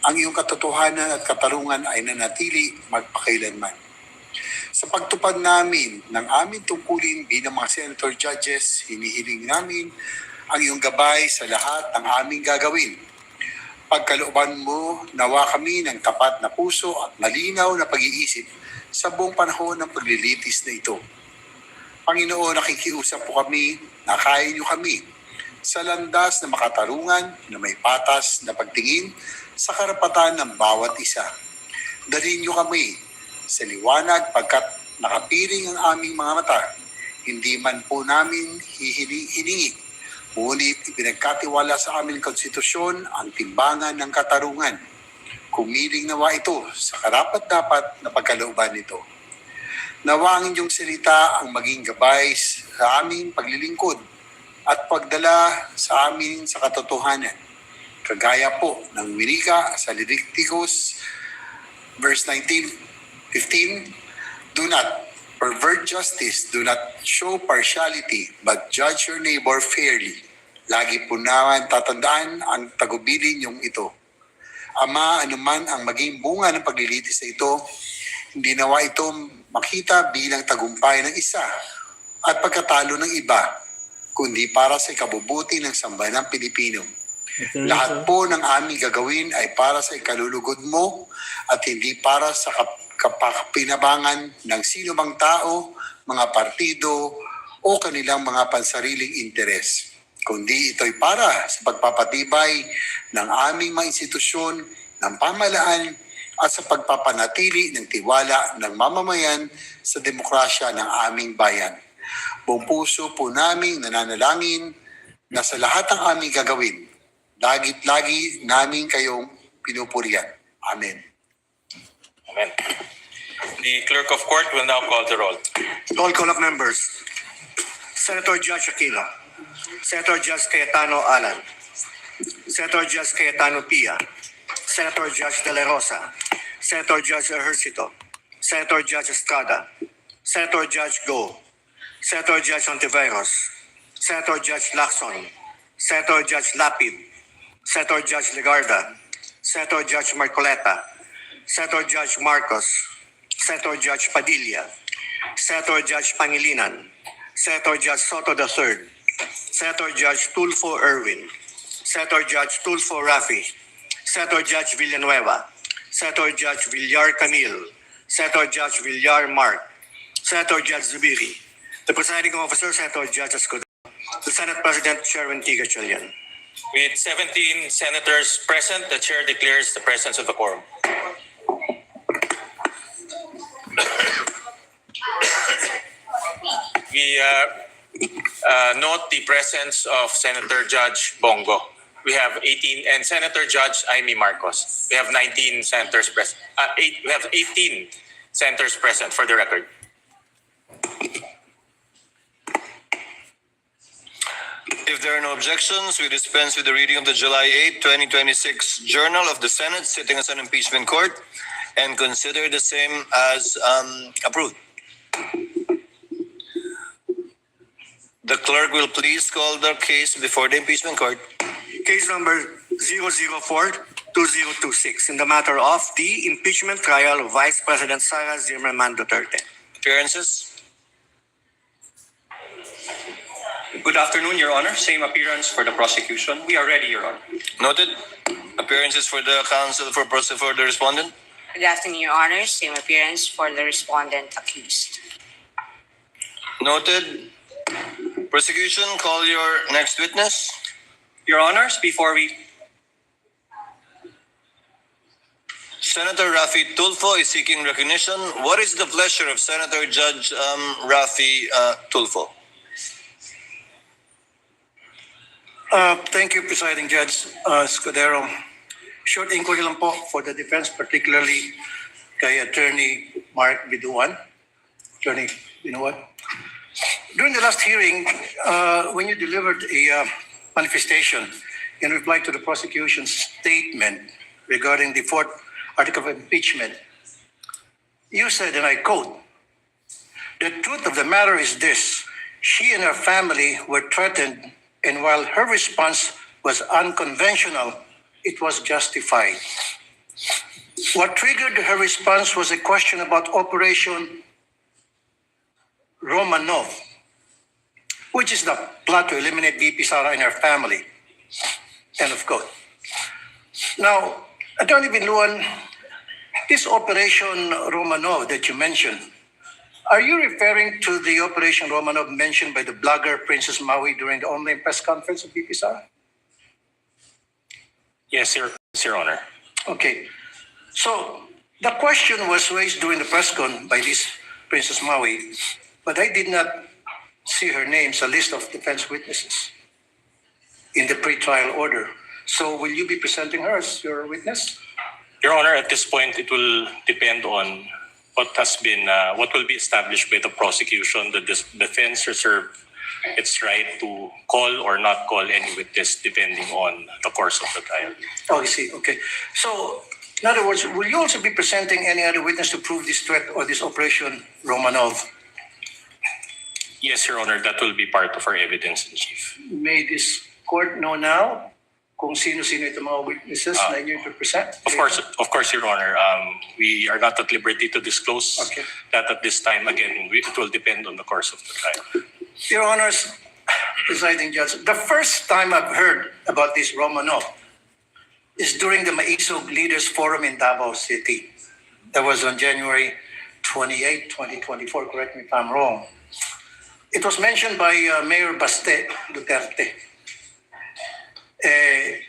ang iyong katotohanan at katarungan ay nanatili magpakailanman. Sa pagtupad namin ng aming tungkulin bilang mga senator judges, hinihiling namin ang iyong gabay sa lahat ng aming gagawin. Pagkalooban mo, nawa kami ng tapat na puso at malinaw na pag-iisip sa buong panahon ng paglilitis na ito. Panginoon, nakikiusap po kami, nakain niyo kami sa landas na makatarungan na may patas na pagtingin sa karapatan ng bawat isa. Dalhin niyo kami sa liwanag pagkat nakapiring ang aming mga mata. Hindi man po namin hiningi, ngunit ipinagkatiwala sa aming konstitusyon ang timbangan ng katarungan. Kumiling nawa ito sa karapat-dapat na pagkalooban nito. Nawa ang inyong salita ang maging gabay sa aming paglilingkod at pagdala sa amin sa katotohanan. Kagaya po ng winika sa Leviticus verse 15, do not pervert justice, do not show partiality, but judge your neighbor fairly. Lagi po naman tatandaan ang tagubilin niyong ito. Ama, anuman ang maging bunga ng paglilitis na ito, hindi nawa ito makita bilang tagumpay ng isa at pagkatalo ng iba, kundi para sa ikabubuti ng sambayanang Pilipino. Lahat po ng aming gagawin ay para sa ikalulugod mo at hindi para sa kapakinabangan ng sino mang tao, mga partido o kanilang mga pansariling interes. Kundi ito'y para sa pagpapatibay ng aming mga institusyon, ng pamahalaan at sa pagpapanatili ng tiwala ng mamamayan sa demokrasya ng aming bayan. Buong puso po naming nananalangin na sa lahat ng aming gagawin, lagi namin kayong pinupurihan. Amen. Amen. The clerk of court will now call the roll. Roll call of members. Senator Judge Aquino. Senator Judge Cayetano Alan. Senator Judge Cayetano Pia. Senator Judge De La Rosa. Senator Judge Ejercito. Senator Judge Estrada. Senator Judge Go. Senator Judge Ontiveros. Senator Judge Lacson. Senator Judge Lapid. Senator Judge Legarda. Senator Judge Marcoleta. Senator Judge Marcos. Senator Judge Padilla. Senator Judge Pangilinan. Senator Judge Soto III. Senator Judge Tulfo Erwin. Senator Judge Tulfo Rafi. Senator Judge Villanueva. Senator Judge Villar Camille. Senator Judge Villar Mark. Senator Judge Zubiri. The presiding officer, Senator Judge Escudero. The Senate President, Chairman T. Gatchalian. With 17 senators present, the chair declares the presence of a quorum. We note the presence of Senator Judge Bongo. We have 18, and Senator Judge Amy Marcos. We have 19 senators present. We have 18 senators present for the record. If there are no objections, we dispense with the reading of the July 8, 2026 Journal of the Senate sitting as an impeachment court and consider the same as approved. The clerk will please call the case before the impeachment court. Case number 004-2026 in the matter of the impeachment trial of Vice President Sara Duterte. Appearances? Good afternoon, Your Honor. Same appearance for the prosecution. We are ready, Your Honor. Noted. Appearances for the counsel for the respondent? Good afternoon, Your Honor. Same appearance for the respondent accused. Noted. Prosecution, call your next witness. Your Honors, before we... Senator Rafi Tulfo is seeking recognition. What is the pleasure of Senator Judge Rafi Tulfo? Thank you, Presiding Judge Escudero. Short inquiry lang po for the defense, particularly kay Attorney Mark Biduan. Attorney Biduan. During the last hearing, when you delivered a manifestation in reply to the prosecution's statement regarding the fourth article of impeachment, you said, and I quote, "The truth of the matter is this: she and her family were threatened, and while her response was unconventional, it was justified." What triggered her response was a question about Operation Romanov, which is the plot to eliminate VP SARA and her family. End of quote. Now, Attorney Binluan, this Operation Romanov that you mentioned, are you referring to the Operation Romanov mentioned by the blogger Princess Maui during the online press conference of VP SARA? Yes, Your Honor. Okay. So the question was raised during the press con by this Princess Maui, but I did not see her name sa list of defense witnesses in the pre-trial order. So will you be presenting her as your witness? Your Honor, at this point, it will depend on what will be established by the prosecution. The defense reserve its right to call or not call any witness depending on the course of the trial. Oh, I see. Okay. So, in other words, will you also be presenting any other witness to prove this threat or this Operation Romanov? Yes, Your Honor, that will be part of our evidence in chief. May this court know now kung sino-sino itong mga witnesses na inyo to present? Of course, Your Honor. We are not at liberty to disclose Okay. that at this time. Again, it will depend on the course of the trial. Your Honors, presiding judge, the first time I've heard about this Romanov is during the Maisog Leaders Forum in Davao City. That was on January 28, 2024, correct me if I'm wrong. It was mentioned by Mayor Baste Duterte.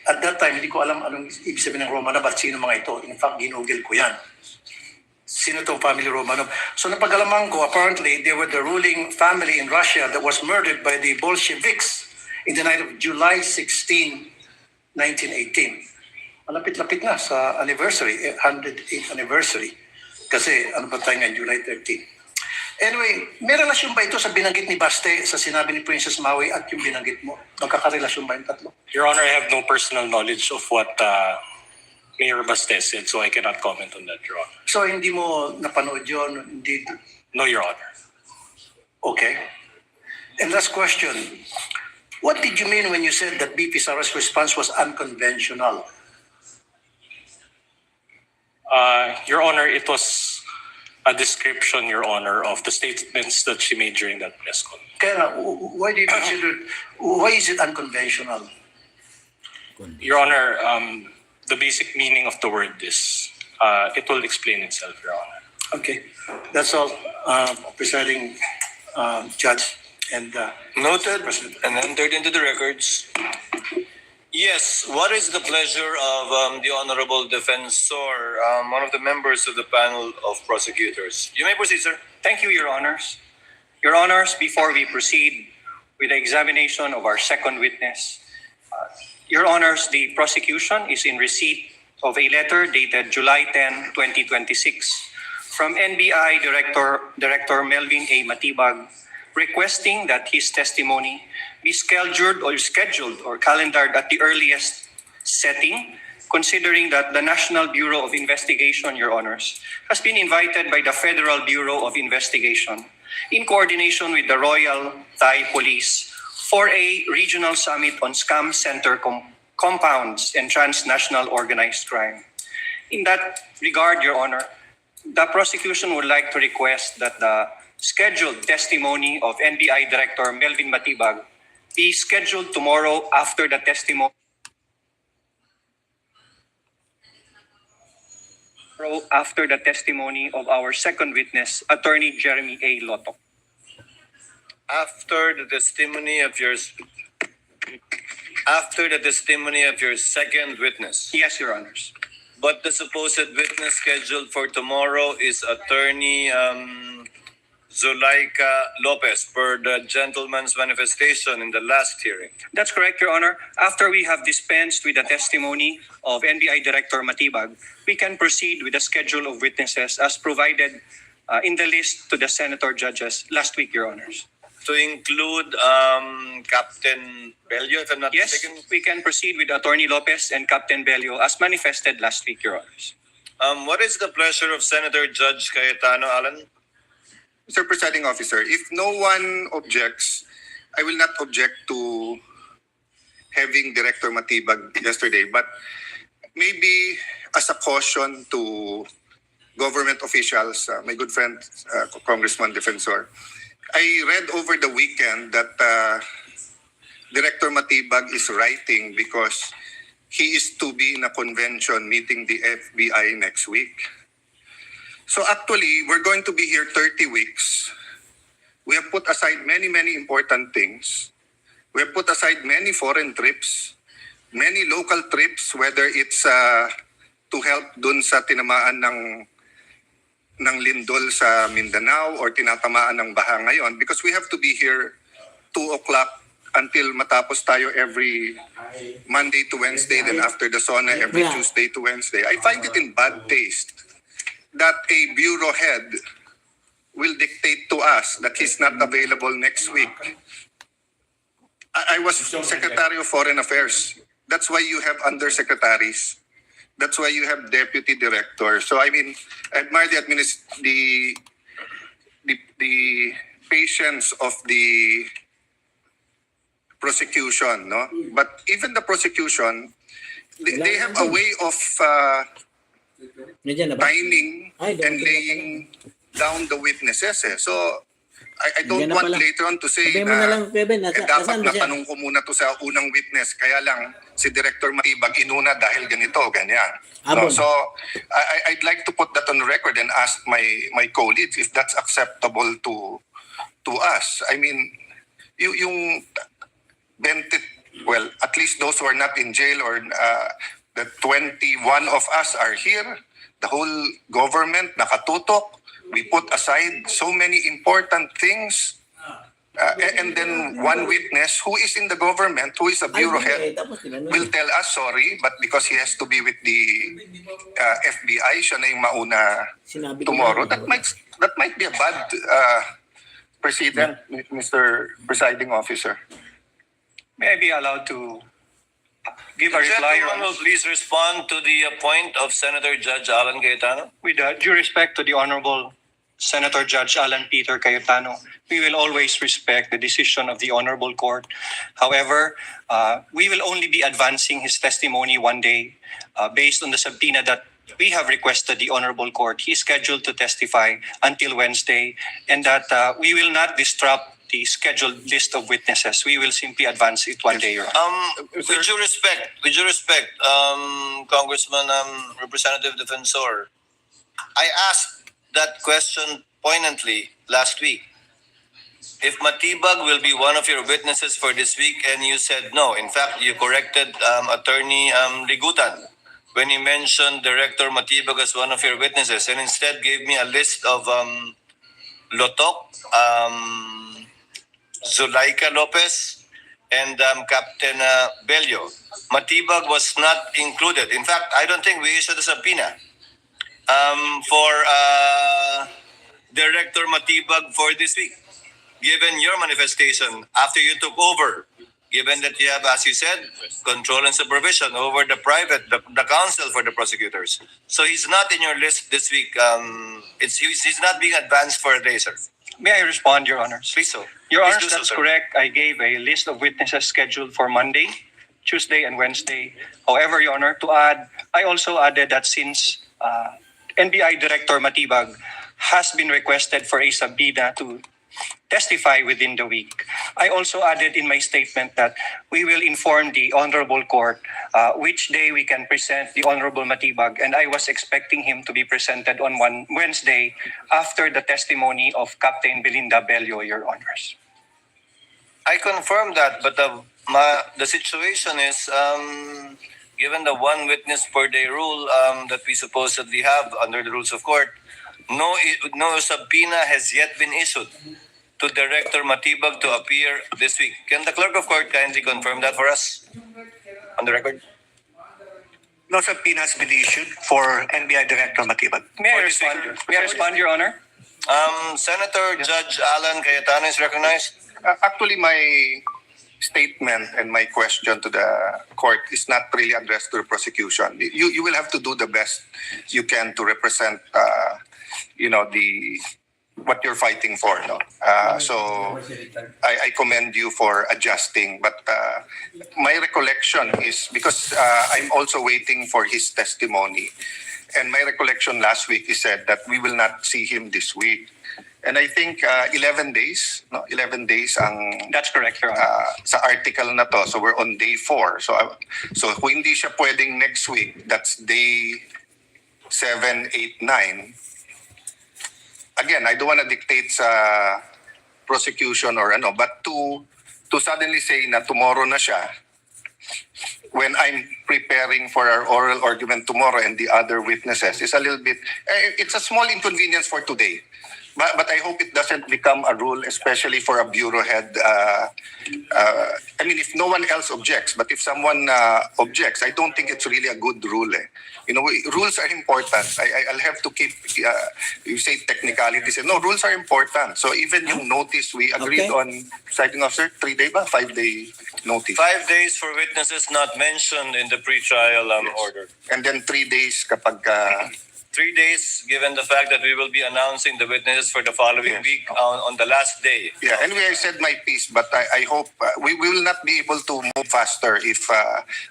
At that time, hindi ko alam anong ibig sabihin ng Romanov at sino mga ito. In fact, ginugil ko yan. Sino itong family Romanov? So napag-alaman ko, apparently, they were the ruling family in Russia that was murdered by the Bolsheviks in the night of July 16, 1918. Malapit-lapit na sa anniversary, 108th anniversary. Kasi ano ba tayo ngayon, July 13. Anyway, may relasyon ba ito sa binanggit ni Baste sa sinabi ni Princess Maui at yung binanggit mo? Magkakarelasyon ba yung tatlo? Your Honor, I have no personal knowledge of what Mayor Baste said, so I cannot comment on that, Your Honor. So hindi mo napanood yun? Hindi. No, Your Honor. Okay. And last question. What did you mean when you said that VP SARA's response was unconventional? Your Honor, it was a description, Your Honor, of the statements that she made during that press con. Kaya why do you consider, why is it unconventional? Your Honor, the basic meaning of the word is, it will explain itself, Your Honor. Okay. That's all, presiding judge and Noted President. and entered into the records. Yes, what is the pleasure of the Honorable Defensor, one of the members of the panel of prosecutors? You may proceed, sir. Thank you, Your Honors. Your Honors, before we proceed with the examination of our second witness, Your Honors, the prosecution is in receipt of a letter dated July 10, 2026 from NBI Director Melvin A. Matibag requesting that his testimony be scheduled or calendared at the earliest setting, considering that the National Bureau of Investigation, Your Honors, has been invited by the Federal Bureau of Investigation in coordination with the Royal Thai Police for a regional summit on scam center compounds and transnational organized crime. In that regard, Your Honor, the prosecution would like to request that the scheduled testimony of NBI Director Melvin Matibag be scheduled tomorrow after the testimony of our second witness, Attorney Jeremy A. Lotok. After the testimony of your second witness. Yes, Your Honors. But the supposed witness scheduled for tomorrow is Attorney Zulaika Lopez per the gentleman's manifestation in the last hearing. That's correct, Your Honor. After we have dispensed with the testimony of NBI Director Matibag, we can proceed with the schedule of witnesses as provided in the list to the senator judges last week, Your Honors. To include Captain Bello, if I'm not Yes, mistaken. we can proceed with Attorney Lopez and Captain Bello as manifested last week, Your Honors. What is the pleasure of Senator Judge Cayetano, Alan? Mr. Presiding Officer, if no one objects, I will not object to having Director Matibag yesterday. But maybe as a caution to government officials, my good friend, Congressman Defensor, I read over the weekend that Director Matibag is writing because he is to be in a convention meeting the FBI next week. So actually, we're going to be here 30 weeks. We have put aside many, many important things. We have put aside many foreign trips, many local trips, whether it's to help dun sa tinamaan ng lindol sa Mindanao or tinatamaan ng baha ngayon, because we have to be here 2 o'clock until matapos tayo every Monday to Wednesday, then after the SONA every Tuesday to Wednesday. I find it in bad taste that a bureau head will dictate to us that he's not available next week. I was Secretary of Foreign Affairs. That's why you have undersecretaries. That's why you have deputy directors. So I mean, I admire the patience of the prosecution, no? But even the prosecution, they have a way of timing and laying down the witnesses. So I don't want later on to say na dapat natanong ko muna to sa unang witness, kaya lang si Director Matibag inuna dahil ganito, ganyan. No, so I'd like to put that on record and ask my colleagues if that's acceptable to us. I mean, yung 20, well, at least those who are not in jail, or the 21 of us are here. The whole government nakatutok. We put aside so many important things. And then one witness who is in the government, who is a bureau head, will tell us sorry, but because he has to be with the FBI, siya na yung mauna tomorrow. That might be a bad precedent, Mr. Presiding Officer. May I be allowed to give a reply, Your Gentleman Honor? will please respond to the point of Senator Judge Alan Cayetano. With due respect to the Honorable Senator Judge Alan Peter Cayetano, we will always respect the decision of the Honorable Court. However, we will only be advancing his testimony one day based on the subpoena that we have requested the Honorable Court. He is scheduled to testify until Wednesday, and that we will not disrupt the scheduled list of witnesses. We will simply advance it one day, Your Honor. With due respect, Congressman, Representative Defensor, I asked that question poignantly last week. If Matibag will be one of your witnesses for this week, and you said no. In fact, you corrected Attorney Ligutan when he mentioned Director Matibag as one of your witnesses, and instead gave me a list of Lotok, Zulaika Lopez, and Captain Bello. Matibag was not included. In fact, I don't think we issued a subpoena for Director Matibag for this week, given your manifestation after you took over, given that you have, as you said, control and supervision over the counsel for the prosecutors. So he's not in your list this week. He's not being advanced for a day, sir. May I respond, Your Honors? Please so. Your Please Honors, do so, that's sir. correct. I gave a list of witnesses scheduled for Monday, Tuesday, and Wednesday. However, Your Honor, to add, I also added that since NBI Director Matibag has been requested for a subpoena to testify within the week, I also added in my statement that we will inform the Honorable Court which day we can present the Honorable Matibag, and I was expecting him to be presented on one Wednesday after the testimony of Captain Belinda Bello, Your Honors. I confirm that, but the situation is, given the one witness per day rule that we supposedly have under the rules of court, no subpoena has yet been issued to Director Matibag to appear this week. Can the clerk of court kindly confirm that for us on the record? No subpoena has been issued for NBI Director Matibag. May I For this respond? week. May I respond, Your Honor? Senator Judge Alan Cayetano is recognized. Actually, my statement and my question to the court is not really addressed to the prosecution. You will have to do the best you can to represent, what you're fighting for. No? So I commend you for adjusting. But my recollection is, because I'm also waiting for his testimony, and my recollection last week, he said that we will not see him this week. And I think 11 days, no? 11 days ang That's correct, Your Honor. sa article na to. So we're on day 4. So kung hindi siya pwedeng next week, that's day 7, 8, 9. Again, I don't want to dictate sa prosecution or ano, but to suddenly say na tomorrow na siya, when I'm preparing for our oral argument tomorrow and the other witnesses, is a little bit, it's a small inconvenience for today. But I hope it doesn't become a rule, especially for a bureau head. I mean, if no one else objects, but if someone objects, I don't think it's really a good rule. You know, rules are important. I'll have to keep, you say technicalities. No, rules are important. So even yung notice, we agreed Okay. on, citing officer, 3-day ba? 5-day notice. 5 days for witnesses not mentioned in the pre-trial order. And then 3 days kapag 3 days, given the fact that we will be announcing the witnesses for the following Yes. week on the last day. yeah, anyway, I said my piece, but I hope we will not be able to move faster if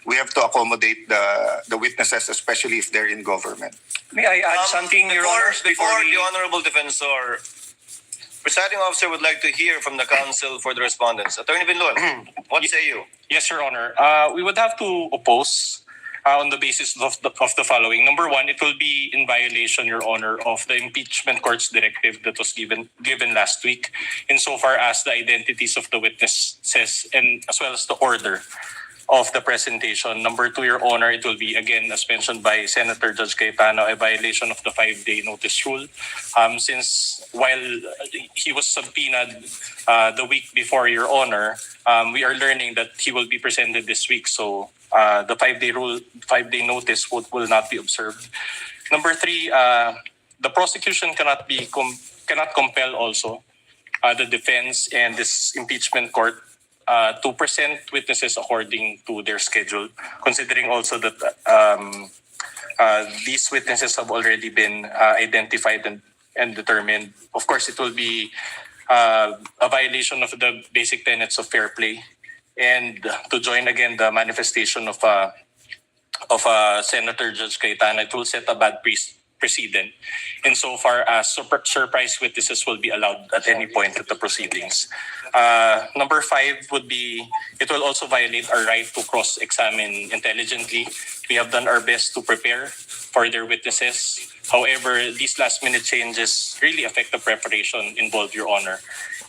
we have to accommodate the witnesses, especially if they're in government. May I add something, Your Honors, Before we... the Honorable Defensor, presiding officer would like to hear from the counsel for the respondents. Attorney Binlon, what say you? Yes, Your Honor. We would have to oppose on the basis of the following. Number one, it will be in violation, Your Honor, of the impeachment court's directive that was given last week, insofar as the identities of the witnesses and as well as the order of the presentation. Number two, Your Honor, it will be, again, as mentioned by Senator Judge Cayetano, a violation of the 5-day notice rule. Since while he was subpoenaed the week before, Your Honor, we are learning that he will be presented this week. So the 5-day notice will not be observed. Number three, the prosecution cannot compel also the defense and this impeachment court to present witnesses according to their schedule, considering also that these witnesses have already been identified and determined. Of course, it will be a violation of the basic tenets of fair play, and to join again the manifestation of Senator Judge Cayetano, it will set a bad precedent insofar as surprise witnesses will be allowed at any point of the proceedings. Number five would be, it will also violate our right to cross-examine intelligently. We have done our best to prepare for their witnesses. However, these last-minute changes really affect the preparation involved, Your Honor,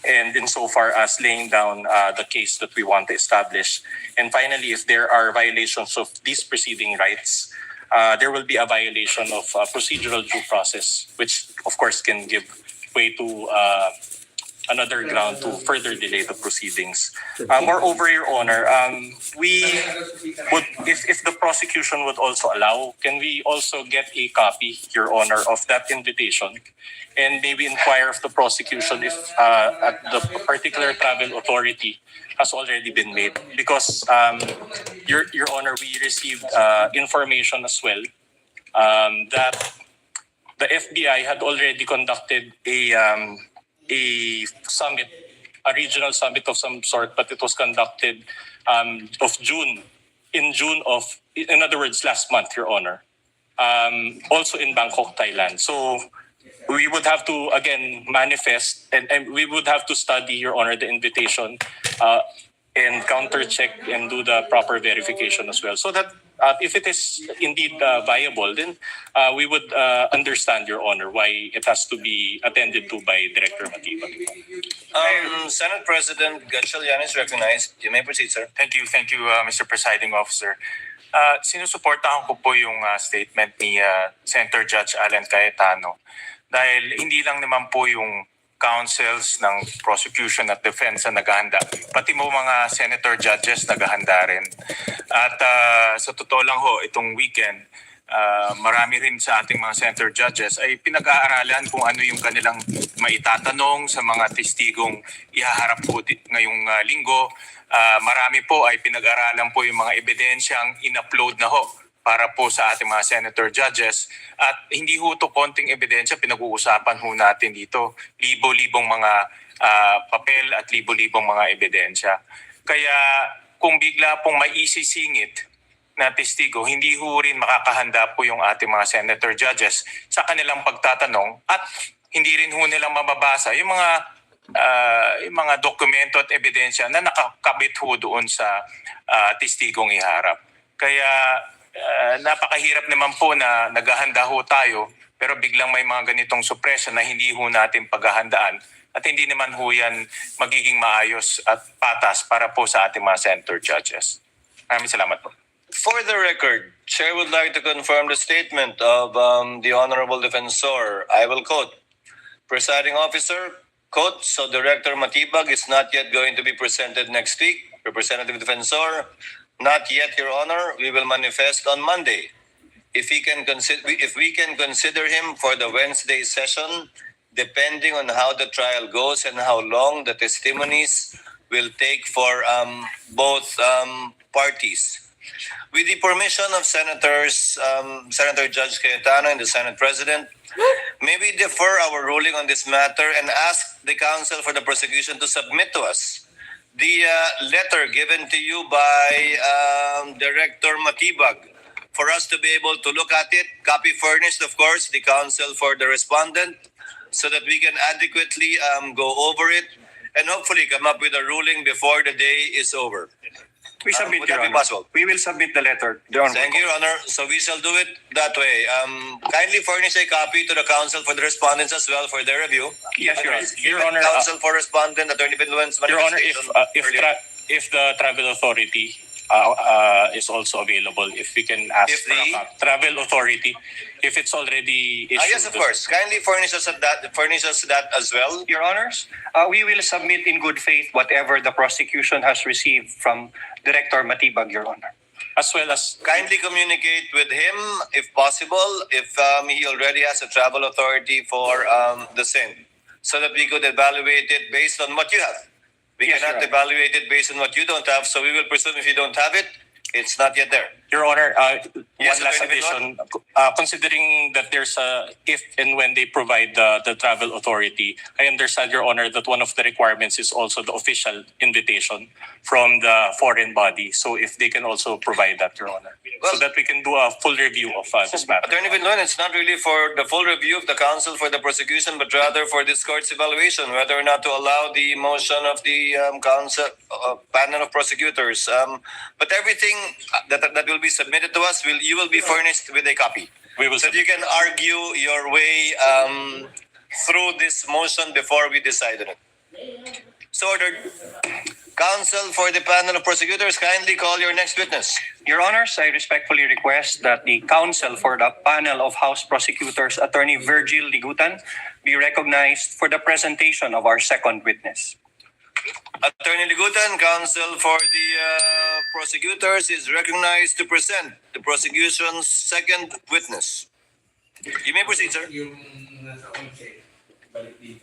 and insofar as laying down the case that we want to establish. And finally, if there are violations of these preceding rights, there will be a violation of procedural due process, which of course can give way to another ground to further delay the proceedings. Moreover, Your Honor, we would, if the prosecution would also allow, can we also get a copy, Your Honor, of that invitation, and maybe inquire of the prosecution if at the particular travel authority has already been made? Because, Your Honor, we received information as well that the FBI had already conducted a summit, a regional summit of some sort, but it was conducted in other words, last month, Your Honor, also in Bangkok, Thailand. So we would have to, again, manifest and we would have to study, Your Honor, the invitation and counter-check and do the proper verification as well. So that if it is indeed viable, then we would understand, Your Honor, why it has to be attended to by Director Matiba. Senate President Gatchalian is recognized. You may proceed, sir. Thank you, Mr. Presiding Officer. Sinusuportahan ko po yung statement ni Senator Judge Alan Cayetano dahil hindi lang naman po yung counsels ng prosecution at defense na naghahanda, pati mo mga senator judges naghahanda rin. At sa totoo lang ho, itong weekend, marami rin sa ating mga senator judges ay pinag-aaralan kung ano yung kanilang maitatanong sa mga testigong ihaharap po ngayong linggo. Marami po ay pinag-aralan po yung mga ebidensyang in-upload na ho para po sa ating mga senator judges. At hindi ho ito konting ebidensya, pinag-uusapan ho natin dito. Libo-libong mga papel at libo-libong mga ebidensya. Kaya kung bigla pong may isisingit na testigo, hindi ho rin makakahanda po yung ating mga senator judges sa kanilang pagtatanong at hindi rin ho nilang mababasa yung mga dokumento at ebidensya na nakakabit ho doon sa testigong iharap. Kaya napakahirap naman po na naghahanda ho tayo pero biglang may mga ganitong suppression na hindi ho natin paghahandaan at hindi naman ho yan magiging maayos at patas para po sa ating mga senator judges. Maraming salamat po. For the record, Chair would like to confirm the statement of the Honorable Defensor. I will quote, Presiding Officer, quote, so Director Matibag is not yet going to be presented next week. Representative Defensor, not yet, Your Honor. We will manifest on Monday. If we can consider him for the Wednesday session, depending on how the trial goes and how long the testimonies will take for both parties. With the permission of Senators, Senator Judge Cayetano and the Senate President, may we defer our ruling on this matter and ask the counsel for the prosecution to submit to us the letter given to you by Director Matibag for us to be able to look at it, copy furnished, of course, the counsel for the respondent, so that we can adequately go over it and hopefully come up with a ruling before the day is over. We submit, Would Your that be Honor. possible? We will submit the letter. Your Honor. Thank you, Your Honor. So we shall do it that way. Kindly furnish a copy to the counsel for the respondents as well for their review. Yes, Your Honor. Your Honor, Counsel for respondent, Attorney Binluen's Your Honor, manifestation earlier. if the travel authority is also available, if we can ask If for a the- travel authority, if it's already issued. Yes, of course. Kindly furnish us that as well. Your Honors, we will submit in good faith whatever the prosecution has received from Director Matibag, Your Honor. As well as Kindly communicate with him if possible, if he already has a travel authority for the same, so that we could evaluate it based on what you have. We Yes, cannot Your Honor. evaluate it based on what you don't have, so we will presume if you don't have it, it's not yet there. Your Honor, Yes, one last Attorney addition. Considering that there's if and when they provide the travel authority, I understand, Your Honor, that one of the requirements is also the official invitation from the foreign body. So if they can also provide that, Your Honor, Well- so that we can do a full review of this matter. Attorney Binluen, it's not really for the full review of the counsel for the prosecution, but rather for this court's evaluation, whether or not to allow the motion of the counsel panel of prosecutors. But everything that will be submitted to us, you will be furnished with a copy. We will So that you can argue your way through this motion before we decide on it. So ordered. Counsel for the panel of prosecutors, kindly call your next witness. Your Honors, I respectfully request that the counsel for the panel of House Prosecutors, Attorney Virgil Ligutan, be recognized for the presentation of our second witness. Attorney Ligutan, counsel for the prosecutors, is recognized to present the prosecution's second witness. You may proceed, sir.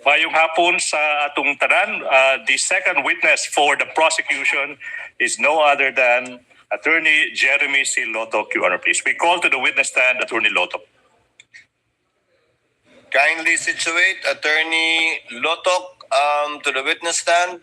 Mayong hapon sa atong tanan, the second witness for the prosecution is no other than Attorney Jeremy C. Lotok, Your Honor, please. We call to the witness stand Attorney Lotok. Kindly situate Attorney Lotok to the witness stand.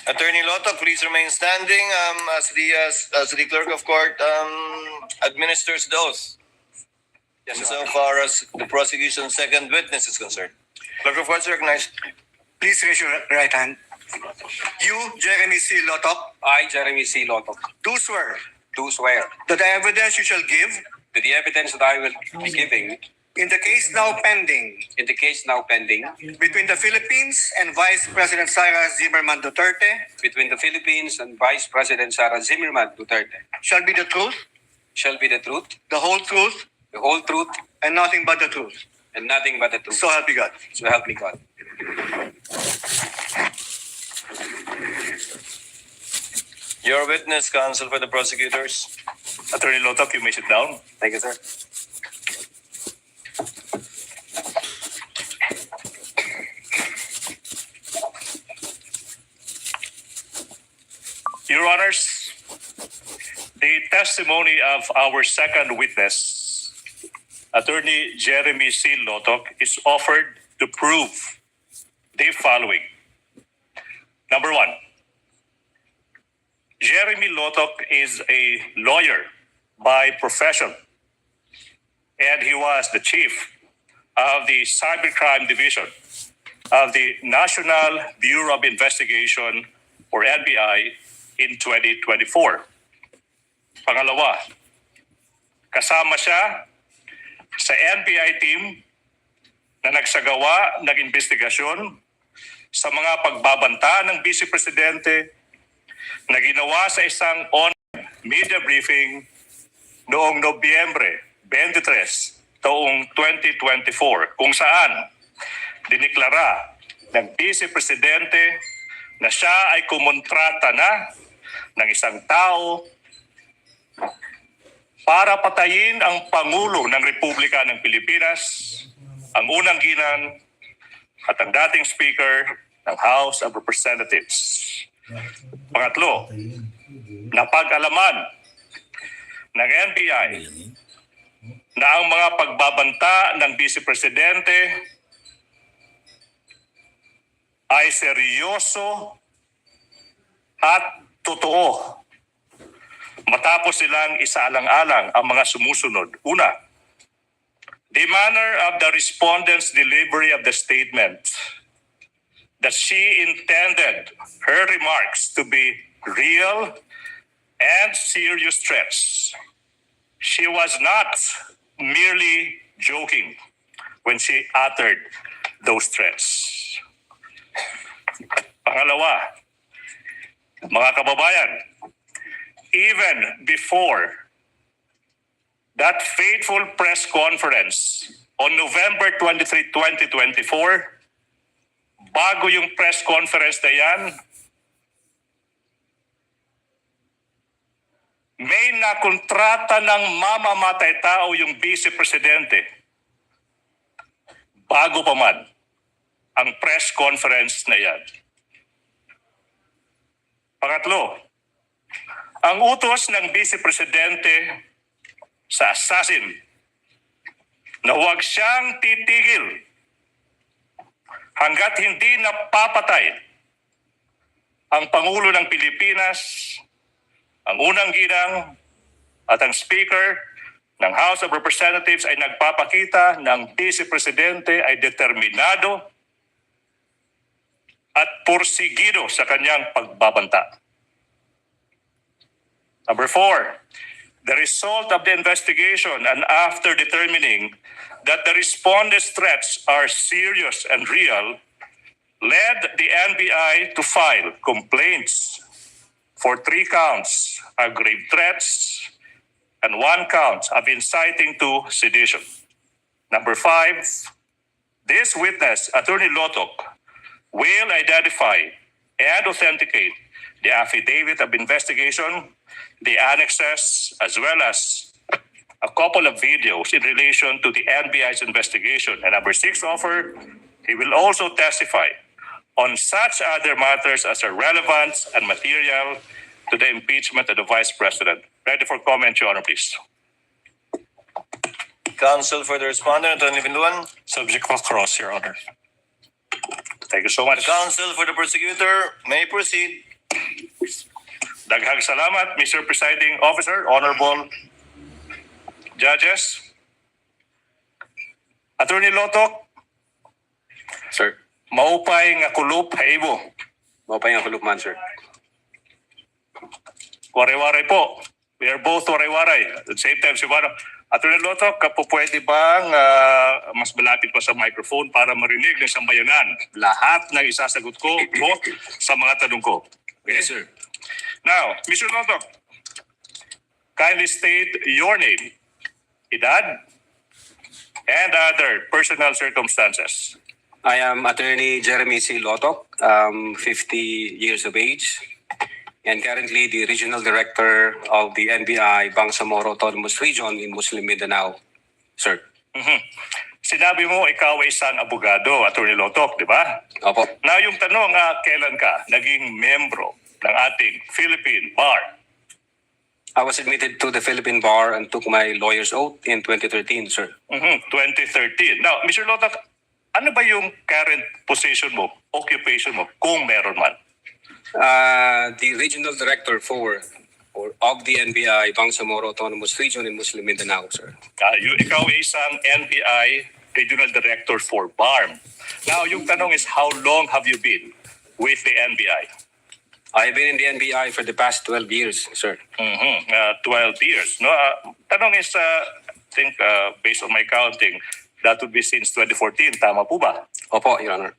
Attorney Lotok, please remain standing as the clerk of court administers the oath. So far as the prosecution's second witness is concerned. Clerk of court is recognized. Please raise your right hand. You, Jeremy C. Lotok, I, Jeremy C. Lotok, do swear do swear that the evidence you shall give that the evidence that I will be giving in the case now pending between the Philippines and Vice President Sara Zimmerman Duterte between the Philippines and Vice President Sara Zimmerman Duterte shall be the truth, shall be the truth, the whole truth, the whole truth, and nothing but the truth. and nothing but the truth. So help me God. So help me God. Your witness, counsel for the prosecutors. Attorney Lotok, you may sit down. Thank you, sir. Your Honors, the testimony of our second witness, Attorney Jeremy C. Lotok, is offered to prove the following. Number one, Jeremy Lotok is a lawyer by profession, and he was the chief of the Cybercrime Division of the National Bureau of Investigation, or NBI, in 2024. Pangalawa, kasama siya sa NBI team na nagsagawa ng investigasyon sa mga pagbabanta ng Vice Presidente na ginawa sa isang online media briefing noong Nobyembre 23, taong 2024, kung saan diniklara ng Vice Presidente na siya ay kumontrata na ng isang tao para patayin ang Pangulo ng Republika ng Pilipinas, ang unang ginang at ang dating Speaker ng House of Representatives. Pangatlo, napag-alaman ng NBI na ang mga pagbabanta ng Vice Presidente ay seryoso at totoo. Matapos silang isaalang-alang ang mga sumusunod. Una, the manner of the respondent's delivery of the statement that she intended her remarks to be real and serious threats. She was not merely joking when she uttered those threats. Pangalawa, mga kababayan, even before that fateful press conference on November 23, 2024, bago yung press conference na yan, may nakontrata ng mamamatay tao yung Vice Presidente bago pa man ang press conference na yan. Pangatlo, ang utos ng Vice Presidente sa assassin na huwag siyang titigil hanggat hindi napapatay ang Pangulo ng Pilipinas, ang unang ginang at ang Speaker ng House of Representatives ay nagpapakita ng Vice Presidente ay determinado at porsigido sa kanyang pagbabanta. Number 4, the result of the investigation and after determining that the respondent's threats are serious and real, led the NBI to file complaints for 3 counts of grave threats and 1 count of inciting to sedition. Number 5, this witness, Attorney Lotok, will identify and authenticate the affidavit of investigation, the annexes, as well as a couple of videos in relation to the NBI's investigation. And number 6 offer, he will also testify on such other matters as are relevant and material to the impeachment of the Vice President. Ready for comment, Your Honor, please. Counsel for the respondent, Attorney Binduan. Subject for cross, Your Honor. Thank you so much. Counsel for the prosecutor may proceed. Daghang salamat, Mr. Presiding Officer, Honorable Judges. Attorney Lotok, Sir, maupay nga kulup haibo. maupay nga kulupman, sir. Waray-waray po. We are both waray-waray. At the same time, si Madam, Attorney Loto, pwede bang mas malapit pa sa microphone para marinig ng sambayanan lahat ng isasagot ko sa mga tanong ko? Yes, sir. Now, Mr. Loto, kindly state your name, edad, and other personal circumstances. I am Attorney Jeremy C. Lotok, 50 years of age, and currently the Regional Director of the NBI Bangsamoro Autonomous Region in Muslim Mindanao, sir. Sinabi mo ikaw ay isang abogado, Attorney Lotok, di ba? Opo. Now, yung tanong, kailan ka naging membro ng ating Philippine Bar? I was admitted to the Philippine Bar and took my lawyer's oath in 2013, sir. 2013. Now, Mr. Lotak, ano ba yung current position mo, occupation mo, kung meron man? The Regional Director of the NBI Bangsamoro Autonomous Region in Muslim Mindanao, sir. Ikaw ay isang NBI Regional Director for BARM. Now, yung tanong is, how long have you been with the NBI? I've been in the NBI for the past 12 years, sir. 12 years. No, tanong is, I think, based on my counting, that would be since 2014. Tama po ba? Opo, Your Honor.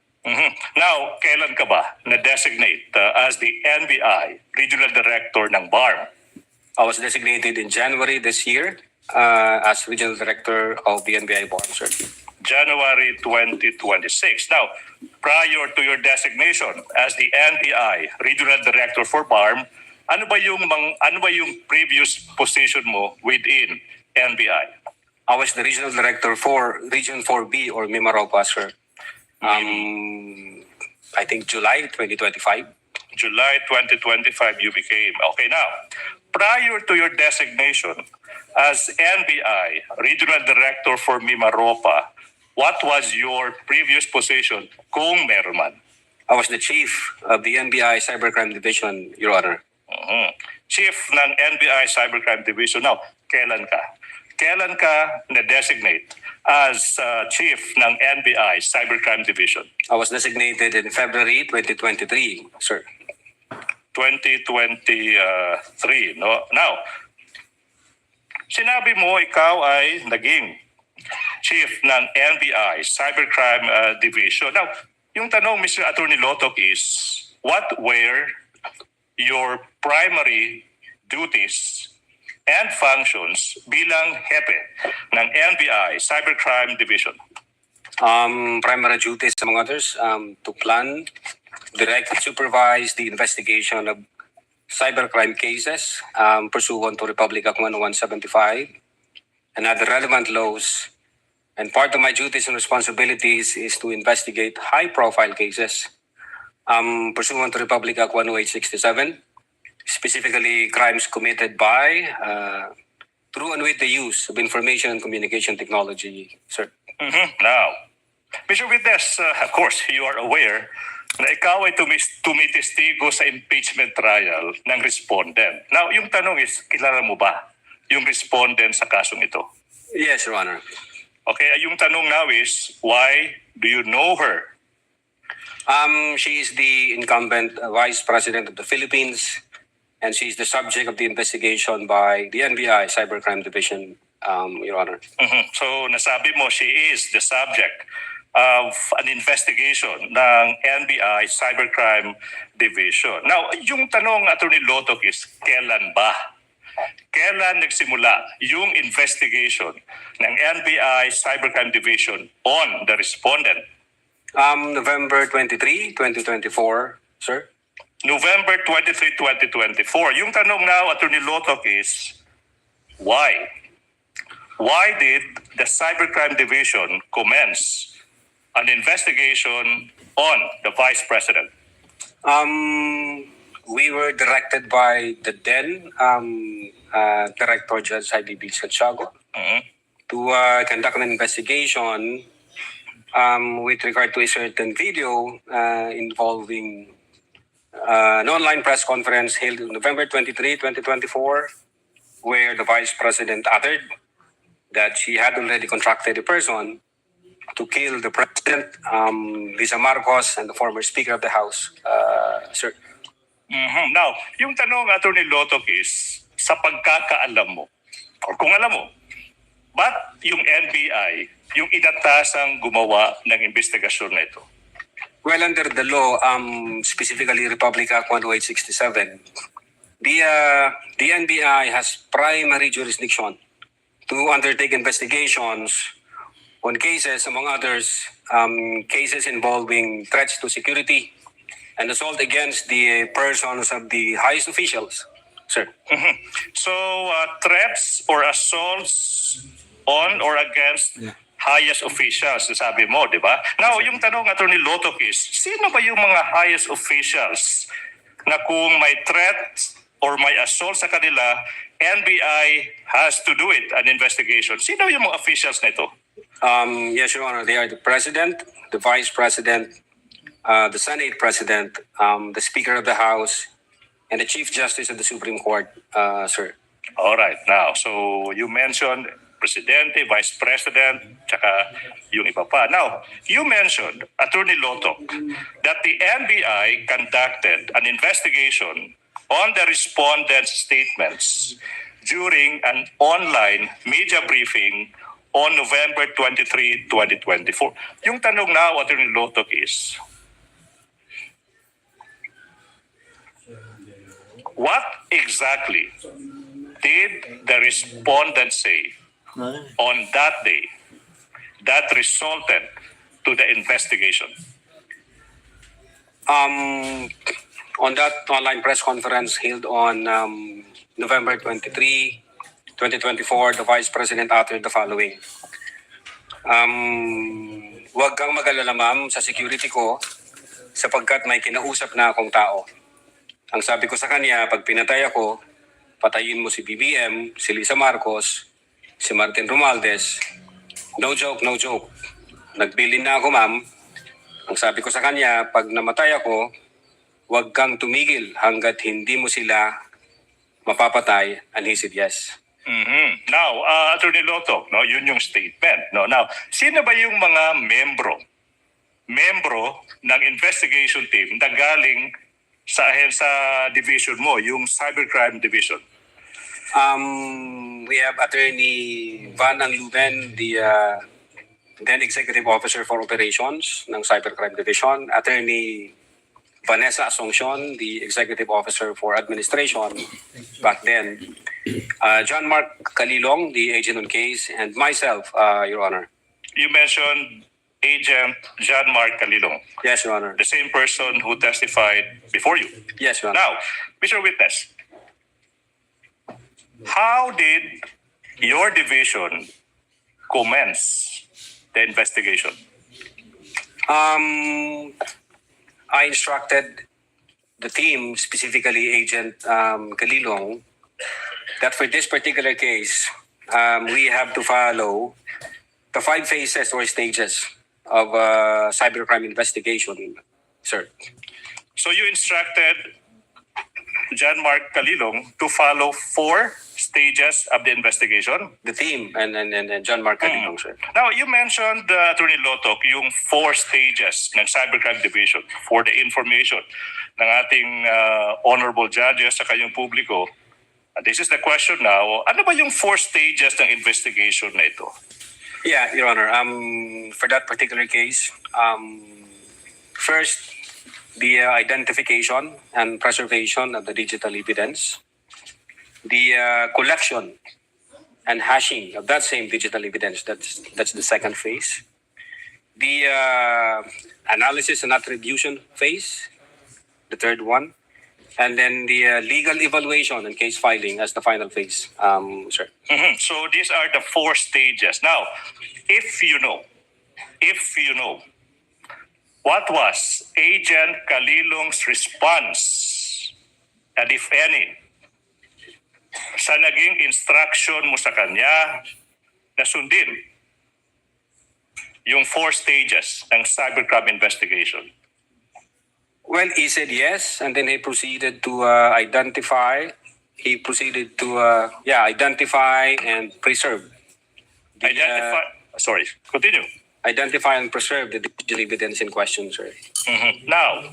Now, kailan ka ba na-designate as the NBI Regional Director ng BARM? I was designated in January this year as Regional Director of the NBI BARM, sir. January 2026. Now, prior to your designation as the NBI Regional Director for BARM, ano ba yung previous position mo within NBI? I was the Regional Director for Region 4B or Mimaropa, sir. I think July 2025. July 2025 you became. Okay, now, prior to your designation as NBI Regional Director for Mimaropa, what was your previous position kung meron man? I was the Chief of the NBI Cybercrime Division, Your Honor. Chief ng NBI Cybercrime Division. Now, kailan ka? Kailan ka na-designate as Chief ng NBI Cybercrime Division? I was designated in February 2023, sir. 2023, no? Now, sinabi mo ikaw ay naging Chief ng NBI Cybercrime Division. Now, yung tanong, Mr. Attorney Lotok, is what were your primary duties and functions bilang hepe ng NBI Cybercrime Division? Primary duties, among others, to plan, direct, and supervise the investigation of cybercrime cases pursuant to Republic Act 10175 and other relevant laws. And part of my duties and responsibilities is to investigate high-profile cases pursuant to Republic Act 10867, specifically crimes committed by, through and with the use of information and communication technology, sir. Now, Mr. Witness, of course, you are aware na ikaw ay tumitestigo sa impeachment trial ng respondent. Now, yung tanong is, kilala mo ba yung respondent sa kasong ito? Yes, Your Honor. Okay, yung tanong now is, why do you know her? She is the incumbent Vice President of the Philippines, and she is the subject of the investigation by the NBI Cybercrime Division, Your Honor. So, nasabi mo, she is the subject of an investigation ng NBI Cybercrime Division. Now, yung tanong, Attorney Lotok, is kailan ba? Kailan nagsimula yung investigation ng NBI Cybercrime Division on the respondent? November 23, 2024, sir. November 23, 2024. Yung tanong now, Attorney Lotok, is why? Why did the Cybercrime Division commence an investigation on the Vice President? We were directed by the then Director Judge IBB Santiago to conduct an investigation with regard to a certain video involving an online press conference held on November 23, 2024, where the Vice President uttered that she had already contracted a person to kill the President, Lisa Marcos, and the former Speaker of the House, sir. Now, yung tanong, Attorney Lotok, is sa pagkakaalam mo, or kung alam mo, But yung NBI, yung inatasang gumawa ng investigasyon na ito. Well, under the law, specifically Republic Act 10867, the NBI has primary jurisdiction to undertake investigations on cases, among others, cases involving threats to security and assault against the persons of the highest officials, sir. So, threats or assaults on or against highest officials, sabi mo, di ba? Now, yung tanong, Attorney Lotok, is, sino ba yung mga highest officials na kung may threat or may assault sa kanila, NBI has to do it, an investigation? Sino yung mga officials na ito? Yes, Your Honor, they are the President, the Vice President, the Senate President, the Speaker of the House, and the Chief Justice of the Supreme Court, sir. All right, now, so you mentioned Presidente, Vice President, tsaka yung iba pa. Now, you mentioned, Attorney Lotok, that the NBI conducted an investigation on the respondents' statements during an online media briefing on November 23, 2024. Yung tanong now, Attorney Lotok, is, what exactly did the respondents say on that day that resulted to the investigation? On that online press conference held on November 23, 2024, the Vice President uttered the following. Huwag kang mag-alala, ma'am, sa security ko sapagkat may kinausap na akong tao. Ang sabi ko sa kanya, pag pinatay ako, patayin mo si BBM, si Lisa Marcos, si Martin Romualdez. No joke, no joke. Nagbilin na ako, ma'am. Ang sabi ko sa kanya, pag namatay ako, huwag kang tumigil hanggat hindi mo sila mapapatay. And he said yes. Mm-hmm. Now, Attorney Lotok, no, yun yung statement. No? Now, sino ba yung mga membro ng investigation team na galing sa division mo, yung Cybercrime Division? We have Attorney Van Angluben, the then Executive Officer for Operations ng Cybercrime Division. Attorney Vanessa Asuncion, the Executive Officer for Administration back then. John Mark Kalilong, the agent on case, and myself, Your Honor. You mentioned Agent John Mark Kalilong, Yes, Your Honor. the same person who testified before you. Yes, Your Honor. Now, Mr. Witness, how did your division commence the investigation? I instructed the team, specifically Agent Kalilong, that for this particular case, we have to follow the 5 phases or stages of cybercrime investigation, sir. So you instructed John Mark Kalilong to follow 4 stages of the investigation? The team and John Mark Kalilong, sir. Now, you mentioned, Attorney Lotok, yung 4 stages ng Cybercrime Division for the information ng ating honorable judges sa kayong publiko. This is the question now. Ano ba yung 4 stages ng investigation na ito? Yeah, Your Honor. For that particular case, first, the identification and preservation of the digital evidence, the collection and hashing of that same digital evidence. That's the second phase. The analysis and attribution phase, the third one, and then the legal evaluation and case filing as the final phase, sir. Mhm. So these are the 4 stages. Now, if you know, what was Agent Kalilong's response, and if any, sa naging instruction mo sa kanya na sundin yung 4 stages ng cybercrime investigation? Well, he said yes, and then he proceeded to identify. He proceeded to identify and preserve. Continue. Identify and preserve the digital evidence in question, sir. Mhm. Now,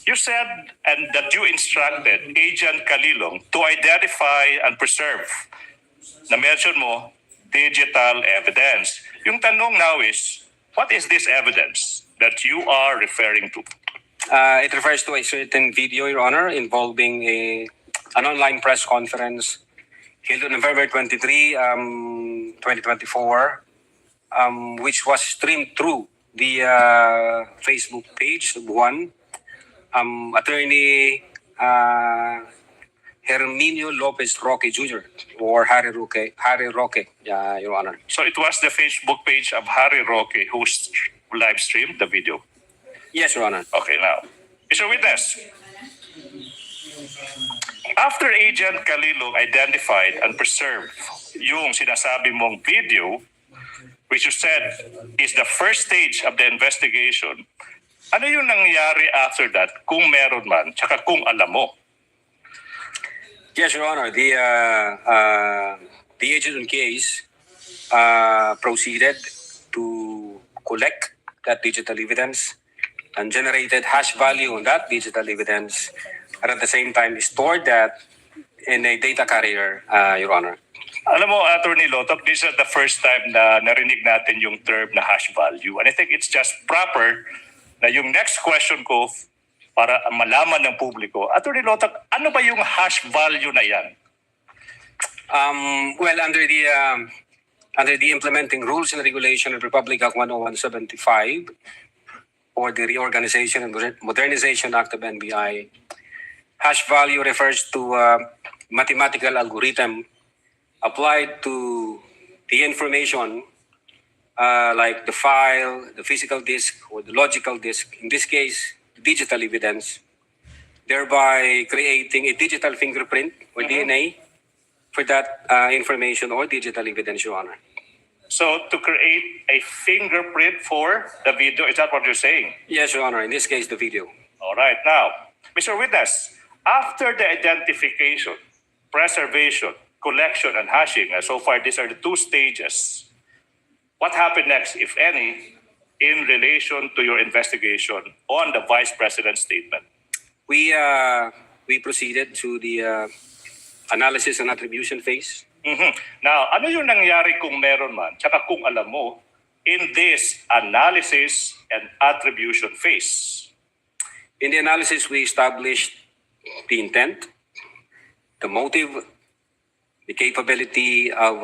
you said and that you instructed Agent Kalilong to identify and preserve, na mention mo, digital evidence. Yung tanong now is, what is this evidence that you are referring to? It refers to a certain video, Your Honor, involving an online press conference held on November 23, 2024, which was streamed through the Facebook page of one attorney Herminio Lopez Roque Jr. or Harry Roque, Your Honor. So it was the Facebook page of Harry Roque who live streamed the video. Yes, Your Honor. Okay, now, Mr. Witness, after Agent Calillo identified and preserved yung sinasabi mong video, which you said is the first stage of the investigation, ano yung nangyari after that kung meron man, tsaka kung alam mo? Yes, Your Honor. The agent in case proceeded to collect that digital evidence and generated hash value on that digital evidence, and at the same time stored that in a data carrier, Your Honor. Alam mo, Attorney Lotok, this is the first time na narinig natin yung term na hash value. And I think it's just proper na yung next question ko para malaman ng publiko, Attorney Lotok, ano ba yung hash value na yan? Well, under the implementing rules and regulation of Republic Act 10175 or the Reorganization and Modernization Act of NBI, hash value refers to mathematical algorithm applied to the information like the file, the physical disk, or the logical disk, in this case, digital evidence, thereby creating a digital fingerprint or DNA for that information or digital evidence, Your Honor. So to create a fingerprint for the video, is that what you're saying? Yes, Your Honor. In this case, the video. All right. Now, Mr. Witness, after the identification, preservation, collection, and hashing, so far these are the two stages, what happened next, if any, in relation to your investigation on the Vice President's statement? We proceeded to the analysis and attribution phase. Now, ano yung nangyari kung meron man, tsaka kung alam mo, in this analysis and attribution phase? In the analysis, we established the intent, the motive, the capability of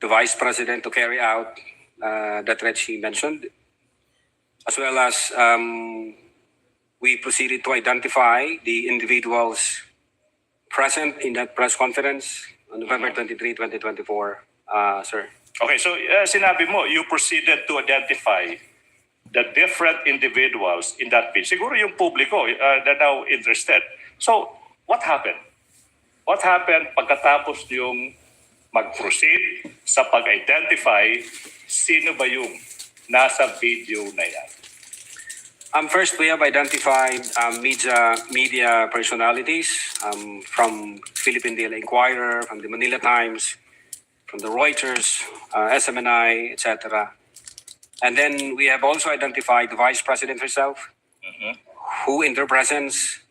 the Vice President to carry out the threat she mentioned, as well as we proceeded to identify the individuals present in that press conference on November 23, 2024, sir. Okay, so sinabi mo, you proceeded to identify the different individuals in that page. Siguro yung publiko, they're now interested. So, what happened? What happened pagkatapos yung mag-proceed sa pag-identify sino ba yung nasa video na yan? First, we have identified media personalities from Philippine Daily Inquirer, from the Manila Times, from the Reuters, SMNI, etc. And then we have also identified the Vice President herself, who in her presence,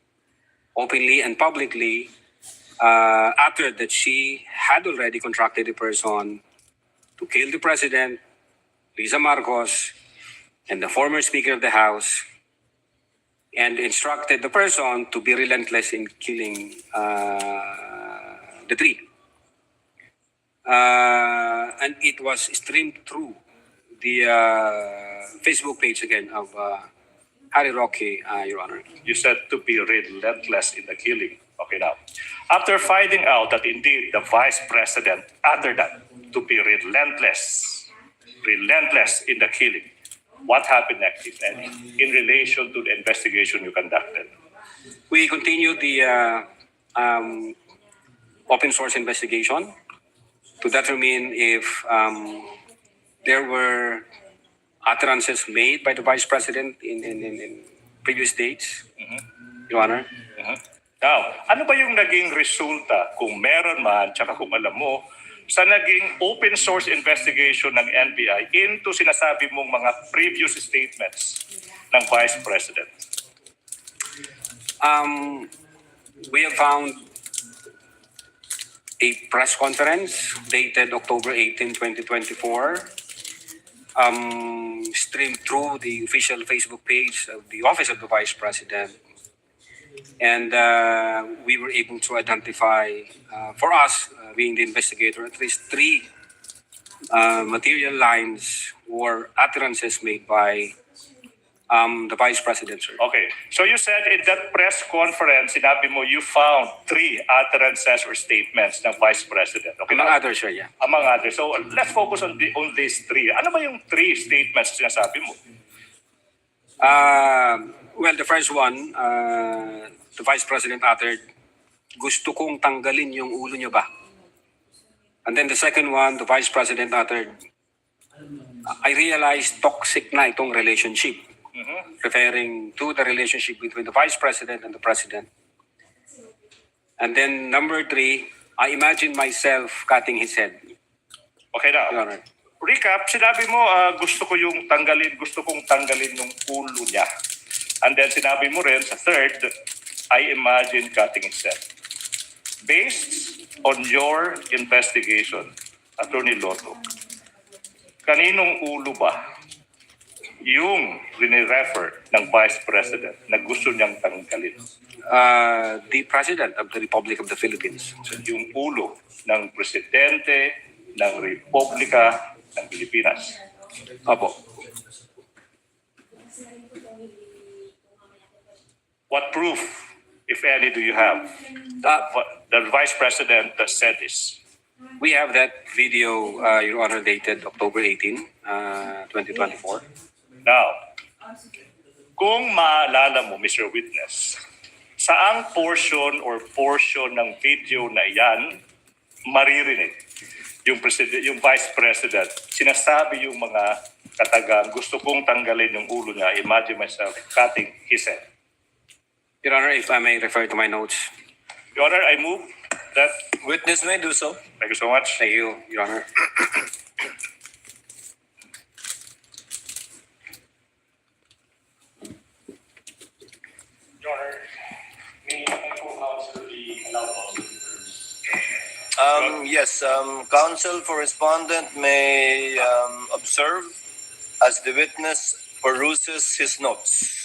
openly and publicly, uttered that she had already contracted a person to kill the President, Lisa Marcos, and the former Speaker of the House, and instructed the person to be relentless in killing the three. And it was streamed through the Facebook page again of Harry Roque, Your Honor. You said to be relentless in the killing. Okay, now, after finding out that indeed the Vice President uttered that to be relentless in the killing, what happened next, if any, in relation to the investigation you conducted? We continued the open source investigation to determine if there were utterances made by the Vice President in previous dates, Your Honor. Now, ano ba yung naging resulta kung meron man, tsaka kung alam mo, sa naging open source investigation ng NBI into sinasabi mong mga previous statements ng Vice President? We have found a press conference dated October 18, 2024, streamed through the official Facebook page of the Office of the Vice President. And we were able to identify, for us, being the investigator, at least three material lines or utterances made by the Vice President, sir. Okay. So you said in that press conference, sinabi mo you found three utterances or statements ng Vice President. Okay. Among others, sir, yeah. Among others. So let's focus on these three. Ano ba yung three statements na sinasabi mo? Well, the first one, the Vice President uttered, gusto kong tanggalin yung ulo niyo ba? And then the second one, the Vice President uttered, I realized toxic na itong relationship. Referring to the relationship between the Vice President and the President. And then number three, I imagine myself cutting his head. Okay na. Your Honor. Recap, sinabi mo gusto kong tanggalin yung ulo niya. And then sinabi mo rin sa third, I imagine cutting his head. Based on your investigation, Attorney Lotto, kaninong ulo ba yung rinirefer ng Vice President na gusto niyang tanggalin? The President of the Republic of the Philippines. Yung ulo ng Presidente ng Republika ng Pilipinas. Opo. What proof, if any, do you have the Vice President said this? We have that video, Your Honor, dated October 18, 2024. Now, kung maalala mo, Mr. Witness, saang portion ng video na yan maririnig yung Vice President, sinasabi yung mga katagang, gusto kong tanggalin yung ulo niya, imagine myself cutting his head. Your Honor, if I may refer to my notes. Your Honor, I move that. Witness may do so. Thank you so much. Thank you, Your Honor. Your Honor, may counsel be allowed also? Yes, counsel for respondent may observe as the witness peruses his notes.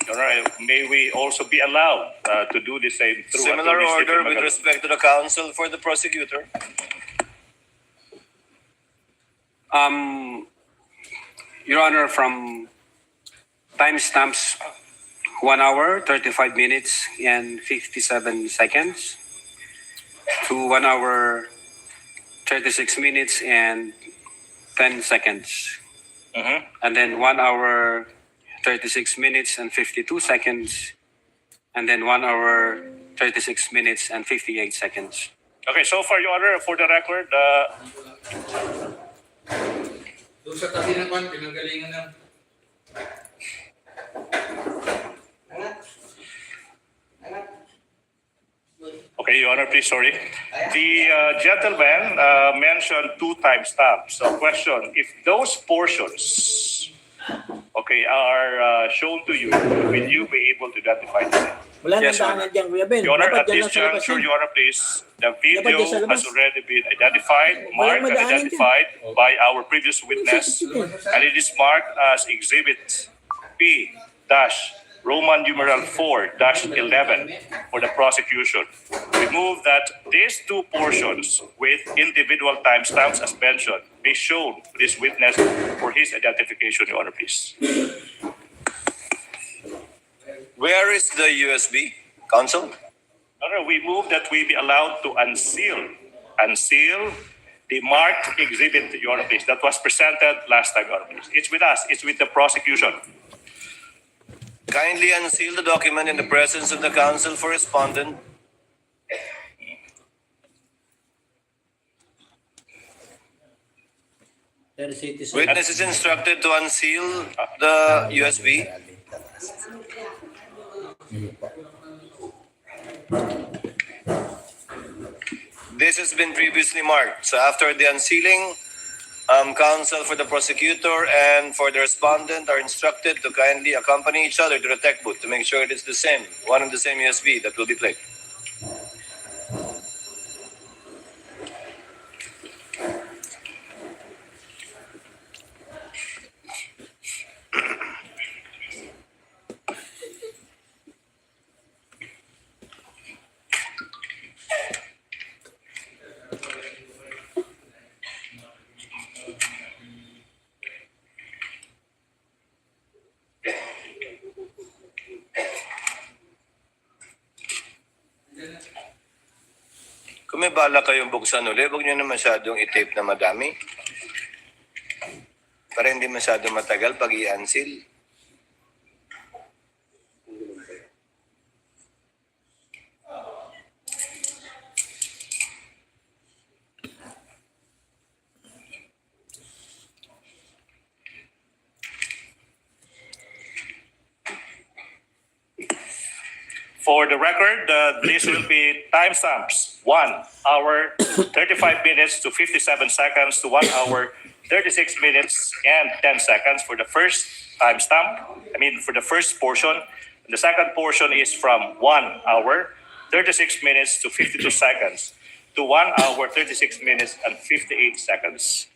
Your Honor, may we also be allowed to do the same through Similar Attorney order Stephen with Magalan? respect to the counsel for the prosecutor. Your Honor, from timestamps 1 hour, 35 minutes, and 57 seconds to 1 hour, 36 minutes, and 10 seconds. And then 1 hour, 36 minutes, and 52 seconds. And then 1 hour, 36 minutes, and 58 seconds. Okay, so far, Your Honor, for the record, Doon sa tabi ng kwan, pinanggalingan ng... okay, Your Honor, please, sorry. The gentleman mentioned 2 timestamps. So, question, if those portions, okay, are shown to you, will you be able to identify them? Wala nang Yes, Your daanan dyan, Kuya Ben. Your Honor, Dapat at dyan this lang sa labas juncture, yan. Your Honor, please, the video dyan sa labas. has already been identified, marked and madaanan dyan. identified by our previous witness, and it is marked as Exhibit P Roman numeral 4-11 for the prosecution. We move that these 2 portions with individual timestamps as mentioned be shown to this witness for his identification, Your Honor, please. Where is the USB? Counsel? Your Honor, we move that we be allowed to unseal the marked exhibit, Your Honor, please, that was presented last time, Your Honor, please. It's with us. It's with the prosecution. Kindly unseal the document in the presence of the counsel for respondent. Witness is instructed to unseal the USB. This has been previously marked. So after the unsealing, counsel for the prosecutor and for the respondent are instructed to kindly accompany each other to the tech booth to make sure it is the same, one and the same USB that will be played. Kung may bala kayong buksan uli, huwag nyo na masyadong i-tape na madami. Para hindi masyadong matagal pag i-unseal. For the record, this will be timestamps 1 hour 35 minutes to 57 seconds to 1 hour 36 minutes and 10 seconds for the first timestamp. For the first portion. The second portion is from 1 hour 36 minutes to 52 seconds to 1 hour 36 minutes and 58 seconds.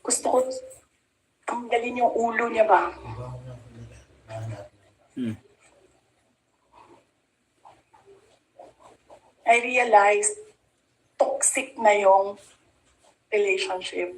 Gusto ko tanggalin yung ulo niya ba? I realized toxic na yung relationship.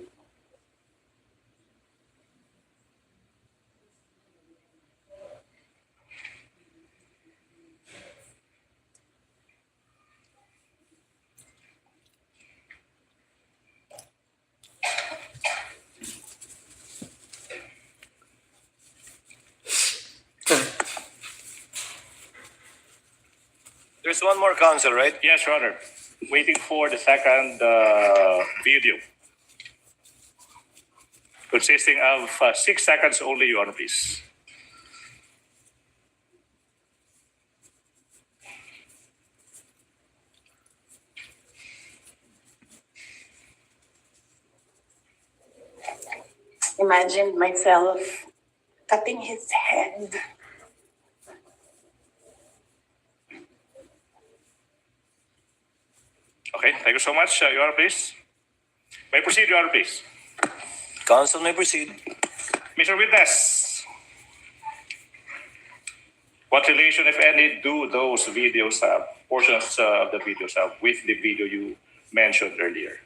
There's one more counsel, right? Yes, Your Honor. Waiting for the second video. Consisting of 6 seconds only, Your Honor, please. Imagine myself cutting his head. Okay, thank you so much, Your Honor, please. May proceed, Your Honor, please. Counsel may proceed. Mr. Witness, what relation, if any, do those videos have, portions of the videos have, with the video you mentioned earlier?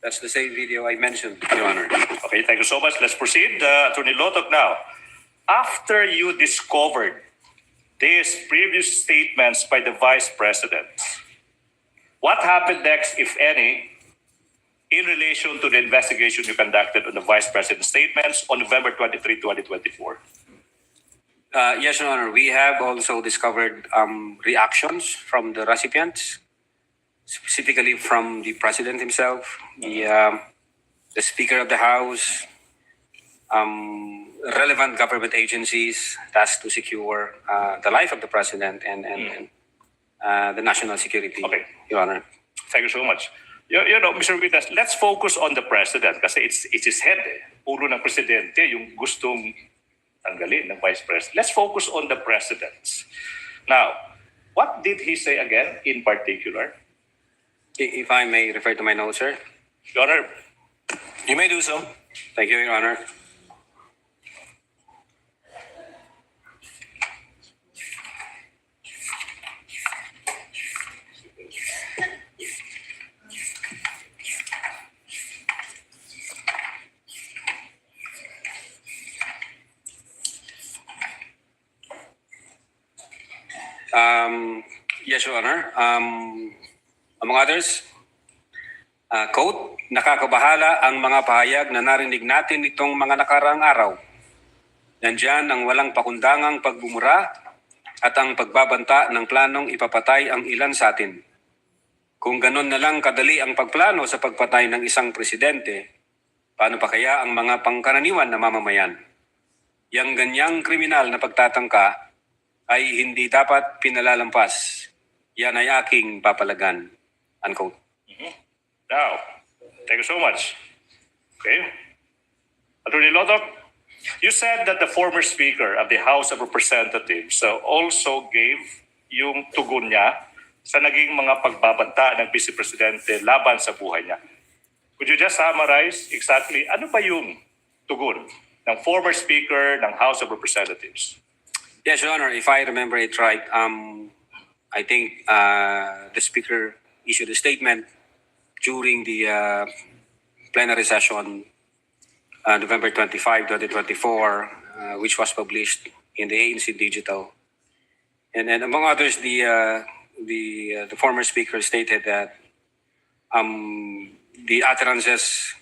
That's the same video I mentioned, Your Honor. Okay, thank you so much. Let's proceed. Attorney Lotok now. After you discovered these previous statements by the Vice President, what happened next, if any, in relation to the investigation you conducted on the Vice President's statements on November 23, 2024? Yes, Your Honor. We have also discovered reactions from the recipients, specifically from the President himself, the Speaker of the House, relevant government agencies tasked to secure the life of the President and the national security, Okay. Your Honor. Thank you so much. You know, Mr. Witness, let's focus on the President kasi it's his head eh. Ulo ng Presidente yung gustong tanggalin ng Vice President. Let's focus on the President. Now, what did he say again in particular? If I may refer to my notes, sir. Your Honor, You may do so. Thank you, Your Honor. Yes, Your Honor. Among others, quote, nakakabahala ang mga pahayag na narinig natin itong mga nakaraang araw. Nandyan ang walang pakundangang pagbumura at ang pagbabanta ng planong ipapatay ang ilan sa atin. Kung ganon na lang kadali ang pagplano sa pagpatay ng isang presidente, paano pa kaya ang mga pangkaraniwan na mamamayan? Yang ganyang kriminal na pagtatangka ay hindi dapat pinalalampas. Yan ay aking papalagan. Unquote. Now, thank you so much. Okay. Attorney Lotok, you said that the former Speaker of the House of Representatives also gave yung tugon niya sa naging mga pagbabanta ng Vice Presidente laban sa buhay niya. Could you just summarize exactly ano ba yung tugon ng former Speaker ng House of Representatives? Yes, Your Honor. If I remember it right, I think the Speaker issued a statement during the plenary session November 25, 2024, which was published in the ANC Digital. And among others, the former Speaker stated that the utterances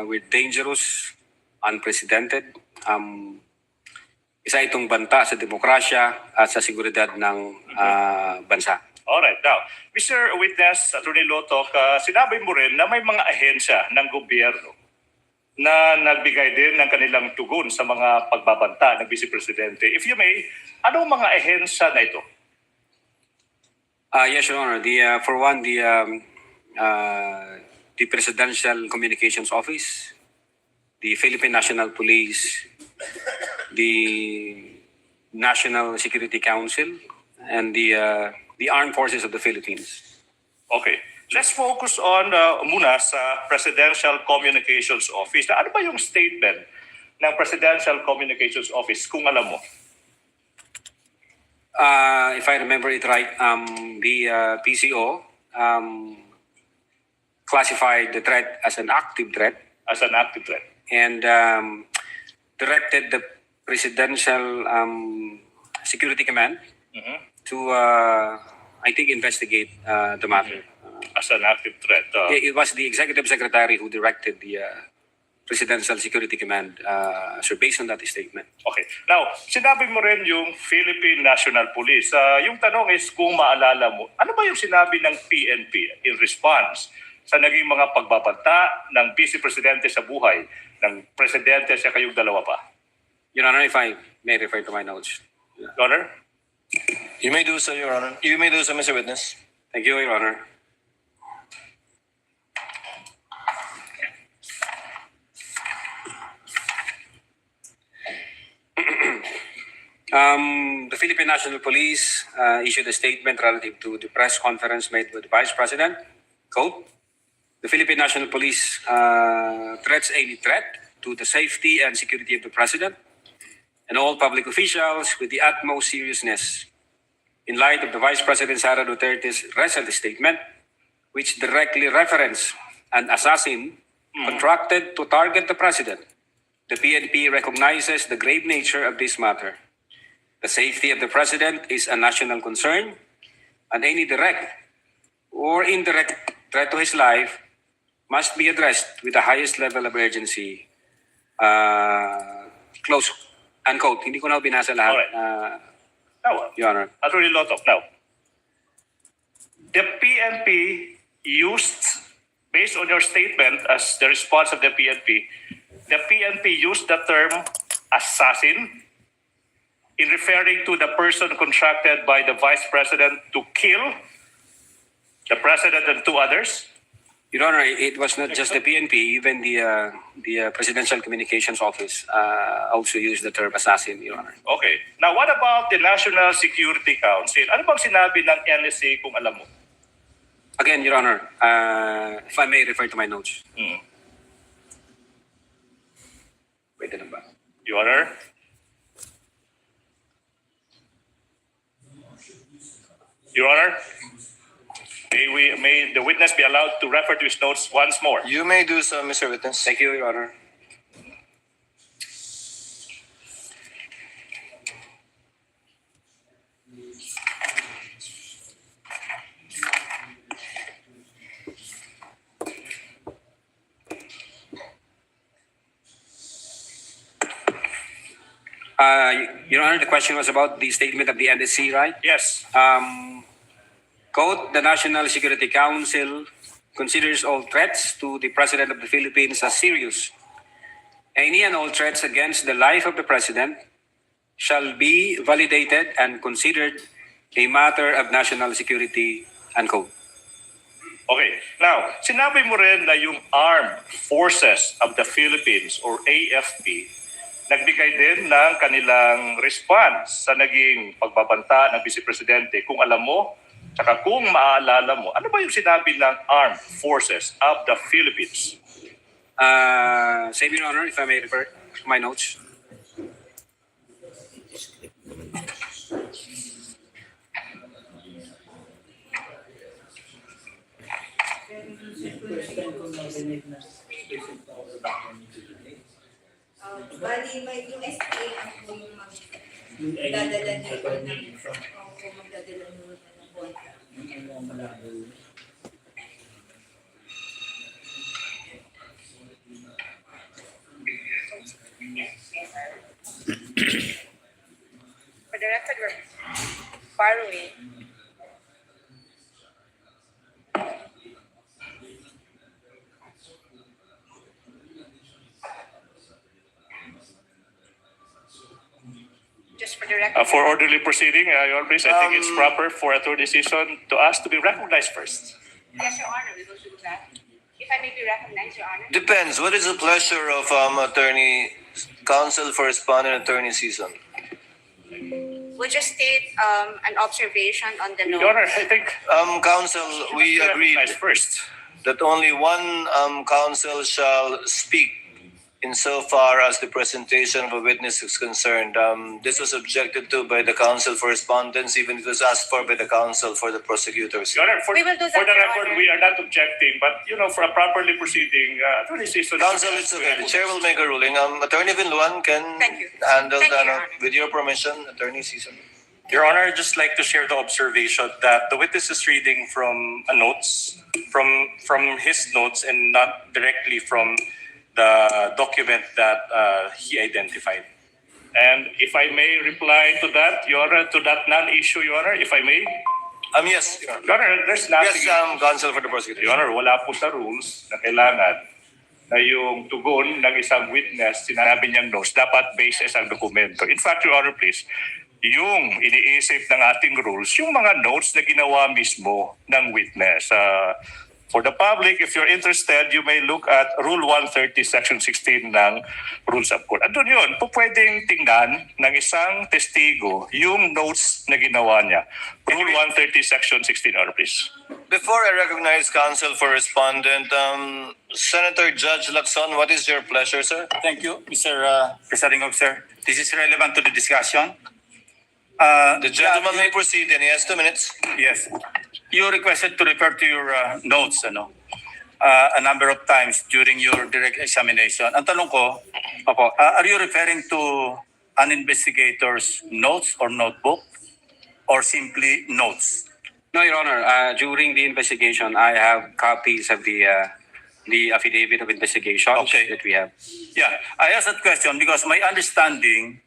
were dangerous, unprecedented, isa itong banta sa demokrasya at sa seguridad ng bansa. Alright, now, Mr. Witness, Attorney Lotok, sinabi mo rin na may mga ahensya ng gobyerno na nagbigay din ng kanilang tugon sa mga pagbabanta ng Vice Presidente. If you may, anong mga ahensya na ito? Yes, Your Honor. For one, the Presidential Communications Office, the Philippine National Police, the National Security Council, and the Armed Forces of the Philippines. Okay. Let's focus on muna sa Presidential Communications Office. Ano ba yung statement ng Presidential Communications Office kung alam mo? If I remember it right, the PCO classified the threat as an active threat. As an active threat. And directed the Presidential Security Command to, I think, investigate the matter. As an active threat. It was the Executive Secretary who directed the Presidential Security Command based on that statement. Okay. Now, sinabi mo rin yung Philippine National Police. Yung tanong is kung maalala mo, ano ba yung sinabi ng PNP in response sa naging mga pagbabanta ng Vice Presidente sa buhay ng Presidente sa kayong dalawa pa? Your Honor, if I may refer to my notes. Your Honor? You may do so, Your Honor. You may do so, Mr. Witness. Thank you, Your Honor. The Philippine National Police issued a statement relative to the press conference made with the Vice President. Quote, the Philippine National Police threats any threat to the safety and security of the President and all public officials with the utmost seriousness in light of the Vice President Sara Duterte's recent statement, which directly referenced an assassin contracted to target the President. The PNP recognizes the grave nature of this matter. The safety of the President is a national concern, and any direct or indirect threat to his life must be addressed with the highest level of urgency. Close, unquote. Hindi ko na binasa lahat. Alright. Now, Your Honor. Attorney Lotok, now, the PNP used, based on your statement as the response of the PNP used the term assassin in referring to the person contracted by the Vice President to kill the President and two others? Your Honor, it was not just the PNP, even the Presidential Communications Office also used the term assassin, Your Honor. Okay. Now, what about the National Security Council? Ano bang sinabi ng NSA kung alam mo? Again, Your Honor, if I may refer to my notes. Wait na ba? Your Honor? Your Honor? May the witness be allowed to refer to his notes once more? You may do so, Mr. Witness. Thank you, Your Honor. Your Honor, the question was about the statement of the NSC, right? Yes. Quote, the National Security Council considers all threats to the President of the Philippines as serious. Any and all threats against the life of the President shall be validated and considered a matter of national security, unquote. Okay. Now, sinabi mo rin na yung Armed Forces of the Philippines or AFP nagbigay din ng kanilang response sa naging pagbabanta ng Vice Presidente. Kung alam mo, tsaka kung maaalala mo, ano ba yung sinabi ng Armed Forces of the Philippines? Same, Your Honor, if I may refer to my notes. Bali, may yung SPA ang po yung magdadala nito kung magdadala nito ng kontra. For the record, we're far away. Just for the record. For orderly proceeding, Your Honor, please, I think it's proper for Attorney Season to ask to be recognized first. Yes, Your Honor, we will do that. If I may be recognized, Your Honor. Depends. What is the pleasure of Attorney Counsel for Respondent Attorney Season? We'll just state an observation on the note. Your Honor, I think Counsel, we agreed recognized first. that only one counsel shall speak insofar as the presentation of a witness is concerned. This was objected to by the counsel for respondents, even it was asked for by the counsel for the prosecutors. Your Honor, for We will do that, the Your record, Honor. we are not objecting, but for a properly proceeding Attorney Season. Counsel, it's okay. The chair will make a ruling. Attorney Vinluan can Thank you. handle Thank you, that. Your Honor. With your permission, Attorney Season. Your Honor, I'd just like to share the observation that the witness is reading from notes, from his notes and not directly from the document that he identified. And if I may reply to that, Your Honor, to that non-issue, Your Honor, if I may. Yes. Your Honor. Your Honor, there's nothing. Yes, counsel for the prosecutor. Your Honor, wala po sa rules na kailangan na yung tugon ng isang witness, sinabi niyang notes, dapat based sa isang dokumento. In fact, Your Honor, please, yung iniisip ng ating rules, yung mga notes na ginawa mismo ng witness. For the public, if you're interested, you may look at Rule 130, Section 16 ng Rules of Court. Andun yun, pwedeng tingnan ng isang testigo yung notes na ginawa niya. Rule 130, Section 16, Honor, please. Before I recognize counsel for respondent, Senator Judge Lacson, what is your pleasure, sir? Thank you, Mr. Presiding Officer. This is relevant to the discussion. The gentleman may proceed and he has 2 minutes. Yes. You requested to refer to your notes a number of times during your direct examination. Ang tanong ko, are you referring to an investigator's notes or notebook or simply notes? No, Your Honor. During the investigation, I have copies of the affidavit of investigation that we have. Yeah, I asked that question because my understanding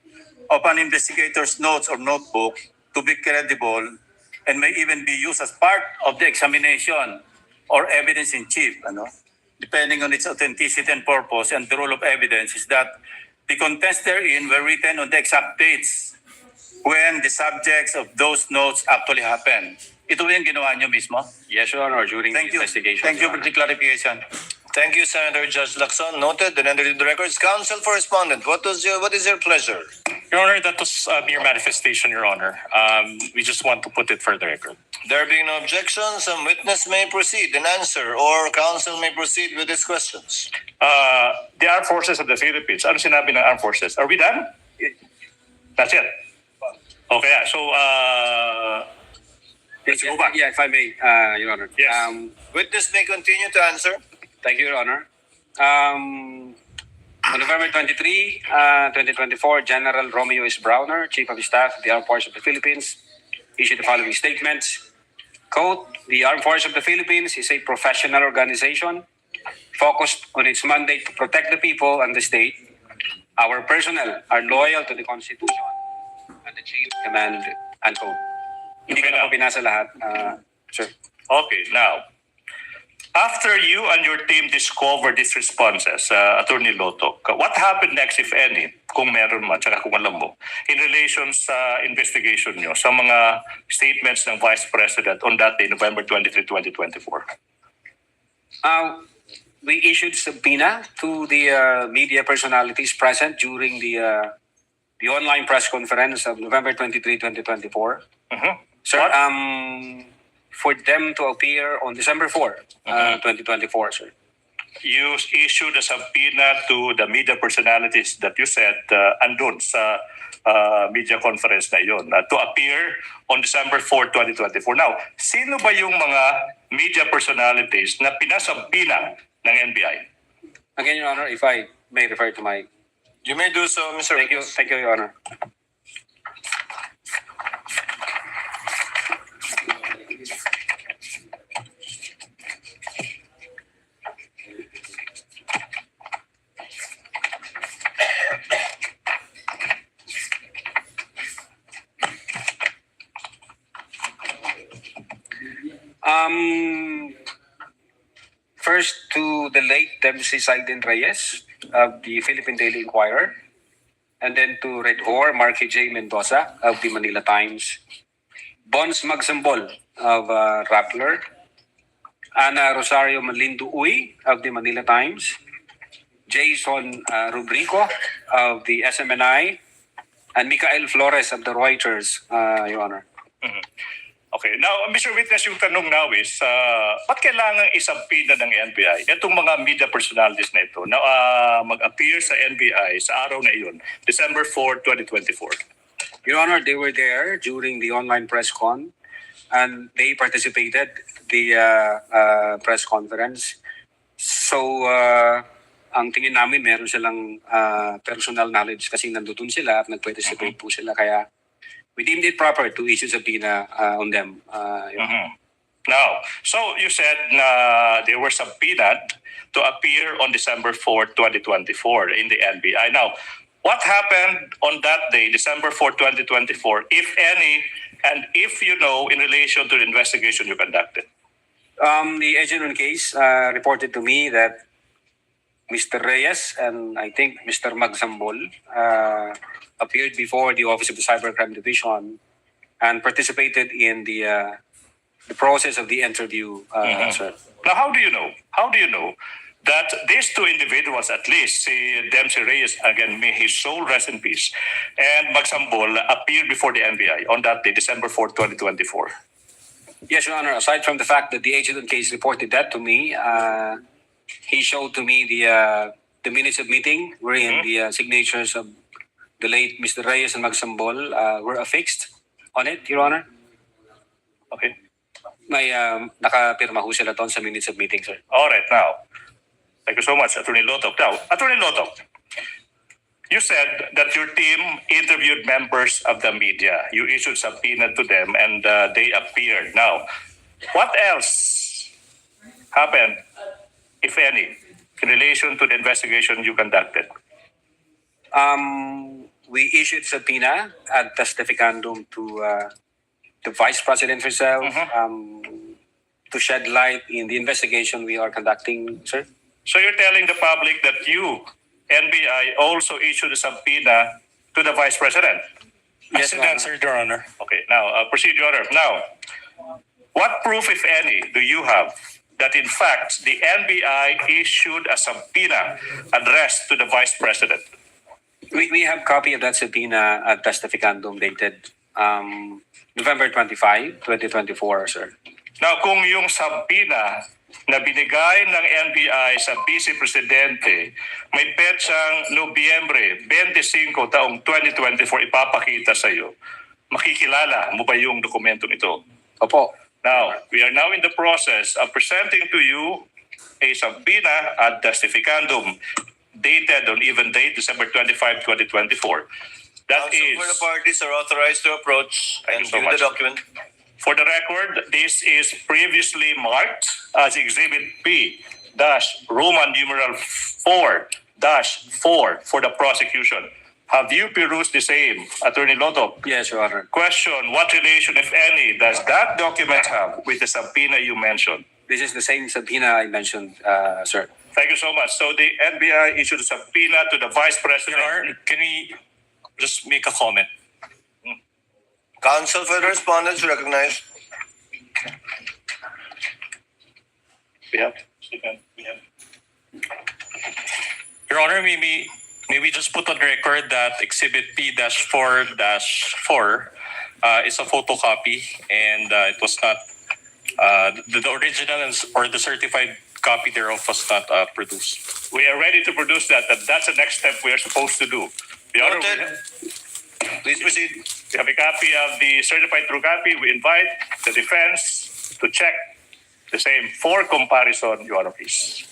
of an investigator's notes or notebook to be credible and may even be used as part of the examination or evidence in chief, depending on its authenticity and purpose and the role of evidence, is that the contents therein were written on the exact dates when the subjects of those notes actually happened. Ito yung ginawa nyo mismo? Yes, Your Honor, during the investigation. Thank you Your for the clarification. Thank you, Senator Judge Lacson. Noted and entered into the records. Counsel for respondent, what is your pleasure? Your Honor, that was a mere manifestation, Your Honor. We just want to put it for the record. There being no objections, some witness may proceed and answer, or counsel may proceed with his questions. The Armed Forces of the Philippines. Ano sinabi ng Armed Forces? Are we done? That's it. Okay, so let's go back. Yeah, if I may, Your Honor. Yes. Witness may continue to answer. Thank you, Your Honor. On November 23, 2024, General Romeo S. Browner, Chief of Staff of the Armed Forces of the Philippines, issued the following statements. Quote, the Armed Forces of the Philippines is a professional organization focused on its mandate to protect the people and the state, Our personnel are loyal to the Constitution and the chain of command and code. Hindi ko na po pinasa lahat, sir. Okay, now, after you and your team discovered these responses, Attorney Loto, what happened next, if any, kung meron man, tsaka kung alam mo, in relation sa investigation nyo, sa mga statements ng Vice President on that day, November 23, 2024? We issued subpoena to the media personalities present during the online press conference of November 23, 2024. Sir, What? For them to appear on December 4, 2024, sir. You issued a subpoena to the media personalities that you said andun sa media conference na yun to appear on December 4, 2024. Now, sino ba yung mga media personalities na pinasubpoena ng NBI? Again, Your Honor, if I may refer to my... You may do so, Mr. Thank you, Your Honor. First to the late Dempsey Sidon Reyes of the Philippine Daily Inquirer, and then to Red Hor Marky J. Mendoza of the Manila Times, Bons Magsambol of Rappler, Ana Rosario Malindo Uy of the Manila Times, Jason Rubrico of the SMNI, and Mikael Flores of the Reuters, Your Honor. Okay. Now, Mr. Witness, yung tanong now is, ba't kailangan isubpoena ng NBI itong mga media personalities na ito na mag-appear sa NBI sa araw na iyon, December 4, 2024? Your Honor, they were there during the online press con, and they participated the press conference. So, ang tingin namin, meron silang personal knowledge kasi nandun sila at nag-participate po sila. Kaya, we deemed it proper to issue subpoena on them. Now, so you said na they were subpoenaed to appear on December 4, 2024 in the NBI. Now, what happened on that day, December 4, 2024, if any, and if you know, in relation to the investigation you conducted? The agent on case reported to me that Mr. Reyes and I think Mr. Magsambol appeared before the Office of the Cybercrime Division and participated in the process of the interview, sir. Now, how do you know? How do you know that these two individuals, at least, si Dempsey Reyes, again, may his soul rest in peace, and Magsambol appeared before the NBI on that day, December 4, 2024? Yes, Your Honor. Aside from the fact that the agent on case reported that to me, he showed to me the minutes of meeting wherein the signatures of the late Mr. Reyes and Magsambol were affixed on it, Your Honor. Okay. May nakapirma ho sila doon sa minutes of meeting, sir. All right, now, thank you so much, Attorney Loto. Now, Attorney Loto, you said that your team interviewed members of the media. You issued subpoena to them and they appeared. Now, what else happened, if any, in relation to the investigation you conducted? We issued subpoena ad testificandum to the Vice President herself to shed light in the investigation we are conducting, sir. So you're telling the public that you, NBI, also issued a subpoena to the Vice President? Yes, Your Honor. Your Honor. Okay, now, proceed, Your Honor. Now, what proof, if any, do you have that in fact the NBI issued a subpoena addressed to the Vice President? We have copy of that subpoena ad testificandum dated November 25, 2024, sir. Now, kung yung subpoena na binigay ng NBI sa Vice Presidente may petsang Nobyembre 25 taong 2024 ipapakita sa iyo, makikilala mo ba yung dokumentong ito? Opo. Now, we are now in the process of presenting to you a subpoena ad testificandum dated on even date December 25, 2024. That is, Where the parties are authorized to approach and so view much. the document. for the record, this is previously marked as Exhibit P, Roman numeral 4, 35-4 for the prosecution. Have you perused the same, Attorney Loto? Yes, Your Honor. Question, what relation, if any, does that document have with the subpoena you mentioned? This is the same subpoena I mentioned, sir. Thank you so much. So the NBI issued a subpoena to the Vice President. Your Honor, can we just make a comment? Counsel for the respondents recognized. We have. Your Honor, maybe just put on record that Exhibit P-4-4 is a photocopy, and it was not the original or the certified copy thereof was not produced. We are ready to produce that. That's the next step we are supposed to do. Your Honor, Noted. Please proceed. we have a copy of the certified true copy. We invite the defense to check the same for comparison, Your Honor, please.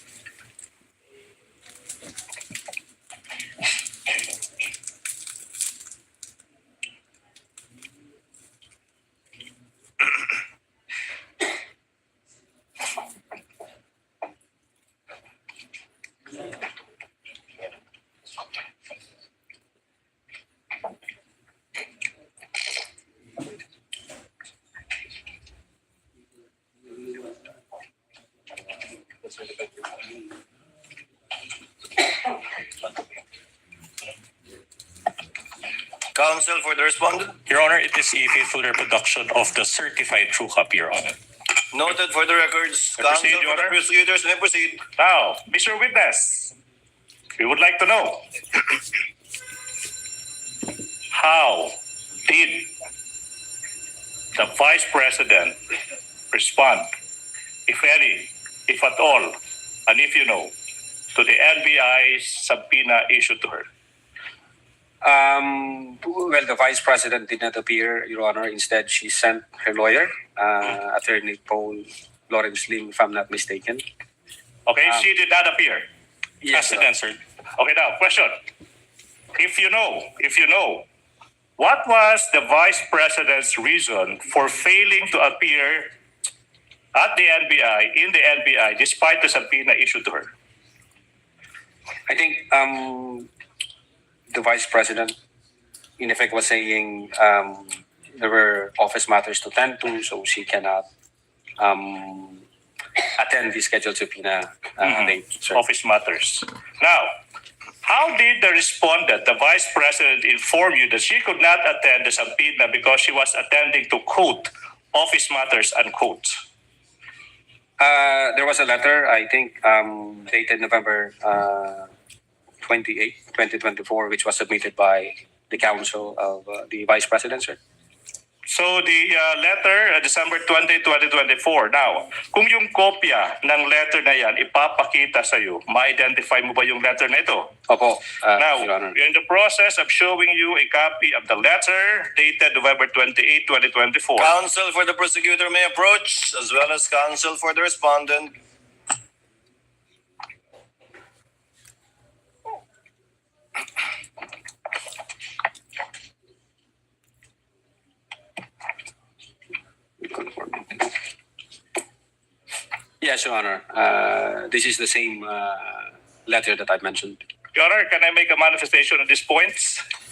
Counsel for the respondent. Your Honor, it is a faithful reproduction of the certified true copy, Your Honor. Noted for the records. May Counsel proceed, Your for the Honor. prosecutors may proceed. Now, Mr. Witness, we would like to know how did the Vice President respond, if any, if at all, and if you know, to the NBI's subpoena issued to her? Well, the Vice President did not appear, Your Honor. Instead, she sent her lawyer, Attorney Paul Lawrence Lim, if I'm not mistaken. Okay, she did not appear. Yes, As answered. Okay, now, question. If you know, what was the Vice President's reason for failing to appear at the NBI, in the NBI, despite the subpoena issued to her? I think the Vice President, in effect, was saying there were office matters to tend to, so she cannot attend the scheduled subpoena date. Sir. Office matters. Now, how did the respondent, the Vice President, inform you that she could not attend the subpoena because she was attending to, quote, office matters, unquote? There was a letter, I think, dated November 28, 2024, which was submitted by the counsel of the Vice President, sir. So the letter, December 20, 2024. Now, kung yung kopya ng letter na yan ipapakita sa iyo, ma-identify mo ba yung letter na ito? Opo, Now, Your Honor. we're in the process of showing you a copy of the letter dated November 28, 2024. Counsel for the prosecutor may approach, as well as counsel for the respondent. Yes, Your Honor. This is the same letter that I mentioned. Your Honor, can I make a manifestation at this point?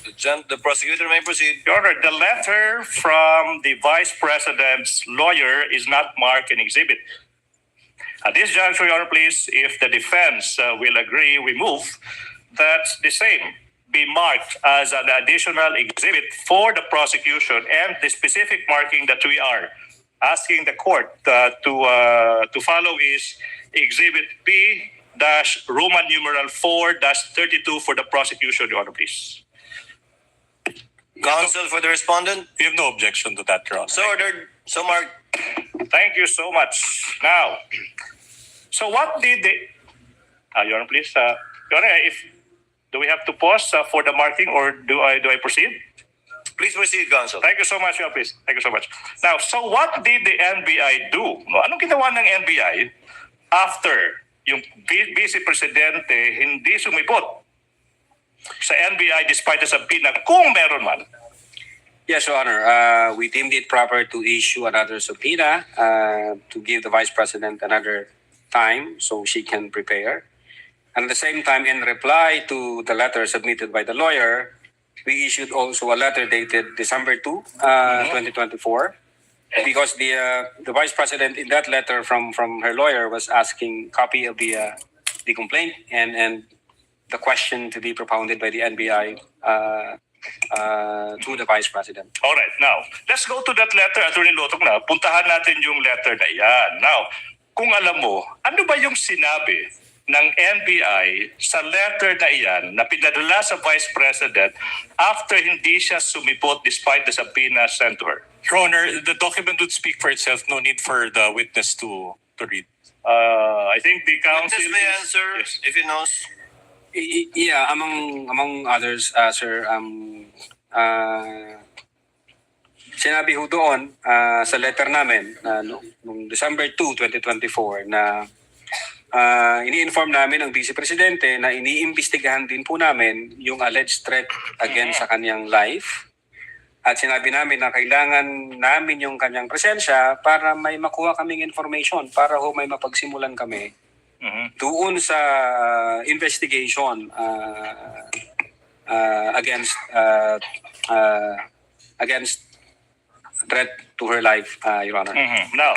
The prosecutor may proceed. Your Honor, the letter from the Vice President's lawyer is not marked an exhibit. At this juncture, Your Honor, please, if the defense will agree, we move that the same be marked as an additional exhibit for the prosecution, and the specific marking that we are asking the court to follow is Exhibit P-Roman numeral 4-32 for the prosecution, Your Honor, please. Counsel for the respondent. We have no objection to that, Your Honor. So ordered. So marked. Thank you so much. Now, so what did the... Your Honor, please. Your Honor, do we have to pause for the marking, or do I proceed? Please proceed, counsel. Thank you so much, Your Honor, please. Thank you so much. Now, so what did the NBI do? No, anong ginawa ng NBI after yung Vice Presidente hindi sumipot sa NBI despite the subpoena, kung meron man? Yes, Your Honor. We deemed it proper to issue another subpoena to give the Vice President another time so she can prepare. And at the same time, in reply to the letter submitted by the lawyer, we issued also a letter dated December 2, 2024, because the vice president in that letter from her lawyer was asking copy of the complaint and the question to be propounded by the NBI to the vice president. All right, now, let's go to that letter, Attorney Lotok na. Puntahan natin yung letter na yan. Now, kung alam mo, ano ba yung sinabi ng NBI sa letter na iyan na pinadala sa Vice President after hindi siya sumipot despite the subpoena sent to her? Your Honor, the document would speak for itself. No need for the witness to read. I think the counsel... Witness may answer Yes. if he knows. Yeah, among others, sir, sinabi ho doon sa letter namin noong December 2, 2024 na ini-inform namin ang Vice Presidente na iniimbestigahan din po namin yung alleged threat against sa kanyang life. At sinabi namin na kailangan namin yung kanyang presensya para may makuha kaming information, para ho may mapagsimulan kami doon sa investigation against threat to her life, Your Honor. Now,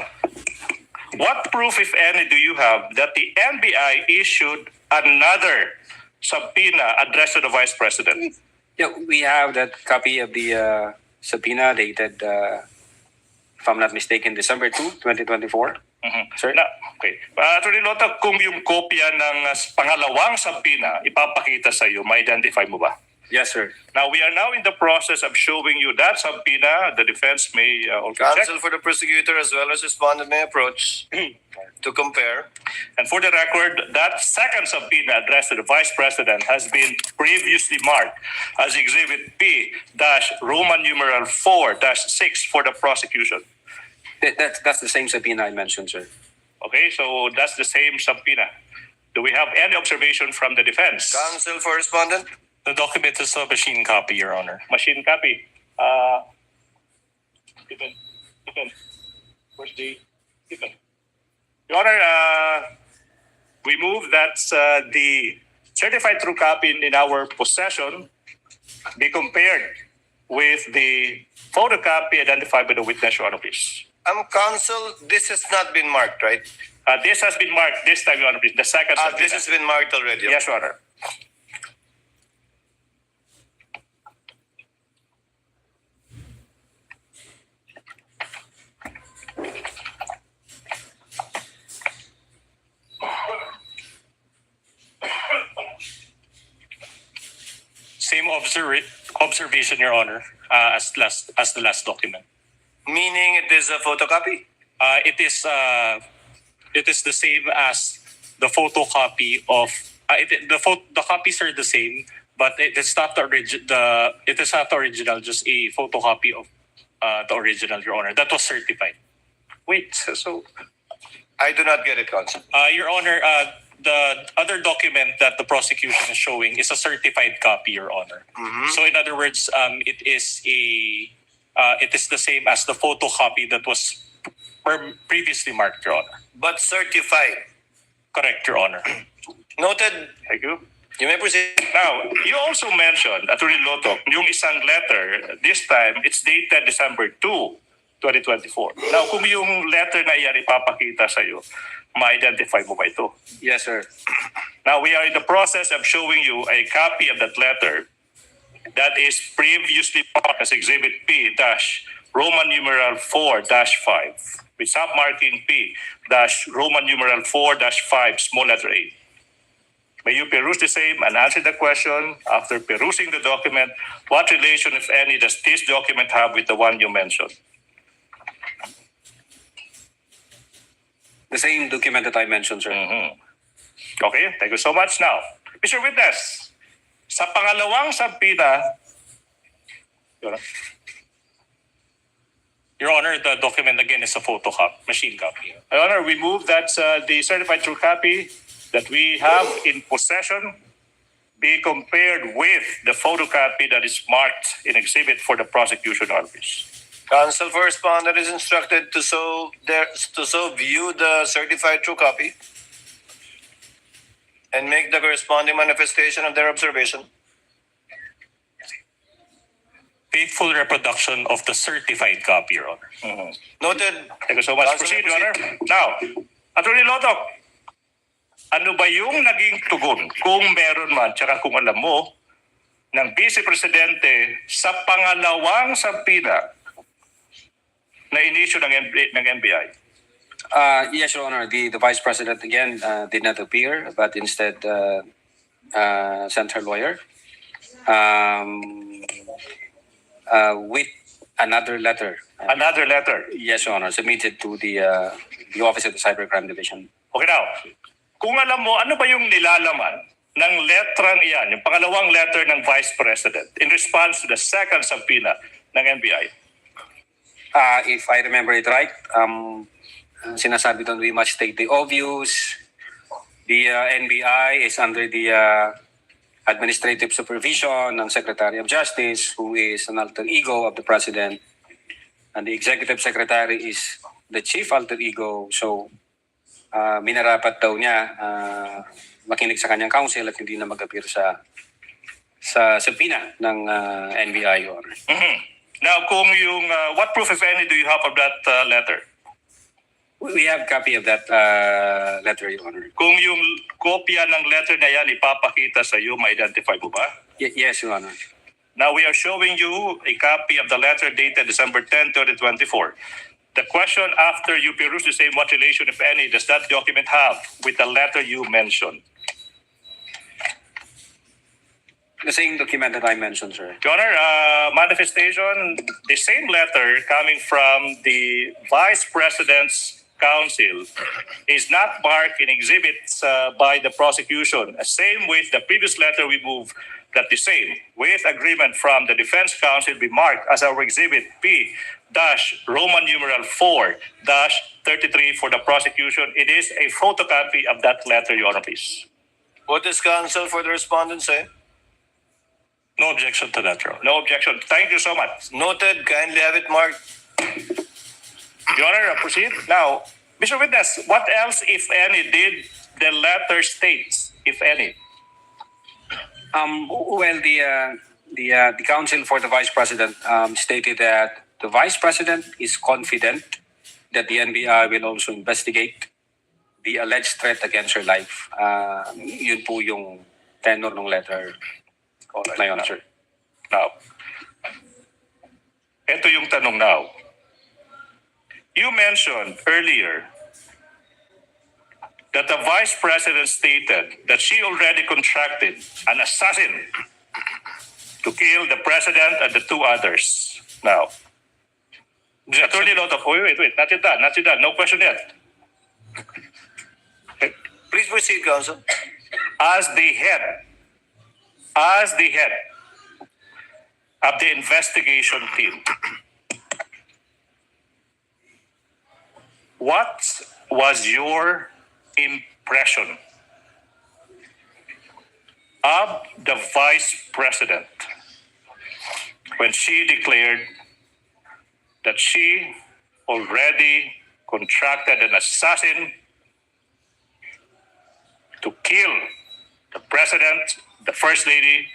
what proof, if any, do you have that the NBI issued another subpoena addressed to the Vice President? Yeah, we have that copy of the subpoena dated, if I'm not mistaken, December 2, 2024. Sir? Na, okay. Attorney Lotok, kung yung kopya ng pangalawang subpoena ipapakita sa iyo, ma-identify mo ba? Yes, sir. Now, we are now in the process of showing you that subpoena. The defense may also check. Counsel for the prosecutor as well as respondent may approach to compare. And for the record, that second subpoena addressed to the Vice President has been previously marked as Exhibit P-Roman numeral 4-6 for the prosecution. That's the same subpoena I mentioned, sir. Okay, so that's the same subpoena. Do we have any observation from the defense? Counsel for respondent. The document is a machine copy, Your Honor. Machine copy. Where's the Stephen? Your Honor, we move that the certified true copy in our possession be compared with the photocopy identified by the witness, Your Honor, please. Counsel, this has not been marked, right? This has been marked this time, Your Honor, please. The second subpoena. This has been marked already. Yes, Your Honor. Same observation, Your Honor, as the last document. Meaning it is a photocopy? It is the same as the photocopy of the copies are the same, but it is not it is not the original, just a photocopy of the original, Your Honor. That was certified. Wait, so I do not get it, Counsel. Your Honor, the other document that the prosecution is showing is a certified copy, Your Honor. So in other words, it is the same as the photocopy that was previously marked, Your Honor. But certified. Correct, Your Honor. Noted. Thank you. You may proceed. Now, you also mentioned, Attorney Lotok, yung isang letter, this time, it's dated December 2, 2024. Now, kung yung letter na iyan ipapakita sa iyo, ma-identify mo ba ito? Yes, sir. Now, we are in the process of showing you a copy of that letter that is previously marked as Exhibit P-Roman numeral 4-5 with submarking P-Roman numeral 4-5, small letter A. May you peruse the same and answer the question after perusing the document, what relation, if any, does this document have with the one you mentioned? The same document that I mentioned, sir. Okay, thank you so much. Now, Mr. Witness, sa pangalawang subpoena, Your Honor, the document again is a photocopy, machine copy. Your Honor, we move that the certified true copy that we have in possession be compared with the photocopy that is marked in exhibit for the prosecution office. Counsel for respondent is instructed to so view the certified true copy and make the corresponding manifestation of their observation. Faithful reproduction of the certified copy, Your Honor. Noted. Thank you so much. Counsel, Proceed, Your Honor. Now, Attorney Lotok, ano ba yung naging tugon, kung meron man, tsaka kung alam mo, ng Vice Presidente sa pangalawang sampina na inisyu ng NBI? Yes, Your Honor. The Vice President again did not appear, but instead sent her lawyer with another letter. Another letter? Yes, Your Honor. Submitted to the Office of the Cybercrime Division. Okay now, kung alam mo, ano ba yung nilalaman ng letrang iyan, yung pangalawang letter ng Vice President in response to the second subpoena ng NBI? If I remember it right, sinasabi doon, we must state the obvious. The NBI is under the administrative supervision ng Secretary of Justice, who is an alter ego of the President. And the Executive Secretary is the chief alter ego. So, minarapat daw niya makinig sa kanyang counsel at hindi na mag-appear sa subpoena ng NBI, Your Honor. Now, kung yung, what proof, if any, do you have of that letter? We have a copy of that letter, Your Honor. Kung yung kopya ng letter na yan ipapakita sa iyo, ma-identify mo ba? Yes, Your Honor. Now, we are showing you a copy of the letter dated December 10, 2024. The question after you peruse the same, what relation, if any, does that document have with the letter you mentioned? The same document that I mentioned, sir. Your Honor, manifestation, the same letter coming from the Vice President's Counsel is not marked in exhibits by the prosecution. Same with the previous letter we moved, that the same, with agreement from the Defense Counsel, be marked as our Exhibit P-Roman numeral 4-33 for the prosecution. It is a photocopy of that letter, Your Honor, please. What does counsel for the respondent say? No objection to that, Your Honor. No objection. Thank you so much. Noted. Kindly have it marked. Your Honor, proceed. Now, Mr. Witness, what else, if any, did the letter state, if any? Well, the counsel for the Vice President stated that the Vice President is confident that the NBI will also investigate the alleged threat against her life. Yun po yung tenor ng letter. Alright, na yun, sir. Now, ito yung tanong now. You mentioned earlier that the Vice President stated that she already contracted an assassin to kill the President and the two others. Now, Attorney Lotok, wait, not yet done, no question yet. Please proceed, counsel. As the head of the investigation team, what was your impression of the Vice President when she declared that she already contracted an assassin to kill the President, the First Lady,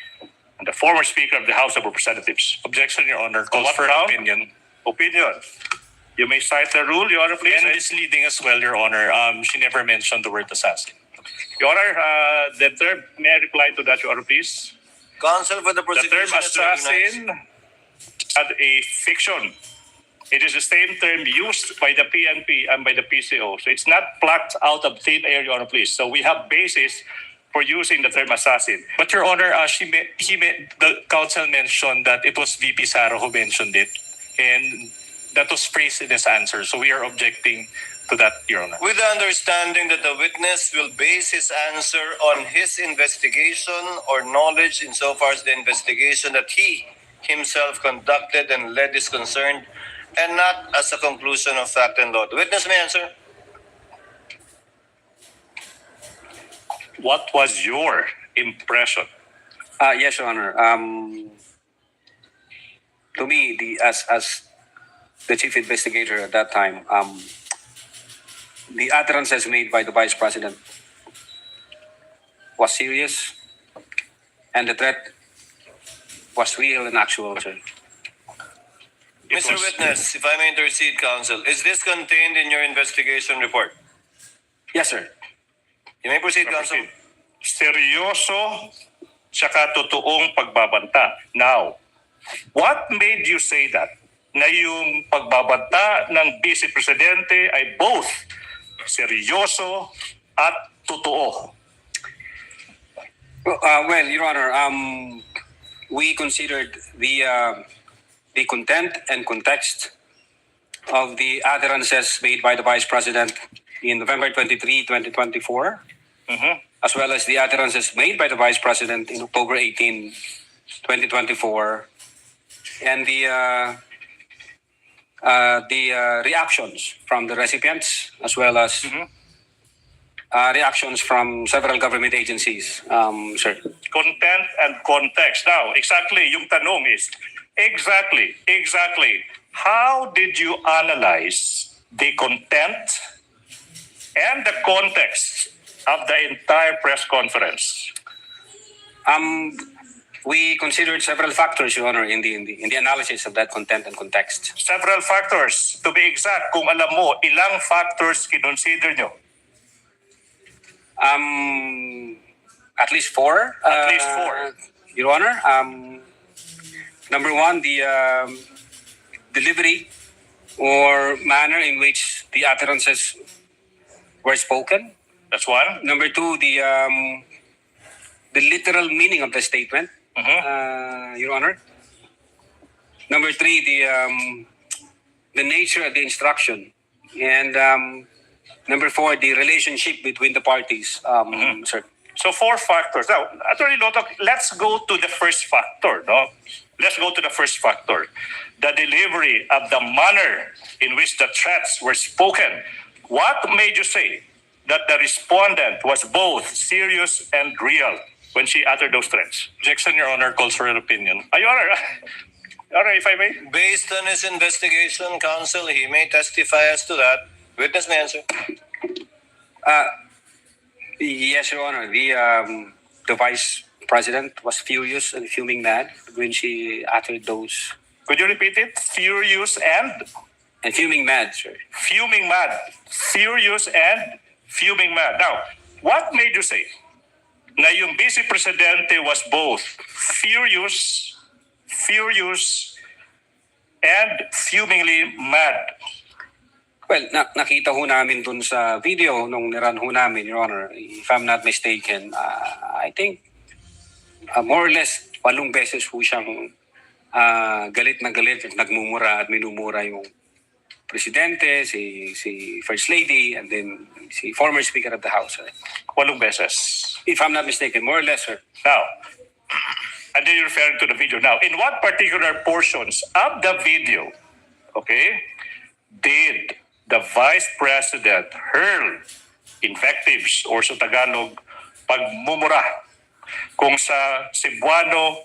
and the former Speaker of the House of Representatives? Objection, Your Honor. Calls What for ground? opinion. Opinion. You may cite the rule, Your Honor, please. And misleading as well, Your Honor. She never mentioned the word assassin. Your Honor, the term, may I reply to that, Your Honor, please? Counsel for the The prosecution term is recognized. assassin had a fiction. It is the same term used by the PNP and by the PCO. So it's not plucked out of thin air, Your Honor, please. So we have basis for using the term assassin. But Your Honor, the counsel mentioned that it was VP SARA who mentioned it, and that was phrased in his answer. So we are objecting to that, Your Honor. With the understanding that the witness will base his answer on his investigation or knowledge insofar as the investigation that he himself conducted and led is concerned, and not as a conclusion of fact and law. The witness may answer. What was your impression? Yes, Your Honor. To me, as the chief investigator at that time, the utterances made by the Vice President was serious, and the threat was real and actual, sir. Mr. Witness, if I may intercede, counsel, is this contained in your investigation report? Yes, sir. You may proceed, counsel. Seryoso tsaka totoong pagbabanta. Now, what made you say that? Na yung pagbabanta ng Vice Presidente ay both seryoso at totoo. Well, Your Honor, we considered the content and context of the utterances made by the Vice President in November 23, 2024, as well as the utterances made by the Vice President in October 18, 2024, and the reactions from the recipients, as well as reactions from several government agencies, sir. Content and context. Now, exactly, yung tanong is, exactly, how did you analyze the content and the context of the entire press conference? We considered several factors, Your Honor, in the analysis of that content and context. Several factors. To be exact, kung alam mo, ilang factors kinonsider nyo? At least four. At least four. Your Honor, number one, the delivery or manner in which the utterances were spoken. That's one. Number two, the literal meaning of the statement, Your Honor. Number three, the nature of the instruction, and number four, the relationship between the parties, sir. So four factors. Now, Attorney Lotok, let's go to the first factor. No, let's go to the first factor, the delivery of the manner in which the threats were spoken. What made you say that the respondent was both serious and real when she uttered those threats? Objection, Your Honor, calls for an opinion. Your Honor, all right, if I may. Based on his investigation, counsel, he may testify as to that. Witness may answer. Yes, Your Honor. The Vice President was furious and fuming mad when she uttered those. Could you repeat it? Furious and fuming mad, sir. Fuming mad. Furious and fuming mad. Now, what made you say na yung Vice Presidente was both furious and fumingly mad? Well, nakita ho namin dun sa video nung niran ho namin, Your Honor, if I'm not mistaken, I think more or less 8 beses ho siyang galit na galit, nagmumura at minumura yung Presidente, si First Lady, and then si former Speaker of the House. 8 beses. If I'm not mistaken, more or less, sir. Now, and then you're referring to the video. Now, in what particular portions of the video, okay, did the Vice President hurl invectives or sa Tagalog, pagmumura kung sa Cebuano,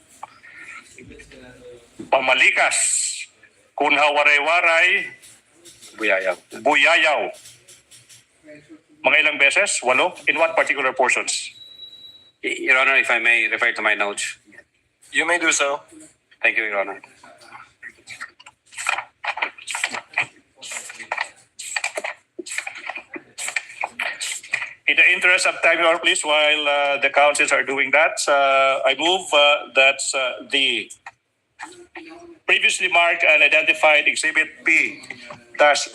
pamalikas, kung hawaray-waray, buyayaw. Mga ilang beses? 8? In what particular portions? Your Honor, if I may refer to my notes. You may do so. Thank you, Your Honor. In the interest of time, Your Honor, please, while the counsels are doing that, I move that the previously marked and identified Exhibit P,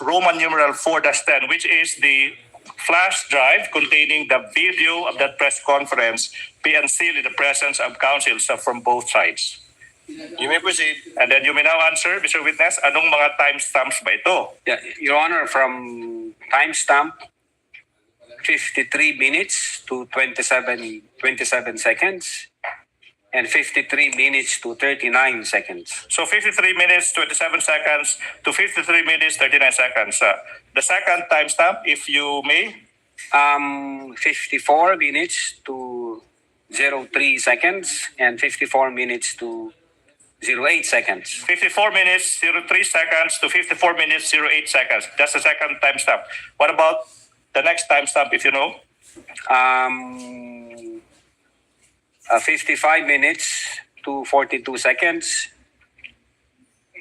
Roman numeral 4-10, which is the flash drive containing the video of that press conference, be unsealed in the presence of counsels from both sides. You may proceed. And then you may now answer, Mr. Witness, anong mga timestamps ba ito? Yeah, Your Honor, from timestamp 53 minutes to 27 seconds, and 53 minutes to 39 seconds. So 53 minutes, 27 seconds to 53 minutes, 39 seconds. The second timestamp, if you may. 54 minutes to 03 seconds and 54 minutes to 08 seconds. 54 minutes, 03 seconds to 54 minutes, 08 seconds. That's the second timestamp. What about the next timestamp, if you know? 55 minutes to 42 seconds,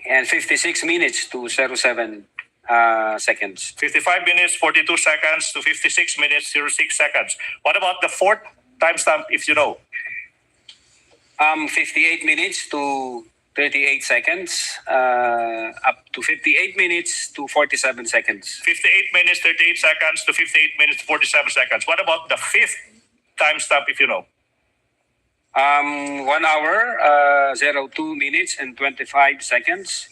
and 56 minutes to 07 seconds. 55 minutes, 42 seconds to 56 minutes, 06 seconds. What about the fourth timestamp, if you know? 58 minutes to 38 seconds, up to 58 minutes to 47 seconds. 58 minutes, 38 seconds to 58 minutes, 47 seconds. What about the fifth timestamp, if you know? 1 hour, 02 minutes and 25 seconds.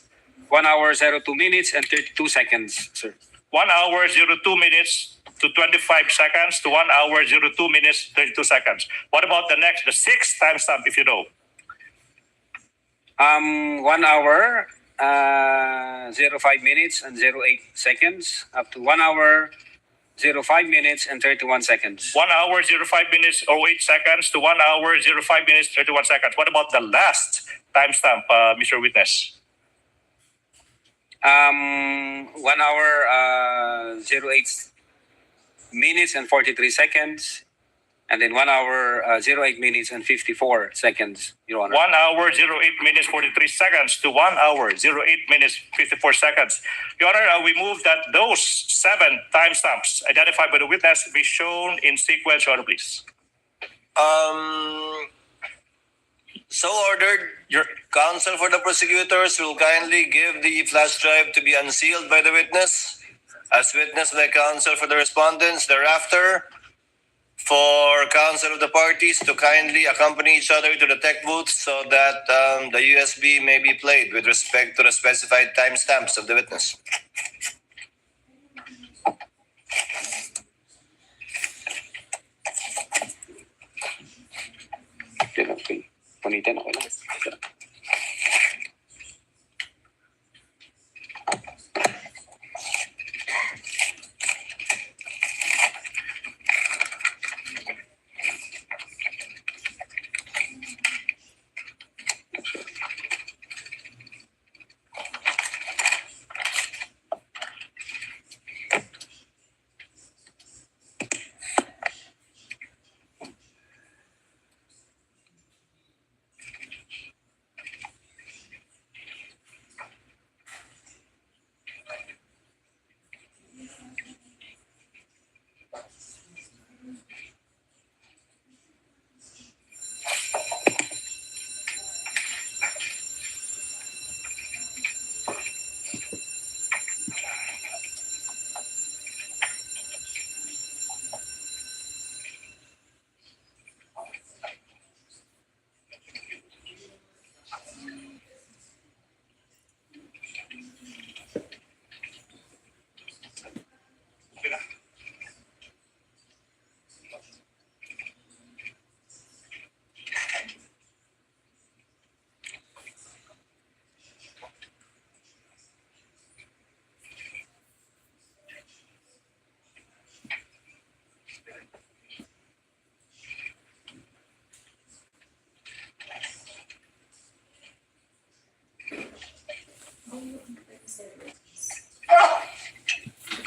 1 hour, 02 minutes and 32 seconds, sir. 1 hour, 02 minutes to 25 seconds to 1 hour, 02 minutes, 32 seconds. What about the next, the sixth timestamp, if you know? 1 hour, 05 minutes and 08 seconds, up to 1 hour, 05 minutes and 31 seconds. 1 hour, 05 minutes, 08 seconds to 1 hour, 05 minutes, 31 seconds. What about the last timestamp, Mr. Witness? 1 hour, 08 minutes and 43 seconds. And then 1 hour, 08 minutes and 54 seconds, Your Honor. 1 hour, 08 minutes, 43 seconds to 1 hour, 08 minutes, 54 seconds. Your Honor, we move that those 7 timestamps identified by the witness be shown in sequence, Your Honor, please. So ordered. Your counsel for the prosecutors will kindly give the flash drive to be unsealed by the witness, as witnessed by counsel for the respondents. Thereafter, for counsel of the parties to kindly accompany each other to the tech booth so that the USB may be played with respect to the specified timestamps of the witness. Okay. Punitin, okay lang.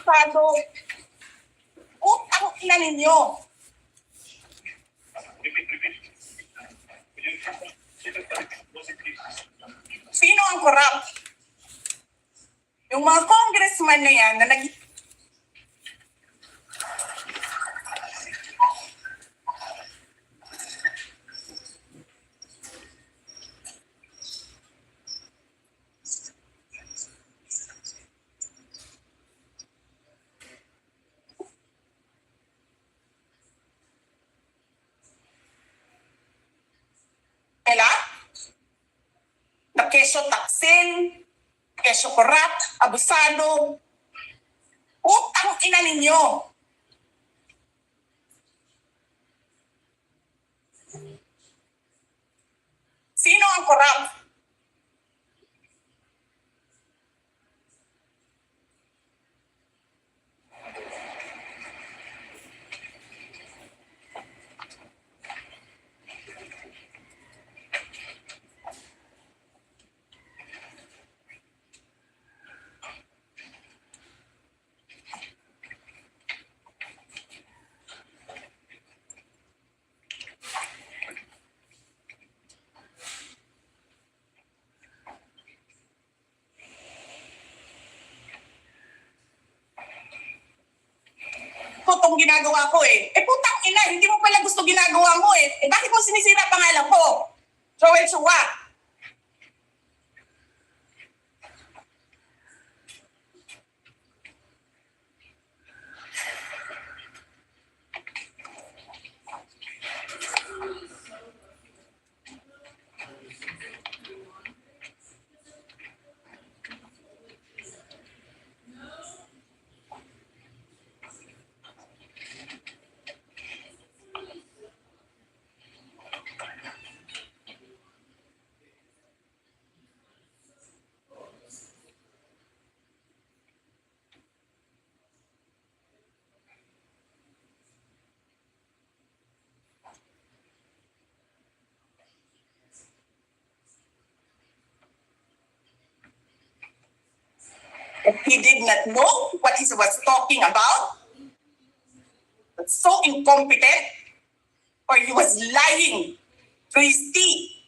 Paano? Utang ina ninyo. Sino ang corrupt? Yung mga congressman na yan na nag... na keso taksin, keso corrupt, abusado. Utang ina ninyo. Sino ang corrupt? ko itong ginagawa ko eh. Eh putang ina, hindi mo pala gusto ginagawa mo eh. Eh bakit mo sinisira pangalan ko? Joel Chua. And he did not know what he was talking about. That's so incompetent. Or he was lying to his teeth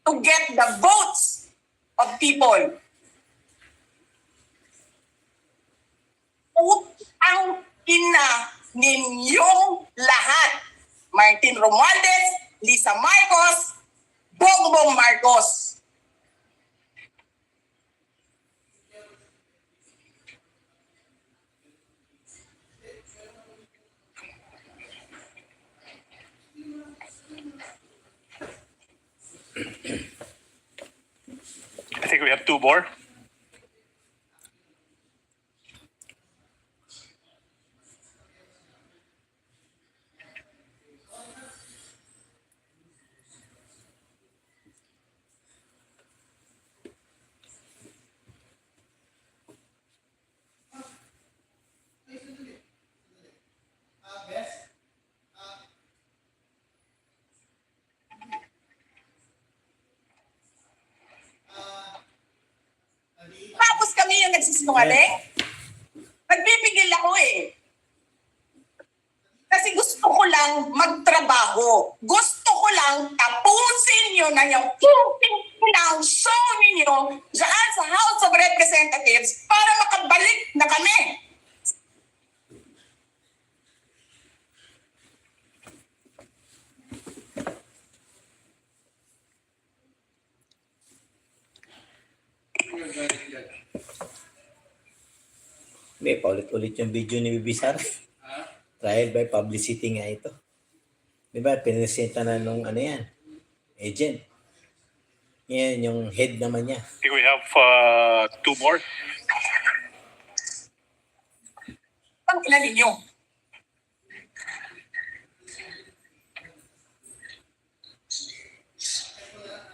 to get the votes of people. Putang ina ninyong lahat. Martin Romualdez, Lisa Marcos, Bongbong Marcos. I think we have two more. Tapos kami yung nagsisinungaling? Nagbibigil ako eh. Kasi gusto ko lang magtrabaho. Gusto ko lang tapusin nyo na yung ng show ninyo dyan sa House of Representatives para makabalik na kami. May paulit-ulit yung video ni VP SARA. Trial by publicity nga ito. Di ba? Pinesenta na nung ano yan, agent. Yan, yung head naman niya. I think we have two more. Ang ina ninyo.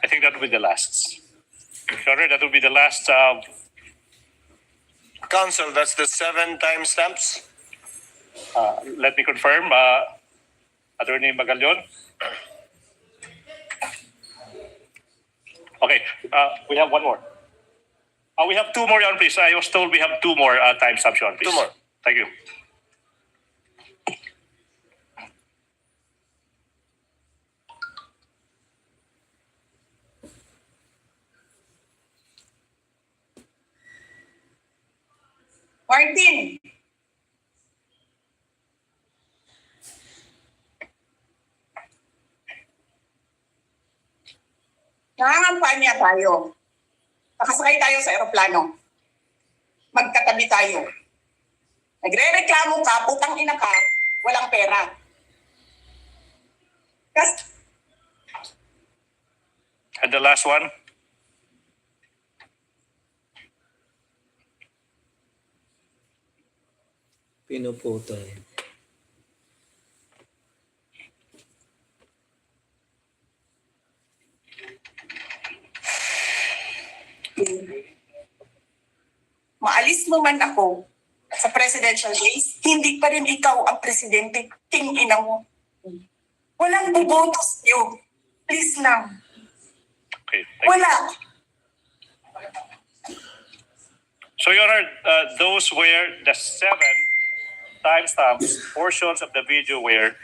I think that will be the last. Your Honor, that will be the last. Counsel, that's the 7 timestamps. Let me confirm. Attorney Magallon. Okay, we have one more. We have two more, Your Honor, please. I was told we have two more timestamps, Your Honor, please. Two more. Thank you. Martin. Nangangampanya tayo. Nakasakay tayo sa eroplano. Magkatabi tayo. Nagre-reklamo ka, putang ina ka, walang pera. And the last one. Pinuputol. Maalis mo man ako sa presidential days, hindi pa rin ikaw ang presidente. Tingina mo. Walang buboto sa'yo. Please lang. Okay. Thank you. Wala. So, Your Honor, those were the 7 timestamps, portions of the video where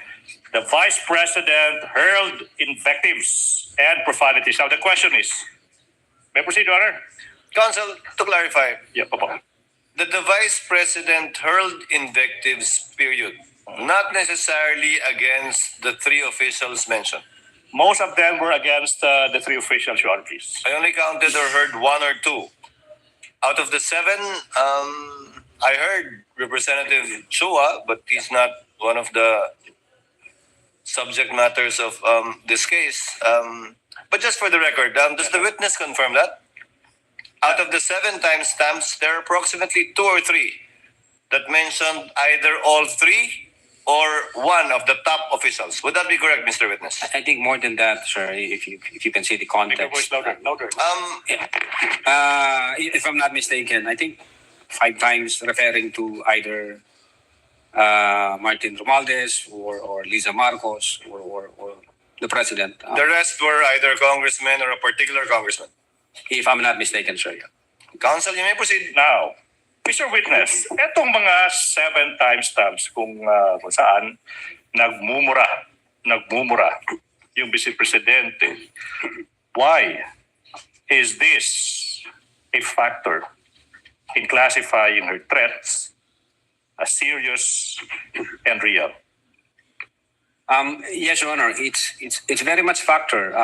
the Vice President hurled invectives and profanities. Now, the question is, may I proceed, Your Honor? Counsel, to clarify, Yeah, Papa. that the Vice President hurled invectives, period. Not necessarily against the three officials mentioned. Most of them were against the three officials, Your Honor, please. I only counted or heard one or two. Out of the seven, I heard Representative Chua, but he's not one of the subject matters of this case. But just for the record, does the witness confirm that? Out of the 7 timestamps, there are approximately 2 or 3 that mentioned either all 3 or one of the top officials. Would that be correct, Mr. Witness? I think more than that, sir, if you can see the Make your voice context. louder. If I'm not mistaken, I think 5 times referring to either Martin Romualdez or Lisa Marcos or the president. The rest were either congressmen or a particular congressman. If I'm not mistaken, sir. Counsel, you may proceed. Now, Mr. Witness, etong mga 7 timestamps kung saan nagmumura yung Vice Presidente, why is this a factor in classifying her threats as serious and real? Yes, Your Honor, it's very much factor.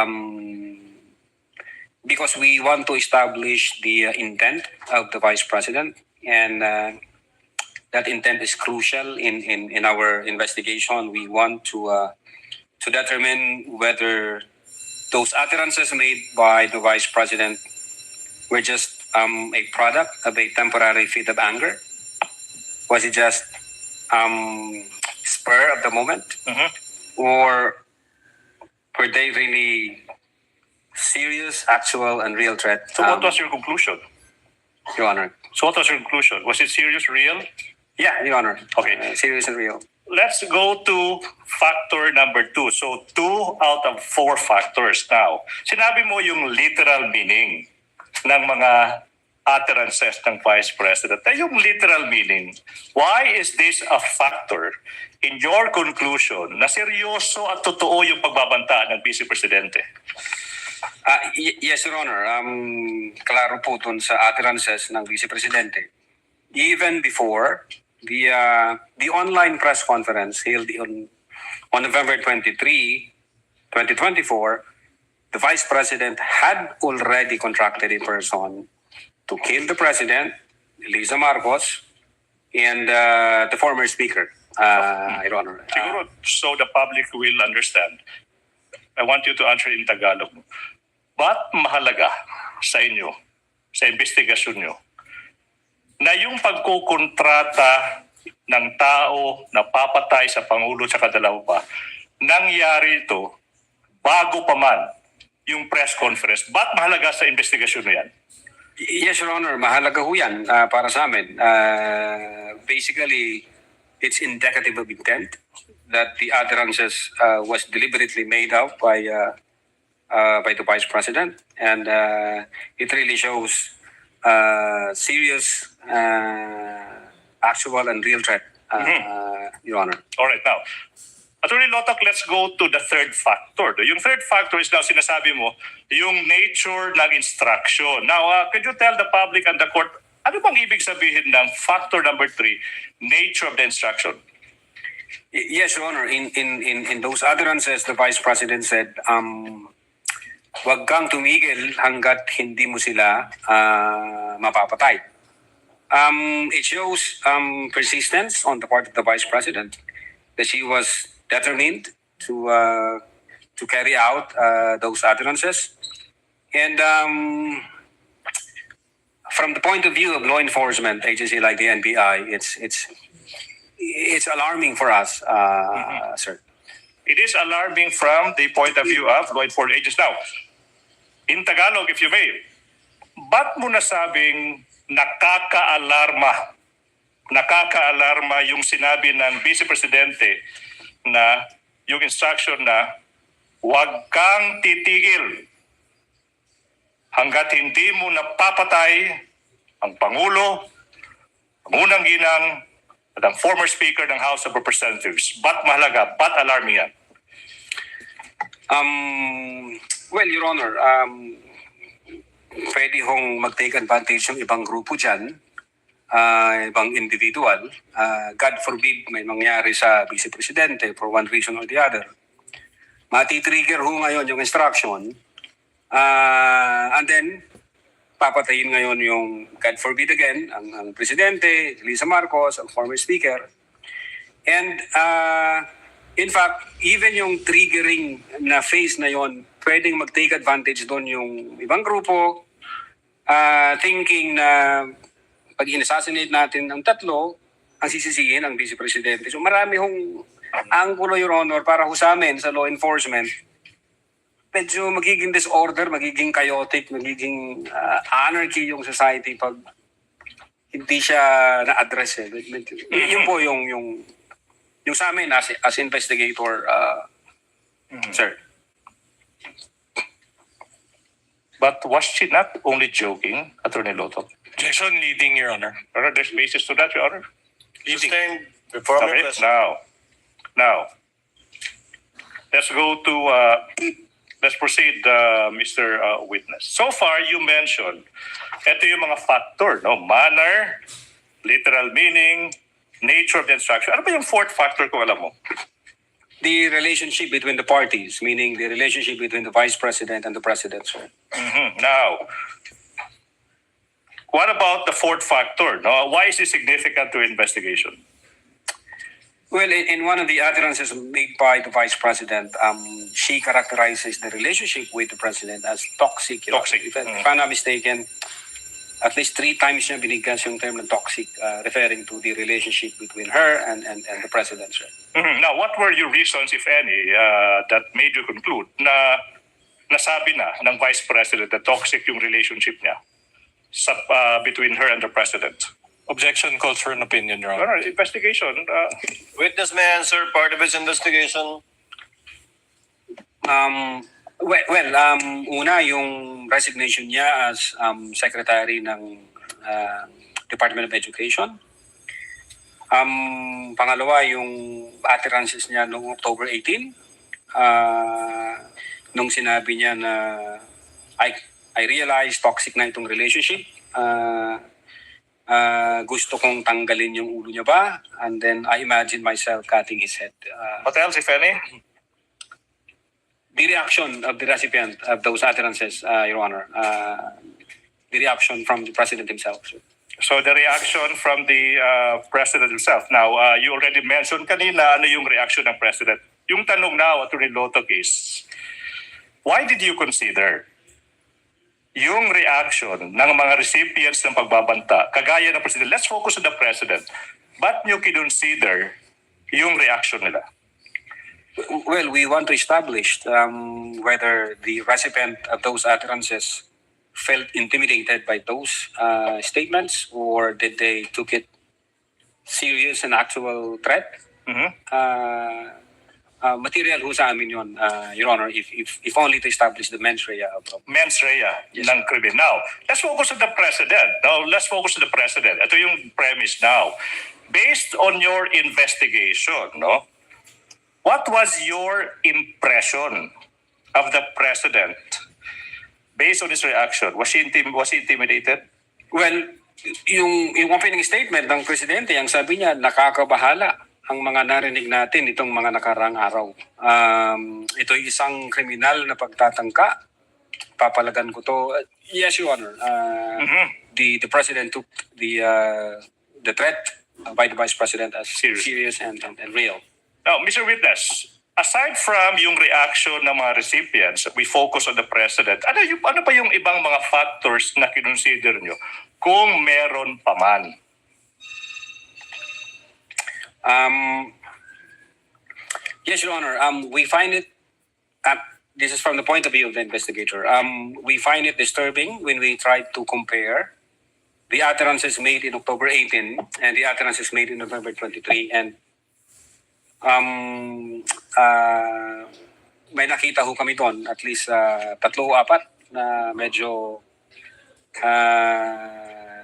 Because we want to establish the intent of the Vice President, and that intent is crucial in our investigation. We want to determine whether those utterances made by the Vice President were just a product of a temporary fit of anger. Was it just spur of the moment? Or were they really serious, actual, and real threat? So what was your conclusion? Your Honor. So what was your conclusion? Was it serious, real? Yeah, Your Honor. Okay. Serious and real. Let's go to factor number 2. So 2 out of 4 factors now. Sinabi mo yung literal meaning ng mga utterances ng Vice President. Yung literal meaning, why is this a factor in your conclusion na seryoso at totoo yung pagbabanta ng Vice Presidente? Yes, Your Honor. Klaro po dun sa utterances ng Vice Presidente. Even before the online press conference held on November 23, 2024, the Vice President had already contracted a person to kill the President, Lisa Marcos, and the former Speaker, Your Honor. Siguro, so the public will understand. I want you to answer in Tagalog. Ba't mahalaga sa inyo, sa investigasyon nyo, na yung pagkukontrata ng tao na papatay sa Pangulo at dalawa pa, nangyari ito bago pa man yung press conference? Ba't mahalaga sa investigasyon mo yan? Yes, Your Honor. Mahalaga ho yan para sa amin. Basically, it's indicative of intent that the utterances was deliberately made out by the Vice President, and it really shows serious, actual, and real threat, Your Honor. All right, now, Attorney Lotok, let's go to the third factor. Yung third factor is now sinasabi mo, yung nature ng instruction. Now, could you tell the public and the court, ano bang ibig sabihin ng factor number 3, nature of the instruction? Yes, Your Honor. In those utterances, the Vice President said, wag kang tumigil hanggat hindi mo sila mapapatay. It shows persistence on the part of the Vice President, that she was determined to carry out those utterances. And from the point of view of law enforcement agency like the NBI, it's alarming for us, sir. It is alarming from the point of view of law enforcement agents. Now, in Tagalog, if you may, ba't mo nasabing nakaka-alarma yung sinabi ng Vice Presidente na yung instruction na huwag kang titigil hanggat hindi mo napapatay ang Pangulo, ang unang ginang, at ang former Speaker ng House of Representatives? Ba't mahalaga? Ba't alarming yan? Well, Your Honor, pwede hong mag-take advantage yung ibang grupo dyan ibang individual, God forbid may mangyari sa Vice Presidente for one reason or the other, mati-trigger ho ngayon yung instruction, and then papatayin ngayon yung, God forbid again, ang Presidente, Lisa Marcos, ang former Speaker. And in fact, even yung triggering na phase na yon, pwedeng mag-take advantage doon yung ibang grupo, thinking na pag in-assassinate natin ang tatlo, ang sisisihin ang Vice Presidente. So marami hong anggulo, Your Honor, para ho sa amin sa law enforcement. Medyo magiging disorder, magiging chaotic, magiging anarchy yung society pag hindi siya na-address. Yun po yung sa amin as investigator, sir. But was she not only joking, Attorney Lotto? Objection leading, Your Honor. There's basis to that, Your Honor. Sustained before my Okay, question. now, let's go to, let's proceed, Mr. Witness. So far, you mentioned, ito yung mga factor, no? Manner, literal meaning, nature of the instruction. Ano ba yung fourth factor kung alam mo? The relationship between the parties, meaning the relationship between the Vice President and the President, sir. Now, what about the fourth factor? No? Why is it significant to investigation? Well, in one of the utterances made by the Vice President, she characterizes the relationship with the President as toxic. Toxic. If I'm not mistaken, at least 3 times niya binigkas yung term ng toxic, referring to the relationship between her and the President, sir. Now, what were your reasons, if any, that made you conclude na nasabi na ng Vice President na toxic yung relationship niya between her and the President? Objection calls for an opinion, Your Honor. Investigation. Witness may answer part of his investigation. Una, yung resignation niya as Secretary ng Department of Education. Pangalawa, yung utterances niya noong October 18, nung sinabi niya na I realize toxic na itong relationship. Gusto kong tanggalin yung ulo niya ba? And then I imagine myself cutting his head. What else, if any? The reaction of the recipient of those utterances, Your Honor. The reaction from the President himself. Sir. So the reaction from the President himself. Now, you already mentioned kanina ano yung reaction ng President. Yung tanong now, Attorney Lotto, is, why did you consider yung reaction ng mga recipients ng pagbabanta, kagaya ng President? Let's focus on the President. Ba't nyo kinonsider yung reaction nila? Well, we want to establish whether the recipient of those utterances felt intimidated by those statements, or did they took it serious and actual threat. Material ho sa amin yun, Your Honor, if only to establish the mens rea of Mens rea ng krimen. Now, let's focus on the President. Ito yung premise now. Based on your investigation, no? What was your impression of the President based on his reaction? Was he intimidated? Well, yung opening statement ng Presidente, ang sabi niya, nakakabahala ang mga narinig natin itong mga nakarang araw. Ito ay isang kriminal na pagtatangka. Papalagan ko to. Yes, Your Honor. The President took the threat by the Vice President as serious and real. Now, Mr. Witness, aside from yung reaction ng mga recipients, we focus on the President. Ano pa yung ibang mga factors na kinonsider nyo kung meron pa man? Yes, Your Honor. We find it, this is from the point of view of the investigator, we find it disturbing when we try to compare the utterances made in October 18 and the utterances made in November 23. And may nakita ho kami doon, at least 3 o 4 na medyo,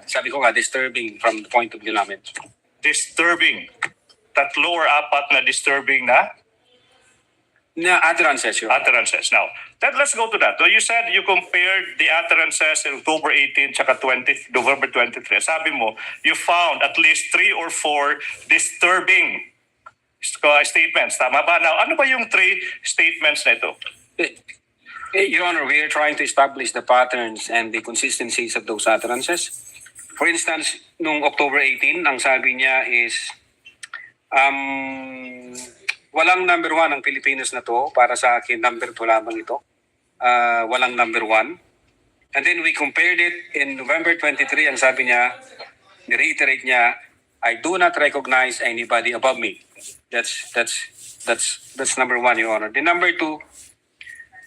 sabi ko nga, disturbing from the point of view namin. Disturbing. 3 or 4 na disturbing na? Na utterances, Your Honor. Utterances. Now, let's go to that. So you said you compared the utterances in October 18 tsaka November 23. Sabi mo, you found at least 3 or 4 disturbing statements. Tama ba? Now, ano ba yung 3 statements na ito? Your Honor, we are trying to establish the patterns and the consistencies of those utterances. For instance, nung October 18, ang sabi niya is, walang number 1 ang Pilipinas na to. Para sa akin, number 2 lamang ito. Walang number 1. And then we compared it in November 23. Ang sabi niya, reiterate niya, I do not recognize anybody above me. That's number 1, Your Honor. The number 2,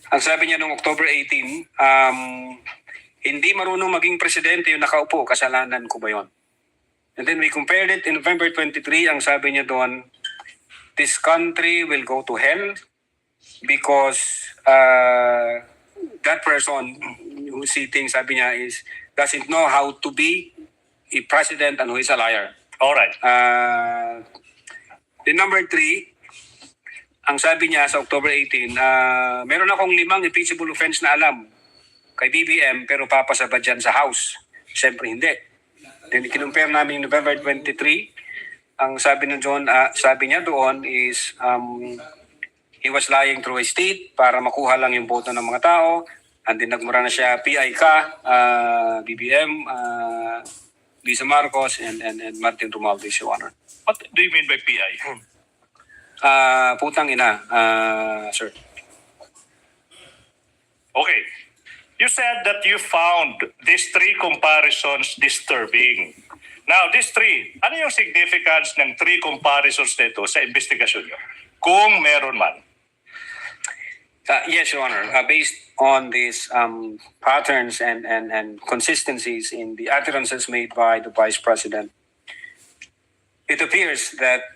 ang sabi niya noong October 18, hindi marunong maging presidente yung nakaupo, kasalanan ko ba yun? And then we compared it in November 23, ang sabi niya doon, this country will go to hell because that person who's sitting, sabi niya, doesn't know how to be a president and who is a liar. All right. The number 3, ang sabi niya sa October 18, meron akong 5 impeachable offense na alam kay BBM pero papasabad dyan sa House. Siyempre hindi. Then kinumpare namin November 23. Ang sabi niya doon is he was lying through a state para makuha lang yung boto ng mga tao. And then nagmura na siya, PI ka, BBM, Lisa Marcos, and Martin Romualdez, Your Honor. What do you mean by PI? Putang ina, sir. Okay. You said that you found these 3 comparisons disturbing. Now, these 3, ano yung significance ng 3 comparisons nito sa investigasyon nyo? Kung meron man. Yes, Your Honor. Based on these patterns and consistencies in the utterances made by the Vice President, it appears that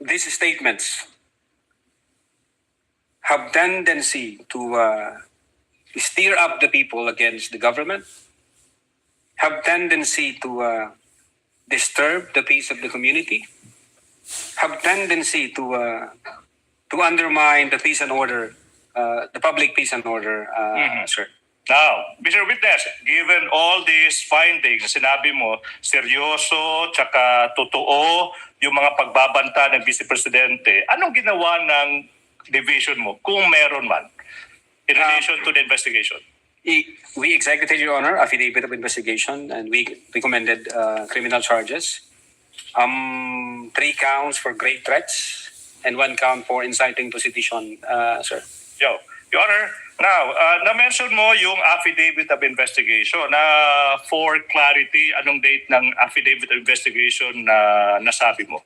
these statements have tendency to stir up the people against the government, have tendency to disturb the peace of the community, have tendency to undermine the peace and order, the public peace and order, sir. Now, Mr. Witness, given all these findings, sinabi mo, seryoso, tsaka totoo, yung mga pagbabanta ng Vice Presidente, anong ginawa ng division mo, kung meron man, in relation to the investigation? We executed, Your Honor, affidavit of investigation and we recommended criminal charges. 3 counts for grave threats and 1 count for inciting to sedition, sir. Your Honor, now, na-mention mo yung affidavit of investigation. For clarity, anong date ng affidavit of investigation na nasabi mo?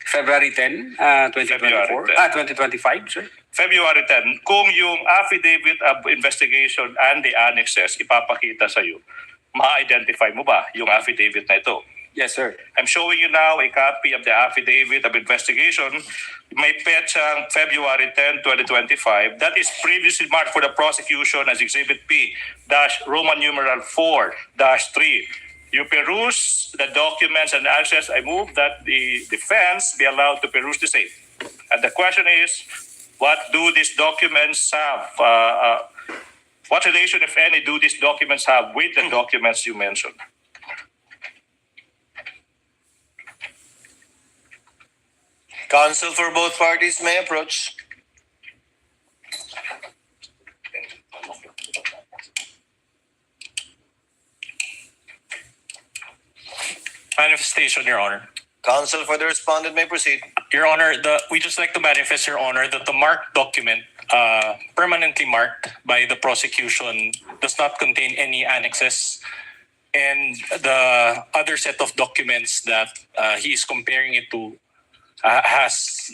February 10, 2024. 2025, sir. February 10. Kung yung affidavit of investigation and the annexes ipapakita sa iyo, ma-identify mo ba yung affidavit na ito? Yes, sir. I'm showing you now a copy of the affidavit of investigation. May petsang February 10, 2025. That is previously marked for the prosecution as Exhibit P Roman numeral 4-3. You peruse the documents and access. I move that the defense be allowed to peruse the same. And the question is, what do these documents have? What relation, if any, do these documents have with the documents you mentioned? Counsel for both parties may approach. Manifestation, Your Honor. Counsel for the respondent may proceed. Your Honor, we just like to manifest, Your Honor, that the marked document, permanently marked by the prosecution, does not contain any annexes. And the other set of documents that he is comparing it to has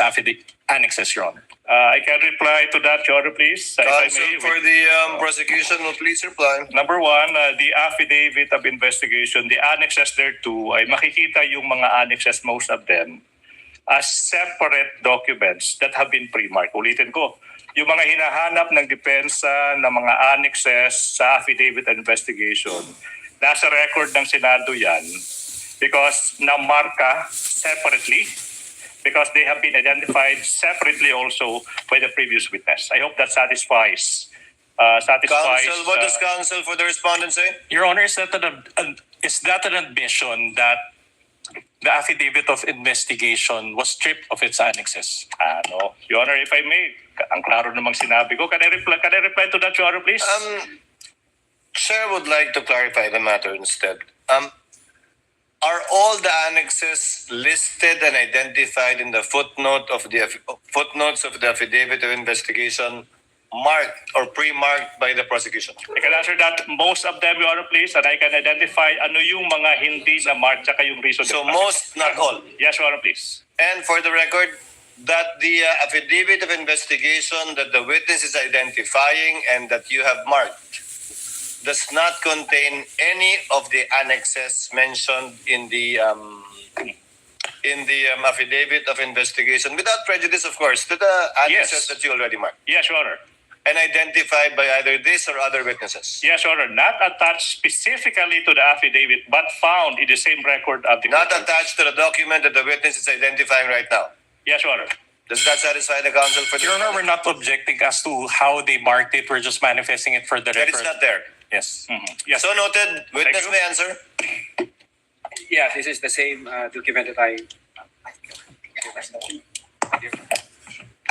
affidavit annexes, Your Honor. I can reply to that, Your Honor, please. If I Counsel may, for the prosecution will please reply. Number 1, the affidavit of investigation, the annexes thereto, ay makikita yung mga annexes, most of them, as separate documents that have been pre-marked. Ulitin ko, yung mga hinahanap ng depensa ng mga annexes sa affidavit of investigation, nasa record ng Senado yan because na-marka separately because they have been identified separately also by the previous witness. I hope that satisfies. Counsel, what does counsel for the respondent say? Your Honor, is that an admission that the affidavit of investigation was stripped of its annexes? No. Your Honor, if I may, ang klaro namang sinabi ko. Can I reply to that, Your Honor, please? Chair would like to clarify the matter instead. Are all the annexes listed and identified in the footnotes of the affidavit of investigation marked or pre-marked by the prosecution? I can answer that. Most of them, Your Honor, please, and I can identify ano yung mga hindi na marked tsaka yung reason. So most, not all? Yes, Your Honor, please. And for the record, that the affidavit of investigation that the witness is identifying and that you have marked does not contain any of the annexes mentioned in the affidavit of investigation, without prejudice, of course, to the annexes that you already marked. Yes, Your Honor. And identified by either this or other witnesses. Yes, Your Honor. Not attached specifically to the affidavit, but found in the same record of the Not attached to the document that the witness is identifying right now. Yes, Your Honor. Does that satisfy the counsel for the Your Honor, we're not objecting as to how they marked it. We're just manifesting it for the that record. is not there? Yes. Yes. So noted. Witness may answer. Yeah, this is the same document that I...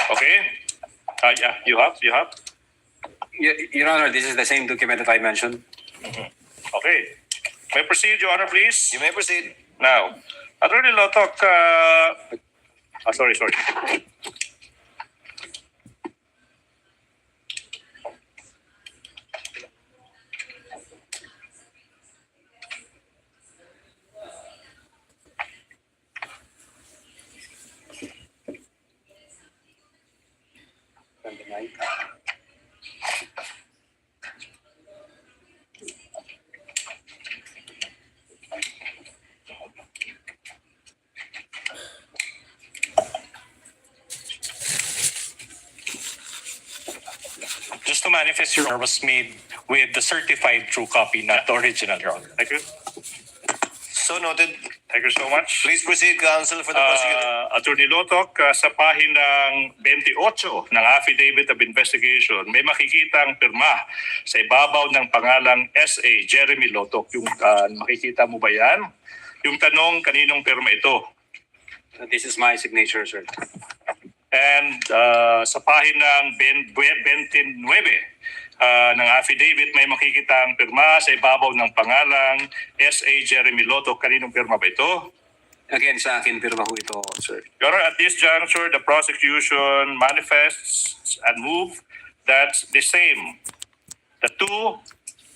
Okay. Yeah, you have. Your Honor, this is the same document that I mentioned. Okay. May proceed, Your Honor, please. You may proceed. Now, Attorney Lotok, sorry. Just to manifest, Your Honor, was made with the certified true copy, not the original, Your Honor. Thank you. So noted. Thank you so much. Please proceed, counsel, for the prosecutor. Attorney Lotok, sa pahinang 28 ng Affidavit of Investigation, may makikitang pirma sa ibabaw ng pangalang S.A. Jeremy Lotok. Yung makikita mo ba yan? Yung tanong, kaninong pirma ito? This is my signature, sir. And sa pahinang 29 ng affidavit, may makikitang pirma sa ibabaw ng pangalang S.A. Jeremy Lotok. Kaninong pirma ba ito? Again, sa akin, pirma ho ito, sir. Your Honor, at this juncture, the prosecution manifests and move that the same, the two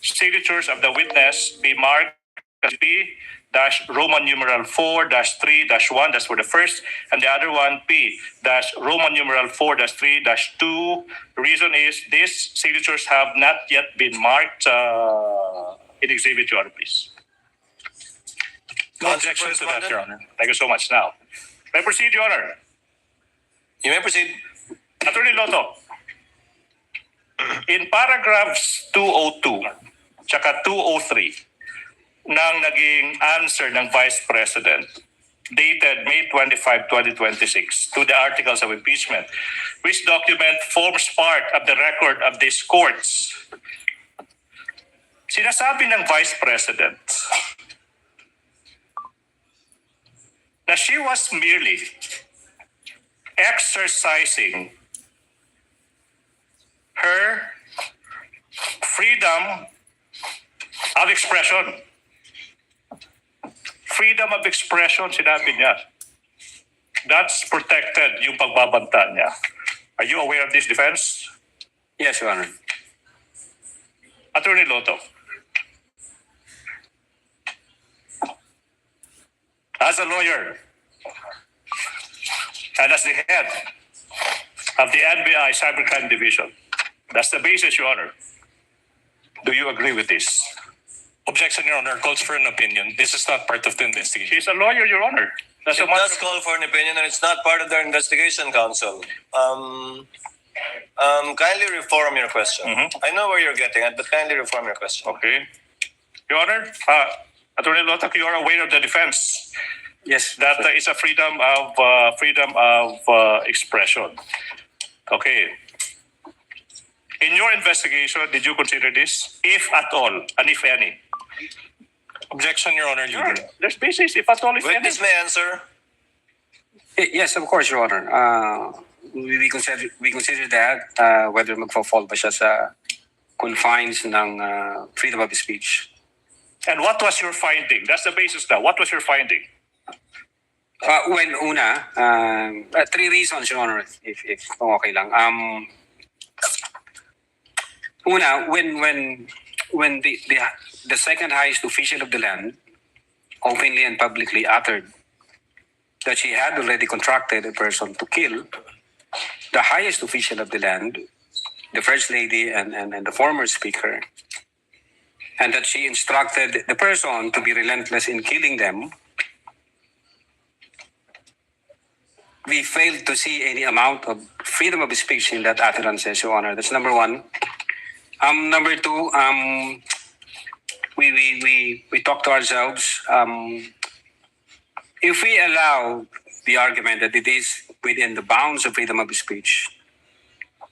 signatures of the witness be marked as P-Roman numeral 4-3-1, that's for the first, and the other one P-Roman numeral 4-3-2. The reason is these signatures have not yet been marked in exhibit, Your Honor, please. No objection to that, Your Honor. Thank you so much. Now, may I proceed, Your Honor? You may proceed. Attorney Loto, in paragraphs 202 tsaka 203 ng naging answer ng Vice President dated May 25, 2026 to the articles of impeachment, which document forms part of the record of these courts. Sinasabi ng Vice President na she was merely exercising her freedom of expression. Freedom of expression, sinabi niya. That's protected, yung pagbabanta niya. Are you aware of this defense? Yes, Your Honor. Attorney Loto, as a lawyer and as the head of the NBI Cybercrime Division, that's the basis, Your Honor. Do you agree with this? Objection, Your Honor. Calls for an opinion. This is not part of the investigation. She's a lawyer, Your Honor. That's It does call for an opinion, and it's not part of their investigation, counsel. Kindly reform your question. I know where you're getting at, but kindly reform your question. Okay. Your Honor, Attorney Lotak, you are aware of the defense Yes. That is a freedom of expression. Okay. In your investigation, did you consider this, if at all, and if any? Objection, Your Honor, leading. There's basis, if at all, if any. Witness may answer. Yes, of course, Your Honor. We consider that whether magfa-fall ba siya sa confines ng freedom of speech. And what was your finding? That's the basis now. What was your finding? Three reasons, Your Honor, if okay lang. Una, when the second highest official of the land openly and publicly uttered that she had already contracted a person to kill, the highest official of the land, the First Lady and the former Speaker, and that she instructed the person to be relentless in killing them, we failed to see any amount of freedom of speech in that utterances, Your Honor. That's number one. Number two, we talked to ourselves. If we allow the argument that it is within the bounds of freedom of speech,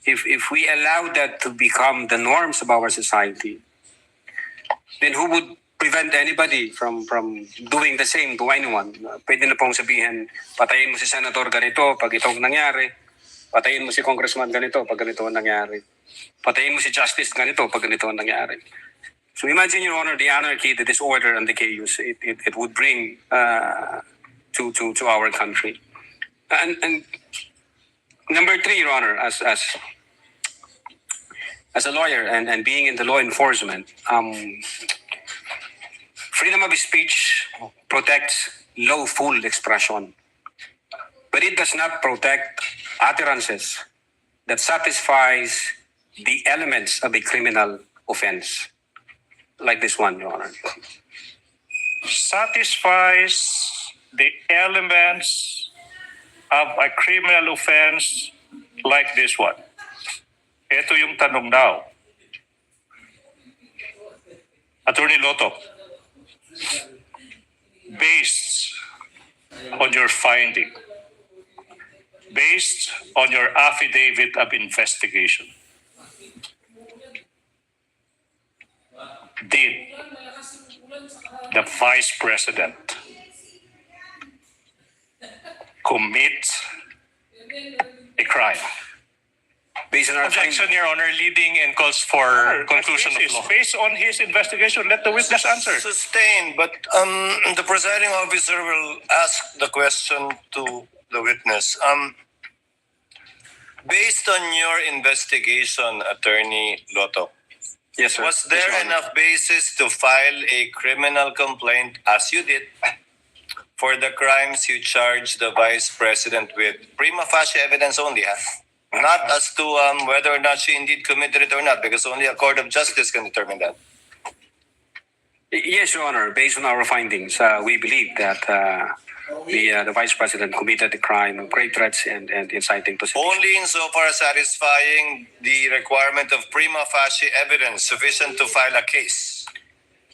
if we allow that to become the norms of our society, then who would prevent anybody from doing the same to anyone? Pwede na pong sabihin, patayin mo si Senator ganito pag ito ang nangyari. Patayin mo si Congressman ganito pag ganito ang nangyari. Patayin mo si Justice ganito pag ganito ang nangyari. So imagine, Your Honor, the anarchy, the disorder, and the chaos it would bring to our country. And number three, Your Honor, as a lawyer and being in the law enforcement, freedom of speech protects lawful expression, but it does not protect utterances that satisfies the elements of a criminal offense, like this one, Your Honor. Satisfies the elements of a criminal offense like this one. Ito yung tanong now. Attorney Lotto, based on your finding, based on your affidavit of investigation, did the Vice President commit a crime? Based on our Objection, finding, Your Honor, leading and calls for conclusion of law. Based on his investigation, let the witness answer. Sustained, but the presiding officer will ask the question to the witness. Based on your investigation, Attorney Lotto, yes, sir. was there Yes, Your Honor. enough basis to file a criminal complaint, as you did, for the crimes you charged the Vice President with? Prima facie evidence only, huh? Not as to whether or not she indeed committed it or not, because only a court of justice can determine that. Yes, Your Honor. Based on our findings, we believe that the Vice President committed the crime of grave threats and inciting to sedition. Only insofar as satisfying the requirement of prima facie evidence sufficient to file a case.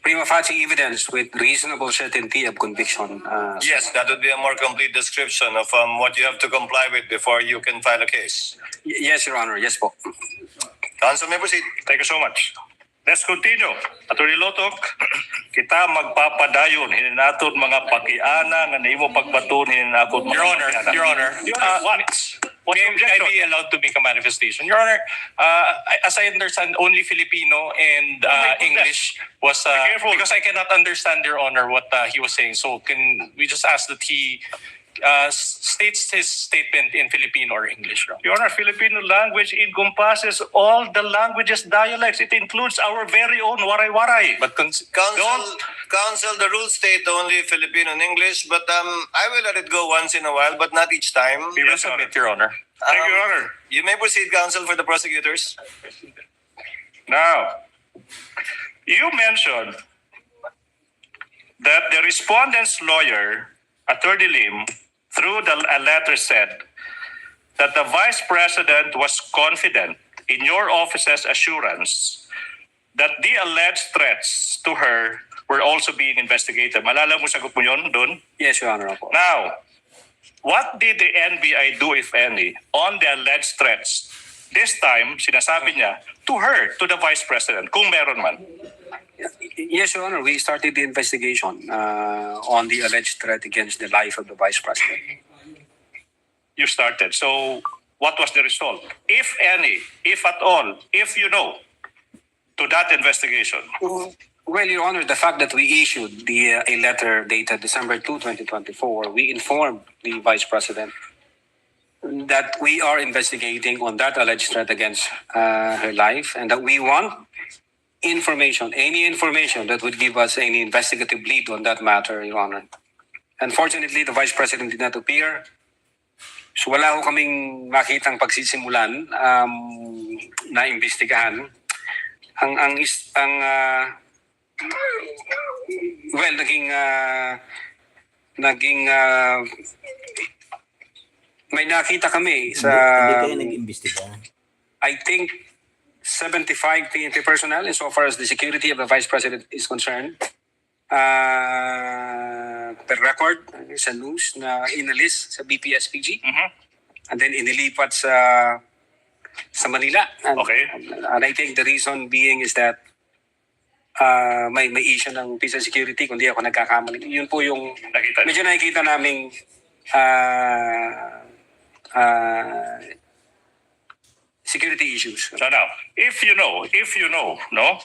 Prima facie evidence with reasonable certainty of conviction. Yes, that would be a more complete description of what you have to comply with before you can file a case. Yes, Your Honor. Yes po. Counsel may proceed. Thank you so much. Let's continue. Attorney Lotok, kita magpapadayon hininaton mga pakiana nga nimo pagbaton hininaton. Your Honor, What's may your I objection? be allowed to make a manifestation? Your Honor, as I understand, only Filipino and English was careful. because I cannot understand, Your Honor, what he was saying. So can we just ask that he states his statement in Filipino or English? Your Honor, Filipino language encompasses all the languages, dialects. It includes our very own waray-waray. But Counsel, the rules state only Filipino and English, but I will let it go once in a while, but not each time. we will submit, Your Honor. Thank you, Your Honor. You may proceed, counsel, for the prosecutors. Now, you mentioned that the respondent's lawyer, Attorney Lim, through a letter said that the Vice President was confident in your office's assurance that the alleged threats to her were also being investigated. Malala mo, sagot mo yun doon? Yes, Your Honor. Opo. Now, what did the NBI do, if any, on the alleged threats? This time, sinasabi niya, to her, to the Vice President, kung meron man. Yes, Your Honor. We started the investigation on the alleged threat against the life of the Vice President. You started. So, what was the result? If any, if at all, if you know, to that investigation? Well, Your Honor, the fact that we issued a letter dated December 2, 2024, we informed the Vice President that we are investigating on that alleged threat against her life and that we want information, any information that would give us any investigative lead on that matter, Your Honor. Unfortunately, the Vice President did not appear. So wala ho kaming makitang pagsisimulan na imbestigahan. Well, may nakita kami sa Hindi kayo nag-imbestiga. I think 75 PNP personnel insofar as the security of the Vice President is concerned. Per record sa news na inalis sa VP SPG and then inilipat sa Manila. And I think the reason being is that may issue ng peace and security, kung di ako nagkakamali. Yun po yung medyo nakikita naming security issues. So now, if you know, no?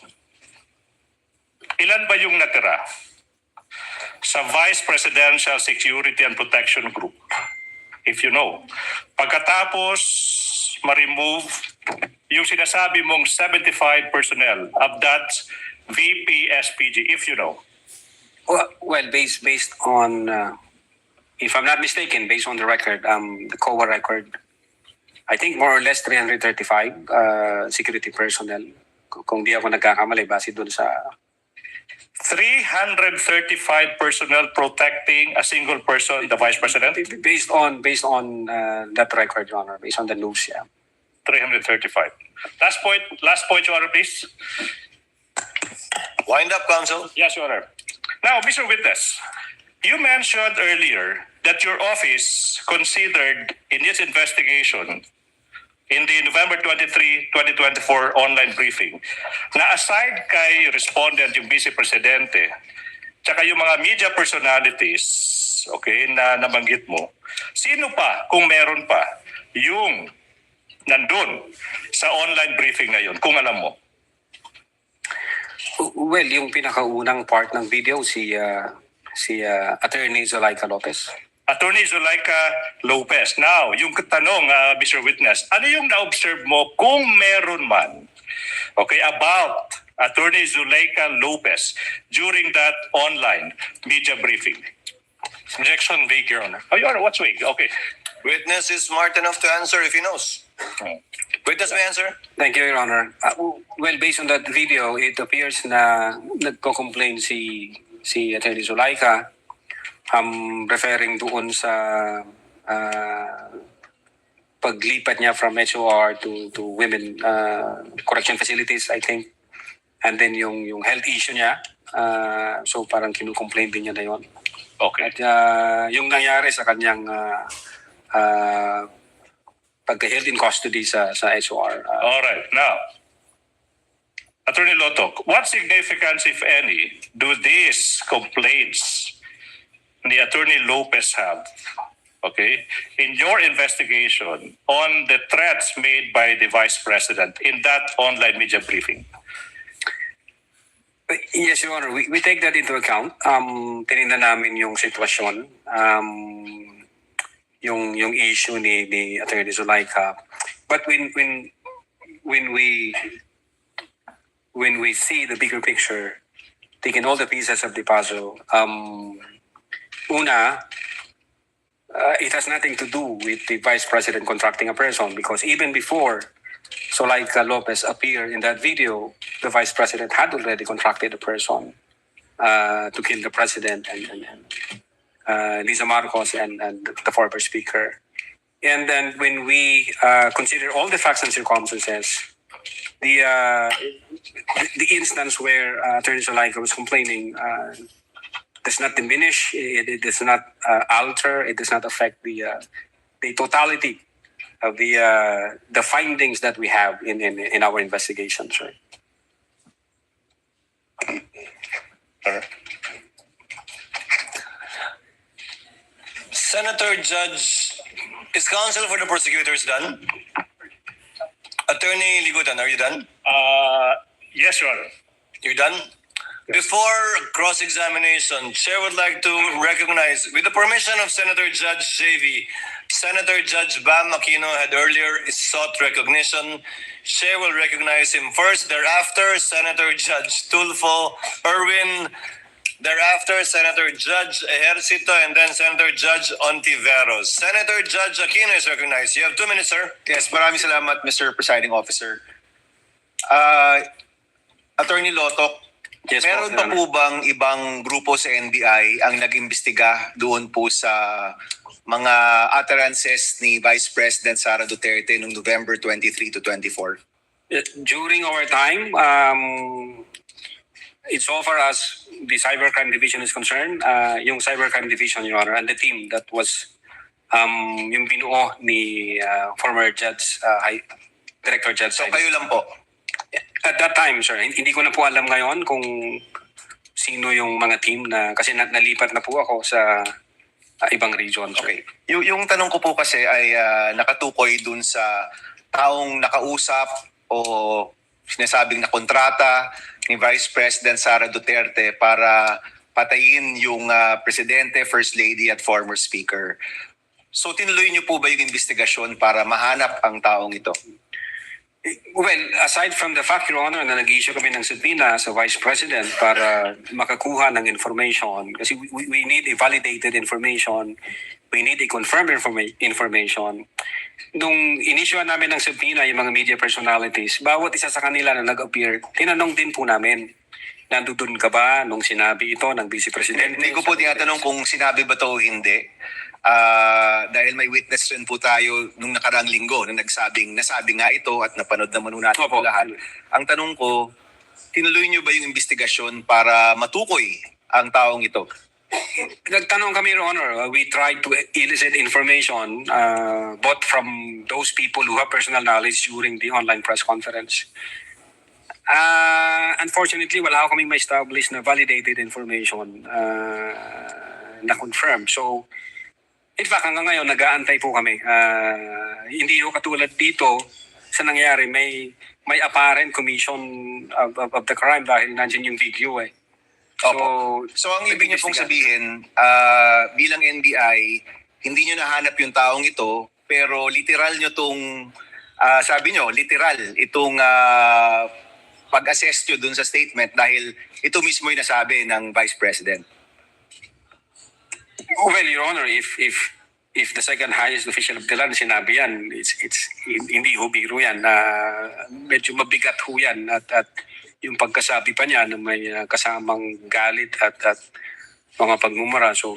Ilan ba yung natira sa Vice Presidential Security and Protection Group? If you know. Pagkatapos ma-remove yung sinasabi mong 75 personnel of that VP SPG, if you know. Well, based on, if I'm not mistaken, based on the record, the COA record, I think more or less 335 security personnel. Kung di ako nagkakamali, base dun sa 335 personnel protecting a single person, the Vice President? Based on that record, Your Honor, based on the news, yeah. 335. Last point, Your Honor, please. Wind up, counsel. Yes, Your Honor. Now, Mr. Witness, you mentioned earlier that your office considered in its investigation in the November 23, 2024 online briefing na aside kay respondent yung Vice Presidente tsaka yung mga media personalities, okay, na nabanggit mo, sino pa, kung meron pa, yung nandun sa online briefing na yun, kung alam mo? Well, yung pinakaunang part ng video, si Attorney Zulaika Lopez. Attorney Zulaika Lopez. Now, yung tanong, Mr. Witness, ano yung na-observe mo kung meron man, okay, about Attorney Zulaika Lopez during that online media briefing? Objection vague, Your Honor. Oh, Your Honor, what's vague? Okay. Witness is smart enough to answer if he knows. Witness may answer. Thank you, Your Honor. Well, based on that video, it appears na nagko-complain si Attorney Zulaika, referring doon sa paglipat niya from HOR to women correction facilities, I think. And then yung health issue niya, so parang kinu-complain din niya na yun. Okay. At yung nangyari sa kanyang pagka-held in custody sa HOR. All right. Now, Attorney Lotok, what significance, if any, do these complaints the Attorney Lopez have, okay, in your investigation on the threats made by the Vice President in that online media briefing? Yes, Your Honor. We take that into account. Tinignan namin yung sitwasyon, yung issue ni Attorney Zulaika. But when we see the bigger picture, taking all the pieces of the puzzle, it has nothing to do with the Vice President contracting a person, because even before Zulaika Lopez appeared in that video, the Vice President had already contracted a person to kill the President and Lisa Marcos and the former Speaker. And then when we consider all the facts and circumstances, the instance where Attorney Zulaika was complaining does not diminish, it does not alter, it does not affect the totality of the findings that we have in our investigations. Right? Senator Judge, is counsel for the prosecutors done? Attorney Ligutan, are you done? Yes, Your Honor. You done? Before cross-examination, Chair would like to recognize, with the permission of Senator Judge JV, Senator Judge Bam Aquino had earlier sought recognition. Chair will recognize him first, thereafter Senator Judge Tulfo Erwin, thereafter Senator Judge Ejercito, and then Senator Judge Ontiveros. Senator Judge Aquino is recognized. You have 2 minutes, sir. Yes, maraming salamat, Mr. Presiding Officer. Attorney Lotok, Yes, meron pa po bang ibang grupo sa NBI ang nag-imbestiga doon po sa mga utterances ni Vice President Sara Duterte noong November 23 to 24? During our time, insofar as the Cybercrime Division is concerned, yung Cybercrime Division, Your Honor, and the team that was yung binuo ni former Judge, Director Judge. So kayo lang po? At that time, sir, hindi ko na po alam ngayon kung sino yung mga team na, kasi nalipat na po ako sa ibang region. Sir. Okay. Yung tanong ko po kasi ay nakatukoy dun sa taong nakausap o sinasabing na kontrata ni Vice President Sara Duterte para patayin yung Presidente, First Lady at former Speaker. So tinuloy niyo po ba yung investigasyon para mahanap ang taong ito? Well, aside from the fact, Your Honor, na nag-issue kami ng subpoena sa Vice President para makakuha ng information, kasi we need a validated information, we need a confirmed information. Nung inissuean namin ng subpoena yung mga media personalities, bawat isa sa kanila na nag-appear, tinanong din po namin, nandun ka ba nung sinabi ito ng Vice President? Hindi ko po tinatanong kung sinabi ba ito o hindi. Dahil may witness rin po tayo nung nakarang linggo na nasabi nga ito at napanood naman natin ito lahat. Ang tanong ko, tinuloy niyo ba yung investigasyon para matukoy ang taong ito? Nagtanong kami, Your Honor. We tried to elicit information both from those people who have personal knowledge during the online press conference. Unfortunately, wala kaming ma-establish na validated information na confirm. So, in fact, hanggang ngayon, nag-aantay po kami. Hindi ko katulad dito sa nangyari, may apparent commission of the crime dahil nandiyan yung video eh. So ang ibig niyo pong sabihin, bilang NBI, hindi niyo nahanap yung taong ito, pero literal niyo itong, sabi niyo, literal, itong pag-assess niyo dun sa statement dahil ito mismo yung nasabi ng Vice President. Well, Your Honor, if the second highest official of the land sinabi yan, it's hindi ho biro yan. Medyo mabigat ho yan at yung pagkasabi pa niya na may kasamang galit at mga pagmumura. So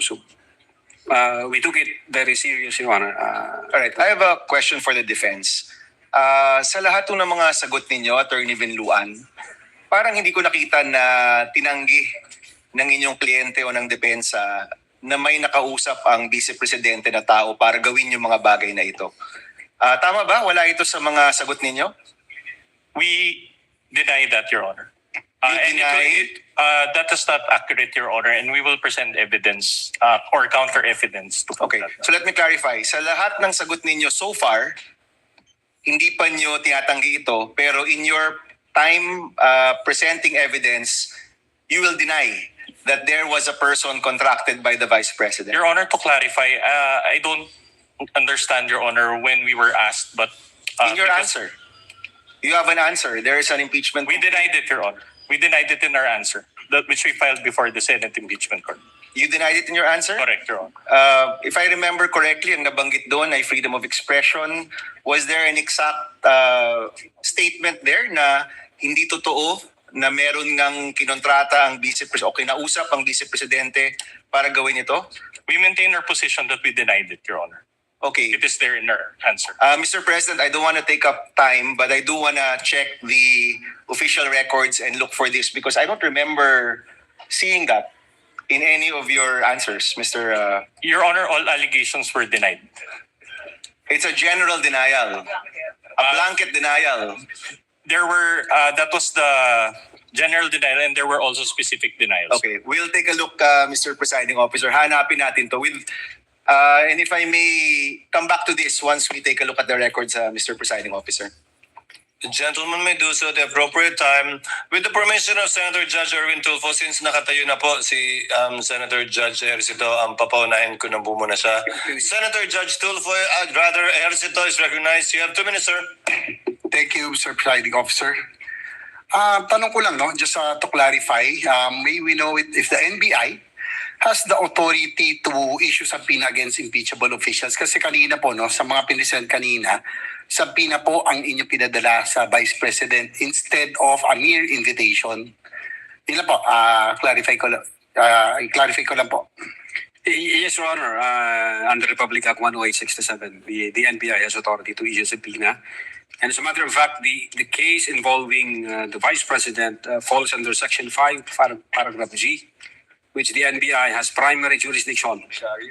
we took it very serious, Your Honor. Alright, I have a question for the defense. Sa lahat ng mga sagot ninyo, Attorney Vinluan, parang hindi ko nakita na tinanggi ng inyong kliyente o ng depensa na may nakausap ang Vice Presidente na tao para gawin yung mga bagay na ito. Tama ba? Wala ito sa mga sagot ninyo? We deny that, Your Honor. You deny? That is not accurate, Your Honor, and we will present evidence or counter evidence to Okay, that. so let me clarify. Sa lahat ng sagot ninyo so far, hindi pa nyo tinatanggi ito, pero in your time presenting evidence, you will deny that there was a person contracted by the Vice President. Your Honor, to clarify, I don't understand, Your Honor, when we were asked, but in your answer, you have an answer. There is an impeachment. we denied it, Your Honor. We denied it in our answer, which we filed before the Senate impeachment court. You denied it in your answer? Correct, Your Honor. If I remember correctly, ang nabanggit doon ay freedom of expression. Was there an exact statement there na hindi totoo na meron ngang kinontrata ang Vice President o kinausap ang Vice Presidente para gawin ito? We maintain our position that we denied it, Your Honor. Okay. It is there in our answer. Mr. President, I don't want to take up time, but I do want to check the official records and look for this because I don't remember seeing that in any of your answers, Mr. Your Honor, all allegations were denied. It's a general denial, a blanket denial. There were, that was the general denial, and there were also specific denials. Okay, we'll take a look, Mr. Presiding Officer. Hanapin natin to. And if I may come back to this once we take a look at the records, Mr. Presiding Officer. The gentleman may do so at the appropriate time. With the permission of Senator Judge Erwin Tulfo, since nakatayo na po si Senator Judge Ejercito, papaunahin ko na po muna siya. Senator Judge Tulfo, Ejercito is recognized. You have 2 minutes, sir. Thank you, Mr. Presiding Officer. Tanong ko lang, no, just to clarify, may we know if the NBI has the authority to issue subpoena against impeachable officials? Kasi kanina po, no, sa mga pinisend kanina, subpoena po ang inyo pinadala sa Vice President instead of a mere invitation. Yun lang po, clarify ko lang po. Yes, Your Honor. Under Republic Act 10867, the NBI has authority to issue subpoena. And as a matter of fact, the case involving the Vice President falls under Section 5, Paragraph G, which the NBI has primary jurisdiction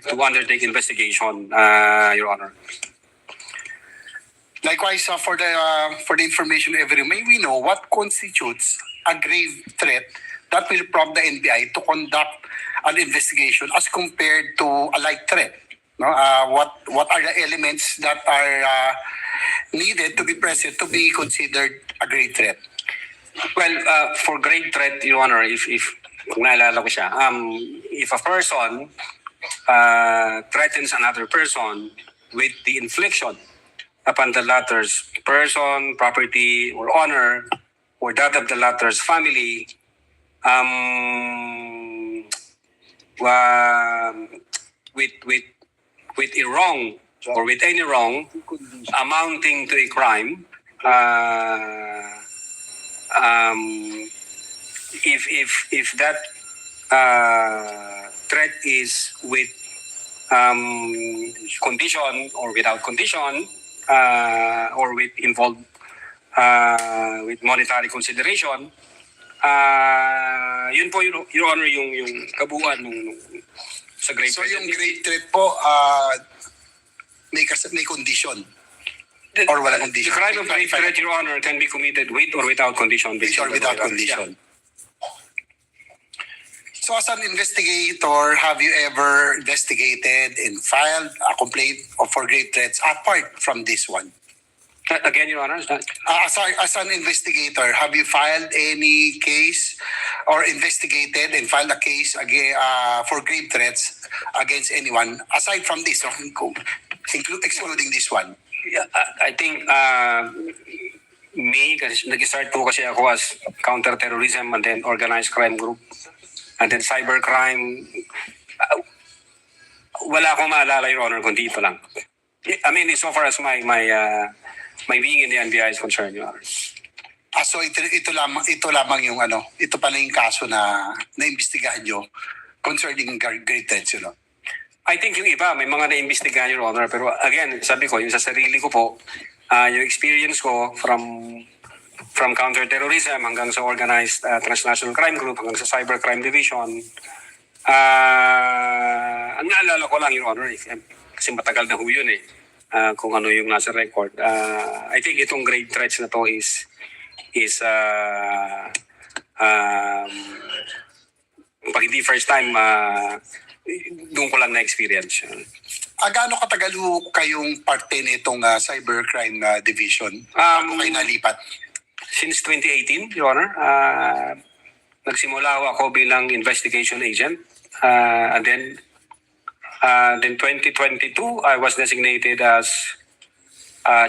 to undertake investigation, Your Honor. Likewise, for the information may we know what constitutes a grave threat that will prompt the NBI to conduct an investigation as compared to a light threat? No, what are the elements that are needed to be present to be considered a grave threat? Well, for grave threat, Your Honor, if naalala ko siya, if a person threatens another person with the infliction upon the latter's person, property, or honor, or that of the latter's family, with a wrong or with any wrong amounting to a crime, if that threat is with condition or without condition, or with involved with monetary consideration, yun po, Your Honor, yung kabuuan nung sa grave threat. So yung grave threat po, may condition? Or wala condition? The crime of grave threat, Your Honor, can be committed with or without condition. With or without condition. So as an investigator, have you ever investigated and filed a complaint for grave threats apart from this one? Again, Your Honor? As an investigator, have you filed any case or investigated and filed a case for grave threats against anyone aside from this, excluding this one? Yeah, I think me, kasi nag-start po kasi ako as counter-terrorism and then organized crime group and then cybercrime. Wala akong maalala, Your Honor, kundi ito lang. I mean, so far as my being in the NBI is concerned, Your Honor. So ito lamang yung ito pala yung kaso na naimbestigahan nyo concerning grave threats, you know? I think yung iba, may mga naimbestigahan, Your Honor, pero again, sabi ko, yung sa sarili ko po, yung experience ko from counter-terrorism hanggang sa organized transnational crime group, hanggang sa cybercrime division, ang naalala ko lang, Your Honor, kasi matagal na ho yun kung ano yung nasa record. I think itong grave threats na to is pag hindi first time, doon ko lang na-experience. Gaano katagal ho kayong parte nitong cybercrime division? Bago kayo nalipat? Since 2018, Your Honor. Nagsimula ako bilang investigation agent. And then 2022, I was designated as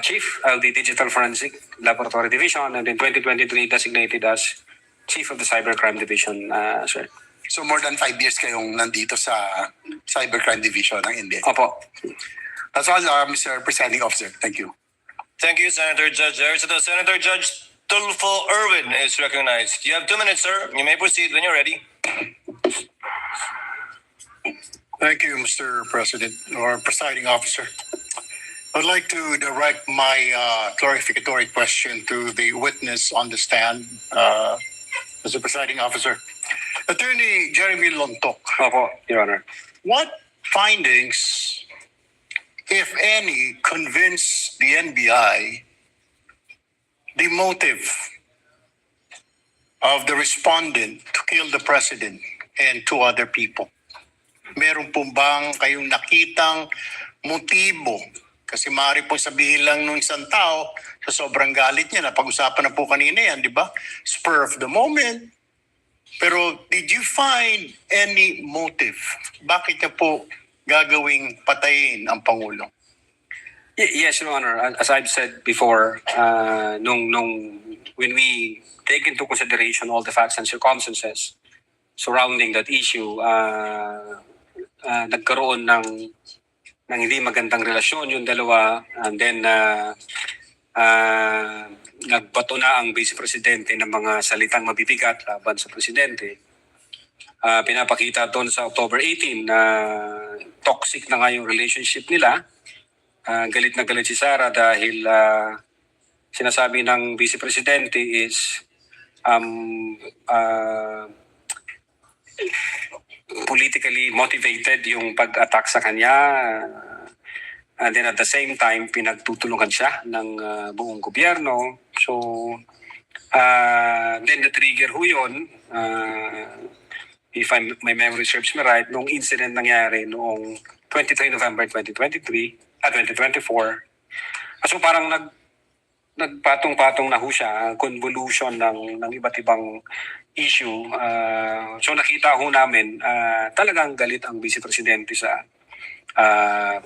chief of the Digital Forensic Laboratory Division. And then 2023, designated as chief of the Cybercrime Division, sir. So more than 5 years kayong nandito sa Cybercrime Division ng NBI? Opo. That's all, Mr. Presiding Officer. Thank you. Thank you, Senator Judge Ejercito. Senator Judge Tulfo Erwin is recognized. You have 2 minutes, sir. You may proceed when you're ready. Thank you, Mr. President or Presiding Officer. I'd like to direct my clarificatory question to the witness on the stand, Mr. Presiding Officer. Attorney Jeremy Lontok, Opo, Your Honor. what findings, if any, convince the NBI the motive of the respondent to kill the president and two other people? Meron po bang kayong nakitang motibo? Kasi maaari po sabihin lang nung isang tao sa sobrang galit niya, napag-usapan na po kanina yan, di ba? Spur of the moment. Pero did you find any motive? Bakit niya po gagawing patayin ang Pangulo? Yes, Your Honor. As I've said before, when we take into consideration all the facts and circumstances surrounding that issue, nagkaroon ng hindi magandang relasyon yung dalawa, and then nagbato na ang Vice Presidente ng mga salitang mabibigat laban sa Presidente. Pinapakita doon sa October 18 na toxic na nga yung relationship nila. Galit na galit si Sara dahil sinasabi ng Vice Presidente is politically motivated yung pag-attack sa kanya. And then at the same time, pinagtutulungan siya ng buong gobyerno. So, then the trigger ho yun, if my memory serves me right, nung incident nangyari noong 23 November 2024. So parang nagpatong-patong na ho siya, convolution ng iba't ibang issue. So nakita ho namin talagang galit ang Vice Presidente sa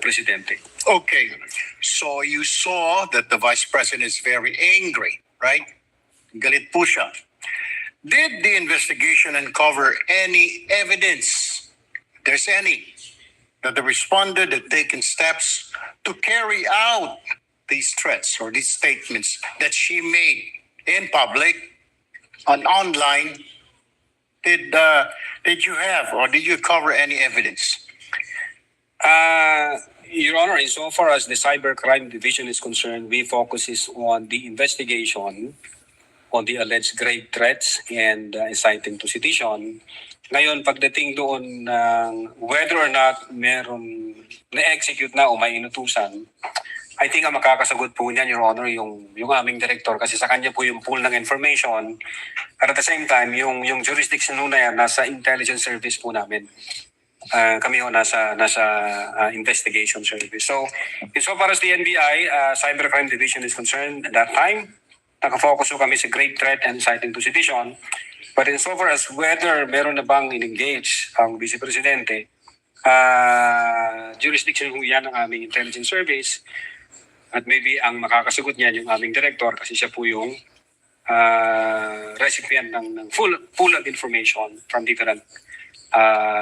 Presidente. Okay, so you saw that the Vice President is very angry, right? Galit po siya. Did the investigation uncover any evidence, if there's any, that the respondent had taken steps to carry out these threats or these statements that she made in public and online? Did you have or did you cover any evidence? Your Honor, insofar as the Cybercrime Division is concerned, we focuses on the investigation on the alleged grave threats and inciting to sedition. Ngayon, pagdating doon whether or not meron na-execute na o may inutusan, I think ang makakasagot po niyan, Your Honor, yung aming director kasi sa kanya po yung pool ng information. At the same time, yung jurisdiction na yan, nasa intelligence service po namin. Kami ho nasa investigation service. So, insofar as the NBI, Cybercrime Division is concerned, at that time, nakafocus ho kami sa grave threat and inciting to sedition. But insofar as whether meron na bang in-engage ang Vice Presidente, jurisdiction ho yan ng aming intelligence service. At maybe ang makakasagot niyan yung aming director kasi siya po yung recipient ng full of information from different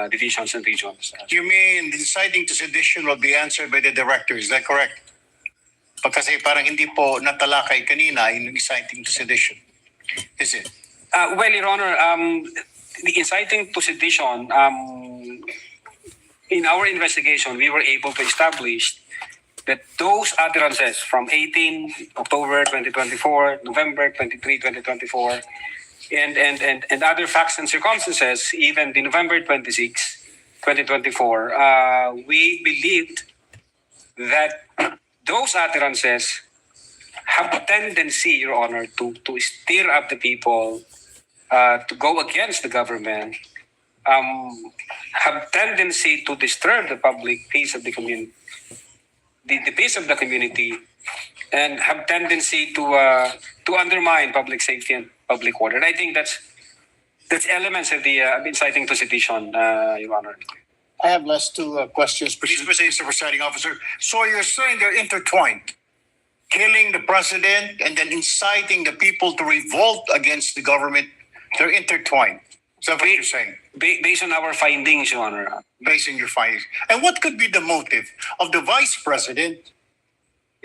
divisions and regions. You mean the inciting to sedition will be answered by the director, is that correct? Kasi parang hindi po natalakay kanina yung inciting to sedition. Is it? Well, Your Honor, the inciting to sedition, in our investigation, we were able to establish that those utterances from 18 October 2024, November 23, 2024, and other facts and circumstances, even the November 26, 2024, we believed that those utterances have a tendency, Your Honor, to stir up the people, to go against the government, have tendency to disturb the public peace of the community, the peace of the community, and have tendency to undermine public safety and public order. And I think that's elements of the inciting to sedition, Your Honor. I have last two questions, Mr. Presiding Officer. So you're saying they're intertwined, killing the president and then inciting the people to revolt against the government. They're intertwined. Is that what you're saying? Based on our findings, Your Honor. Based on your findings. And what could be the motive of the vice president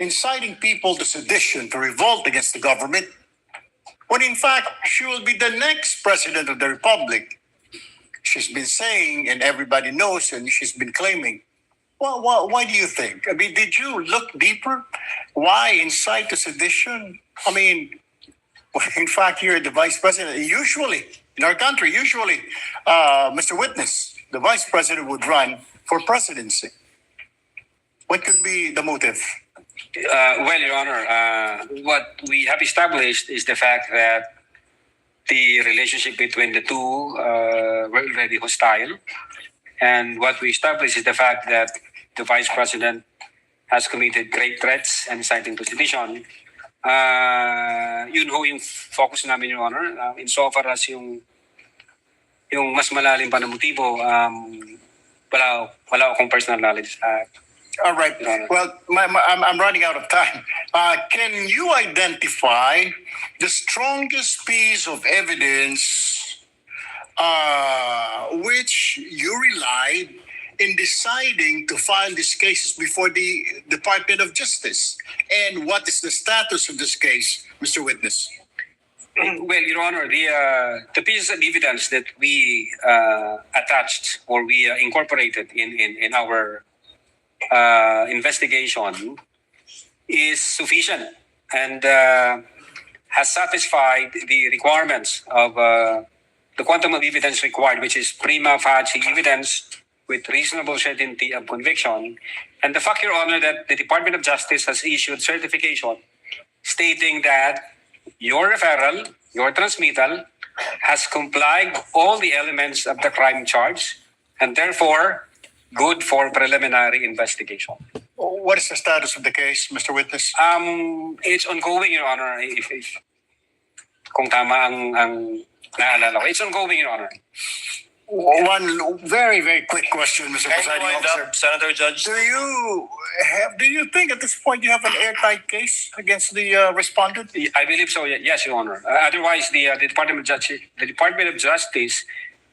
inciting people to sedition, to revolt against the government, when in fact she will be the next president of the republic? She's been saying, and everybody knows, and she's been claiming Why do you think? I mean, did you look deeper? Why incite to sedition? I mean, in fact, you're the vice president. Usually, in our country, Mr. Witness, the vice president would run for presidency. What could be the motive? Well, Your Honor, what we have established is the fact that the relationship between the two were already hostile. And what we established is the fact that the Vice President has committed grave threats and inciting to sedition. Yun ho yung focus namin, Your Honor. Insofar as yung mas malalim pa na motibo, wala akong personal knowledge. All right. Well, I'm running out of time. Can you identify the strongest piece of evidence which you relied in deciding to file these cases before the Department of Justice? And what is the status of this case, Mr. Witness? Well, Your Honor, the pieces of evidence that we attached or we incorporated in our investigation is sufficient and has satisfied the requirements of the quantum of evidence required, which is prima facie evidence with reasonable certainty of conviction. And the fact, Your Honor, that the Department of Justice has issued certification stating that your referral, your transmittal, has complied all the elements of the crime charge and therefore good for preliminary investigation. What is the status of the case, Mr. Witness? It's ongoing, Your Honor. If kung tama ang naalala ko, it's ongoing, Your Honor. One very, very quick question, Mr. Can you Presiding wind Officer. up, Senator Judge? Do you think at this point you have an airtight case against the respondent? I believe so, yes, Your Honor. Otherwise, the Department of Justice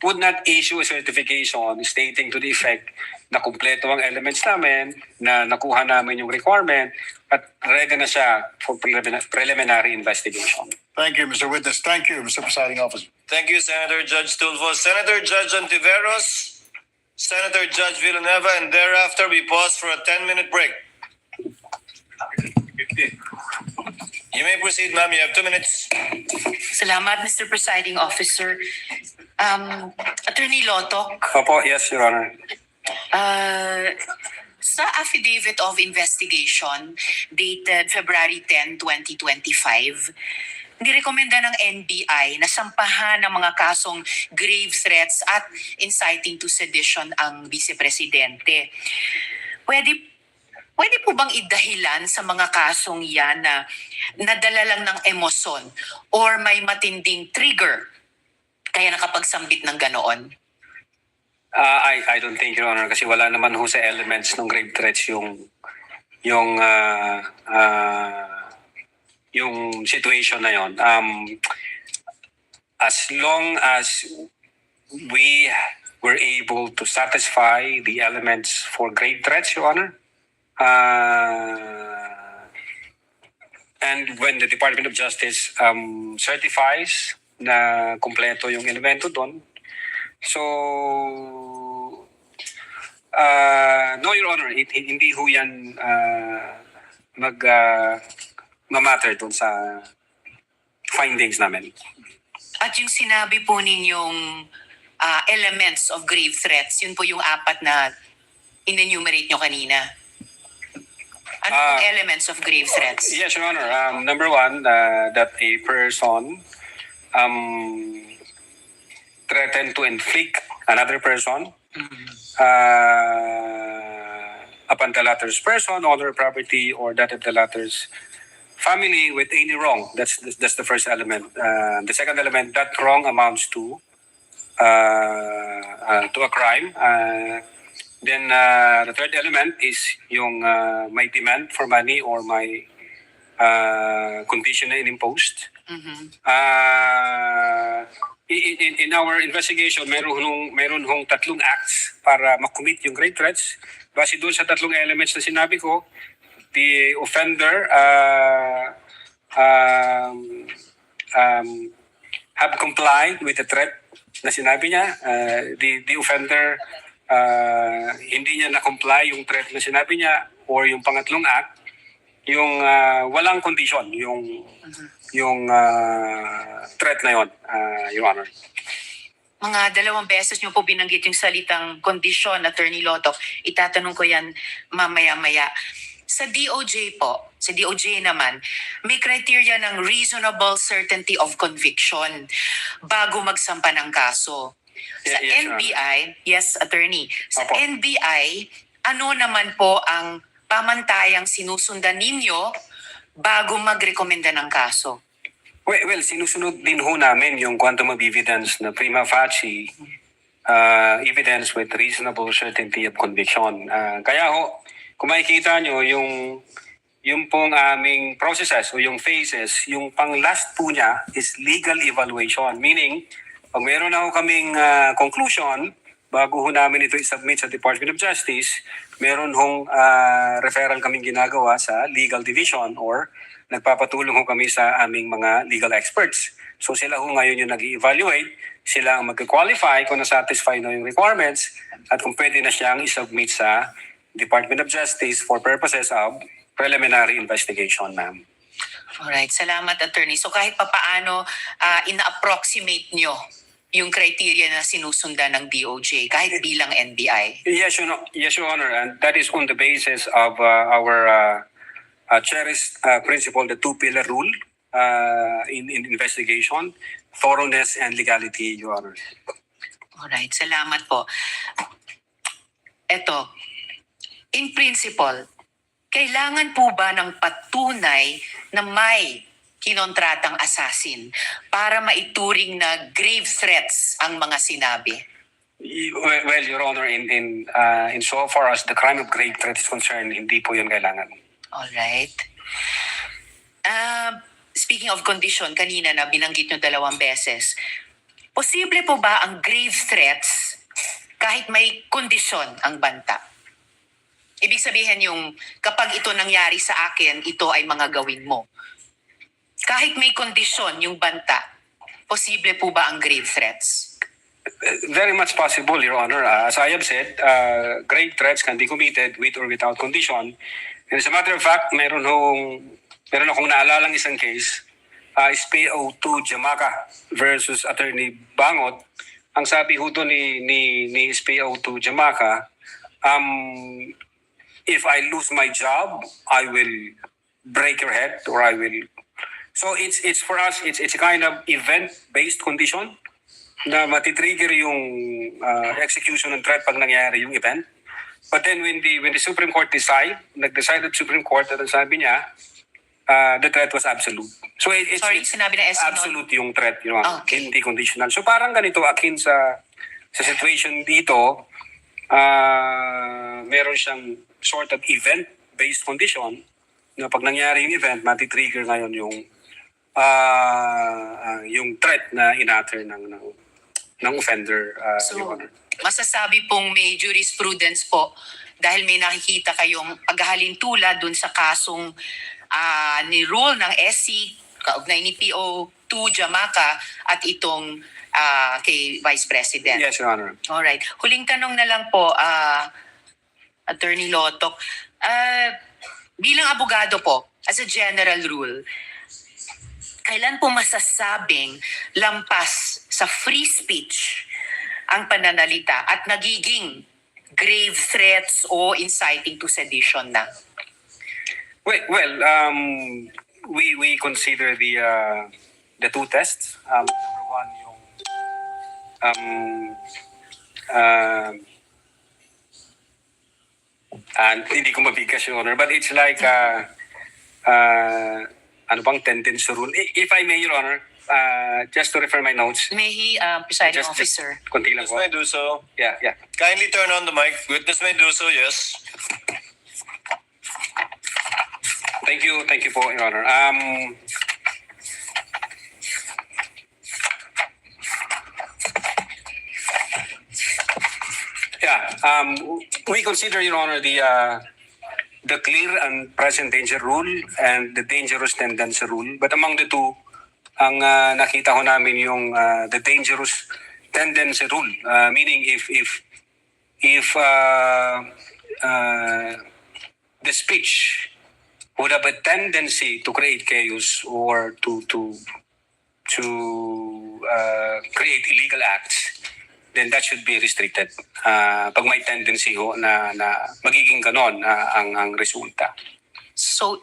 would not issue a certification stating to the effect na kumpleto ang elements namin, na nakuha namin yung requirement, at ready na siya for preliminary investigation. Thank you, Mr. Witness. Thank you, Mr. Presiding Officer. Thank you, Senator Judge Tulfo. Senator Judge Antiveros, Senator Judge Villanueva, and thereafter we pause for a 10-minute break. You may proceed, ma'am. You have 2 minutes. Salamat, Mr. Presiding Officer. Attorney Lotok, Opo, yes, Your Honor. sa Affidavit of Investigation dated February 10, 2025, nirekomenda ng NBI na sampahan ng mga kasong grave threats at inciting to sedition ang Vice Presidente. Pwede po bang idahilan sa mga kasong yan na nadala lang ng emosyon or may matinding trigger kaya nakapagsambit ng ganoon? I don't think, Your Honor, kasi wala naman ho sa elements ng grave threats yung situation na yon. As long as we were able to satisfy the elements for grave threats, Your Honor, and when the Department of Justice certifies na kumpleto yung elemento doon, so no, Your Honor, hindi ho yan ma-matter doon sa findings namin. At yung sinabi po ninyong elements of grave threats, yun po yung apat na in-enumerate nyo kanina. Ano pong elements of grave threats? Yes, Your Honor. Number one, that a person threatened to inflict another person upon the latter's person, honor, property, or that of the latter's family with any wrong. That's the first element. The second element, that wrong amounts to a crime. Then the third element is yung may demand for money or may condition na imposed. In our investigation, meron hong tatlong acts para makommit yung grave threats. Base doon sa tatlong elements na sinabi ko, the offender have complied with the threat na sinabi niya. The offender hindi niya na-comply yung threat na sinabi niya, or yung pangatlong act, yung walang condition, yung threat na yon, Your Honor. Mga 2 beses niyo po binanggit yung salitang kondisyon, Attorney Lotok. Itatanong ko yan mamaya-maya. Sa DOJ po, sa DOJ naman, may criteria ng reasonable certainty of conviction bago magsampa ng kaso. Sa Yes, Your Honor. NBI, yes, Attorney, sa Opo. NBI, ano naman po ang pamantayang sinusundan ninyo bago magrekomenda ng kaso? Well, sinusunod din ho namin yung quantum of evidence na prima facie evidence with reasonable certainty of conviction. Kaya ho, kung makikita nyo, yung pong aming processes o yung phases, yung pang last po niya is legal evaluation. Meaning, pag meron na ho kaming conclusion, bago ho namin ito i-submit sa Department of Justice, meron hong referral kaming ginagawa sa legal division or nagpapatulong ho kami sa aming mga legal experts. So sila ho ngayon yung nag-evaluate, sila ang mag-qualify kung na-satisfy na yung requirements at kung pwede na siyang i-submit sa Department of Justice for purposes of preliminary investigation, ma'am. Alright, salamat, Attorney. So kahit papaano, ina-approximate nyo yung criteria na sinusundan ng DOJ, kahit bilang NBI. Yes, Your Honor, and that is on the basis of our cherished principle, the 2-pillar rule in investigation, thoroughness and legality, Your Honor. Alright, salamat po. Eto, in principle, kailangan po ba ng patunay na may kinontratang assassin para maituring na grave threats ang mga sinabi? Well, Your Honor, in so far as the crime of grave threat is concerned, hindi po yun kailangan. Alright. Speaking of condition, kanina na binanggit nyo 2 beses. Posible po ba ang grave threats kahit may kondisyon ang banta? Ibig sabihin yung kapag ito nangyari sa akin, ito ay mga gawin mo. Kahit may kondisyon yung banta, posible po ba ang grave threats? Very much possible, Your Honor. As I have said, grave threats can be committed with or without condition. And as a matter of fact, meron akong naalalang isang case, SPO2 Jamaica versus Attorney Bangot. Ang sabi ho doon ni SPO2 Jamaica, if I lose my job, I will break your head or I will. So it's for us, it's a kind of event-based condition na matitrigger yung execution ng threat pag nangyari yung event. But then when the Supreme Court nag-decide the Supreme Court at sabi niya, the threat was absolute. So it's sinabi na absolute yung threat, you know, Okay. hindi conditional. So parang ganito, akin sa situation dito, meron siyang sort of event-based condition na pag nangyari yung event, matitrigger ngayon yung threat na in-utter ng offender, Your Honor. Masasabi pong may jurisprudence po dahil may nakikita kayong paghahalintulad dun sa kasong ni rule ng SC, kaugnay ni PO2 Jamaica at itong kay Vice President. Yes, Your Honor. Alright. Huling tanong na lang po, Attorney Lotok. Bilang abogado po, as a general rule, kailan po masasabing lampas sa free speech ang pananalita at nagiging grave threats o inciting to sedition na? Well, we consider the 2 tests. Number 1, yung and hindi ko mabigkas, Your Honor, but it's like ano bang tendency rule. If I may, Your Honor, just to refer my notes. May he, presiding Just officer. konti lang Witness po. may do so. Yeah. Kindly turn on the mic. Witness may do so, yes. Thank you po, Your Honor. We consider, Your Honor, the clear and present danger rule and the dangerous tendency rule. But among the two, ang nakita ko namin yung the dangerous tendency rule. Meaning if if the speech would have a tendency to create chaos or to create illegal acts, then that should be restricted. Pag may tendency ho na magiging ganon ang resulta. So,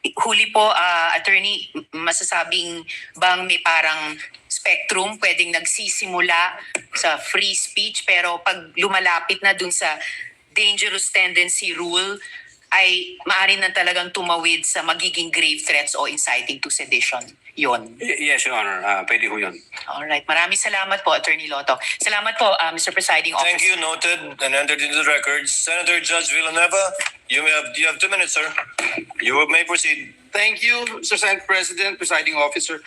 huli po, attorney, masasabing bang may parang spectrum pwedeng nagsisimula sa free speech pero pag lumalapit na dun sa dangerous tendency rule ay maaari na talagang tumawid sa magiging grave threats o inciting to sedition? Yon. Yes, Your Honor. Pwede ho yun. Alright, maraming salamat po, Attorney Loto. Salamat po, Mr. Presiding Officer. Thank you, noted and entered into the records. Senator Judge Villanueva, you have 2 minutes, sir. You may proceed. Thank you, Mr. Senate President, Presiding Officer.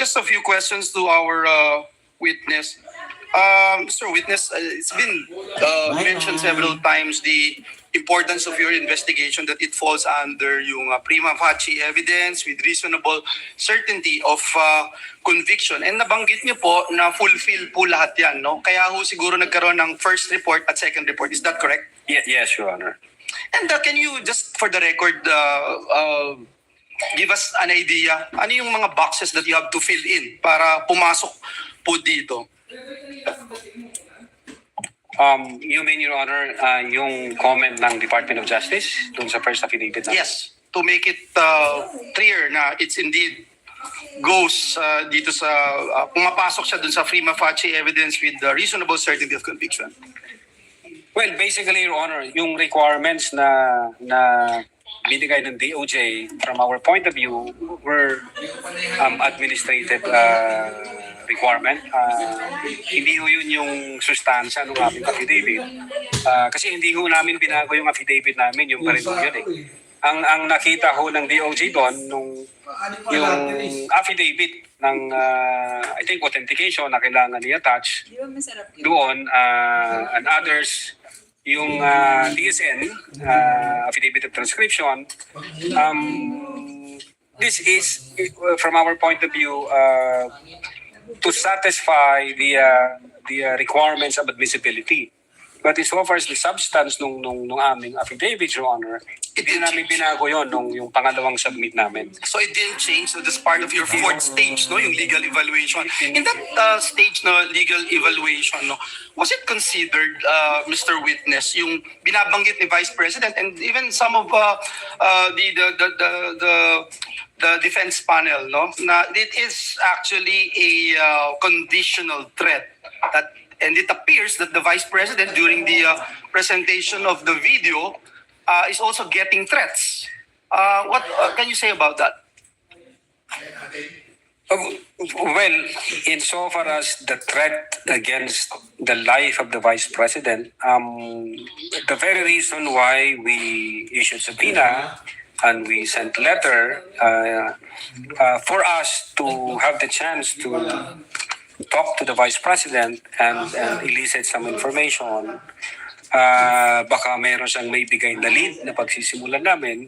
Just a few questions to our witness. Mr. Witness, it's been mentioned several times the importance of your investigation, that it falls under yung prima facie evidence with reasonable certainty of conviction. And nabanggit niyo po na fulfill po lahat yan, no? Kaya ho siguro nagkaroon ng first report at second report. Is that correct? Yes, Your Honor. And can you just for the record give us an idea, ano yung mga boxes that you have to fill in para pumasok po dito? You mean, Your Honor, yung comment ng Department of Justice dun sa first affidavit? Yes, to make it clear na it's indeed goes dito sa pumapasok siya dun sa prima facie evidence with the reasonable certainty of conviction. Well, basically, Your Honor, yung requirements na binigay ng DOJ from our point of view were administrative requirement. Hindi ho yun yung sustansya ng aming affidavit. Kasi hindi ho namin binago yung affidavit namin, yung pa rin ho yun eh. Ang nakita ho ng DOJ doon, yung affidavit ng, I think, authentication na kailangan i-attach doon, and others, yung TSN, affidavit of transcription, this is, from our point of view, to satisfy the requirements of admissibility. But as far as the substance nung aming affidavit, Your Honor, hindi namin binago yun yung pangalawang submit namin. So it didn't change, so that's part of your fourth stage, no, yung legal evaluation. In that stage na legal evaluation, no, was it considered, Mr. Witness, yung binabanggit ni Vice President and even some of the defense panel, no, na it is actually a conditional threat that, and it appears that the Vice President during the presentation of the video is also getting threats. What can you say about that? Well, insofar as the threat against the life of the Vice President, the very reason why we issued subpoena and we sent letter for us to have the chance to talk to the Vice President and elicit some information. Baka meron siyang may bigay na lead na pagsisimulan namin.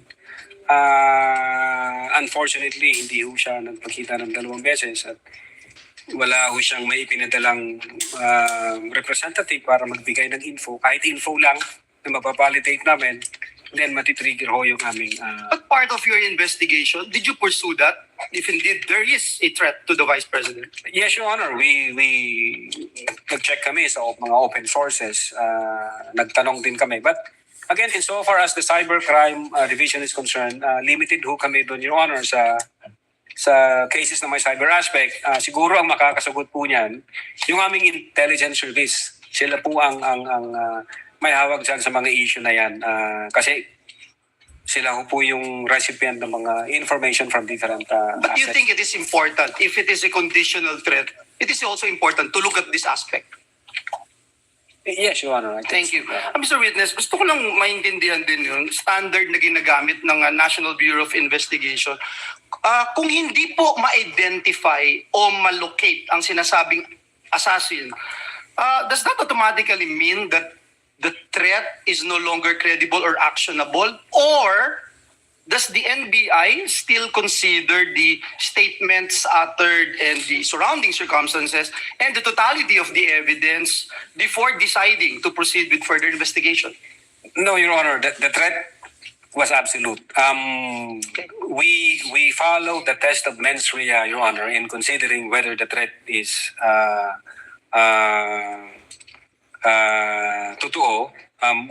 Unfortunately, hindi ho siya nagpakita ng 2 beses at wala ho siyang may ipinadalang representative para magbigay ng info. Kahit info lang na mapavalidate namin, then matitrigger ho yung aming... But part of your investigation, did you pursue that? If indeed there is a threat to the Vice President? Yes, Your Honor. We nag-check kami sa mga open sources. Nagtanong din kami. But again, insofar as the cybercrime division is concerned, limited ho kami doon, Your Honor, sa cases na may cyber aspect. Siguro ang makakasagot po niyan, yung aming intelligence service. Sila po ang may hawak dyan sa mga issue na yan. Kasi sila po yung recipient ng mga information from different But you assets. think it is important, if it is a conditional threat, it is also important to look at this aspect? Yes, Your Honor. Thank you. Mr. Witness, gusto ko lang maintindihan din yung standard na ginagamit ng National Bureau of Investigation. Kung hindi po ma-identify o ma-locate ang sinasabing assassin, does that automatically mean that the threat is no longer credible or actionable, or does the NBI still consider the statements uttered and the surrounding circumstances and the totality of the evidence before deciding to proceed with further investigation? No, Your Honor, the threat was absolute. We follow the test of mens rea, Your Honor, in considering whether the threat is totoo.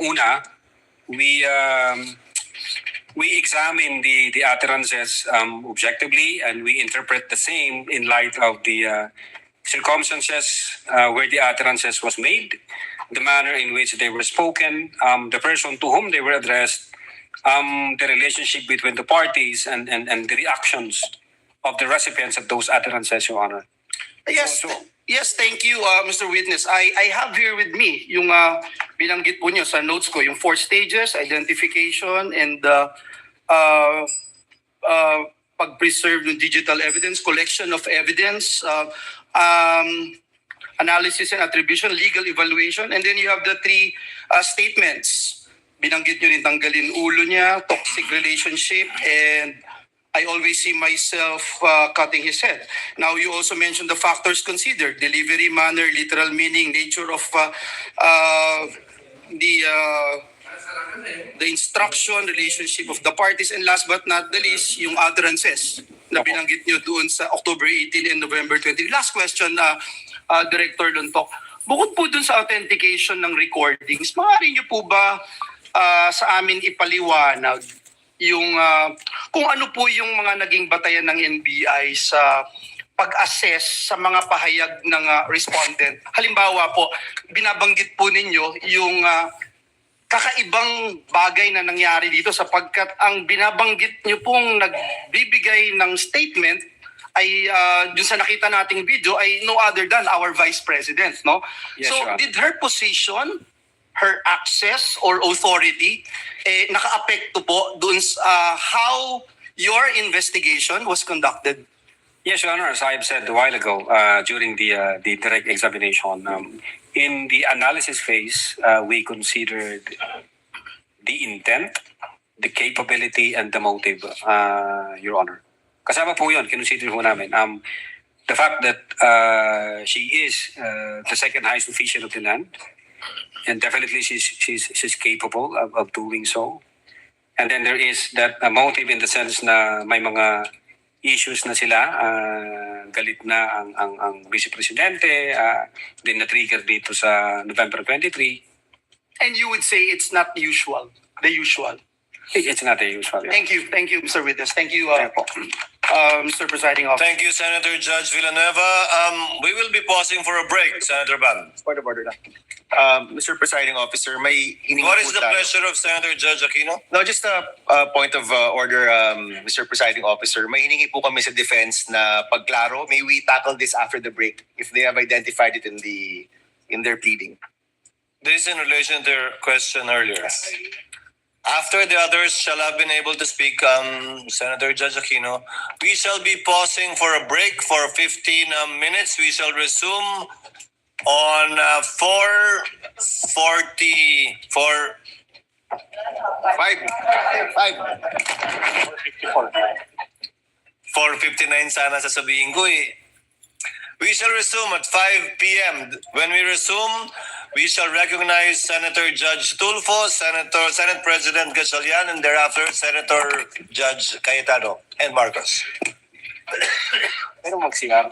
Una, we examine the utterances objectively, and we interpret the same in light of the circumstances where the utterances was made, the manner in which they were spoken, the person to whom they were addressed, the relationship between the parties, and the reactions of the recipients of those utterances, Your Honor. Yes, yes, thank you, Mr. Witness. I have here with me yung binanggit po niyo sa notes ko, yung 4 stages, identification, and pag-preserve ng digital evidence, collection of evidence, analysis and attribution, legal evaluation, and then you have the 3 statements. Binanggit nyo rin tanggalin ulo niya, toxic relationship, and I always see myself cutting his head. Now, you also mentioned the factors considered: delivery, manner, literal meaning, nature of the instruction, relationship of the parties, and last but not the least, yung utterances na binanggit nyo doon sa October 18 and November 20. Last question, Director Luntok. Bukod po doon sa authentication ng recordings, maaari nyo po ba sa amin ipaliwanag yung kung ano po yung mga naging batayan ng NBI sa pag-assess sa mga pahayag ng respondent? Halimbawa po, binabanggit po ninyo yung kakaibang bagay na nangyari dito sapagkat ang binabanggit nyo pong nagbibigay ng statement ay dun sa nakita nating video ay no other than our Vice President, no? Yes, So, Your Honor. did her position, her access or authority naka-apekto po dun sa how your investigation was conducted? Yes, Your Honor, as I've said a while ago during the direct examination, in the analysis phase, we considered the intent, the capability, and the motive, Your Honor. Kasama po yun, kinonsider po namin. The fact that she is the second highest official of the land, and definitely she's capable of doing so. And then there is that motive in the sense na may mga issues na sila, galit na ang Vice Presidente, din na-trigger dito sa November 23. And you would say it's not usual, the usual. It's not the usual. Thank you, Mr. Witness. Thank you, Mr. Presiding Officer. Thank you, Senator Judge Villanueva. We will be pausing for a break, Senator Ban. Point of order lang. Mr. Presiding Officer, may hiningi What is po the tayo. pleasure of Senator Judge Aquino? No, just a point of order, Mr. Presiding Officer. May hiningi po kami sa defense na pagklaro. May we tackle this after the break if they have identified it in their pleading? This is in relation to your question earlier. After the others shall have been able to speak, Senator Judge Aquino, we shall be pausing for a break for 15 minutes. We shall resume on 4:59 sana sasabihin ko eh. We shall resume at 5 p.m. When we resume, we shall recognize Senator Judge Tulfo, Senate President Gatchalian, and thereafter Senator Judge Cayetano and Marcos. Pero magsiyar.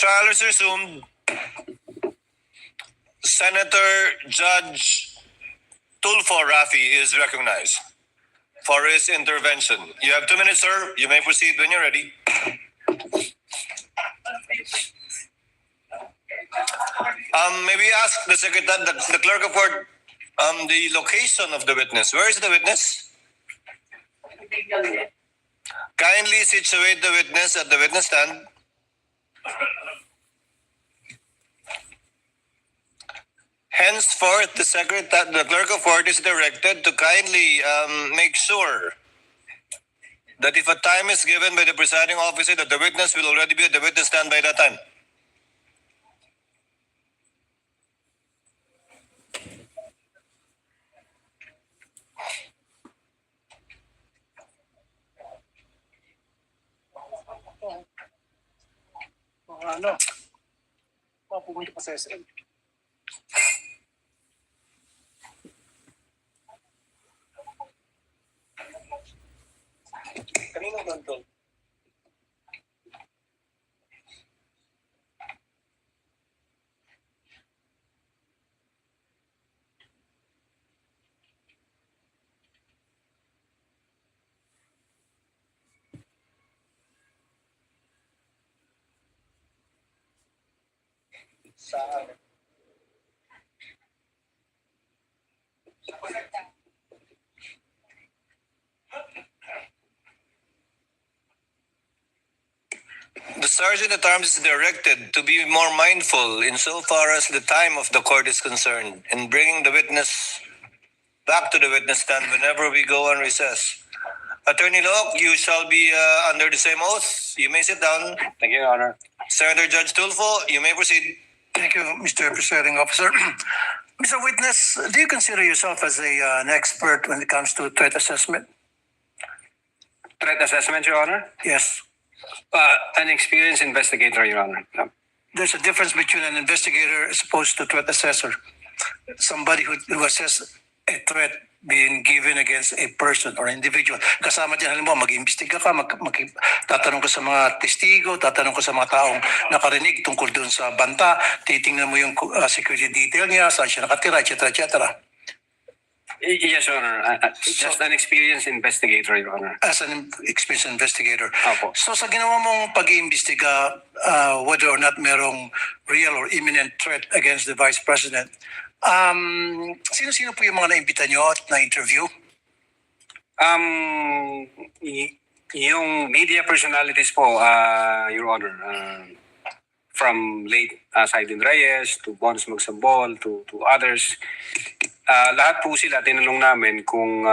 Trial is resumed. Senator Judge Tulfo Rafi is recognized for his intervention. You have 2 minutes, sir. You may proceed when you're ready. May we ask the secretary, the clerk of court, the location of the witness? Where is the witness? Kindly situate the witness at the witness stand. Henceforth, the clerk of court is directed to kindly make sure that if a time is given by the presiding officer, that the witness will already be at the witness stand by that time. Ano? Mapupunta pa sa SM. Kanino doon? Saan? The Sergeant at Arms is directed to be more mindful insofar as the time of the court is concerned in bringing the witness back to the witness stand whenever we go on recess. Attorney Locke, you shall be under the same oath. You may sit down. Thank you, Your Honor. Senator Judge Tulfo, you may proceed. Thank you, Mr. Presiding Officer. Mr. Witness, do you consider yourself as an expert when it comes to threat assessment? Threat assessment, Your Honor? Yes. An experienced investigator, Your Honor. There's a difference between an investigator as opposed to threat assessor. Somebody who assesses a threat being given against a person or individual. Kasama dyan, halimbawa, mag-imbestiga ka, tatanong ka sa mga testigo, tatanong ka sa mga taong nakarinig tungkol doon sa banta, titingnan mo yung security detail niya, saan siya nakatira, etc. etc. Yes, Your Honor. Just an experienced investigator, Your Honor. As an experienced investigator. Opo. So sa ginawa mong pag-iimbestiga, whether or not merong real or imminent threat against the Vice President, sino-sino po yung mga naimbita nyo at na-interview? Yung media personalities po, Your Honor, from late Saidin Reyes to Bons Magsambol to others, lahat po sila tinanong namin kung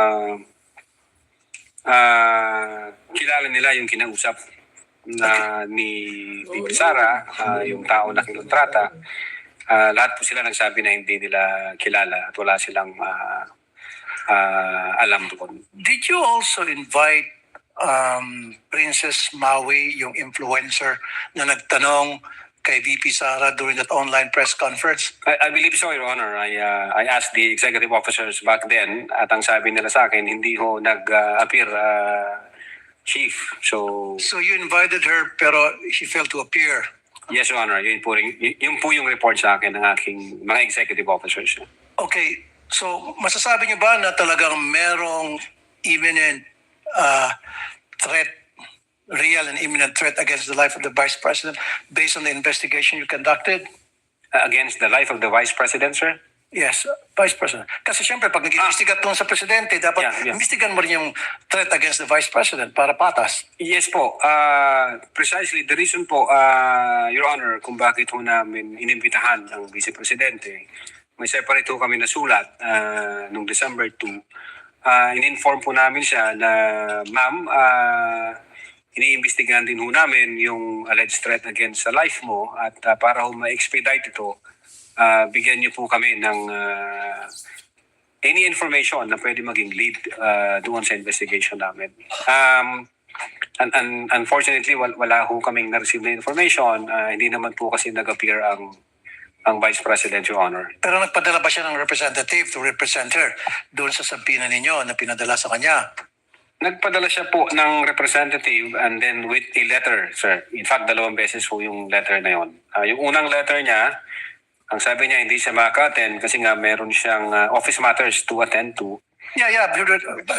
kilala nila yung kinausap na ni VP SARA, yung tao na kinontrata. Lahat po sila nagsabi na hindi nila kilala at wala silang alam doon. Did you also invite Princess Maui, yung influencer na nagtanong kay VP SARA during that online press conference? I believe so, Your Honor. I asked the executive officers back then at ang sabi nila sa akin, hindi ho nag-appear, Chief. So you invited her pero she failed to appear? Yes, Your Honor. Yun po yung report sa akin ng aking mga executive officers. Okay. So masasabi niyo ba na talagang merong imminent threat, real and imminent threat against the life of the Vice President based on the investigation you conducted? Against the life of the Vice President, sir? Yes, Vice President. Kasi siyempre, pag nag-iimbestiga tungkol sa Presidente, dapat imbestigan mo rin yung threat against the Vice President para patas. Yes po. Precisely, the reason po, Your Honor, kung bakit ho namin inimbitahan ang Vice Presidente, may separate ho kami na sulat noong December 2. In-inform po namin siya na, ma'am, iniimbestigahan din ho namin yung alleged threat against sa life mo at para ho ma-expedite ito, bigyan niyo po kami ng any information na pwede maging lead doon sa investigation namin. Unfortunately, wala ho kaming na-receive na information. Hindi naman po kasi nag-appear ang Vice President, Your Honor. Pero nagpadala ba siya ng representative to represent her doon sa sabina ninyo na pinadala sa kanya? Nagpadala siya po ng representative and then with a letter, sir. In fact, 2 beses po yung letter na yon. Yung unang letter niya, ang sabi niya hindi siya maka-attend kasi nga meron siyang office matters to attend to.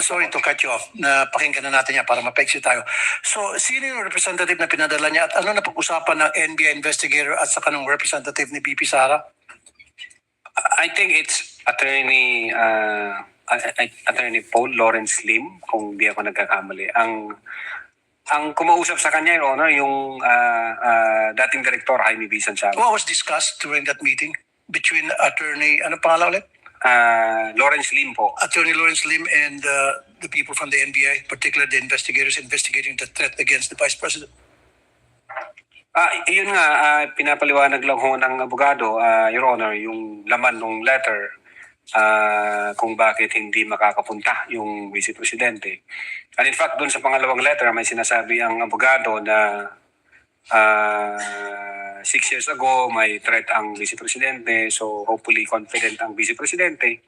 Sorry to cut you off. Napakinggan na natin yan para mapaiksi tayo. So, sino yung representative na pinadala niya at ano na pag-usapan ng NBI investigator at saka ng representative ni VP SARA? I think it's Attorney Paul Lawrence Lim, kung di ako nagkakamali. Ang kumausap sa kanya, Your Honor, yung dating Director Jaime B. Santiago. What was discussed during that meeting between Attorney, ano pangalan ulit? Lawrence Lim po. Attorney Lawrence Lim and the people from the NBI, particularly the investigators investigating the threat against the Vice President? Yun nga, pinapaliwanag lang ho ng abogado, Your Honor, yung laman ng letter kung bakit hindi makakapunta yung Vice Presidente. And in fact, dun sa pangalawang letter, may sinasabi ang abogado na 6 years ago, may threat ang Vice Presidente. So hopefully confident ang Vice Presidente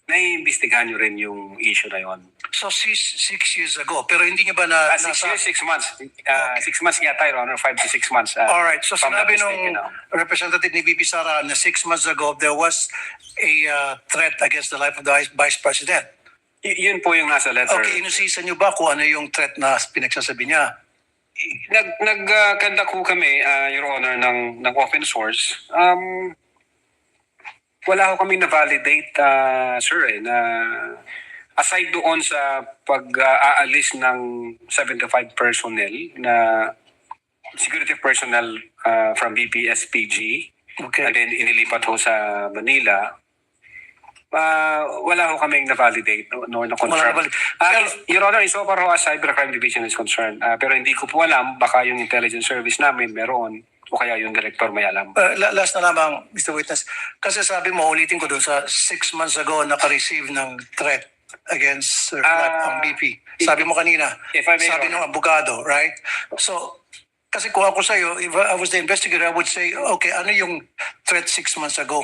na iimbestigahan nyo rin yung issue na yon. So 6 years ago, pero hindi niya ba na... 6 years, 6 months. 6 months yata, Your Honor, 5 to 6 months. Alright, so sinabi nung representative ni VP SARA na 6 months ago, there was a threat against the life of the Vice President. Yun po yung nasa letter. Okay, inusisa niyo ba kung ano yung threat na pinagsasabi niya? Nagkanda ko kami, Your Honor, ng open source. Wala ko kami na-validate, sir, na aside doon sa pag-aalis ng 75 personnel na security personnel from VP SPG, and then inilipat ho sa Manila, wala ho kaming na-validate nor na-confirm. Your Honor, so far ho as Cybercrime Division is concerned, pero hindi ko po alam, baka yung intelligence service namin meron, o kaya yung director may alam. Last na lamang, Mr. Witness, kasi sabi mo, ulitin ko doon sa 6 months ago naka-receive ng threat against ang BP. Sabi mo kanina, sabi ng abogado, right? So, kasi kung ako sa'yo, if I was the investigator, I would say, okay, ano yung threat 6 months ago?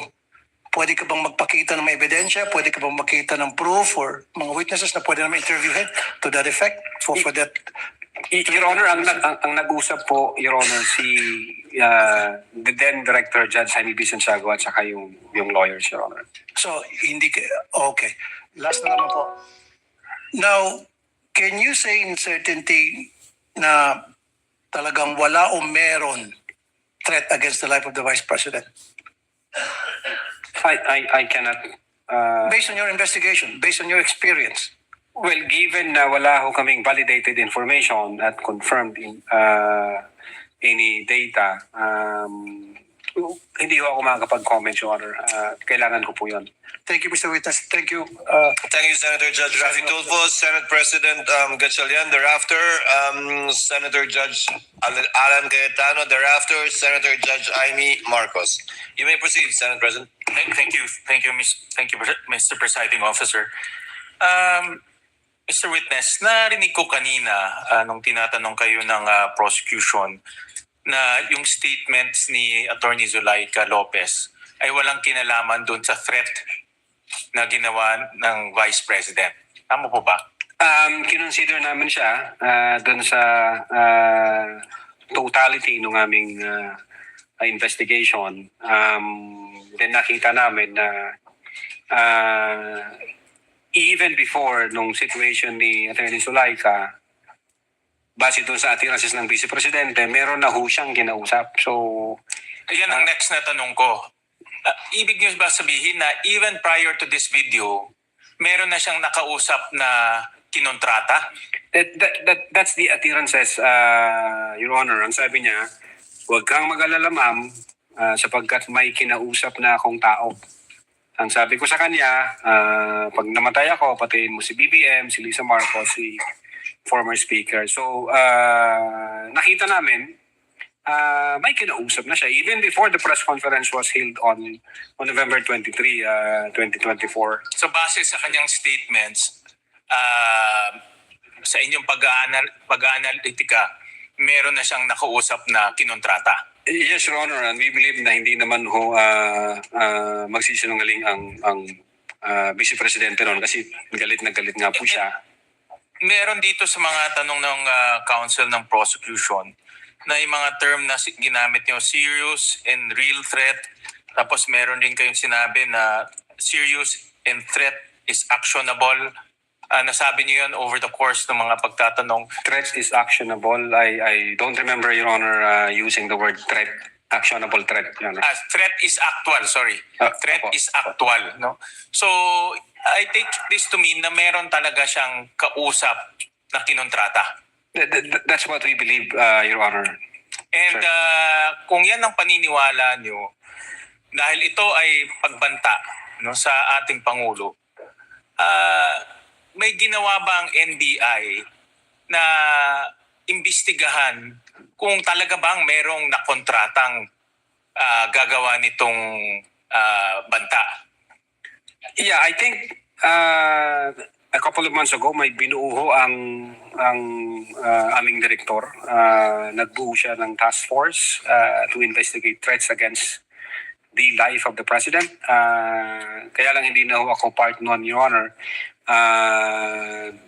Pwede ka bang magpakita ng may ebidensya? Pwede ka bang makita ng proof or mga witnesses na pwede naman interviewin to that effect? For that? Your Honor, ang nag-usap po, Your Honor, si the then Director Judge Jaime B. Santiago at saka yung lawyers, Your Honor. So, hindi ka, okay. Last na naman po. Now, can you say in certainty na talagang wala o meron threat against the life of the Vice President? I cannot... based on your investigation, based on your experience. Well, given na wala ho kaming validated information at confirmed any data, hindi ho ako makakapag-comment, Your Honor. Kailangan ko po yun. Thank you, Mr. Witness. Thank you. Thank you, Senator Judge Rafi Tulfo, Senate President Gatchalian. Thereafter, Senator Judge Alan Cayetano. Thereafter, Senator Judge Amy Marcos. You may proceed, Senate President. Thank you, Mr. Presiding Officer. Mr. Witness, narinig ko kanina nung tinatanong kayo ng prosecution na yung statements ni Attorney Zulaika Lopez ay walang kinalaman doon sa threat na ginawa ng Vice President. Tama po ba? Kinonsider namin siya doon sa totality ng aming investigation. Then nakita namin na even before nung situation ni Attorney Zulaika, base doon sa attirances ng Vice Presidente, meron na ho siyang kinausap. So, ayan ang next na tanong ko. Ibig niyo ba sabihin na even prior to this video, meron na siyang nakausap na kinontrata? That's the attirances, Your Honor. Ang sabi niya, huwag kang mag-alala, ma'am, sapagkat may kinausap na akong tao. Ang sabi ko sa kanya, pag namatay ako, patayin mo si BBM, si Lisa Marcos, si former speaker. So, nakita namin, may kinausap na siya even before the press conference was held on November 23, 2024. So, base sa kanyang statements, sa inyong pag-aanalitika, meron na siyang nakausap na kinontrata? Yes, Your Honor, and we believe na hindi naman ho magsisinungaling ang Vice Presidente noon kasi galit na galit nga po siya. meron dito sa mga tanong ng counsel ng prosecution na yung mga term na ginamit nyo, serious and real threat. Tapos meron din kayong sinabi na serious and threat is actionable. Nasabi niyo yun over the course ng mga pagtatanong. Threat is actionable. I don't remember, Your Honor, using the word threat. Actionable threat, Your Honor. Threat is actual, sorry. Threat is actual. No? So, I take this to mean na meron talaga siyang kausap na kinontrata. That's what we believe, Your Honor. And kung yan ang paniniwala nyo, dahil ito ay pagbanta no, sa ating Pangulo, may ginawa ba ang NBI na imbestigahan kung talaga bang merong nakontratang gagawa nitong banta? Yeah, I think a couple of months ago may binuo ang aming direktor. Nagbuo siya ng task force to investigate threats against the life of the president. Kaya lang hindi na ako part noon, Your Honor.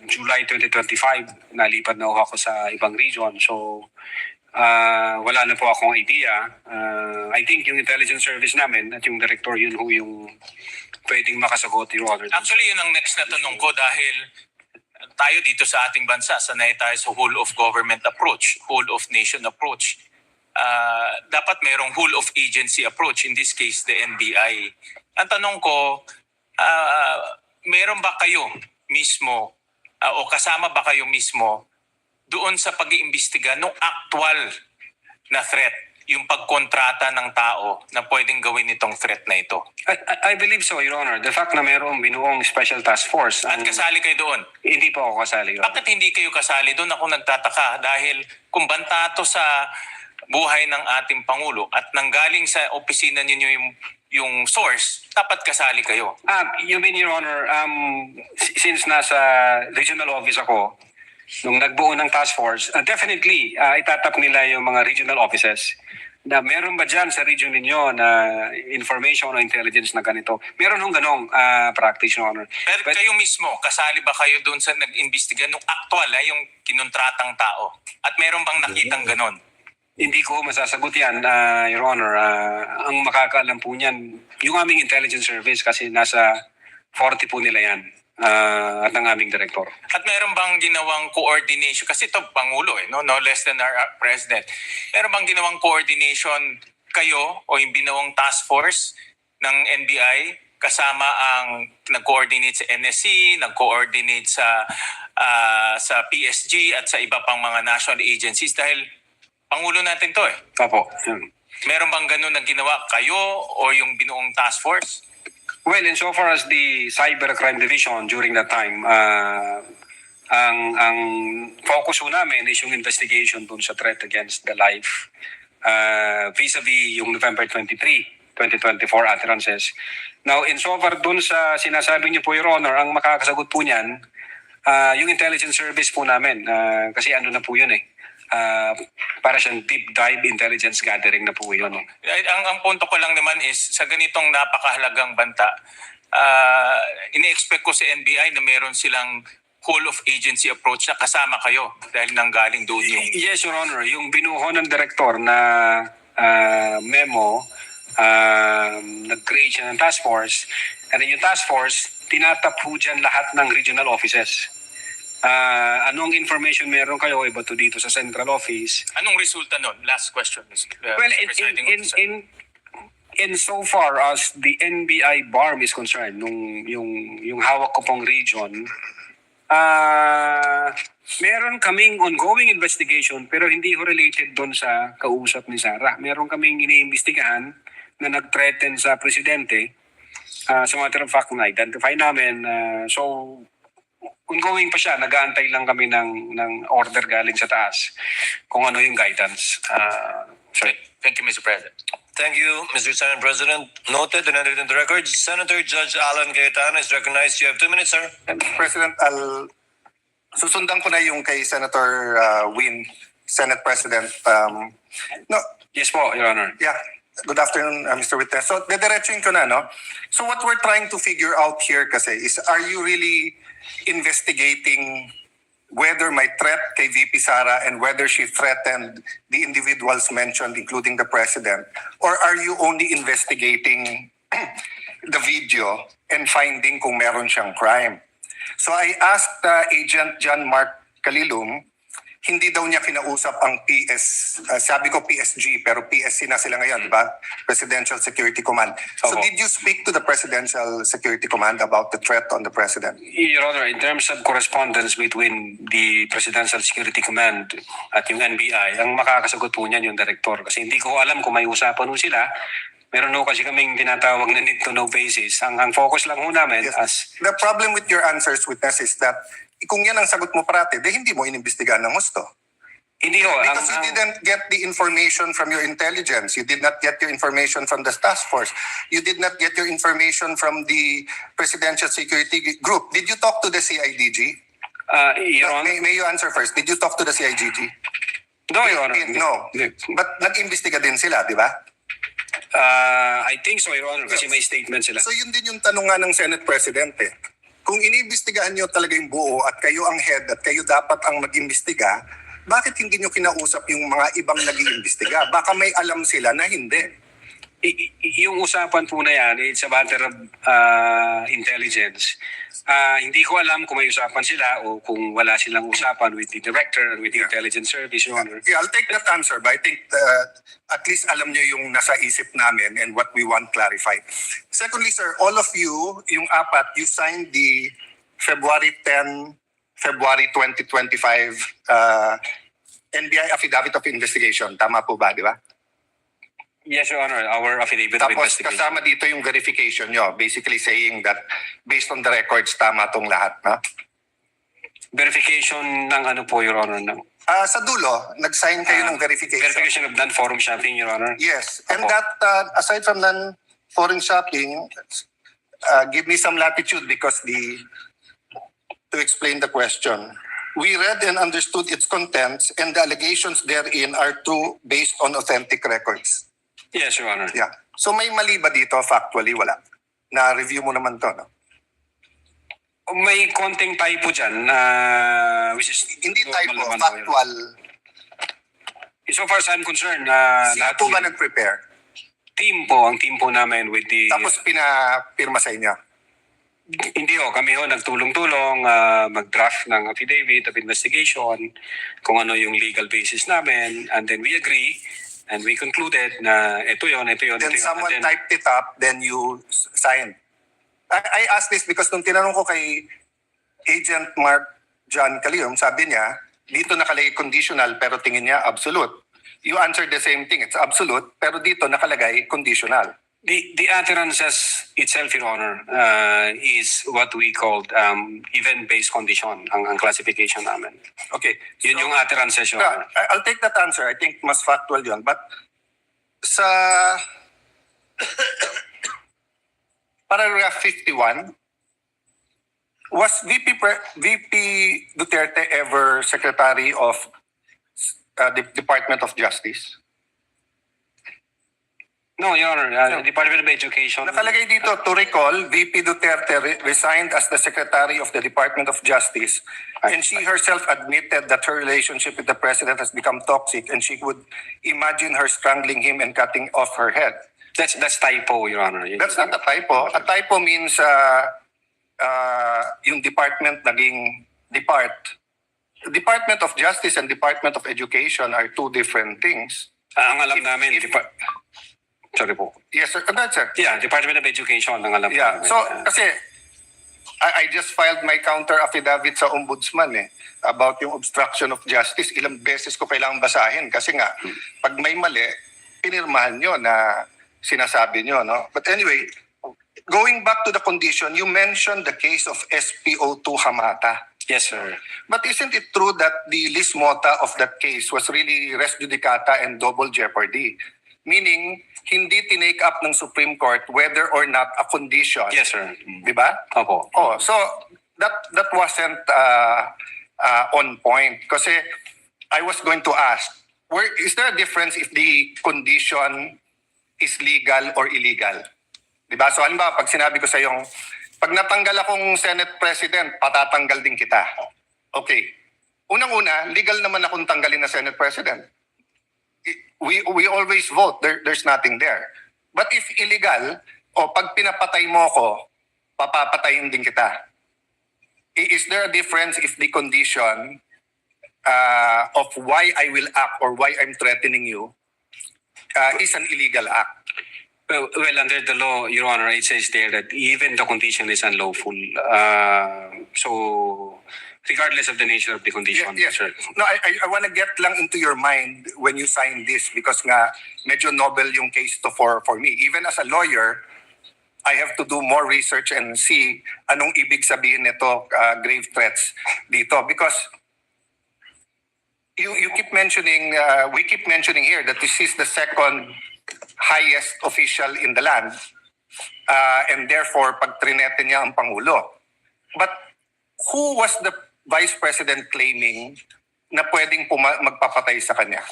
July 2025, nalipad na ako sa ibang region. So, wala na po akong idea. I think yung intelligence service namin at yung director, yun ho yung pwedeng makasagot, Your Honor. Actually, yun ang next na tanong ko dahil tayo dito sa ating bansa, sanay tayo sa whole of government approach, whole of nation approach. Dapat merong whole of agency approach, in this case, the NBI. Ang tanong ko, meron ba kayo mismo o kasama ba kayo mismo doon sa pag-iimbestiga ng actual na threat, yung pagkontrata ng tao na pwedeng gawin itong threat na ito? I believe so, Your Honor. The fact na mayroong binuong special task force. At kasali kayo doon? Hindi po ako kasali, Your Honor. Bakit hindi kayo kasali doon? Ako nagtataka dahil kung banta to sa buhay ng ating Pangulo at nanggaling sa opisina ninyo yung source, dapat kasali kayo. You mean, Your Honor, since nasa regional office ako, nung nagbuo ng task force, definitely, itatap nila yung mga regional offices na meron ba dyan sa region ninyo na information o intelligence na ganito. Meron hong ganong practice, Your Honor. Pero kayo mismo, kasali ba kayo doon sa nag-imbestiga nung actual, yung kinuntratang tao? At meron bang nakitang ganon? Hindi ko masasagot yan, Your Honor. Ang makakaalam po niyan, yung aming intelligence service kasi nasa 40 po nila yan at ang aming director. At meron bang ginawang coordination? Kasi ito Pangulo, no less than our President. Meron bang ginawang coordination kayo o yung binawang task force ng NBI kasama ang nag-coordinate sa NSC, nag-coordinate sa PSG at sa iba pang mga national agencies dahil Pangulo natin to eh. Opo. Meron bang ganun na ginawa kayo o yung binuong task force? Well, insofar as the Cybercrime Division during that time, ang focus ho namin is yung investigation dun sa threat against the life vis-a-vis yung November 23, 2024 utterances. Now, insofar dun sa sinasabi niyo po, Your Honor, ang makakasagot po niyan, yung intelligence service po namin, kasi ano na po yun eh. Para siyang deep dive intelligence gathering na po yun. Ang punto ko lang naman is sa ganitong napakahalagang banta, ini-expect ko sa NBI na meron silang whole of agency approach na kasama kayo dahil nanggaling doon yung... Yes, Your Honor. Yung binuho ng director na memo, nag-create siya ng task force, and then yung task force, tinatap po dyan lahat ng regional offices. Anong information meron kayo iba to dito sa central office? Anong resulta nun? Last question. Well, in so far as the NBI BARM is concerned, yung hawak ko pong region, meron kaming ongoing investigation pero hindi ho related doon sa kausap ni Sara. Meron kaming iniimbestigahan na nag-threaten sa presidente. As a matter of fact, na-identify namin. So, ongoing pa siya. Nag-aantay lang kami ng order galing sa taas kung ano yung guidance. Sorry. Thank you, Mr. President. Thank you, Mr. Senate President. Noted and entered in the records. Senator Judge Alan Cayetano is recognized. You have 2 minutes, sir. President, susundan ko na yung kay Senator Win, Senate President. No, Yes po, Your Honor. yeah. Good afternoon, Mr. Witness. So, dediretsuin ko na, no? So, what we're trying to figure out here kasi is, are you really investigating whether may threat kay VP Sara and whether she threatened the individuals mentioned, including the president? Or are you only investigating the video and finding kung meron siyang crime? So I asked Agent John Mark Calilum, hindi daw niya kinausap ang sabi ko PSG, pero PSC na sila ngayon, di ba? Presidential Security Command. So did you speak to the Presidential Security Command about the threat on the President? Your Honor, in terms of correspondence between the Presidential Security Command at yung NBI, ang makakasagot po niyan yung director. Kasi hindi ko alam kung may usapan po sila. Meron po kasi kaming tinatawag na need to know basis. Ang focus lang po namin as... The problem with your answers, witness, is that kung yan ang sagot mo parati, hindi mo inimbestigahan ng gusto. Hindi ho. Because you didn't get the information from your intelligence. You did not get your information from the task force. You did not get your information from the Presidential Security Group. Did you talk to the CIDG? Your Honor. May you answer first. Did you talk to the CIDG? No, Your Honor. No. But nag-imbestiga din sila, di ba? I think so, Your Honor, kasi may statement sila. So yun din yung tanong nga ng Senate President eh. Kung iniimbestigahan nyo talaga yung buo at kayo ang head at kayo dapat ang mag-imbestiga, bakit hindi nyo kinausap yung mga ibang nag-iimbestiga? Baka may alam sila na hindi. Yung usapan po na yan, it's a matter of intelligence. Hindi ko alam kung may usapan sila o kung wala silang usapan with the director and with the intelligence service, Your Honor. Yeah, I'll take that answer, but I think at least alam nyo yung nasa isip namin and what we want clarified. Secondly, sir, all of you, yung apat, you signed the February 2025 NBI Affidavit of Investigation. Tama po ba, di ba? Yes, Your Honor, our affidavit of Tapos investigation. kasama dito yung verification nyo, basically saying that based on the records, tama tong lahat, no? Verification ng ano po, Your Honor? Sa dulo, nag-sign kayo ng verification. Verification of non-forum shopping, Your Honor? Yes, and that, aside from non-foreign shopping, give me some latitude because to explain the question. We read and understood its contents and the allegations therein are true based on authentic records. Yes, Your Honor. Yeah. So may mali ba dito? Factually, wala. Na-review mo naman to, no? May konting typo dyan, which is... Hindi typo, factual. So far as I'm concerned, Sino po ba nag-prepare? Ang team po namin with the... Tapos pinapirma sa inyo? Hindi ho, kami ho nagtulong-tulong mag-draft ng affidavit of investigation, kung ano yung legal basis namin, and then we agree, and we concluded na ito yun. Then someone typed it up, then you signed. I asked this because nung tinanong ko kay Agent Mark John Calilum, sabi niya, dito nakalagay conditional pero tingin niya absolute. You answered the same thing, it's absolute, pero dito nakalagay conditional. The utterances itself, Your Honor, is what we called event-based condition, ang classification namin. Okay. Yun yung utterances, Your Honor. I'll take that answer. I think mas factual yun. But sa paragraph 51, was VP Duterte ever Secretary of the Department of Justice? No, Your Honor, Department of Education. Nakalagay dito, to recall, VP Duterte resigned as the Secretary of the Department of Justice and she herself admitted that her relationship with the President has become toxic and she would imagine her strangling him and cutting off her head. That's typo, Your Honor. That's not a typo. A typo means yung department naging depart. Department of Justice and Department of Education are two different things. Ang alam namin, sorry po. Yes, sir. Sir. Yeah, Department of Education, ang alam Yeah. namin. So, kasi, I just filed my counter affidavit sa ombudsman about yung obstruction of justice. Ilang beses ko kailangang basahin kasi nga, pag may mali, pinirmahan nyo na sinasabi nyo, no? But anyway, going back to the condition, you mentioned the case of SPO2 Hamata. Yes, sir. But isn't it true that the lis mota of that case was really res judicata and double jeopardy? Meaning, hindi tinake up ng Supreme Court whether or not a condition. Yes, sir. Di ba? Opo. Oh, so that wasn't on point. Kasi I was going to ask, is there a difference if the condition is legal or illegal? Di ba? So halimbawa, pag sinabi ko sa yung, pag natanggal akong Senate President, patatanggal din kita. Okay. Unang-una, legal naman akong tanggalin na Senate President. We always vote. There's nothing there. But if illegal, o pag pinapatay mo ko, papapatayin din kita. Is there a difference if the condition of why I will act or why I'm threatening you is an illegal act? Well, under the law, Your Honor, it says there that even the condition is unlawful. So, regardless of the nature of the condition, Yes. sir. No, I want to get lang into your mind when you sign this because nga medyo novel yung case to for me. Even as a lawyer, I have to do more research and see anong ibig sabihin nito grave threats dito because you keep mentioning we keep mentioning here that this is the second highest official in the land and therefore pag trinete niya ang Pangulo. But who was the Vice President claiming na pwedeng magpapatay sa kanya?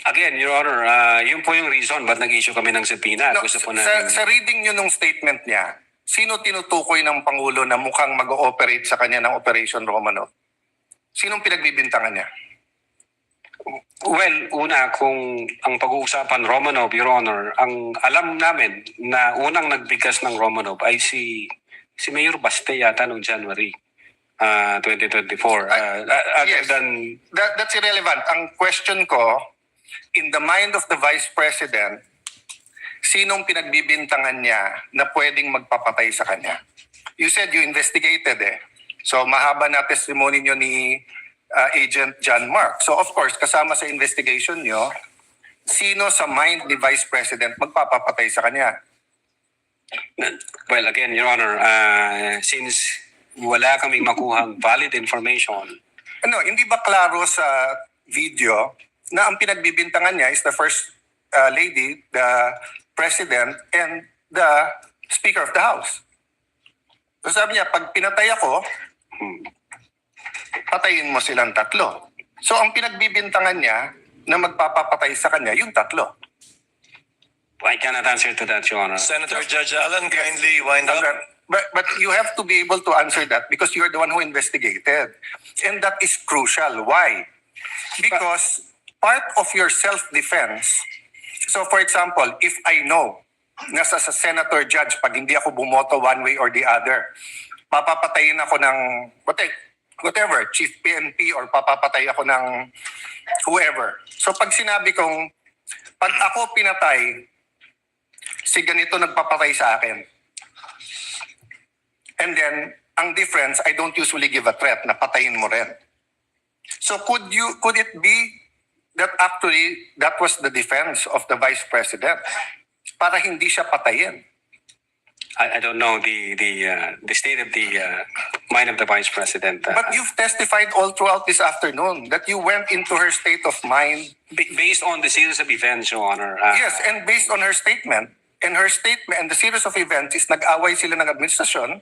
Again, Your Honor, yun po yung reason ba't nag-issue kami ng subpoena. No, Gusto po sa reading nyo nung statement niya, sino tinutukoy ng Pangulo na mukhang mag-ooperate sa kanya ng Operation Romanov? Sinong pinagbibintangan niya? Well, una, kung ang pag-uusapan Romanov, Your Honor, ang alam namin na unang nagbigkas ng Romanov ay si Mayor Baste yata noong January 2024. Yes, that's irrelevant. Ang question ko, in the mind of the Vice President, sinong pinagbibintangan niya na pwedeng magpapatay sa kanya? You said you investigated eh. So mahaba na testimony niyo ni Agent John Mark. So of course, kasama sa investigation niyo, sino sa mind ni Vice President magpapapatay sa kanya? Well, again, Your Honor, since wala kaming makuhang valid information. Hindi ba klaro sa video na ang pinagbibintangan niya is the First Lady, the President, and the Speaker of the House? So sabi niya, pag pinatay ako, patayin mo silang tatlo. So ang pinagbibintangan niya na magpapapatay sa kanya, yung tatlo. I cannot answer to that, Your Honor. Senator Judge Alan, kindly wind up. But you have to be able to answer that because you're the one who investigated. And that is crucial. Why? Because part of your self-defense, so for example, if I know na sa senator judge, pag hindi ako bumoto one way or the other, papapatayin ako ng whatever, chief PNP or papapatay ako ng whoever. So pag sinabi kong, pag ako pinatay, si ganito nagpapatay sa akin. And then, ang difference, I don't usually give a threat na patayin mo rin. So could it be that actually that was the defense of the Vice President para hindi siya patayin? I don't know the state of the mind of the Vice President. But you've testified all throughout this afternoon that you went into her state of mind. Based on the series of events, Your Honor. Yes, and based on her statement. And her statement, and the series of events is nag-away sila ng administrasyon.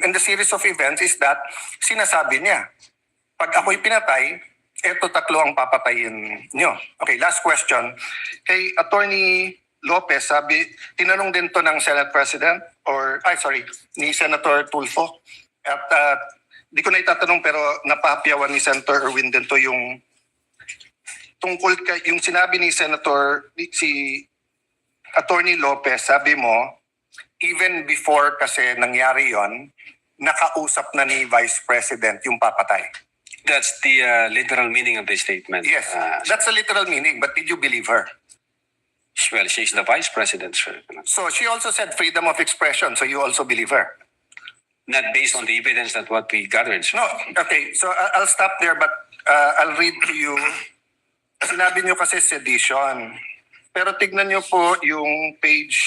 And the series of events is that sinasabi niya, pag ako'y pinatay, eto tatlo ang papatayin niyo. Okay, last question. Kay Attorney Lopez, tinanong din to ng Senate President, ni Senator Tulfo. At di ko na itatanong pero napahapyawan ni Senator Erwin din to yung tungkol yung sinabi ni si Attorney Lopez, sabi mo, even before kasi nangyari yon, nakausap na ni Vice President yung papatay. That's the literal meaning of the statement. Yes, that's a literal meaning, but did you believe her? Well, she's the Vice President, sir. So she also said freedom of expression, so you also believe her? Not based on the evidence that what we gathered, sir. No, okay, so I'll stop there, but I'll read to you. Sinabi niyo kasi sedition. Pero tignan niyo po yung page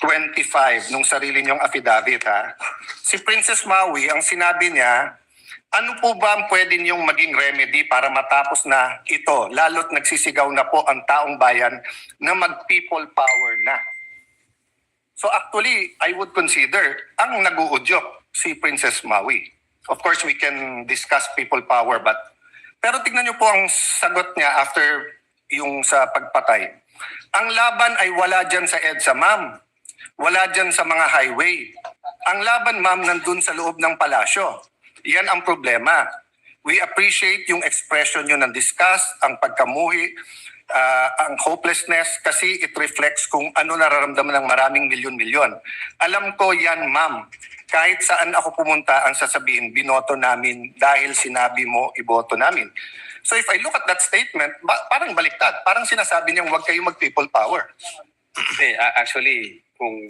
25 nung sarili niyong affidavit ha. Si Princess Maui, ang sinabi niya, ano po ba ang pwede niyong maging remedy para matapos na ito, lalo't nagsisigaw na po ang taong bayan na mag-people power na? So actually, I would consider ang nag-uudyok si Princess Maui. Of course, we can discuss people power, pero tignan niyo po ang sagot niya after yung sa pagpatay. Ang laban ay wala dyan sa EDSA, ma'am. Wala dyan sa mga highway. Ang laban, ma'am, nandun sa loob ng palasyo. Yan ang problema. We appreciate yung expression nyo ng disgust, ang pagkamuhi, ang hopelessness kasi it reflects kung ano nararamdaman ng maraming milyon-milyon. Alam ko yan, ma'am. Kahit saan ako pumunta, ang sasabihin, binoto namin dahil sinabi mo, iboto namin. So if I look at that statement, parang baliktad. Parang sinasabi niyang huwag kayo mag-people power. Actually, kung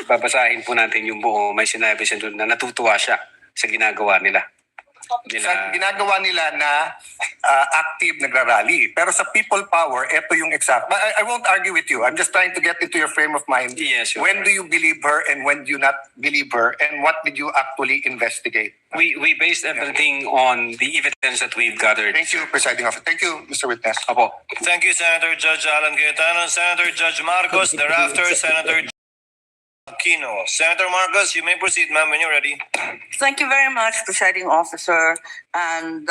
babasahin po natin yung buo, may sinabi siya doon na natutuwa siya sa ginagawa nila. Sa ginagawa nila na active nagrarally. Pero sa people power, ito yung exact. But I won't argue with you. I'm just trying to get into your frame of mind. Yes, when do you believe her and when do you not believe her? And what did you actually investigate? We based everything on the evidence that we've gathered. Thank you, Presiding Officer. Thank you, Mr. Witness. Apo. Thank you, Senator Judge Alan Cayetano. Senator Judge Marcos, thereafter, Senator Aquino. Senator Marcos, you may proceed, ma'am, when you're ready. Thank you very much, Presiding Officer. And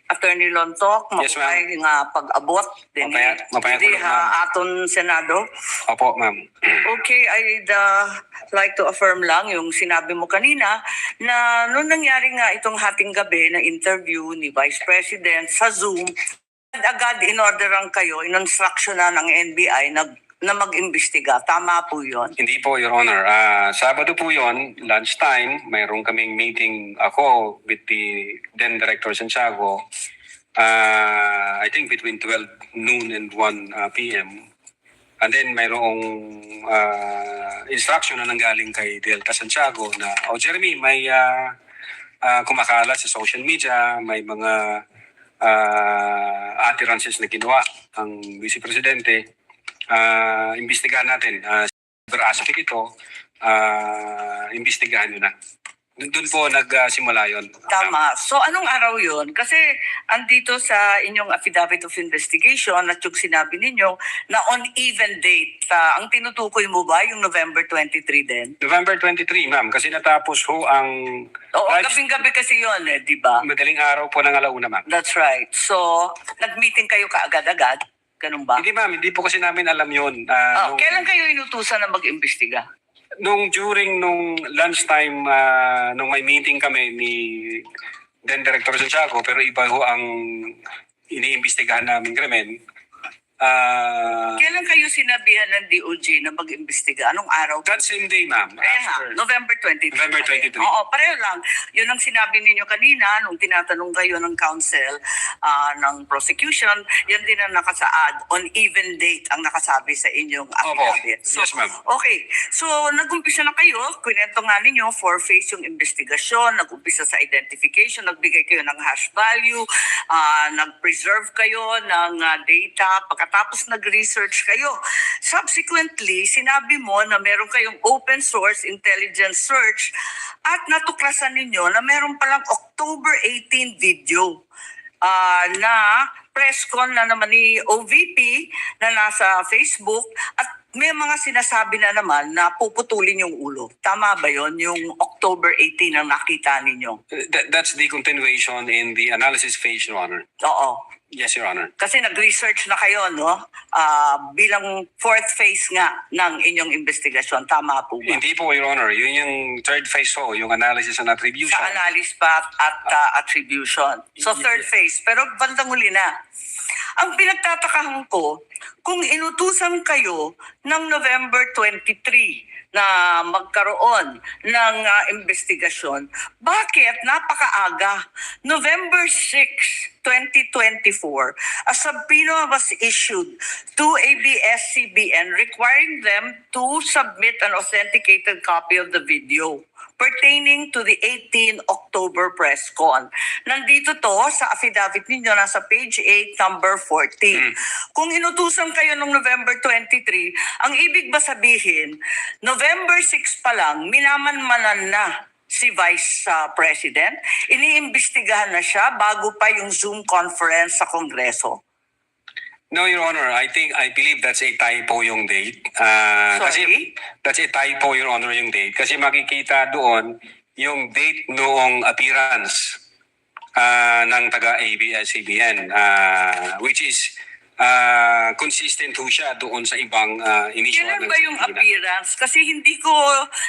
Attorney Lontok, Yes, ma'am. mapay nga pag-abot din Mapayat hindi ulit, ma'am. aton Senado. Opo, ma'am. Okay, I'd like to affirm lang yung sinabi mo kanina na noong nangyari nga itong hating gabi na interview ni Vice President sa Zoom, agad in-orderan kayo, in-instruction na ng NBI na mag-imbestiga. Tama po yun. Hindi po, Your Honor. Sabado po yon, lunchtime, mayroon kaming meeting ako with the then Director Santiago. I think between 12 noon and 1 p.m. And then mayroong instruction na nanggaling kay Delta Santiago na, Jeremy, may kumakalat sa social media, may mga utterances na ginawa ang Vice Presidente. Imbestigahan natin. Cyber aspect ito, imbestigahan nyo na. Doon po nagsimula yun. Tama. So anong araw yun? Kasi andito sa inyong affidavit of investigation at yung sinabi ninyo na on even date. Ang tinutukoy mo ba yung November 23 din? November 23, ma'am. Kasi natapos ho ang... Oo, gabing-gabi kasi yun di ba? Madaling araw po ng alauna, ma'am. That's right. So, nag-meeting kayo kaagad-agad? Ganun ba? Hindi, ma'am. Hindi po kasi namin alam yun. Kailan kayo inutusan na mag-imbestiga? During lunchtime, nung may meeting kami ni then Director Santiago, pero iba ho ang iniimbestigahan namin krimen. Kailan kayo sinabihan ng DOJ na mag-imbestiga? Anong araw? That same day, ma'am. November 23. November 23. Oo, pareho lang. Yun ang sinabi ninyo kanina nung tinatanong kayo ng counsel ng prosecution. Yan din ang nakasaad. On even date ang nakasabi sa inyong affidavit. So, yes, ma'am. Okay. So, nag-umpisa na kayo. Kwento nga ninyo, four-phase yung investigasyon. Nag-umpisa sa identification. Nagbigay kayo ng hash value. Nag-preserve kayo ng data. Pagkatapos nag-research kayo. Subsequently, sinabi mo na meron kayong open source intelligence search at natuklasan ninyo na meron palang October 18 video na press con na naman ni OVP na nasa Facebook at may mga sinasabi na naman na puputulin yung ulo. Tama ba yon yung October 18 ang nakita ninyo? That's the continuation in the analysis phase, Your Honor. Oo. Yes, Your Honor. Kasi nag-research na kayo, no? Bilang fourth phase nga ng inyong investigasyon. Tama po ba? Hindi po, Your Honor. Yun yung third phase ho, yung analysis and attribution. Sa analysis pa at attribution. So third phase. Pero bandang huli na. Ang pinagtatakahan ko, kung inutusan kayo ng November 23 na magkaroon ng investigasyon, bakit napakaaga? November 6, 2024, a subpoena was issued to ABS-CBN requiring them to submit an authenticated copy of the video pertaining to the 18 October press con. Nandito to sa affidavit ninyo, nasa page 8, number 14. Kung inutusan kayo noong November 23, ang ibig ba sabihin, November 6 pa lang, minamanmanan na si Vice President? Iniimbestigahan na siya bago pa yung Zoom conference sa Kongreso? No, Your Honor. I believe that's a typo yung date. Kasi that's a typo, Your Honor, yung date. Kasi makikita doon yung date noong appearance ng taga-ABS-CBN, which is consistent ho siya doon sa ibang initial Kailan ba yung appearance? Kasi hindi ko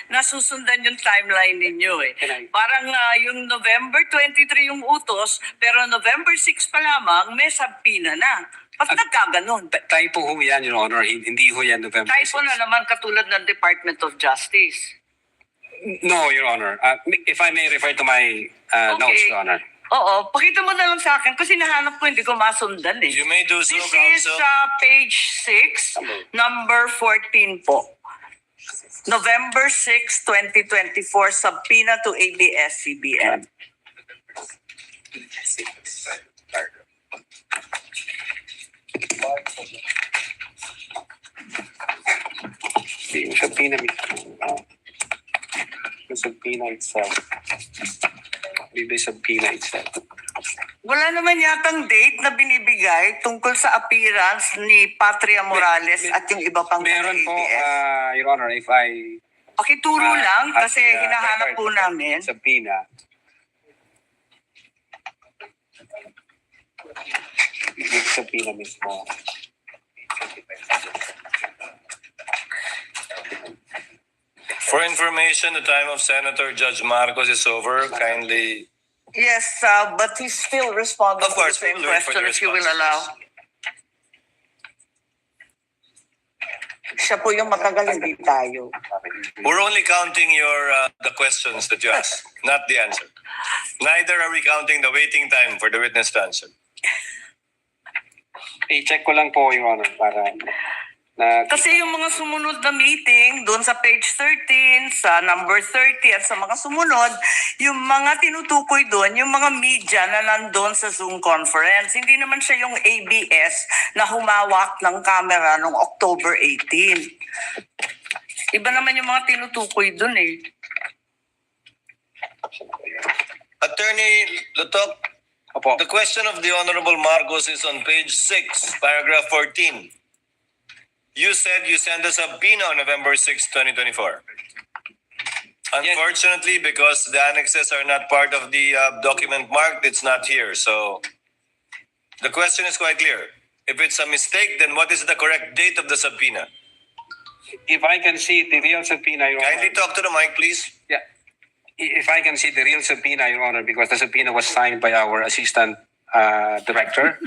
nasusundan yung timeline ninyo eh. Parang yung November 23 yung utos, pero November 6 pa lamang may subpoena na. Ba't nagkaganon? Typo ho yan, Your Honor. Hindi ho yan November 6. Typo na naman katulad ng Department of Justice. No, Your Honor. If I may refer to my notes, Your Honor. Oo, pakita mo na lang sa akin kasi nahanap ko hindi ko masundan eh. You may do so, This is Counsel. page 6, number 14 po. November 6, 2024, subpoena to ABS-CBN. Yung subpoena mismo. Yung subpoena itself. Yung subpoena itself. Wala naman yatang date na binibigay tungkol sa appearance ni Patria Morales at yung iba pang Meron po, ABS. Your Honor, if I... Pakituro lang at kasi the, hinahanap po record namin. Subpoena. Yung subpoena mismo. For information, the time of Senator Judge Marcos is over. Kindly. Yes, but he's still responding Of course, to the same we'll wait for question the if you will response. allow. Siya po yung matagal, hindi tayo. We're only counting your the questions that you asked, not the answer. Neither are we counting the waiting time for the witness to answer. I-check ko lang po, Your Honor, para... Kasi yung mga sumunod na meeting, doon sa page 13, sa number 30, at sa mga sumunod, yung mga tinutukoy doon, yung mga media na nandun sa Zoom conference. Hindi naman siya yung ABS na humawak ng camera noong October 18. Iba naman yung mga tinutukoy doon eh. Attorney Lutok, the question of the Honorable Marcos is on page 6, paragraph 14. You said you sent a subpoena on November 6, 2024. Unfortunately, because the annexes are not part of the document marked, it's not here. So the question is quite clear. If it's a mistake, then what is the correct date of the subpoena? If I can see the real subpoena, Your Honor. Kindly talk to the mic, please. Yeah. If I can see the real subpoena, Your Honor, because the subpoena was signed by our Assistant Director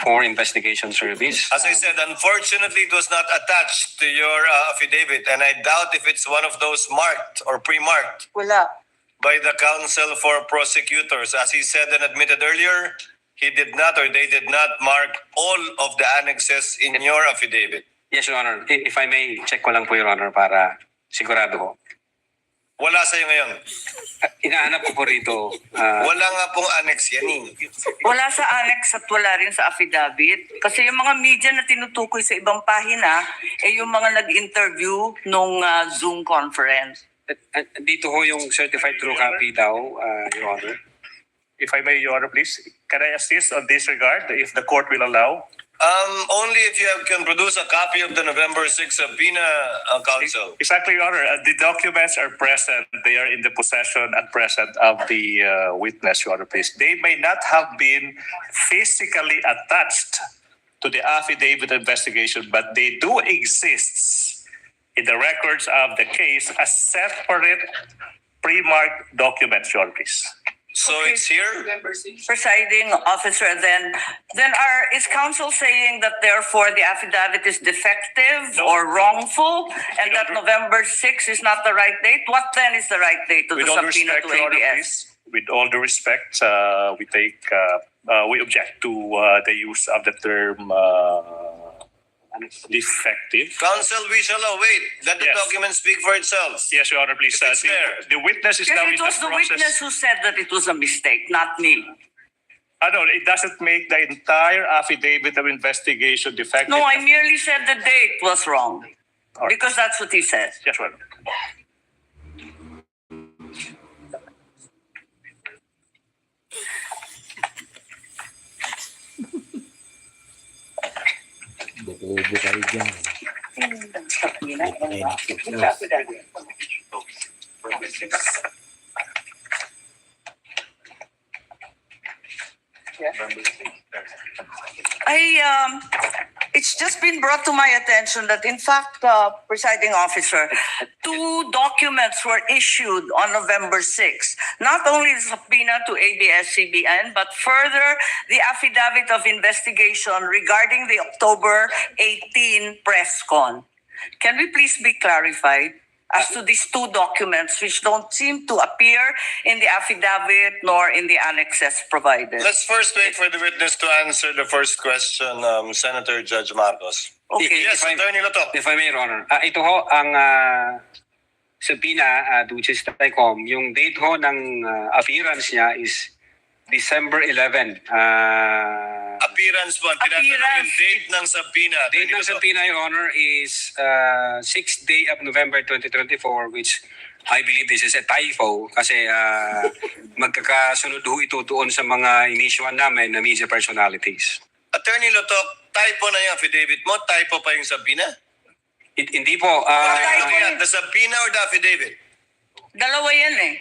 for Investigation Service. As I said, unfortunately, it was not attached to your affidavit, and I doubt if it's one of those marked or pre-marked Wala. by the Counsel for Prosecutors. As he said and admitted earlier, he did not or they did not mark all of the annexes in your affidavit. Yes, Your Honor. If I may, check ko lang po, Your Honor, para sigurado ko. Wala sa'yo ngayon. Inaanap ko po rito. Wala nga pong annex yan. Wala sa annex at wala rin sa affidavit. Kasi yung mga media na tinutukoy sa ibang pahina, yung mga nag-interview nung Zoom conference. Dito ho yung certified true copy daw, Your Honor. If I may, Your Honor, please, can I assist on this regard, if the court will allow? Only if you can produce a copy of the November 6 subpoena, Counsel. Exactly, Your Honor. The documents are present. They are in the possession at present of the witness, Your Honor, please. They may not have been physically attached to the affidavit investigation, but they do exist in the records of the case as separate pre-marked documents, Your Honor, please. So it's here? Presiding officer, then is counsel saying that therefore the affidavit is defective or wrongful and that November 6 is not the right date? What then is the right date of the With all due subpoena respect, to Your Honor, ABS? please, with all due respect, we object to the use of the term defective. Counsel, we shall await. Let the Yes. document speak for itself. Yes, Your Honor, please. If it's there. The witness is Yes, now in it the was the process. witness who said that it was a mistake, not me. No, it doesn't make the entire affidavit of investigation defective. No, I merely said the date was wrong. All right. Because that's what he said. Yes, Your Honor. Buko-ubo kayo dyan. It's just been brought to my attention that in fact, presiding officer, 2 documents were issued on November 6. Not only the subpoena to ABS-CBN, but further the affidavit of investigation regarding the October 18 press con. Can we please be clarified as to these 2 documents which don't seem to appear in the affidavit nor in the annexes provided? Let's first wait for the witness to answer the first question, Senator Judge Marcos. Okay. Yes, Attorney Loto. If I may, Your Honor. Ito ho, ang subpoena, which is TICOM, yung date ho ng appearance niya is December 11. Appearance po. Tinatanong yung date ng subpoena. Date ng subpoena, Your Honor, is 6th day of November 2024, which I believe this is a typo kasi magkakasunod ho ito doon sa mga inisyuan namin na media personalities. Attorney Loto, typo na yung affidavit mo? Typo pa yung subpoena? Hindi po. What are you looking at? The subpoena or the affidavit? Dalawa yan eh.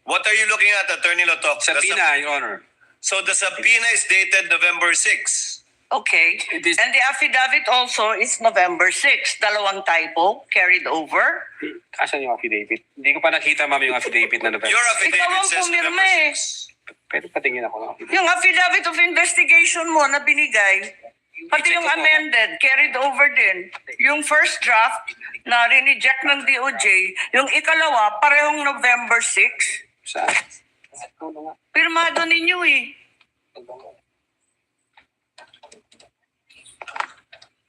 What are you looking at, Attorney Loto? Subpoena, Your Honor. So the subpoena is dated November 6. Okay. And the affidavit also is November 6. Dalawang typo carried over. Asan yung affidavit? Hindi ko pa nakita, ma'am, yung affidavit na November. Your Ikaw affidavit ang says pumirma November eh. 6. Pwede patingin ako. Yung affidavit of investigation mo na binigay, pati yung amended, carried over din. Yung first draft na rineject ng DOJ, yung ikalawa, parehong November 6. Saan? Pirmado ninyo eh.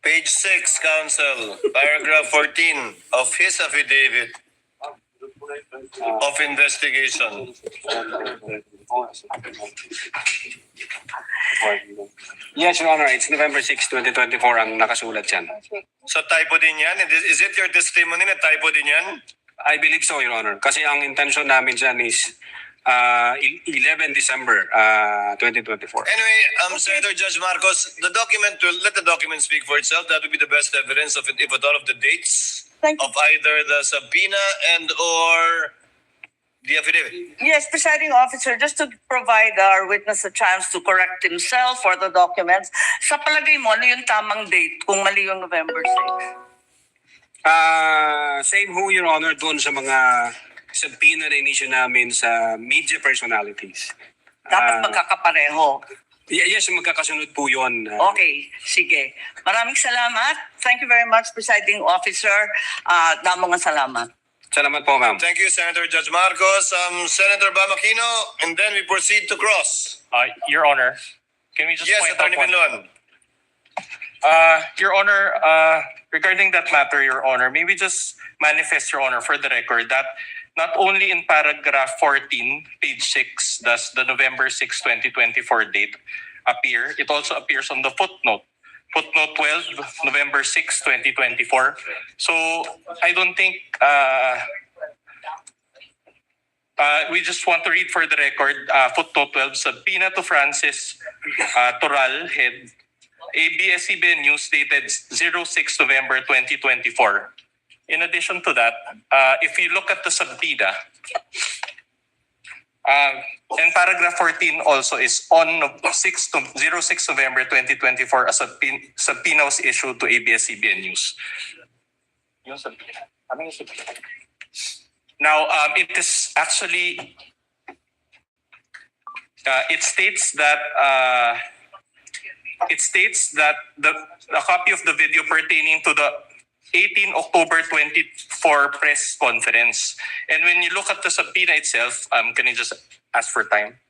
Page 6, Counsel, paragraph 14 of his affidavit of investigation. Yes, Your Honor. It's November 6, 2024 ang nakasulat yan. So typo din yan? Is it your testimony na typo din yan? I believe so, Your Honor. Kasi ang intention namin dyan is 11 December 2024. Anyway, Senator Judge Marcos, the document will let the document speak for itself. That would be the best evidence of it, if at all, of the dates of either the subpoena and or the affidavit. Yes, presiding officer, just to provide our witness a chance to correct himself for the documents, sa palagay mo, ano yung tamang date kung mali yung November 6? Same ho, Your Honor, doon sa mga subpoena na inisyu namin sa media personalities. Dapat magkakapareho. Yes, magkakasunod po yun. Okay, sige. Maraming salamat. Thank you very much, presiding officer. Damong salamat. Salamat po, ma'am. Thank you, Senator Judge Marcos. Senator Bamakino, and then we proceed to cross. Your Honor, can we just Yes, point out Attorney one? Pinlon. Your Honor, regarding that matter, Your Honor, may we just manifest, Your Honor, for the record that not only in paragraph 14, page 6, does the November 6, 2024 date appear, it also appears on the footnote. Footnote 12, November 6, 2024. So I don't think we just want to read for the record footnote 12, subpoena to Francis Toral, head, ABS-CBN News, dated 06 November 2024. In addition to that, if you look at the subpoena, and paragraph 14 also is on 06 November 2024, a subpoena was issued to ABS-CBN News. Now, it is actually, it states that a copy of the video pertaining to the 18 October 24 press conference. And when you look at the subpoena itself, can I just ask for time?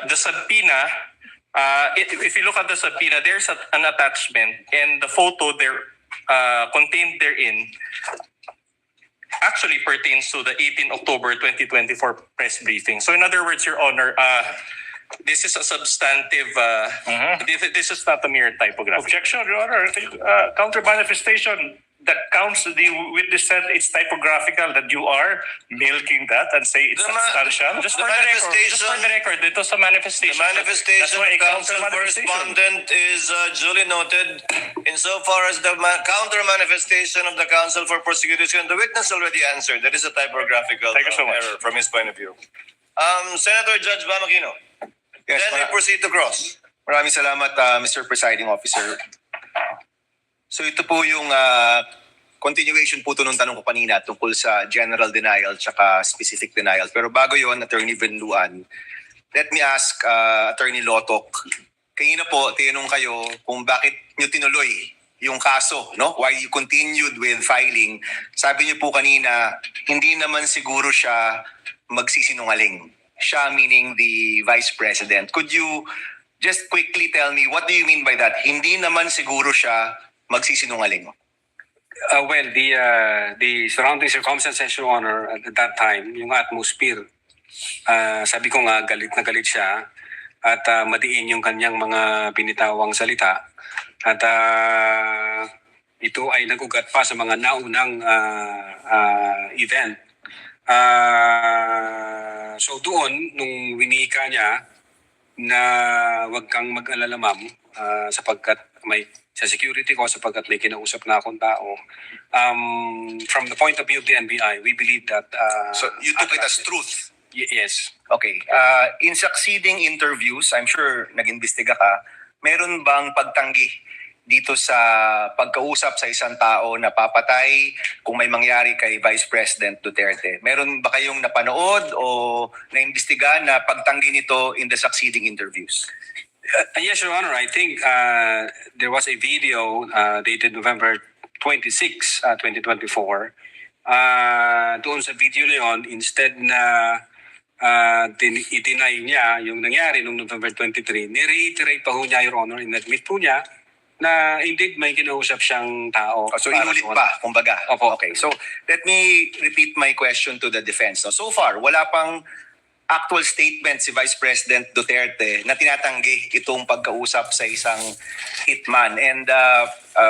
The subpoena, if you look at the subpoena, there's an attachment, and the photo there contained therein actually pertains to the 18 October 2024 press briefing. So in other words, Your Honor, this is a substantive, this is not a mere typography. Objection, Your Honor. Counter manifestation. the witness said it's typographical, that you are milking that and say it's substantial. Just for the record, ito sa manifestation. The manifestation That's why of it counts counsel as manifestation. correspondent is duly noted. Insofar as the counter manifestation of the counsel for prosecution, the witness already answered. That is a typographical error from his point of view. Senator Judge Bamakino. Yes, Then we proceed to cross. Maraming salamat, Mr. Presiding Officer. So ito po yung continuation po to nung tanong ko kanina tungkol sa general denial tsaka specific denial. Pero bago yon, Attorney Venluan, let me ask Attorney Lotok, kanina po tinanong kayo kung bakit nyo tinuloy yung kaso, no? Why you continued with filing. Sabi niyo po kanina, hindi naman siguro siya magsisinungaling. Siya meaning the Vice President. Could you just quickly tell me, what do you mean by that? Hindi naman siguro siya magsisinungaling. Well, the surrounding circumstances, Your Honor, at that time, yung atmosphere, sabi ko nga, galit na galit siya at madiin yung kanyang mga binitawang salita. At ito ay nagugat pa sa mga naunang event. So doon, nung winika niya na wag kang mag-alala ma'am, sapagkat may sa security ko, sapagkat may kinausap na akong tao. From the point of view of the NBI, we believe that... so you took it as truth? Yes. Okay. In succeeding interviews, I'm sure nag-imbestiga ka, meron bang pagtanggi dito sa pagkausap sa isang tao na papatay kung may mangyari kay Vice President Duterte? Meron ba kayong napanood o naimbestiga na pagtanggi nito in the succeeding interviews? Yes, Your Honor. I think there was a video dated November 26, 2024. Doon sa video na yun, instead na i-deny niya yung nangyari noong November 23, ni-reiterate pa ho niya, Your Honor, in-admit po niya na indeed may kinausap siyang tao. So inulit pa, kumbaga. Opo. Okay, so let me repeat my question to the defense. So far, wala pang actual statement si Vice President Duterte na tinatanggi itong pagkausap sa isang hitman. And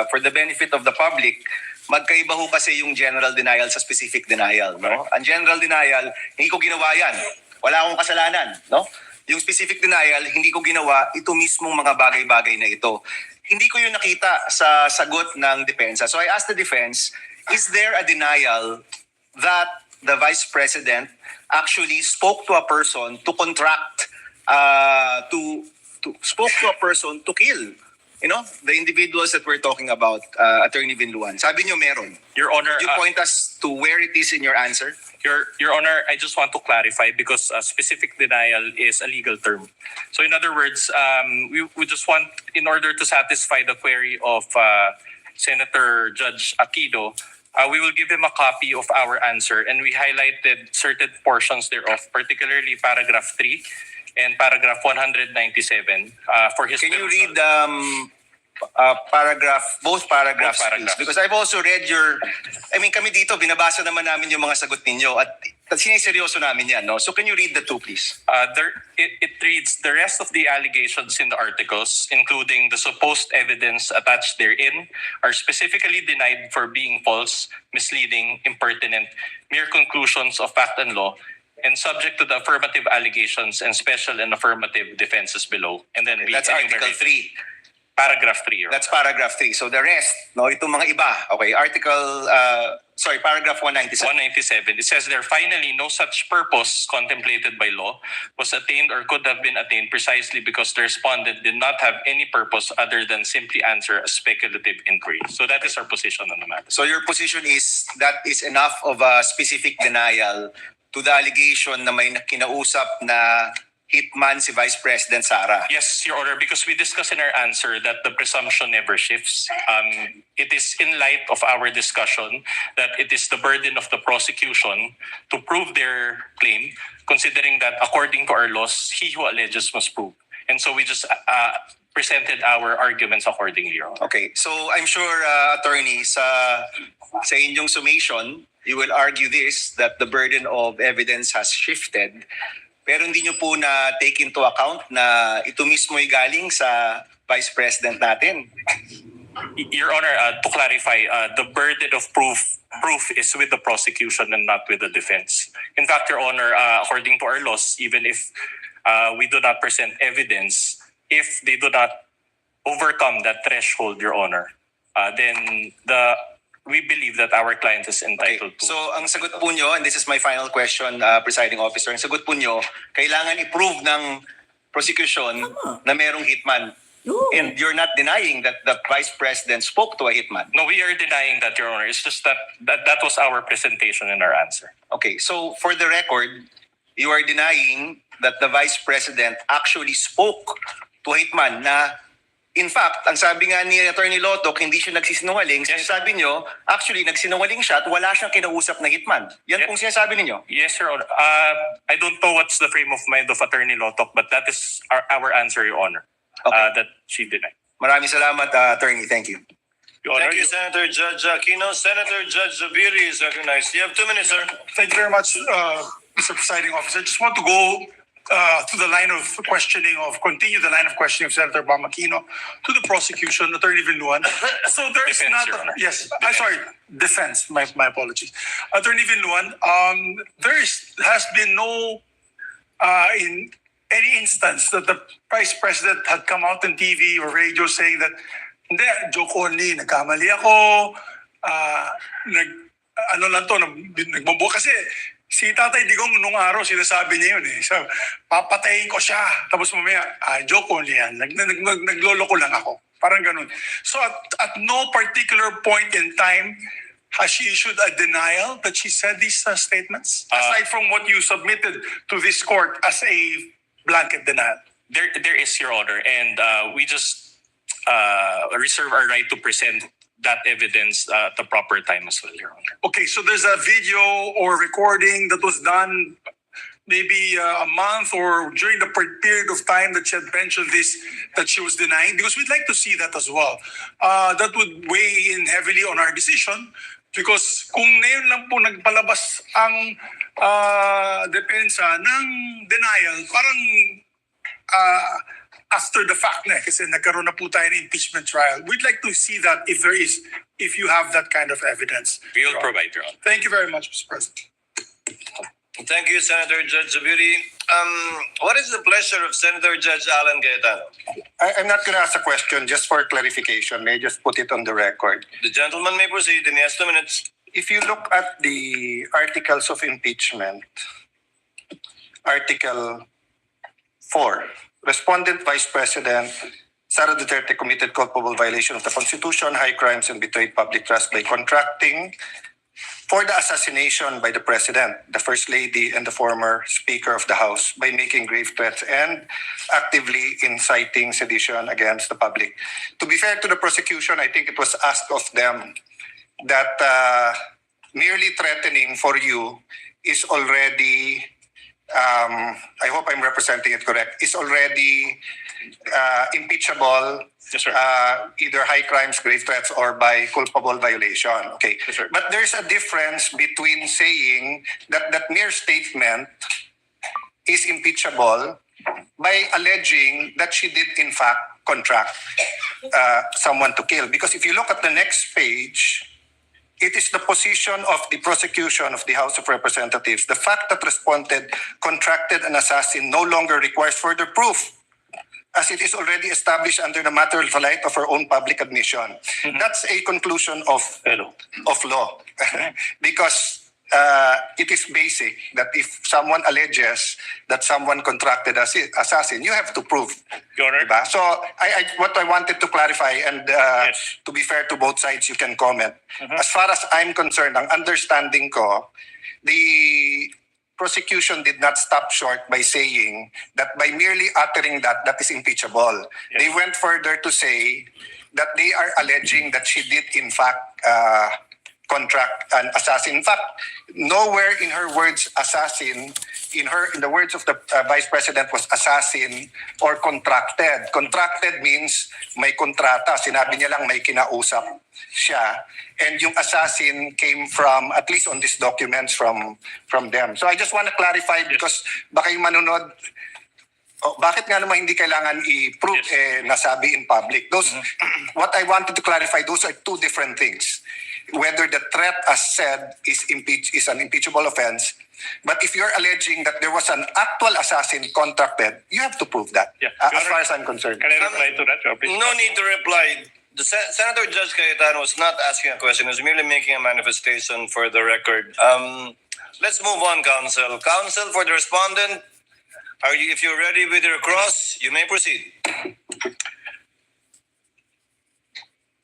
for the benefit of the public, magkaiba ho kasi yung general denial sa specific denial. No? Ang general denial, hindi ko ginawa yan. Wala akong kasalanan. No? Yung specific denial, hindi ko ginawa ito mismong mga bagay-bagay na ito. Hindi ko yun nakita sa sagot ng depensa. So I asked the defense, is there a denial that the Vice President actually spoke to a person to contract, spoke to a person to kill, you know, the individuals that we're talking about, Attorney Venluan? Sabi niyo meron. Your Honor, could you point us to where it is in your answer? Your Honor, I just want to clarify because specific denial is a legal term. So in other words, we just want, in order to satisfy the query of Senator Judge Aquino, we will give him a copy of our answer, and we highlighted certain portions thereof, particularly paragraph 3 and paragraph 197 for his... Can you read both paragraphs, please? Because I've also read your... I mean, kami dito, binabasa naman namin yung mga sagot ninyo at siniseryoso namin yan, no? So can you read the two, please? It reads, the rest of the allegations in the articles, including the supposed evidence attached therein, are specifically denied for being false, misleading, impertinent, mere conclusions of fact and law, and subject to the affirmative allegations and special and affirmative defenses below. And then That's Article 3. Paragraph 3. That's paragraph 3. So the rest, no, itong mga iba. Okay, paragraph 197. 197. It says there, finally, no such purpose contemplated by law was attained or could have been attained precisely because the respondent did not have any purpose other than simply answer a speculative inquiry. So that is our position on the matter. So your position is that is enough of a specific denial to the allegation na may kinausap na hitman si Vice President Sara? Yes, Your Honor, because we discussed in our answer that the presumption never shifts. It is in light of our discussion that it is the burden of the prosecution to prove their claim, considering that according to our laws, he who alleges must prove. And so we just presented our arguments accordingly, Your Honor. Okay, so I'm sure, Attorney, sa inyong summation, you will argue this, that the burden of evidence has shifted. Pero hindi nyo po na take into account na ito mismo ay galing sa Vice President natin. Your Honor, to clarify, the burden of proof is with the prosecution and not with the defense. In fact, Your Honor, according to our laws, even if we do not present evidence, if they do not overcome that threshold, Your Honor, then we believe that our client is entitled to. So ang sagot po nyo, and this is my final question, presiding officer, ang sagot po nyo, kailangan i-prove ng prosecution na merong hitman. And you're not denying that the Vice President spoke to a hitman. No, we are denying that, Your Honor. It's just that was our presentation and our answer. Okay, so for the record, you are denying that the Vice President actually spoke to a hitman na, in fact, ang sabi nga ni Attorney Lotoc, hindi siya nagsisinungaling. Sinasabi nyo, actually, nagsinungaling siya at wala siyang kinausap na hitman. Yan pong sinasabi ninyo. Yes, Your Honor. I don't know what's the frame of mind of Attorney Lotoc, but that is our answer, Your Honor. That she denied. Maraming salamat, Attorney. Thank you. Your Honor, Thank you, Senator Judge Aquino. Senator Judge Zubiri is recognized. You have 2 minutes, sir. Thank you very much, Mr. Presiding Officer. I just want to go to the line of questioning continue the line of questioning of Senator Aquino to the prosecution, Attorney Villuan. So there is Defense, not, Your Honor. yes, I'm sorry, defense, my apologies. Attorney Villuan, has been no, in any instance that the Vice President had come out on TV or radio saying that, hindi, joke only, nagkamali ako, ano lang to, nagbabuo. Kasi si Tatay Digong nung araw, sinasabi niya yun eh. So, papatayin ko siya. Tapos mamaya, joke only yan. Nagloloko lang ako. Parang ganun. So at no particular point in time, has she issued a denial that she said these statements? Aside from what you submitted to this court as a blanket denial. There is, Your Honor, and we just reserve our right to present that evidence at the proper time as well, Your Honor. Okay, so there's a video or recording that was done maybe a month or during the period of time that she had mentioned this, that she was denying, because we'd like to see that as well. That would weigh in heavily on our decision, because kung ngayon lang po nagpalabas ang depensa ng denial, parang after the fact na, kasi nagkaroon na po tayo ng impeachment trial. We'd like to see that if you have that kind of evidence. We will provide, Your Honor. Thank you very much, Mr. President. Thank you, Senator Judge Zubiri. What is the pleasure of Senator Judge Alan Cayetano? I'm not going to ask a question, just for clarification. May I just put it on the record? The gentleman may proceed in yes 2 minutes. If you look at the articles of impeachment, Article 4, Respondent Vice President Sara Duterte committed culpable violation of the Constitution, high crimes, and betrayed public trust by contracting for the assassination by the President, the First Lady, and the former Speaker of the House by making grave threats and actively inciting sedition against the public. To be fair to the prosecution, I think it was asked of them that merely threatening for you is already, I hope I'm representing it correct, is already impeachable, yes, sir. Either high crimes, grave threats, or by culpable violation. Okay, yes, sir. But there's a difference between saying that that mere statement is impeachable by alleging that she did in fact contract someone to kill. Because if you look at the next page, it is the position of the prosecution of the House of Representatives. The fact that respondent contracted an assassin no longer requires further proof, as it is already established under the matter of light of her own public admission. Mm-hmm. That's a conclusion of law. Because it is basic that if someone alleges that someone contracted assassin, you have to prove. Your Honor. Diba? So what I wanted to clarify, and Yes. to be fair to both sides, you can comment. Mhm. As far as I'm concerned, ang understanding ko, the prosecution did not stop short by saying that by merely uttering that is impeachable. Yes. They went further to say that they are alleging that she did in fact contract an assassin. In fact, nowhere in her words assassin, in the words of the Vice President, was assassin or contracted. Contracted means may kontrata. Sinabi niya lang may kinausap siya. And yung assassin came from, at least on these documents, from them. So I just want to clarify, because baka yung manunod, bakit nga naman hindi kailangan i-prove nasabi in public? Those, what I wanted to clarify, those are two different things. Whether the threat as said is an impeachable offense, but if you're alleging that there was an actual assassin contracted, you have to prove that. As far as I'm concerned. Can I reply to that, please? No need to reply. Senator Judge Cayetano was not asking a question. He was merely making a manifestation for the record. Let's move on, counsel. Counsel for the respondent, if you're ready with your cross, you may proceed.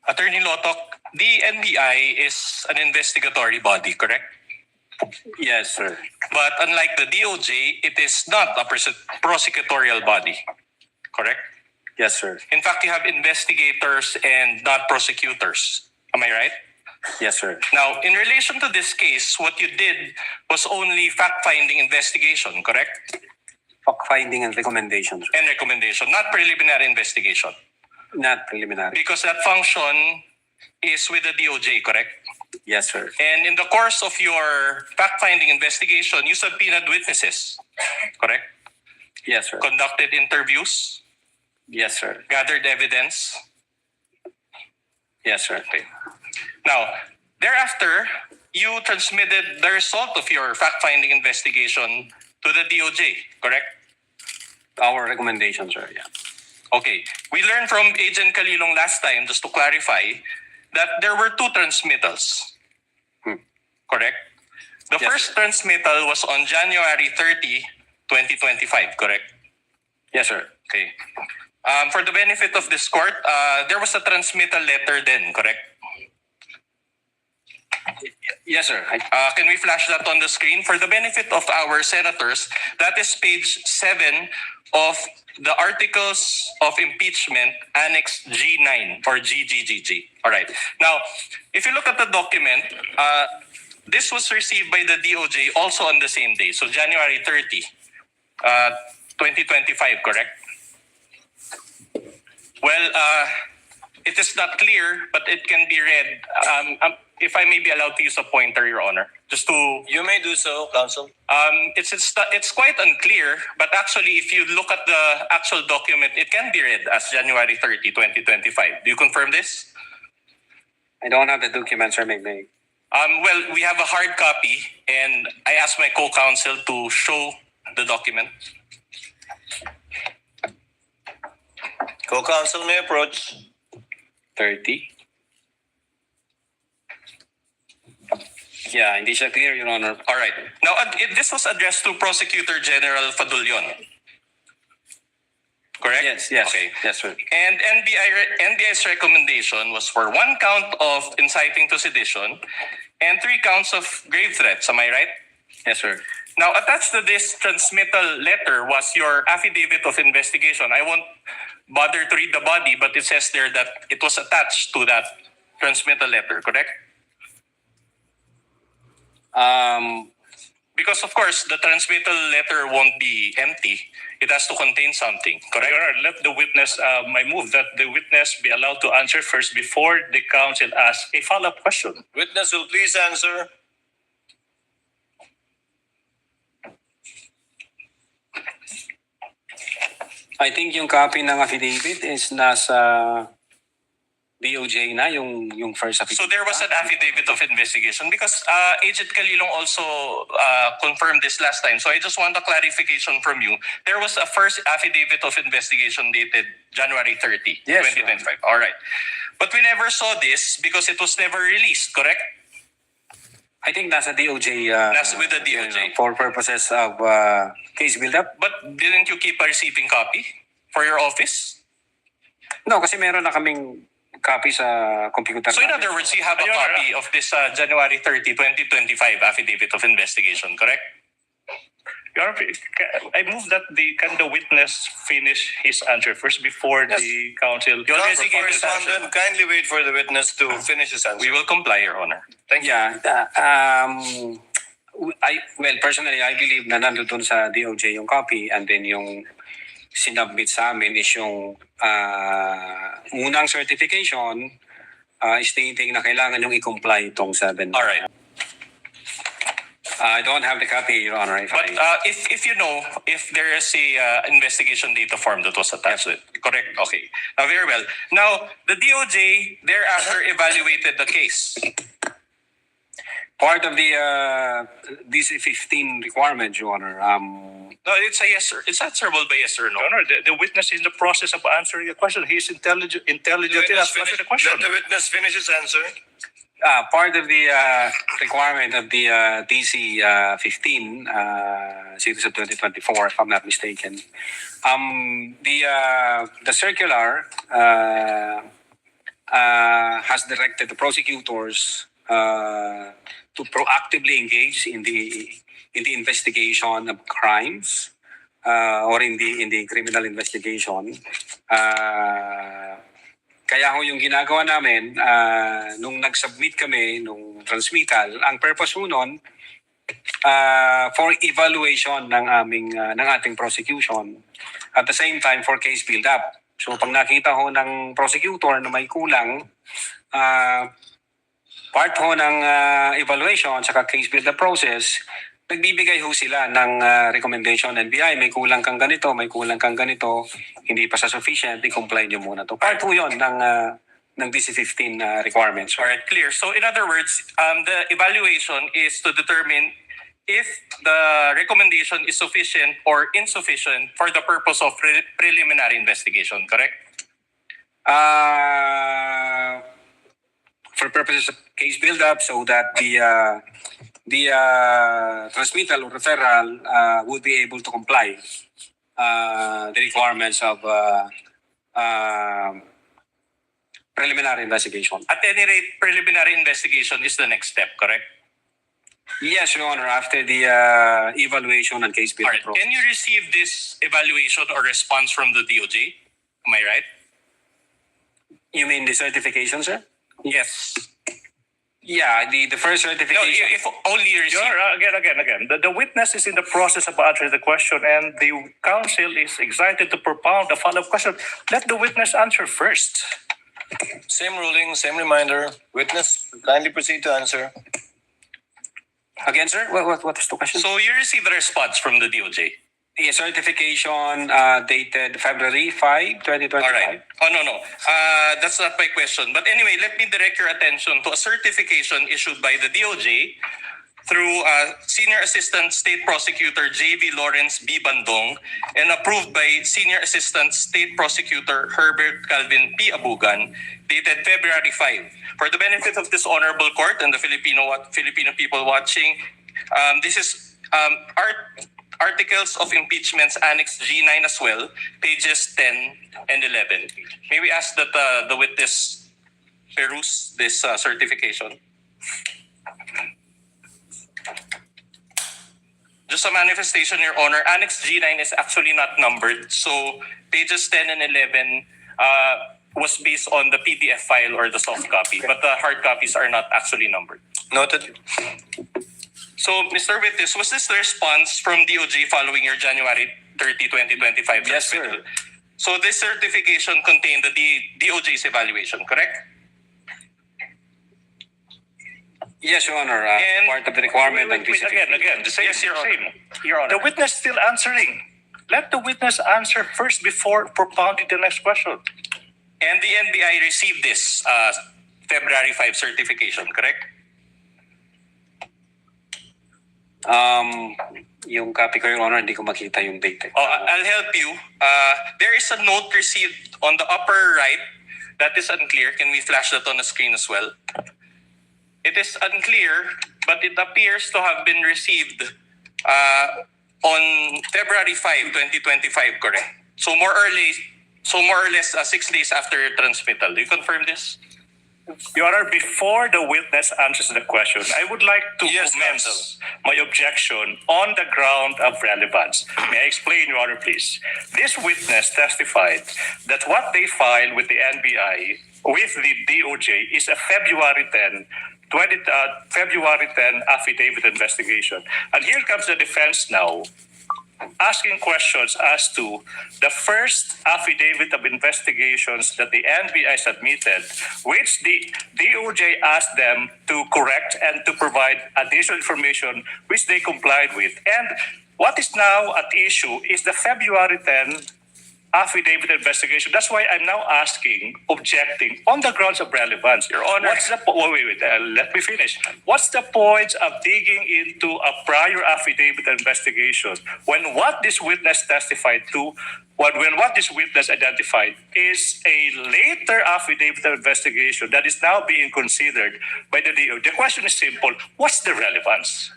Attorney Lotok, the NBI is an investigatory body, correct? Yes, sir. But unlike the DOJ, it is not a prosecutorial body, correct? Yes, sir. In fact, you have investigators and not prosecutors. Am I right? Yes, sir. Now, in relation to this case, what you did was only fact-finding investigation, correct? Fact-finding and recommendations. And recommendation, not preliminary investigation. Not preliminary. Because that function is with the DOJ, correct? Yes, sir. And in the course of your fact-finding investigation, you subpoenaed witnesses, correct? Yes, sir. Conducted interviews, Yes, sir. gathered evidence. Yes, sir. Okay. Now, thereafter, you transmitted the result of your fact-finding investigation to the DOJ, correct? Our recommendation, sir. Yeah. Okay. We learned from Agent Calilong last time, just to clarify, that there were two transmittals. Correct? The Yes, first transmittal was on January 30, 2025, correct? Yes, sir. Okay. For the benefit of this court, there was a transmittal letter then, correct? Yes, sir. Can we flash that on the screen? For the benefit of our senators, that is page 7 of the Articles of Impeachment, Annex G9 or GGGG. All right. Now, if you look at the document, this was received by the DOJ also on the same day. So January 30, 2025, correct? Well, it is not clear, but it can be read. If I may be allowed to use a pointer, Your Honor, just to... You may do so, counsel. It's quite unclear, but actually, if you look at the actual document, it can be read as January 30, 2025. Do you confirm this? I don't have the document, sir. Maybe. Well, we have a hard copy, and I asked my co-counsel to show the document. Co-counsel may approach. 30. Yeah, hindi siya clear, Your Honor. All right. Now, this was addressed to Prosecutor General Fadulyon. Correct? Yes, yes. Okay. Yes, sir. And NBI's recommendation was for 1 count of inciting to sedition and 3 counts of grave threats. Am I right? Yes, sir. Now, attached to this transmittal letter was your affidavit of investigation. I won't bother to read the body, but it says there that it was attached to that transmittal letter, correct? Because of course, the transmittal letter won't be empty. It has to contain something, correct? Your Honor, let the witness, I move that the witness be allowed to answer first before the counsel asks a follow-up question. Witness will please answer. I think yung copy ng affidavit is nasa DOJ na, yung first affidavit. So there was an affidavit of investigation because Agent Calilong also confirmed this last time. So I just want a clarification from you. There was a first affidavit of investigation dated January 30, Yes, 2025. All right. But we never saw this because it was never released, correct? I think nasa DOJ. Nasa with the DOJ. For purposes of case build-up. But didn't you keep a receiving copy for your office? No, kasi meron na kaming copy sa computer. So in other words, you have a copy of this January 30, 2025 affidavit of investigation, correct? Your Honor, I move that can the witness finish his answer first before the counsel. You already gave his answer. Respondent, kindly wait for the witness to finish his answer. We will comply, Your Honor. Thank you. Yeah. Personally, I believe na nandun sa DOJ yung copy and then yung sinubmit sa amin is yung unang certification stating na kailangan yung i-comply itong 7. All right. I don't have the copy, Your Honor. But if you know, if there is a investigation data form that was attached to it, correct? Okay. Very well. Now, the DOJ thereafter evaluated the case. Part of the DC-15 requirement, Your Honor. No, it's a yes, sir. It's answerable by yes or no. Your Honor, the witness is in the process of answering the question. He is intelligent enough to answer the question. Let the witness finish his answer. Part of the requirement of the DC-15 series of 2024, if I'm not mistaken, the circular has directed the prosecutors to proactively engage in the investigation of crimes or in the criminal investigation. Kaya ho yung ginagawa namin, nung nag-submit kami, nung transmittal, ang purpose ho nun, for evaluation ng ating prosecution. At the same time, for case build-up. So pag nakita ho ng prosecutor na may kulang, part ho ng evaluation sa case build-up process, nagbibigay ho sila ng recommendation NBI, may kulang kang ganito, hindi pa sa sufficient, i-comply nyo muna to. Part ho yun ng DC-15 requirements. All right, clear. So in other words, the evaluation is to determine if the recommendation is sufficient or insufficient for the purpose of preliminary investigation, correct? For purposes of case build-up, so that the transmittal or referral would be able to comply the requirements of preliminary investigation. At any rate, preliminary investigation is the next step, correct? Yes, Your Honor, after the evaluation and case build-up process. Can you receive this evaluation or response from the DOJ? Am I right? You mean the certification, sir? Yes. Yeah, the first certification. No, if only you receive. Again. The witness is in the process of answering the question, and the counsel is excited to propound a follow-up question. Let the witness answer first. Same ruling, same reminder. Witness, kindly proceed to answer. Again, sir, what is the question? So you received a response from the DOJ? A certification dated February 5, 2025. All right. Oh, no. That's not my question. But anyway, let me direct your attention to a certification issued by the DOJ through Senior Assistant State Prosecutor J.V. Lawrence B. Bandong and approved by Senior Assistant State Prosecutor Herbert Calvin P. Abugan, dated February 5. For the benefit of this honorable court and the Filipino people watching, this is Articles of Impeachments Annex G9 as well, pages 10 and 11. May we ask that the witness peruse this certification? Just a manifestation, Your Honor, Annex G9 is actually not numbered. So pages 10 and 11 was based on the PDF file or the soft copy, but the hard copies are not actually numbered. Noted. So, Mr. Witness, was this the response from DOJ following your January 30, 2025 Yes, transmittal? sir. So this certification contained the DOJ's evaluation, correct? Yes, Your Honor. Part of the requirement. Wait, again. The same, Yes, Your Honor. same. Your Honor. The witness still answering. Let the witness answer first before propounding the next question. And the NBI received this February 5 certification, correct? Yung copy ko, Your Honor, hindi ko makita yung date. I'll help you. There is a note received on the upper right that is unclear. Can we flash that on the screen as well? It is unclear, but it appears to have been received on February 5, 2025, correct? So more or less 6 days after transmittal. Do you confirm this? Your Honor, before the witness answers the question, I would like to comment my objection on the ground of relevance. May I explain, Your Honor, please? This witness testified that what they filed with the NBI, with the DOJ, is a February 10 affidavit investigation. And here comes the defense now asking questions as to the first affidavit of investigations that the NBI submitted, which the DOJ asked them to correct and to provide additional information, which they complied with. And what is now at issue is the February 10 affidavit investigation. That's why I'm now objecting on the grounds of relevance. Your Honor, let me finish. What's the point of digging into a prior affidavit investigation when what this witness testified to, when what this witness identified is a later affidavit investigation that is now being considered by the DO? The question is simple. What's the relevance?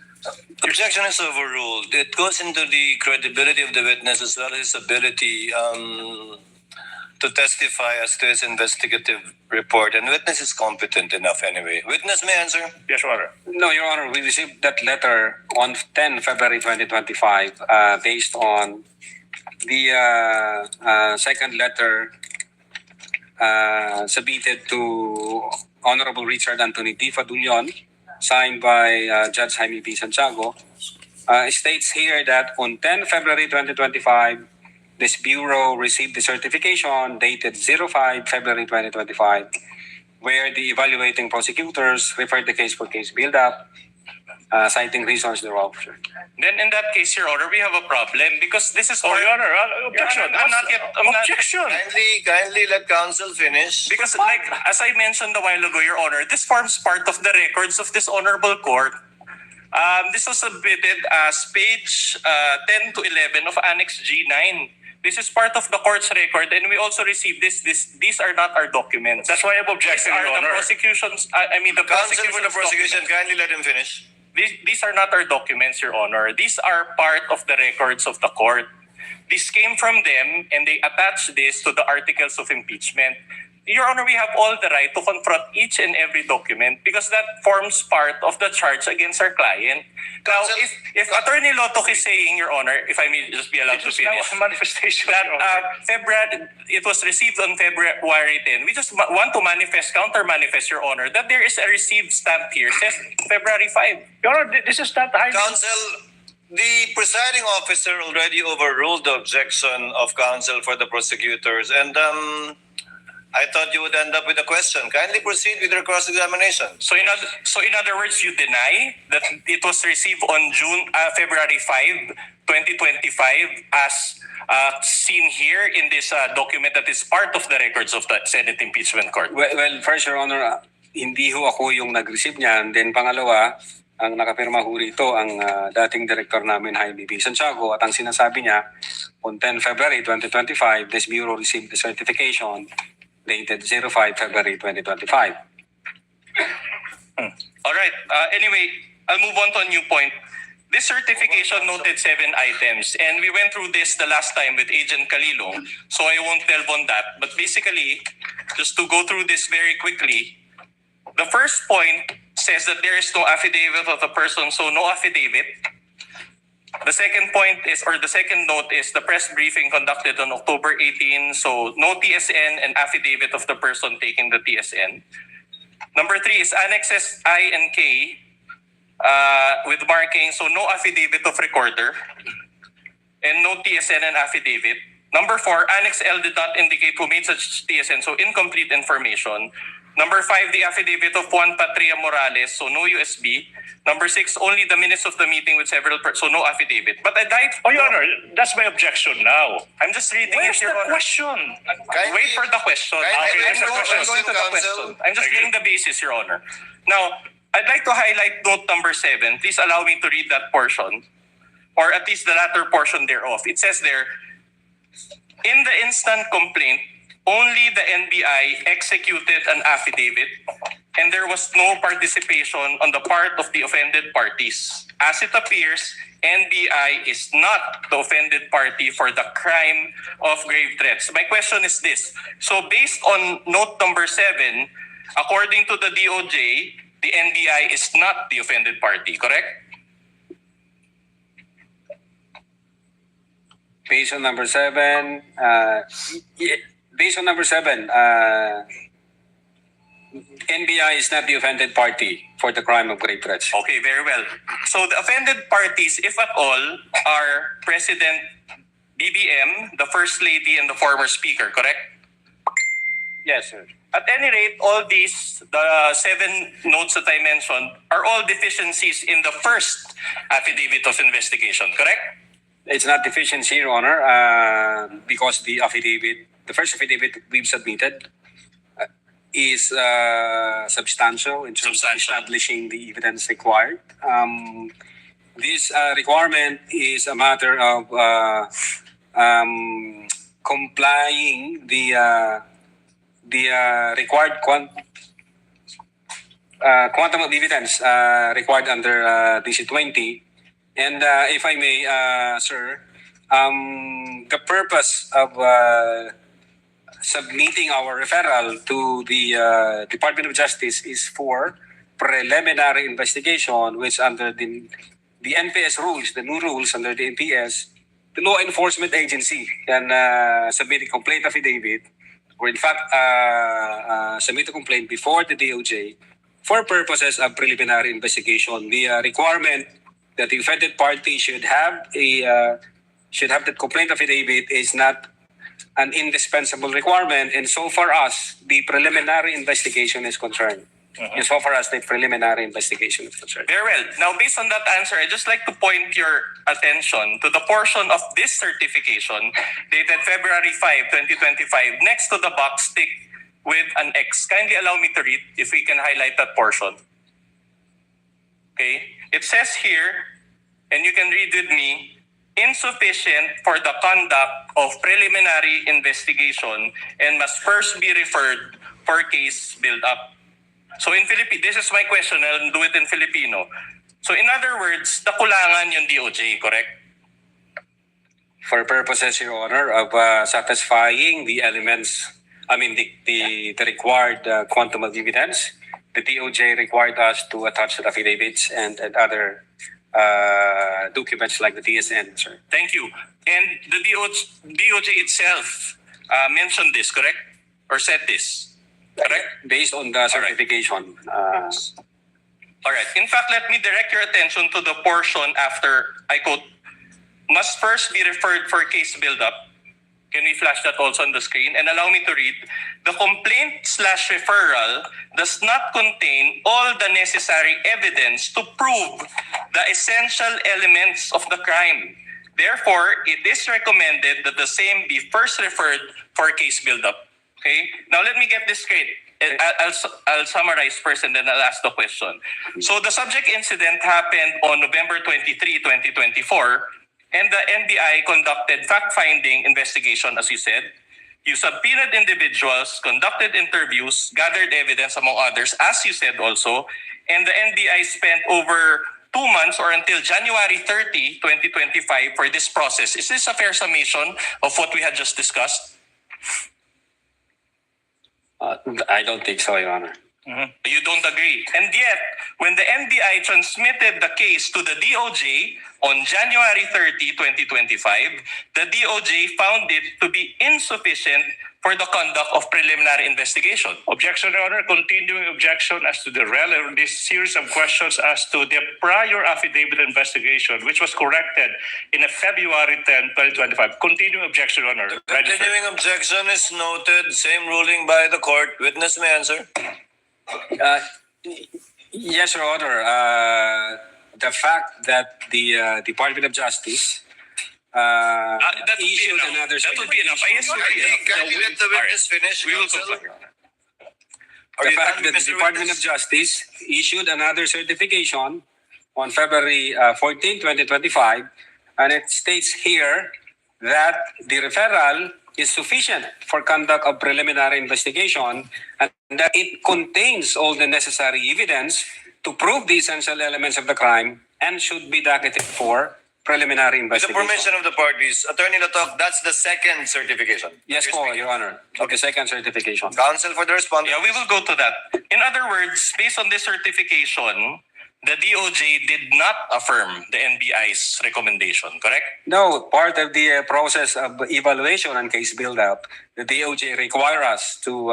Objection is overruled. It goes into the credibility of the witness as well as his ability to testify as to his investigative report. And witness is competent enough anyway. Witness may answer. Yes, Your Honor. No, Your Honor, we received that letter on 10 February 2025 based on the second letter submitted to Honorable Richard Anthony D. Fadulyon, signed by Judge Jaime B. Santiago. It states here that on 10 February 2025, this Bureau received the certification dated 05 February 2025, where the evaluating prosecutors referred the case for case build-up, citing reasons thereof. Then in that case, Your Honor, we have a problem because this is... Your Honor, objection. Objection. Kindly let counsel finish. Because like, as I mentioned a while ago, Your Honor, this forms part of the records of this honorable court. This was submitted as page 10 to 11 of Annex G9. This is part of the court's record, and we also received this. These are not our documents. That's why I'm objecting, Your Honor. The prosecution's, the Counsel for the prosecution's prosecution, documents. kindly let him finish. These are not our documents, Your Honor. These are part of the records of the court. This came from them, and they attached this to the articles of impeachment. Your Honor, we have all the right to confront each and every document because that forms part of the charge against our client. Now, if Attorney Lotok is saying, Your Honor, if I may just be allowed to finish, a manifestation that it was received on February 10. We just want to counter-manifest, Your Honor, that there is a received stamp here, says February 5. Your Honor, this is not high. Counsel, the presiding officer already overruled the objection of counsel for the prosecutors, and I thought you would end up with a question. Kindly proceed with your cross-examination. So in other words, you deny that it was received on February 5, 2025 as seen here in this document that is part of the records of the Senate Impeachment Court? Well, first, Your Honor, hindi ho ako yung nag-receive niyan. Then pangalawa, ang nakapirma ho rito ang dating director namin, Jaime B. Santiago, at ang sinasabi niya, on 10 February 2025, this Bureau received the certification dated 05 February 2025. All right. Anyway, I'll move on to a new point. This certification noted 7 items, and we went through this the last time with Agent Calilo, so I won't delve on that. But basically, just to go through this very quickly, the first point says that there is no affidavit of the person, so no affidavit. The second point is, or the second note is the press briefing conducted on October 18, so no TSN and affidavit of the person taking the TSN. Number 3 is annexes I and K with marking, so no affidavit of recorder and no TSN and affidavit. Number 4, Annex L did not indicate who made such TSN, so incomplete information. Number 5, the affidavit of Juan Patria Morales, so no USB. Number 6, only the minutes of the meeting with several so no affidavit. But I'd like... Oh, Your Honor, that's my objection now. I'm just reading Where's it, Your the Honor. question? Wait for the question. I'm going to the question. I'm just laying the basis, Your Honor. Now, I'd like to highlight note number 7. Please allow me to read that portion, or at least the latter portion thereof. It says there, in the instant complaint, only the NBI executed an affidavit and there was no participation on the part of the offended parties. As it appears, NBI is not the offended party for the crime of grave threats. My question is this. So based on note number 7, according to the DOJ, the NBI is not the offended party, correct? Based on number 7, based on number 7, NBI is not the offended party for the crime of grave threats. Okay, very well. So the offended parties, if at all, are President BBM, the First Lady, and the former Speaker, correct? Yes, sir. At any rate, all these, the 7 notes that I mentioned, are all deficiencies in the first affidavit of investigation, correct? It's not deficiency, Your Honor, because the first affidavit we've submitted is substantial in terms of establishing the evidence required. This requirement is a matter of complying the required quantum of evidence required under DC-20. And if I may, sir, the purpose of submitting our referral to the Department of Justice is for preliminary investigation, which under the NPS rules, the new rules under the NPS, the law enforcement agency can submit a complaint affidavit, or in fact submit a complaint before the DOJ for purposes of preliminary investigation. The requirement that the offended party should have the complaint affidavit is not an indispensable requirement, and so far as the preliminary investigation is concerned. And so far as the preliminary investigation is concerned. Very well. Now, based on that answer, I'd just like to point your attention to the portion of this certification dated February 5, 2025, next to the box ticked with an X. Kindly allow me to read, if we can highlight that portion. Okay. It says here, and you can read with me, insufficient for the conduct of preliminary investigation and must first be referred for case build-up. So in Filipino, this is my question, I'll do it in Filipino. So in other words, nakulangan yung DOJ, correct? For purposes, Your Honor, of satisfying the elements, the required quantum of evidence, the DOJ required us to attach the affidavits and other documents like the TSN, sir. Thank you. And the DOJ itself mentioned this, correct? Or said this? Correct? Based on the certification. All right. In fact, let me direct your attention to the portion after, I quote, must first be referred for case build-up. Can we flash that also on the screen? And allow me to read. The complaint/referral does not contain all the necessary evidence to prove the essential elements of the crime. Therefore, it is recommended that the same be first referred for case build-up. Okay? Now, let me get this straight. I'll summarize first and then I'll ask the question. So, the subject incident happened on November 23, 2024, and the NBI conducted fact-finding investigation, as you said. You subpoenaed individuals, conducted interviews, gathered evidence, among others, as you said also, and the NBI spent over 2 months or until January 30, 2025 for this process. Is this a fair summation of what we had just discussed? I don't think so, Your Honor. You don't agree. And yet, when the NBI transmitted the case to the DOJ on January 30, 2025, the DOJ found it to be insufficient for the conduct of preliminary investigation. Objection, Your Honor. Continuing objection as to the relevant, this series of questions as to the prior affidavit investigation, which was corrected in a February 10, 2025. Continuing objection, Your Honor. Continuing objection is noted. Same ruling by the court. Witness may answer. Yes, Your Honor. The fact that the Department of Justice issued another That would be enough. Yes, Can we let the witness finish? We will counsel? comply. The fact that the Department of Justice issued another certification on February 14, 2025, and it states here that the referral is sufficient for conduct of preliminary investigation and that it contains all the necessary evidence to prove the essential elements of the crime and should be docketed for preliminary With the investigation. permission of the parties, Attorney Latok, that's the second certification. Yes, po, Your Honor. Okay, second certification. Counsel for the response. Yeah, we will go to that. In other words, based on this certification, the DOJ did not affirm the NBI's recommendation, correct? No, part of the process of evaluation and case build-up, the DOJ require us to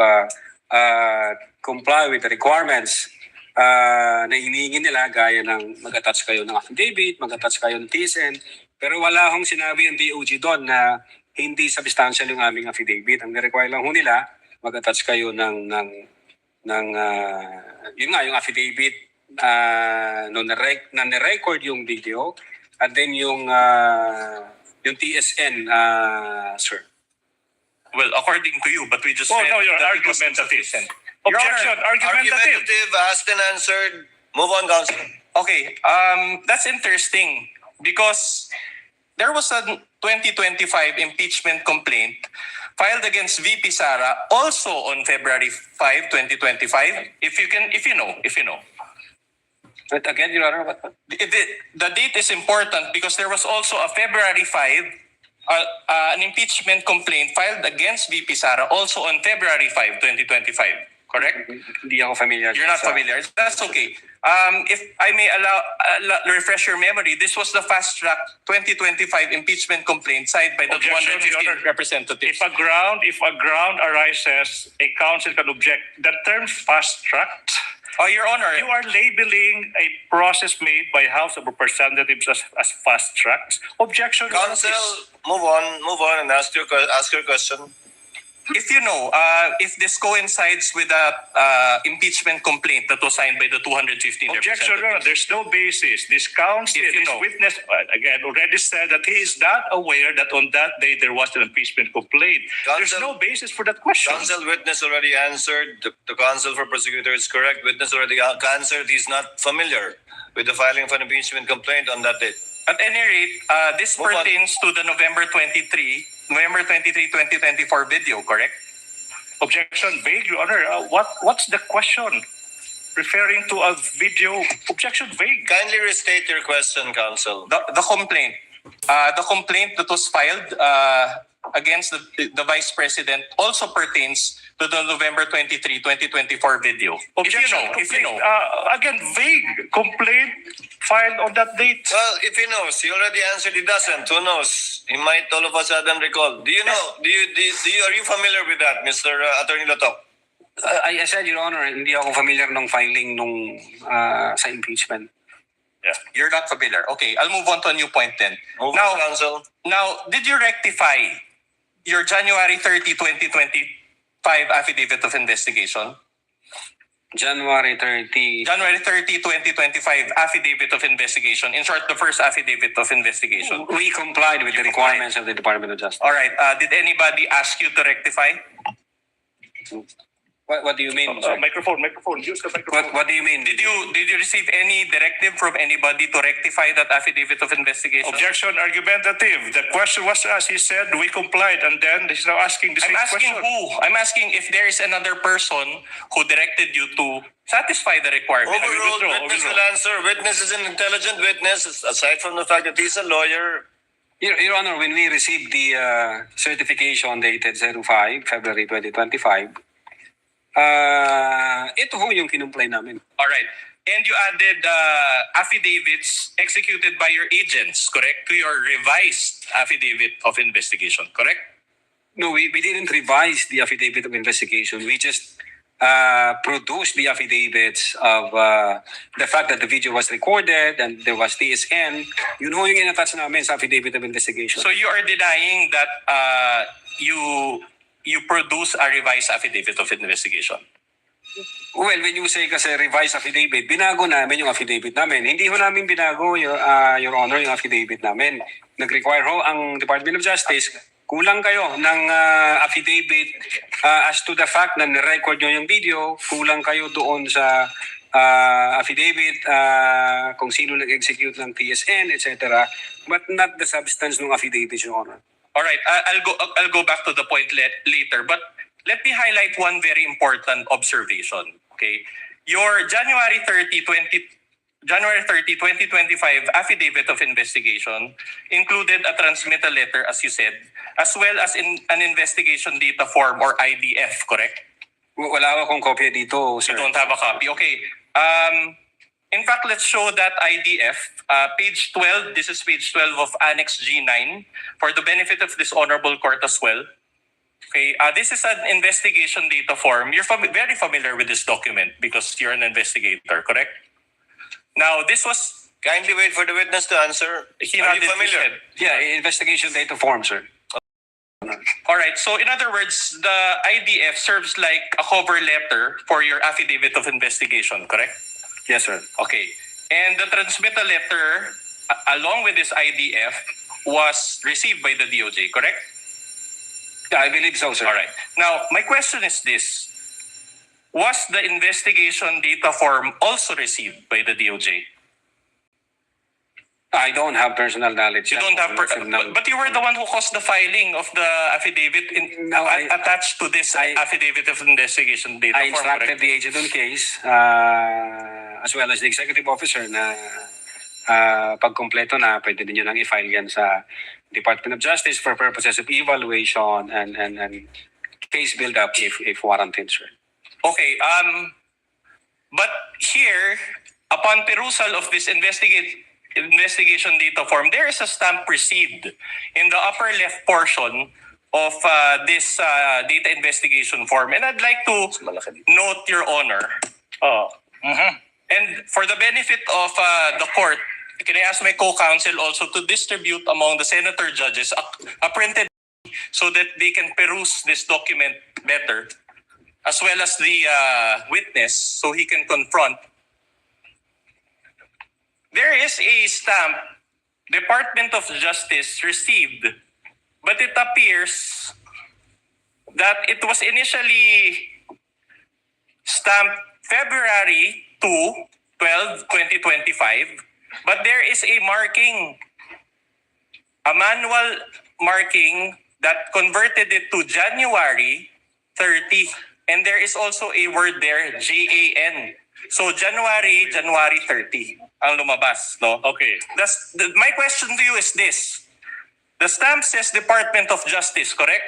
comply with the requirements na hinihingi nila, gaya ng mag-attach kayo ng affidavit, mag-attach kayo ng TSN, pero wala hong sinabi ang DOJ doon na hindi substantial yung aming affidavit. Ang require lang ho nila, mag-attach kayo ng yun nga, yung affidavit na record yung video, at then yung TSN, sir. Well, according to you, but we just Oh, read no, you're that it was argumentative. insufficient. Objection, argumentative. Argumentative, asked and answered. Move on, Council. Okay, that's interesting because there was a 2025 impeachment complaint filed against VP SARA also on February 5, 2025. If you know. But again, Your Honor, what? The date is important because there was also a February 5, an impeachment complaint filed against VP SARA also on February 5, 2025. Correct? Hindi ako familiar. You're not familiar. That's okay. If I may refresh your memory, this was the fast-track 2025 impeachment complaint signed by the Objection, Your 215 Honor. representatives. If a ground arises, a council can object. The term fast-tracked, Your Honor, you are labeling a process made by House of Representatives as fast-tracked. Objection, Your Honor, Council, please. move on and ask your question. if you know, if this coincides with the impeachment complaint that was signed by the 215 Objection, Your Honor. representatives. There's no basis. This counsel, If you this know. witness, again, already said that he is not aware that on that day there was an impeachment complaint. There's Counsel- no basis for that question. Council witness already answered. The counsel for prosecutor is correct. Witness already answered. He's not familiar with the filing of an impeachment complaint on that date. At any rate, this Move on. pertains to the November 23, 2024 video, correct? Objection, vague, Your Honor. What's the question? Referring to a video. Objection, vague. Kindly restate your question, counsel. The complaint. The complaint that was filed against the Vice President also pertains to the November 23, 2024 video. Objection, If you know. Again, vague. Complaint filed on that date. Well, if he knows, he already answered. He doesn't. Who knows? He might all of a sudden recall. Do you know? Are you familiar with that, Mr. Attorney Lotok? I said, Your Honor, hindi ako familiar ng filing nung sa impeachment. You're not familiar. Okay, I'll move on to a new point then. Move Now, on, counsel. Now, did you rectify your January 30, 2025 affidavit of investigation? January 30. January 30, 2025 affidavit of investigation. In short, the first affidavit of investigation. We complied with the requirements of the Department of Justice. All right. Did anybody ask you to rectify? What do you mean, sir? Microphone. Use the microphone. What do you mean? Did you receive any directive from anybody to rectify that affidavit of investigation? Objection, argumentative. The question was as he said, we complied, and then he's now asking the same I'm asking question. who? I'm asking if there is another person who directed you to satisfy the requirement. Overruled. Witness will answer. Witness is an intelligent witness. Aside from the fact that he's a lawyer. Your Honor, when we received the certification dated 05 February 2025, ito ho yung kinumply namin. All right. And you added affidavits executed by your agents, correct? To your revised affidavit of investigation, correct? No, we didn't revise the affidavit of investigation. We just produced the affidavits of the fact that the video was recorded and there was TSN. Yun ho yung in-attach namin sa affidavit of investigation. So you are denying that you produce a revised affidavit of investigation? Well, when you say kasi revised affidavit, binago namin yung affidavit namin. Hindi ho namin binago, Your Honor, yung affidavit namin. Nag-require ho ang Department of Justice, kulang kayo ng affidavit as to the fact na nirecord nyo yung video, kulang kayo doon sa affidavit kung sino nag-execute ng TSN, etc. But not the substance ng affidavit, Your Honor. All right, I'll go back to the point later, but let me highlight one very important observation. Okay, your January 30, 2025 affidavit of investigation included a transmittal letter, as you said, as well as an investigation data form or IDF, correct? Wala akong kopya dito, sir. You don't have a copy. Okay. In fact, let's show that IDF. Page 12, this is page 12 of Annex G9 for the benefit of this honorable court as well. Okay, this is an investigation data form. You're very familiar with this document because you're an investigator, correct? Now, this was... Kindly wait for the witness to answer. He Are you nodded his familiar? head. Yeah, investigation data form, sir. All right, so in other words, the IDF serves like a cover letter for your affidavit of investigation, correct? Yes, sir. Okay, and the transmittal letter along with this IDF was received by the DOJ, correct? Yeah, I believe so, sir. All right. Now, my question is this. Was the investigation data form also received by the DOJ? I don't have personal knowledge. You don't have, but you were the one who caused the filing of the affidavit attached to this affidavit of investigation data I form, instructed correct? the agent on case as well as the executive officer na pagkompleto na, pwede din nyo nang i-file yan sa Department of Justice for purposes of evaluation and case build-up if warranted, sir. Okay, but here, upon perusal of this investigation data form, there is a stamp received in the upper left portion of this data investigation form. And I'd like to note, Your Honor, and for the benefit of the court, can I ask my co-counsel also to distribute among the senator judges a printed so that they can peruse this document better, as well as the witness so he can confront. There is a stamp Department of Justice received, but it appears that it was initially stamped February 12, 2025, but there is a marking, a manual marking that converted it to January 30. And there is also a word there, JAN. So January 30 ang lumabas, no? Okay. My question to you is this. The stamp says Department of Justice, correct?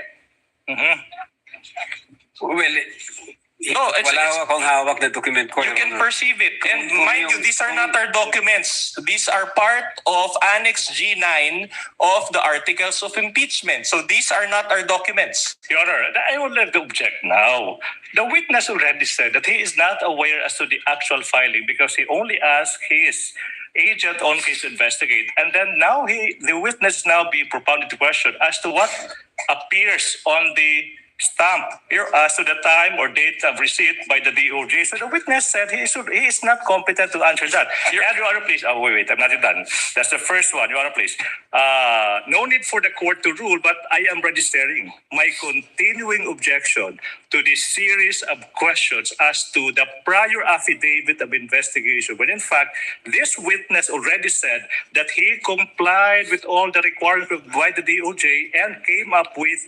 Well, wala akong hawak na document ko. You can perceive it. And mind you, these are not our documents. These are part of Annex G9 of the Articles of Impeachment. So these are not our documents. Your Honor, I would like to object now. The witness already said that he is not aware as to the actual filing because he only asked his agent on case to investigate. And then now the witness is now being propounded to question as to what appears on the stamp as to the time or date of receipt by the DOJ. So the witness said he is not competent to answer that. Your Honor, please. Oh, wait, I'm not done. That's the first one. Your Honor, please. No need for the court to rule, but I am registering my continuing objection to this series of questions as to the prior affidavit of investigation, when in fact, this witness already said that he complied with all the requirements by the DOJ and came up with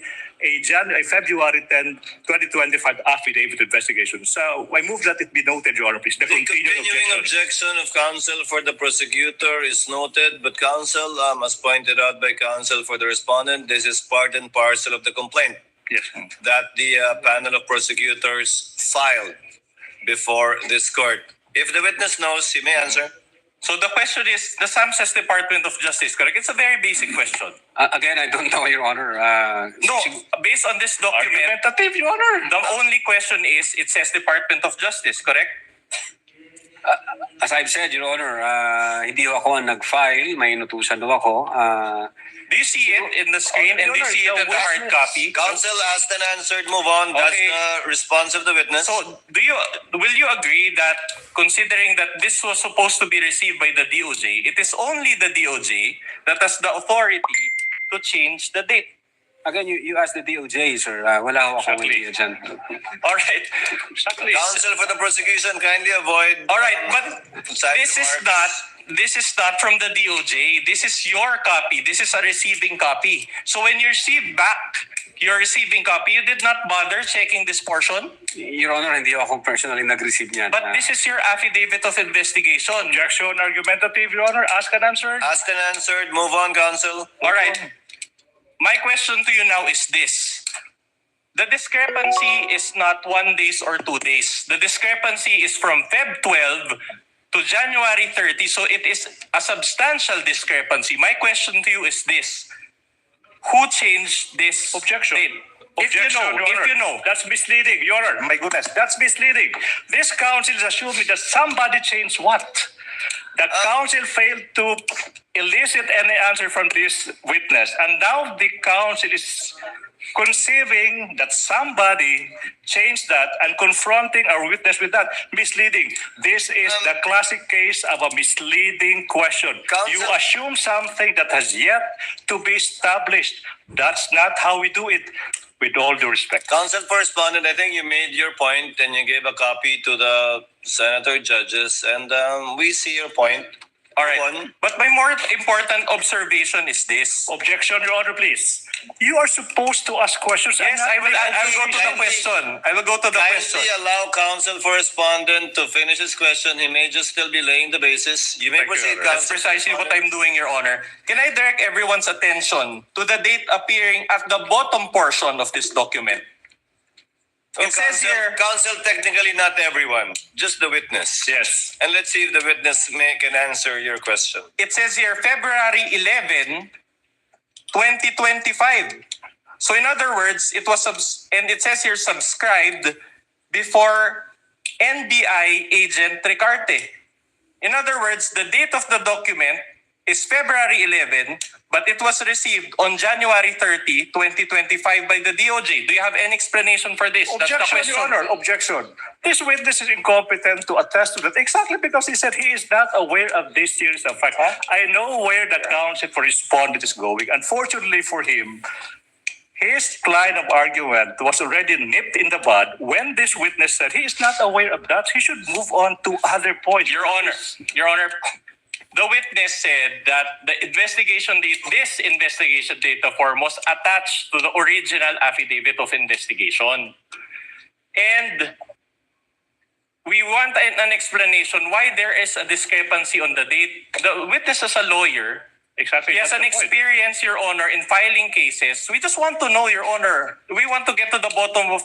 a February 10, 2025 affidavit investigation. So I move that it be noted, Your Honor, please. The continuing objection of counsel for the prosecutor is noted, but counsel, as pointed out by counsel for the respondent, this is part and parcel of the complaint. Yes. That the panel of prosecutors filed before this court. If the witness knows, he may answer. So the question is, the stamp says Department of Justice, correct? It's a very basic question. Again, I don't know, Your Honor. No, based on this document, Your Honor, the only question is, it says Department of Justice, correct? As I've said, Your Honor, hindi ako ang nag-file. May inutusan daw ako. Do you see it in the screen and do you see it in the hard copy? Counsel asked and answered. Move on. That's the response of the witness. So, will you agree that considering that this was supposed to be received by the DOJ, it is only the DOJ that has the authority to change the date? Again, you asked the DOJ, sir. Wala akong idea dyan. All right. Counsel for the prosecution, kindly avoid. All right, but this is not from the DOJ. This is your copy. This is a receiving copy. So when you receive back your receiving copy, you did not bother checking this portion? Your Honor, hindi ako personally nag-receive niyan. But this is your affidavit of investigation. Objection argumentative, Your Honor. Ask and answered. Asked and answered. Move on, counsel. All right. My question to you now is this. The discrepancy is not 1 day or 2 days. The discrepancy is from Feb 12 to January 30. So it is a substantial discrepancy. My question to you is this. Who changed this objection? date? If you know, that's misleading, Your Honor. My goodness, that's misleading. This counsel is assuming that somebody changed what? The counsel failed to elicit any answer from this witness, and now the counsel is conceiving that somebody changed that and confronting our witness with that. Misleading. This is the classic case of a misleading question. You assume something that has yet to be established. That's not how we do it, with all due respect. Counsel for Respondent, I think you made your point and you gave a copy to the senator judges, and we see your point. All right. But my more important observation is this. Objection, Your Honor, please. You are supposed to ask questions. Yes, I will go to the question. I will go to the question. Kindly allow counsel for Respondent to finish his question. He may just still be laying the basis. You may proceed, That's counsel. precisely what I'm doing, Your Honor. Can I direct everyone's attention to the date appearing at the bottom portion of this document? Well, It says counsel, here- counsel, technically not everyone, just the witness. Yes. And let's see if the witness can answer your question. It says here February 11, 2025. So in other words, it was and it says here subscribed before NBI agent Ricarte. In other words, the date of the document is February 11, but it was received on January 30, 2025 by the DOJ. Do you have any explanation for this? That's the Objection, question. Your Honor. Objection. This witness is incompetent to attest to that exactly because he said he is not aware of this series of facts. I know where the counsel for respondent is going. Unfortunately for him, his line of argument was already nipped in the bud when this witness said he is not aware of that. He should move on to other points. Your Honor, the witness said that the investigation date, this investigation data form was attached to the original affidavit of investigation. And we want an explanation why there is a discrepancy on the date. The witness is a lawyer. Exactly. He has an experience, Your Honor, in filing cases. We just want to know, Your Honor. We want to get to the bottom of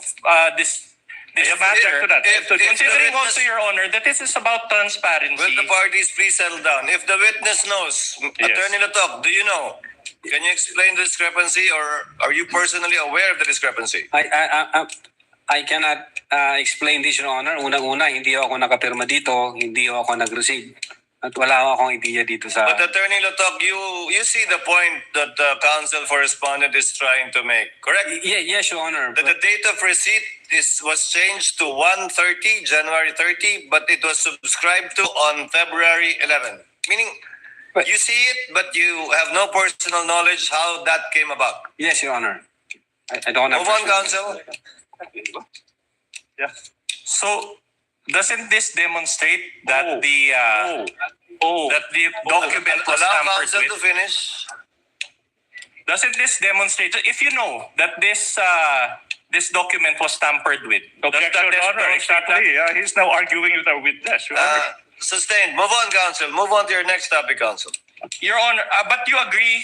this matter. Considering also, Your Honor, that this is about transparency. Will the parties please settle down? If the witness knows, Attorney Latok, do you know? Can you explain the discrepancy, or are you personally aware of the discrepancy? I cannot explain this, Your Honor. Unang-una, hindi ako nakapirma dito, hindi ako nag-receive. At wala akong idea dito sa... But Attorney Latok, you see the point that the counsel for respondent is trying to make, correct? Yes, Your Honor. That the date of receipt was changed to 1/30, January 30, but it was subscribed to on February 11. Meaning, you see it, but you have no personal knowledge how that came about. Yes, Your Honor. I don't have... Move on, counsel. Yeah. So, doesn't this demonstrate that the document was Allow tampered counsel with? to finish. Doesn't this demonstrate, if you know that this document was tampered with? Objection, Your Honor. Exactly. He's now arguing with our witness, Your Honor. Sustained. Move on, counsel. Move on to your next topic, counsel. Your Honor, but you agree,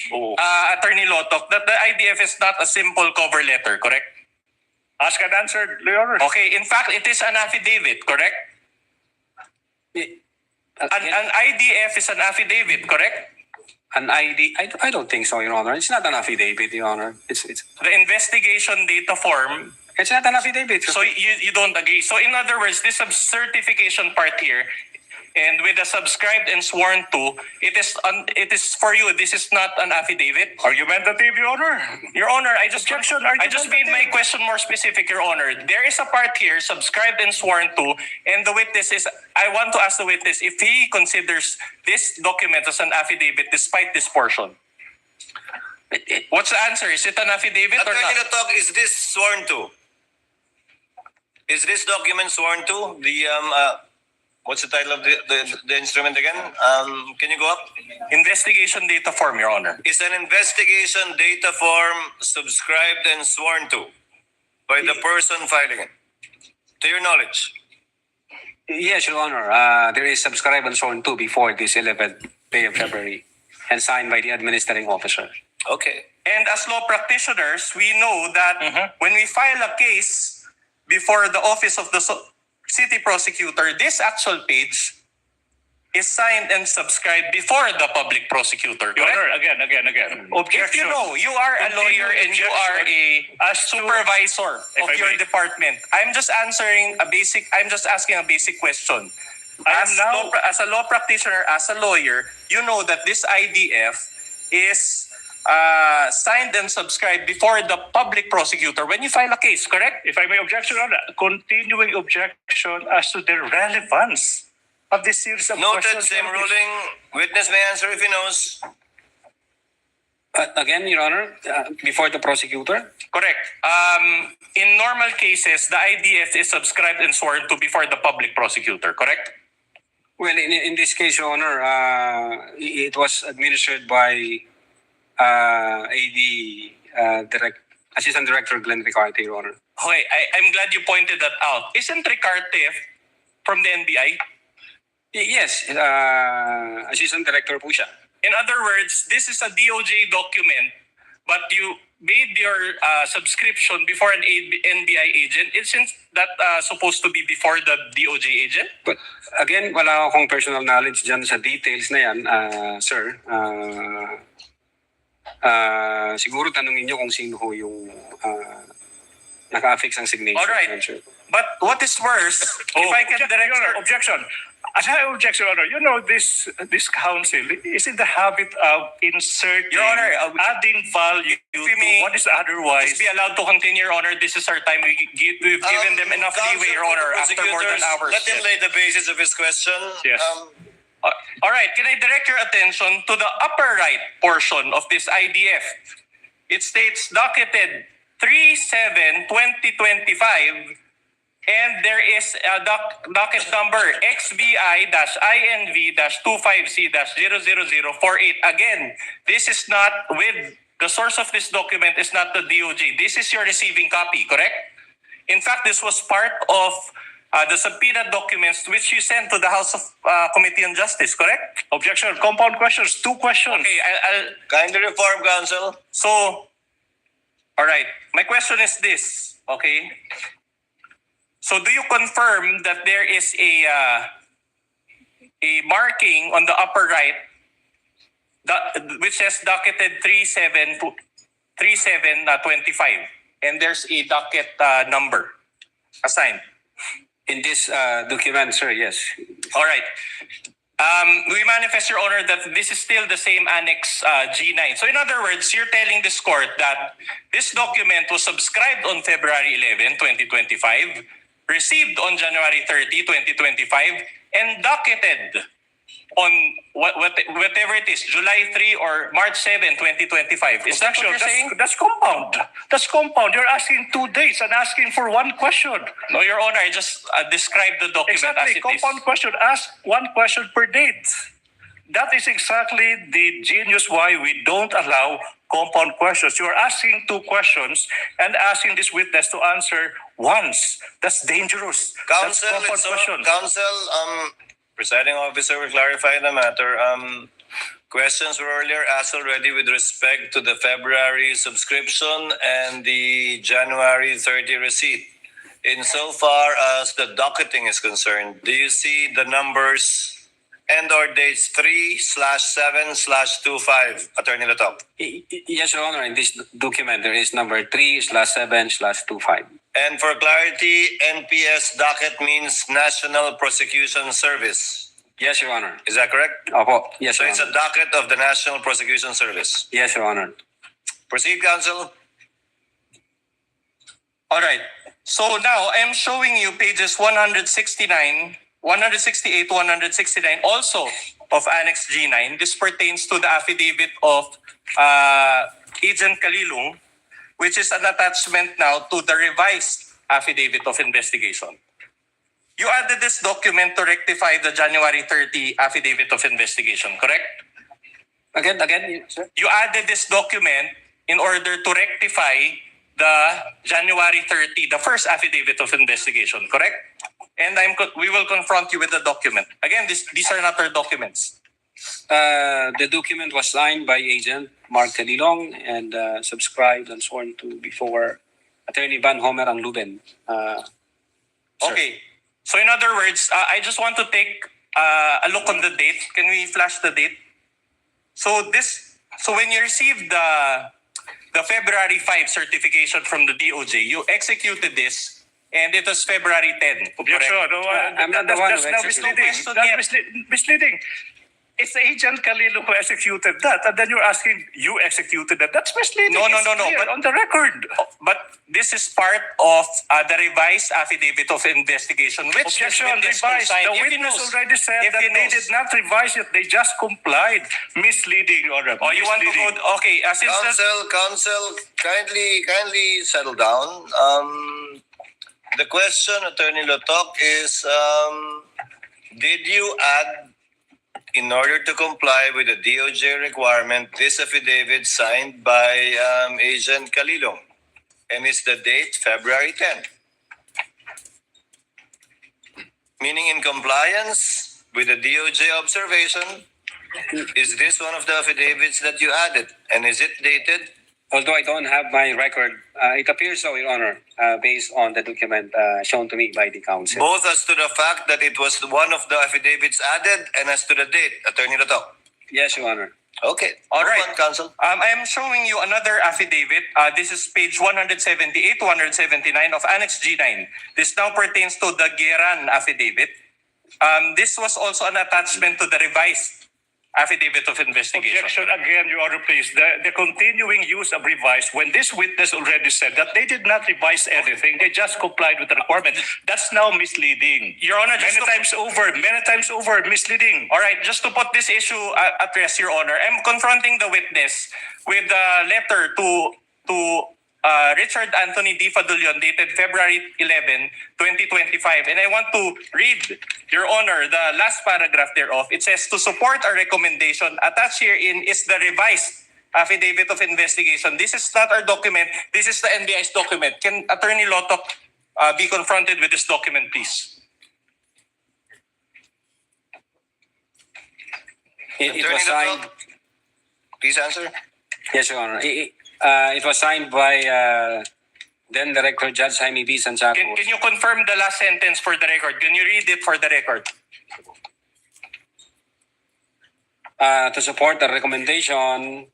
Attorney Lotok, that the IDF is not a simple cover letter, correct? Ask and answer, Your Honor. Okay, in fact, it is an affidavit, correct? An IDF is an affidavit, correct? An ID? I don't think so, Your Honor. It's not an affidavit, Your Honor. It's The investigation data form. It's not an affidavit. So you don't agree. So in other words, this certification part here, and with the subscribed and sworn to, it is for you. This is not an affidavit. Argumentative, Your Honor. Your Honor, I just made my question more specific, Your Honor. There is a part here, subscribed and sworn to, and the witness is, I want to ask the witness if he considers this document as an affidavit despite this portion. What's the answer? Is it an affidavit or Attorney not? Latok, is this sworn to? Is this document sworn to? What's the title of the instrument again? Can you go up? Investigation data form, Your Honor. Is an investigation data form subscribed and sworn to by the person filing it? To your knowledge? Yes, Your Honor. There is subscribed and sworn to before this 11th day of February and signed by the administrating officer. Okay. And as law practitioners, we know that when we file a case before the office of the city prosecutor, this actual page is signed and subscribed before the public prosecutor, Your correct? Honor, again. Objection. If you know, you are a lawyer and you are a supervisor of I your may. department. I'm just asking a basic question. As a law practitioner, as a lawyer, you know that this IDF is signed and subscribed before the public prosecutor when you file a case, correct? If I may objection, Your Honor, continuing objection as to the relevance of this series of Noted, questions. same ruling. Witness may answer if he knows. Again, Your Honor, before the prosecutor? Correct. In normal cases, the IDF is subscribed and sworn to before the public prosecutor, correct? Well, in this case, Your Honor, it was administered by Assistant Director Glenn Ricarte, Your Honor. Okay, I'm glad you pointed that out. Isn't Ricarte from the NBI? Yes, Assistant Director po siya. In other words, this is a DOJ document, but you made your subscription before an NBI agent. Isn't that supposed to be before the DOJ agent? But again, wala akong personal knowledge dyan sa details na yan, sir. Siguro tanungin nyo kung sino ho yung naka-affix ang signature. All right. But what is worse, if I can direct Your Honor, objection. As I object, Your Honor, you know this council is in the habit of inserting, Your Honor, adding value to what is otherwise. Just be allowed to continue, Your Honor. This is our time. We've given them enough leeway, Your Honor, after more than hours. Let him lay the basis of his question. Yes. All right, can I direct your attention to the upper right portion of this IDF? It states docketed 3/7/2025, and there is a docket number XBI-INV-25C-00048. Again, this is not with the source of this document is not the DOJ. This is your receiving copy, correct? In fact, this was part of the subpoena documents which you sent to the House of Committee on Justice, correct? Objection. Compound questions. 2 questions. Okay, I'll Kindly reform, counsel. So, all right. My question is this, okay? So, do you confirm that there is a marking on the upper right which says docketed 3/7/25, and there's a docket number assigned? In this document, sir, yes. All right. We manifest, Your Honor, that this is still the same Annex G9. So in other words, you're telling this court that this document was subscribed on February 11, 2025, received on January 30, 2025, and docketed on whatever it is, July 3 or March 7, 2025. Is that what you're saying? That's compound. That's compound. You're asking 2 days and asking for 1 question. No, Your Honor, I just described the document Exactly. as it Compound is. question. Ask 1 question per date. That is exactly the genius why we don't allow compound questions. You're asking 2 questions and asking this witness to answer once. That's dangerous. Counsel, That's compound questions. Counsel, presiding officer will clarify the matter. Questions were earlier asked already with respect to the February subscription and the January 30 receipt. Insofar as the docketing is concerned, do you see the numbers and or dates 3/7/25, Attorney Latok? Yes, Your Honor. In this document, there is number 3/7/25. And for clarity, NPS docket means National Prosecution Service. Yes, Your Honor. Is that correct? Opo. Yes, So Your it's a Honor. docket of the National Prosecution Service. Yes, Your Honor. Proceed, counsel. All right. So now I'm showing you pages 169, 168, 169 also of Annex G9. This pertains to the affidavit of Agent Kalilung, which is an attachment now to the revised affidavit of investigation. You added this document to rectify the January 30 affidavit of investigation, correct? Again, sir? You added this document in order to rectify the January 30, the first affidavit of investigation, correct? And we will confront you with the document. Again, these are not our documents. The document was signed by Agent Mark Kalilong and subscribed and sworn to before Attorney Van Homer ang Luben. Okay. So in other words, I just want to take a look on the date. Can we flash the date? So when you received the February 5 certification from the DOJ, you executed this, and it was February 10. Objection. correct? No, I'm not the one that's who now executed misleading. it. That's misleading. It's Agent Calilo who executed that, and then you're asking, you executed that. That's misleading. No. It's clear But on the record. But this is part of the revised affidavit of investigation, which this Objection, witness revised. co-signed. The If he witness knows. already said If that he they knows. did not revise it. They just complied. Misleading, Your Honor. Oh, you want to Misleading. go? Okay, since Counsel, kindly settle down. The question, Attorney Lotok, is did you add, in order to comply with the DOJ requirement, this affidavit signed by Agent Calilong? And is the date February 10th? Meaning in compliance with the DOJ observation, is this one of the affidavits that you added? And is it dated? Although I don't have my record, it appears so, Your Honor, based on the document shown to me by the counsel. Both as to the fact that it was one of the affidavits added and as to the date, Attorney Lotok. Yes, Your Honor. Okay. All right, Counsel. I am showing you another affidavit. This is page 178, 179 of Annex G9. This now pertains to the Geran affidavit. This was also an attachment to the revised affidavit of investigation. Objection again, Your Honor, please. The continuing use of revise, when this witness already said that they did not revise anything, they just complied with the requirement. That's now misleading. Your Honor, Many times over, misleading. All right, just to put this issue at rest, Your Honor, I'm confronting the witness with a letter to Richard Anthony D. Fadulion dated February 11, 2025. And I want to read, Your Honor, the last paragraph thereof. It says, to support our recommendation, attached herein is the revised affidavit of investigation. This is not our document. This is the NBI's document. Can Attorney Lotok be confronted with this document, please? It was signed. Please answer. Yes, Your Honor. It was signed by then Director Judge Jaime B. Santiago. Can you confirm the last sentence for the record? Can you read it for the record? To support the recommendation,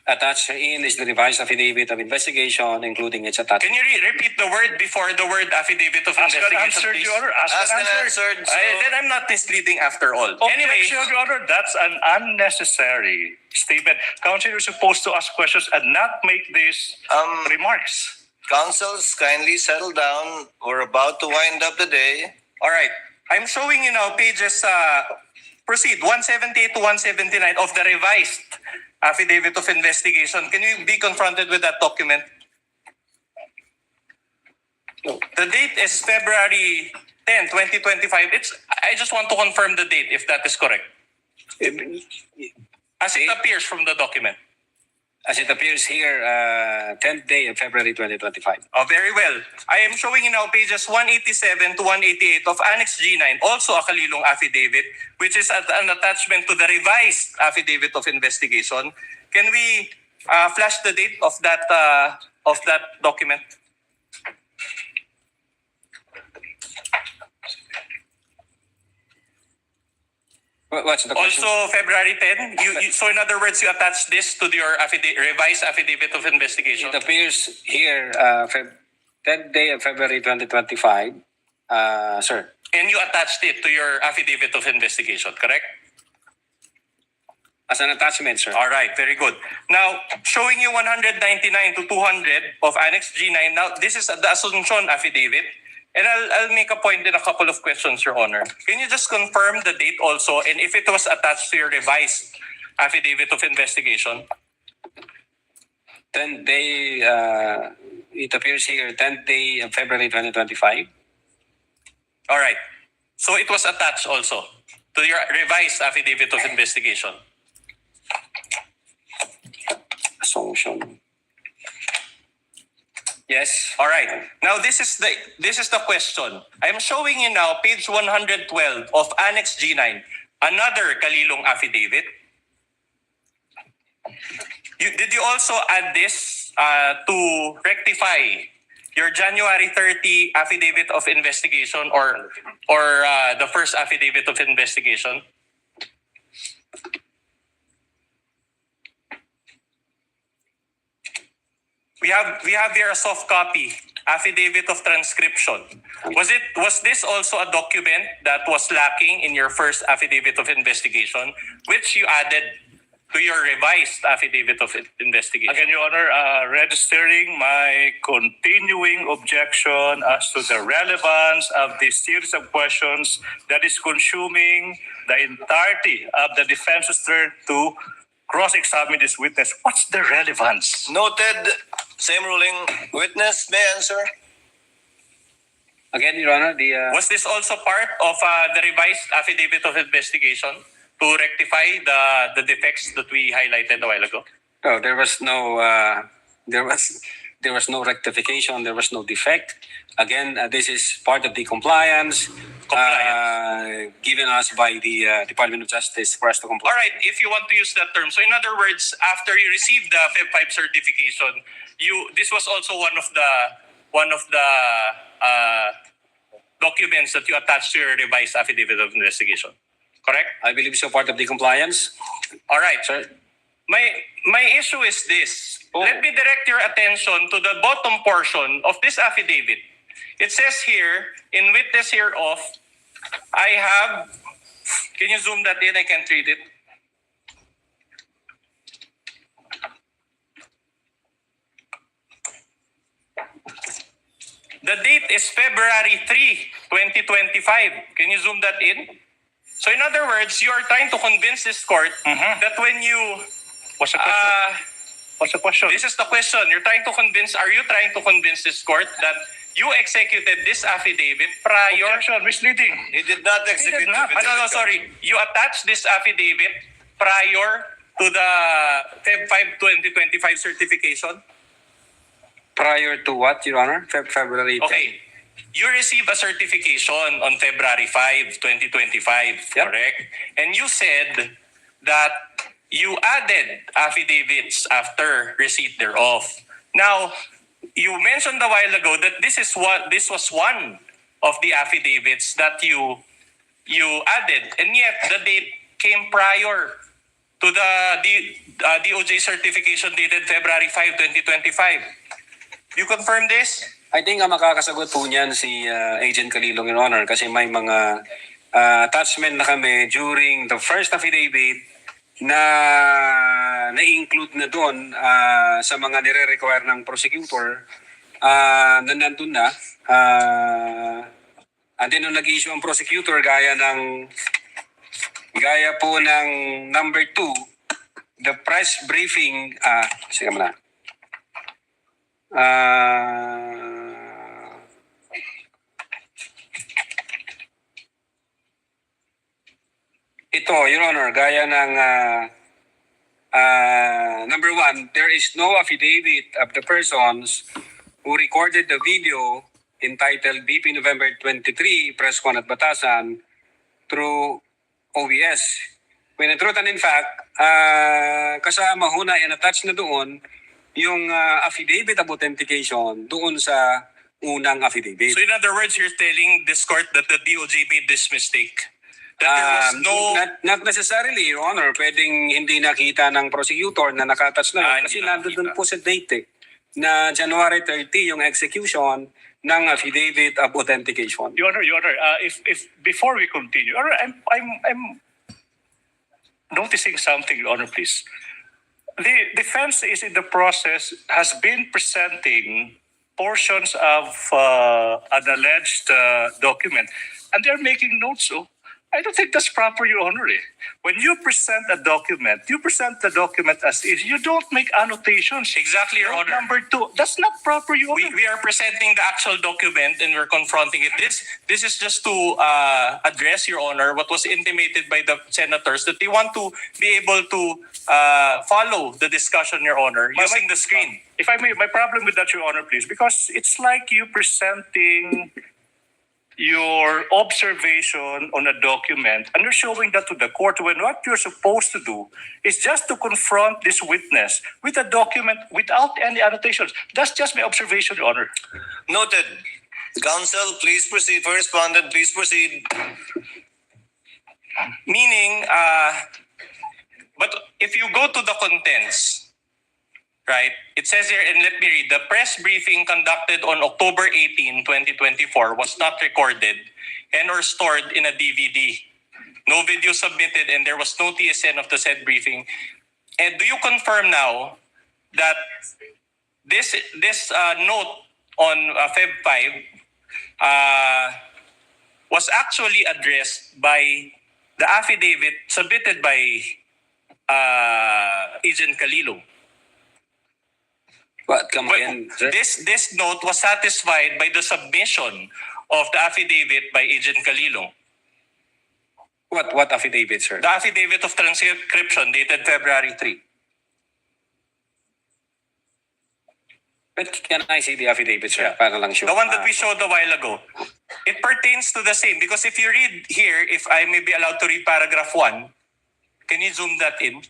attached herein is the revised affidavit of investigation, including its attachment. Can you repeat the word before the word affidavit of Ask and investigation, answered, please? Your Honor. Asked and answered. Then I'm not misleading after all. Objection, Your Honor. That's an unnecessary statement. Counsel is supposed to ask questions and not make these remarks. Counsels, kindly settle down. We're about to wind up the day. All right. I'm showing you now pages, proceed, 178 to 179 of the revised affidavit of investigation. Can you be confronted with that document? The date is February 10, 2025. I just want to confirm the date, if that is correct. As it appears from the document. As it appears here, 10th day of February 2025. Oh, very well. I am showing you now pages 187 to 188 of Annex G9, also a Kalilong affidavit, which is an attachment to the revised affidavit of investigation. Can we flash the date of that document? What's the question? Also February 10. So in other words, you attach this to your revised affidavit of investigation. It appears here, 10th day of February 2025, sir. And you attached it to your affidavit of investigation, correct? As an attachment, sir. All right, very good. Now, showing you 199 to 200 of Annex G9. Now, this is the Asuncion affidavit. And I'll make a point in a couple of questions, Your Honor. Can you just confirm the date also and if it was attached to your revised affidavit of investigation? 10th day, it appears here, 10th day of February 2025. All right. So it was attached also to your revised affidavit of investigation. Assumption. Yes. All right. Now this is the question. I'm showing you now page 112 of Annex G9, another Kalilong affidavit. Did you also add this to rectify your January 30 affidavit of investigation or the first affidavit of investigation? We have here a soft copy, affidavit of transcription. Was this also a document that was lacking in your first affidavit of investigation, which you added to your revised affidavit of investigation? Again, Your Honor, registering my continuing objection as to the relevance of this series of questions that is consuming the entirety of the defense's turn to cross-examine this witness. What's the relevance? Noted. Same ruling. Witness may answer. Again, Your Honor, Was this also part of the revised affidavit of investigation to rectify the defects that we highlighted a while ago? no, there was no rectification. There was no defect. Again, this is part of the compliance given us by the Department of Justice for us to comply. All right, if you want to use that term. So in other words, after you received the Feb 5 certification, this was also one of the documents that you attached to your revised affidavit of investigation. Correct? I believe so, part of the compliance. All right. Sir? My issue is this. Let me direct your attention to the bottom portion of this affidavit. It says here, in witness hereof, I have, can you zoom that in? I can't read it. The date is February 3, 2025. Can you zoom that in? So in other words, you are trying to convince this court that when you... What's the question? What's the question? This is the question. Are you trying to convince this court that you executed this affidavit prior... Objection, misleading. He did not execute. No, sorry. You attached this affidavit prior to the Feb 5, 2025 certification? Prior to what, Your Honor? February 10. Okay. You received a certification on February 5, 2025, correct? And you said that you added affidavits after receipt thereof. Now, you mentioned a while ago that this was one of the affidavits that you added, and yet the date came prior to the DOJ certification dated February 5, 2025. You confirm this? I think ang makakasagot po niyan si Agent Calilong, Your Honor, kasi may mga attachment na kami during the first affidavit na na-include na doon sa mga nire-require ng prosecutor na nandun na. And then nung nag-issue ang prosecutor gaya po ng number 2, the press briefing, sige mo na. Ito, Your Honor, gaya ng number 1, there is no affidavit of the persons who recorded the video entitled VP November 23, Press Con at Batasan through OBS. When in truth and in fact, kasama ho na in-attach na doon yung affidavit of authentication doon sa unang affidavit. So in other words, you're telling this court that the DOJ made this mistake? That there was no... Not necessarily, Your Honor. Pwedeng hindi nakita ng prosecutor na nakatouch na kasi nandun po sa date na January 30 yung execution ng affidavit of authentication. Your Honor, if before we continue, Your Honor, I'm noticing something, Your Honor, please. The defense is in the process, has been presenting portions of an alleged document, and they're making notes. So I don't think that's proper, Your Honor. When you present a document, you present the document as is. You don't make annotations. Exactly, Your Honor. Number 2, that's not proper, Your Honor. We are presenting the actual document and we're confronting it. This is just to address, Your Honor, what was intimated by the senators that they want to be able to follow the discussion, Your Honor, using the screen. If I may, my problem with that, Your Honor, please, because it's like you presenting your observation on a document and you're showing that to the court when what you're supposed to do is just to confront this witness with a document without any annotations. That's just my observation, Your Honor. Noted. Counsel, please proceed. For respondent, please proceed. Meaning, but if you go to the contents, right, it says here, and let me read, the press briefing conducted on October 18, 2024 was not recorded and or stored in a DVD. No video submitted and there was no TSN of the said briefing. And do you confirm now that this note on Feb 5 was actually addressed by the affidavit submitted by Agent Calilo? What, come again, sir? This note was satisfied by the submission of the affidavit by Agent Calilo. What affidavit, sir? The affidavit of transcription dated February 3. But can I see the affidavit, sir? Para lang sure. The one that we showed a while ago. It pertains to the same because if you read here, if I may be allowed to read paragraph 1, can you zoom that in?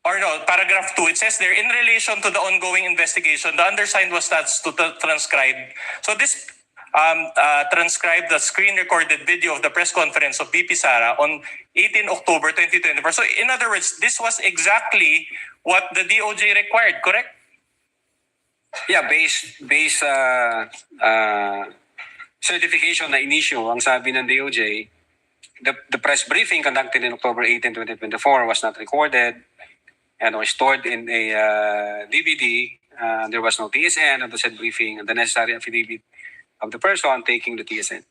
Or no, paragraph 2, it says there, in relation to the ongoing investigation, the undersigned was tasked to transcribe. So this transcribed the screen-recorded video of the press conference of VP SARA on 18 October 2024. So in other words, this was exactly what the DOJ required, correct? Yeah, based certification na in-issue, ang sabi ng DOJ, the press briefing conducted in October 18, 2024 was not recorded and was stored in a DVD. There was no TSN of the said briefing and the necessary affidavit of the person taking the TSN.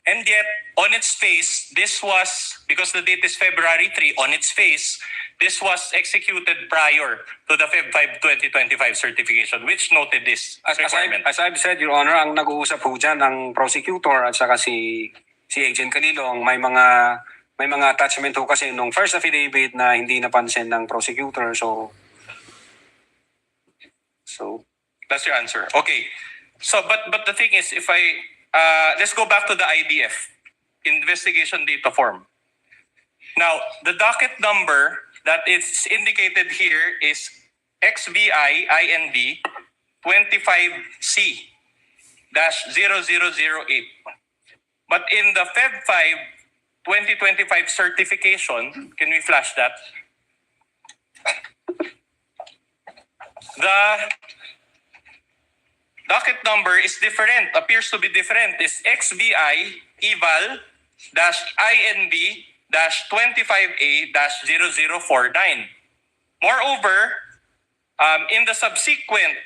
And yet, on its face, this was, because the date is February 3, on its face, this was executed prior to the Feb 5, 2025 certification, which noted this requirement. As I've said, Your Honor, ang nag-uusap po dyan ng prosecutor at saka si Agent Calilong, may mga attachment po kasi nung first affidavit na hindi napansin ng prosecutor. So that's your answer. Okay. So, but the thing is, if let's go back to the IDF, investigation data form. Now, the docket number that is indicated here is XVI IND 25C-0008. But in the Feb 5 2025 certification, can we flash that? The docket number is different, appears to be different. It's XVI eval INB 25A-0049. Moreover, in the subsequent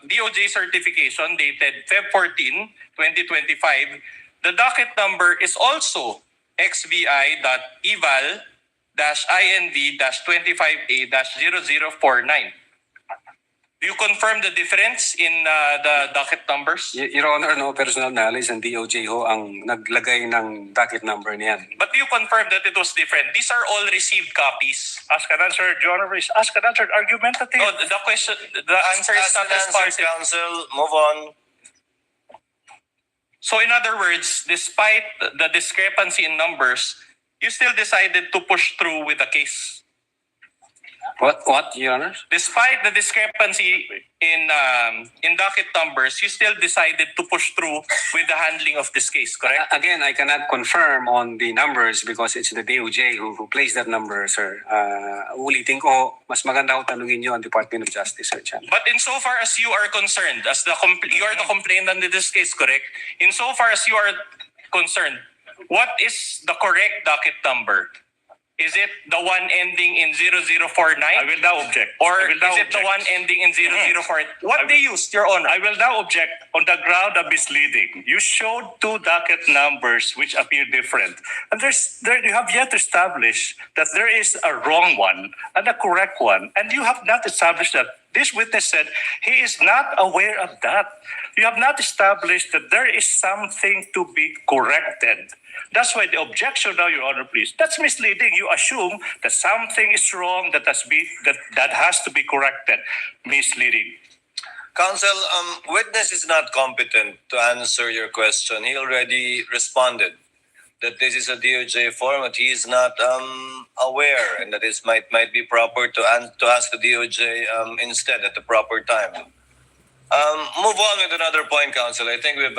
DOJ certification dated Feb 14, 2025, the docket number is also XVI.eval-INV 25A-0049. Do you confirm the difference in the docket numbers? Your Honor, no personal knowledge and DOJ ho ang naglagay ng docket number niyan. But do you confirm that it was different? These are all received copies. Ask and answer, Your Honor, please. Ask and answer, argumentative. No, the answer is not responsive. Counsel, move on. So in other words, despite the discrepancy in numbers, you still decided to push through with the case. What, Your Honor? Despite the discrepancy in docket numbers, you still decided to push through with the handling of this case, correct? Again, I cannot confirm on the numbers because it's the DOJ who placed that number, sir. Ulitin ko, mas maganda ko tanungin nyo ang Department of Justice, sir. Chan. But insofar as you are concerned, as you are the complainant in this case, correct? Insofar as you are concerned, what is the correct docket number? Is it the one ending in 0049? I will now object. Or is it the one ending in 004? What they used, Your Honor? I will now object on the ground of misleading. You showed two docket numbers which appear different. And you have yet to establish that there is a wrong one and a correct one. And you have not established that. This witness said he is not aware of that. You have not established that there is something to be corrected. That's why the objection now, Your Honor, please. That's misleading. You assume that something is wrong that has to be corrected. Misleading. Counsel, witness is not competent to answer your question. He already responded that this is a DOJ format. He is not aware, and that it might be proper to ask the DOJ instead at the proper time. Move on with another point, Counsel. I think we've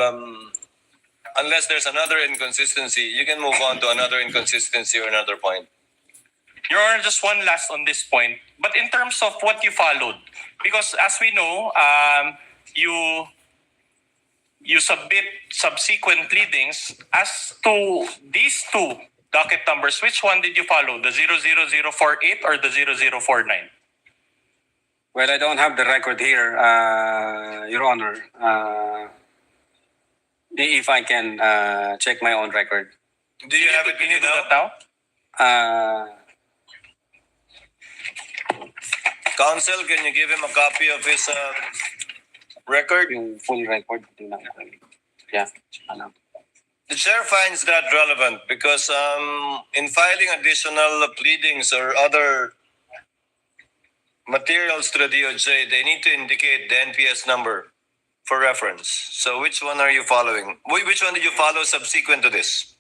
unless there's another inconsistency, you can move on to another inconsistency or another point. Your Honor, just one last on this point. But in terms of what you followed, because as we know, you submit subsequent pleadings as to these two docket numbers. Which one did you follow? The 00048 or the 0049? Well, I don't have the record here, Your Honor. If I can check my own record. Do you have it Can you do that now? Counsel, can you give him a copy of his record? Yung full record. Yeah. The chair finds that relevant because in filing additional pleadings or other materials to the DOJ, they need to indicate the NPS number for reference. So which one are you following? Which one did you follow subsequent to this?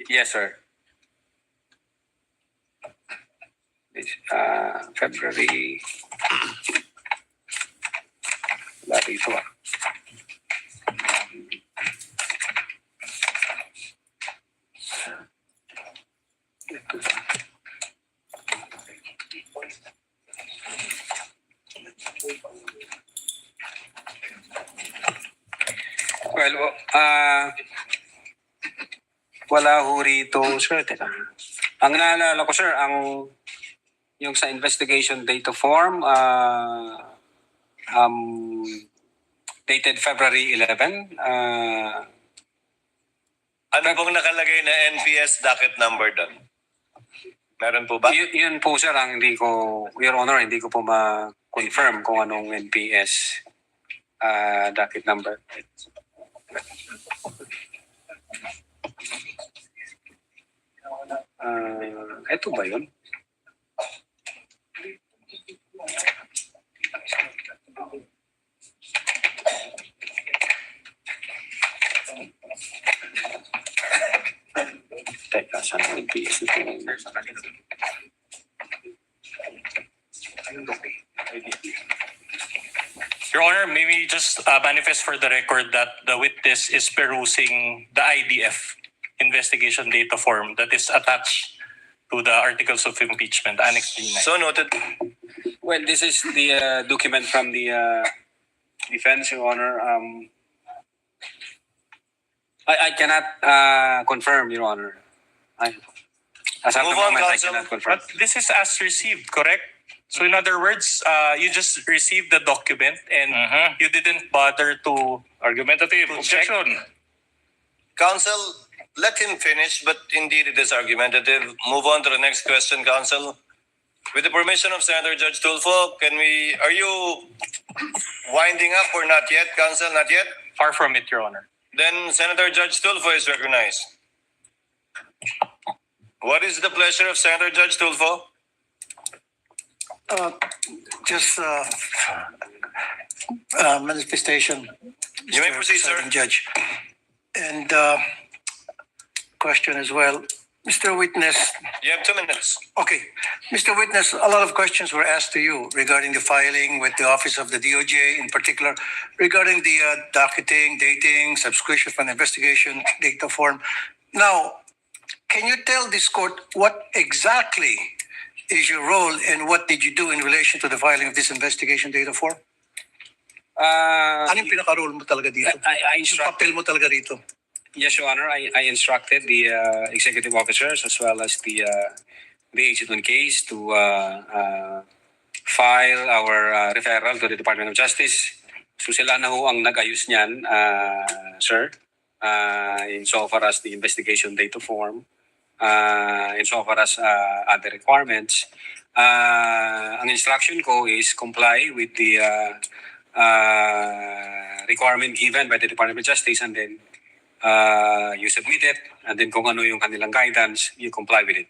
Yes, sir. February. Wala dito ah. Well, wala ho rito, sir. Teka. Ang naalala ko, sir, yung sa investigation data form, dated February 11. Ano pong nakalagay na NPS docket number doon? Meron po ba? Yun po, sir, ang hindi ko, Your Honor, hindi ko po ma-confirm kung anong NPS docket number. Ito ba yun? Teka, saan ang NPS nito? Your Honor, may we just manifest for the record that the witness is perusing the IDF investigation data form that is attached to the articles of impeachment, Annex 39. So noted. Well, this is the document from the defense, Your Honor. I cannot confirm, Your Honor. As of the moment, I cannot confirm. But this is as received, correct? So in other words, you just received the document and you didn't bother to Argumentative. Objection. Counsel, let him finish, but indeed it is argumentative. Move on to the next question, Counsel. With the permission of Senator Judge Tulfo, are you winding up or not yet, Counsel? Not yet? Far from it, Your Honor. Then Senator Judge Tulfo is recognized. What is the pleasure of Senator Judge Tulfo? Just manifestation. You may proceed, sir. Judge. And question as well. Mr. Witness. You have 2 minutes. Okay. Mr. Witness, a lot of questions were asked to you regarding the filing with the Office of the DOJ, in particular, regarding the docketing, dating, subscription for an investigation data form. Now, can you tell this court what exactly is your role and what did you do in relation to the filing of this investigation data form? Anong pinaka-role mo talaga dito? Yung papel mo talaga rito? Yes, Your Honor. I instructed the executive officers as well as the agent on case to file our referral to the Department of Justice. So sila na ho ang nag-ayos niyan, sir, insofar as the investigation data form, insofar as other requirements. Ang instruction ko is comply with the requirement given by the Department of Justice, and then you submit it, and then kung ano yung kanilang guidance, you comply with it.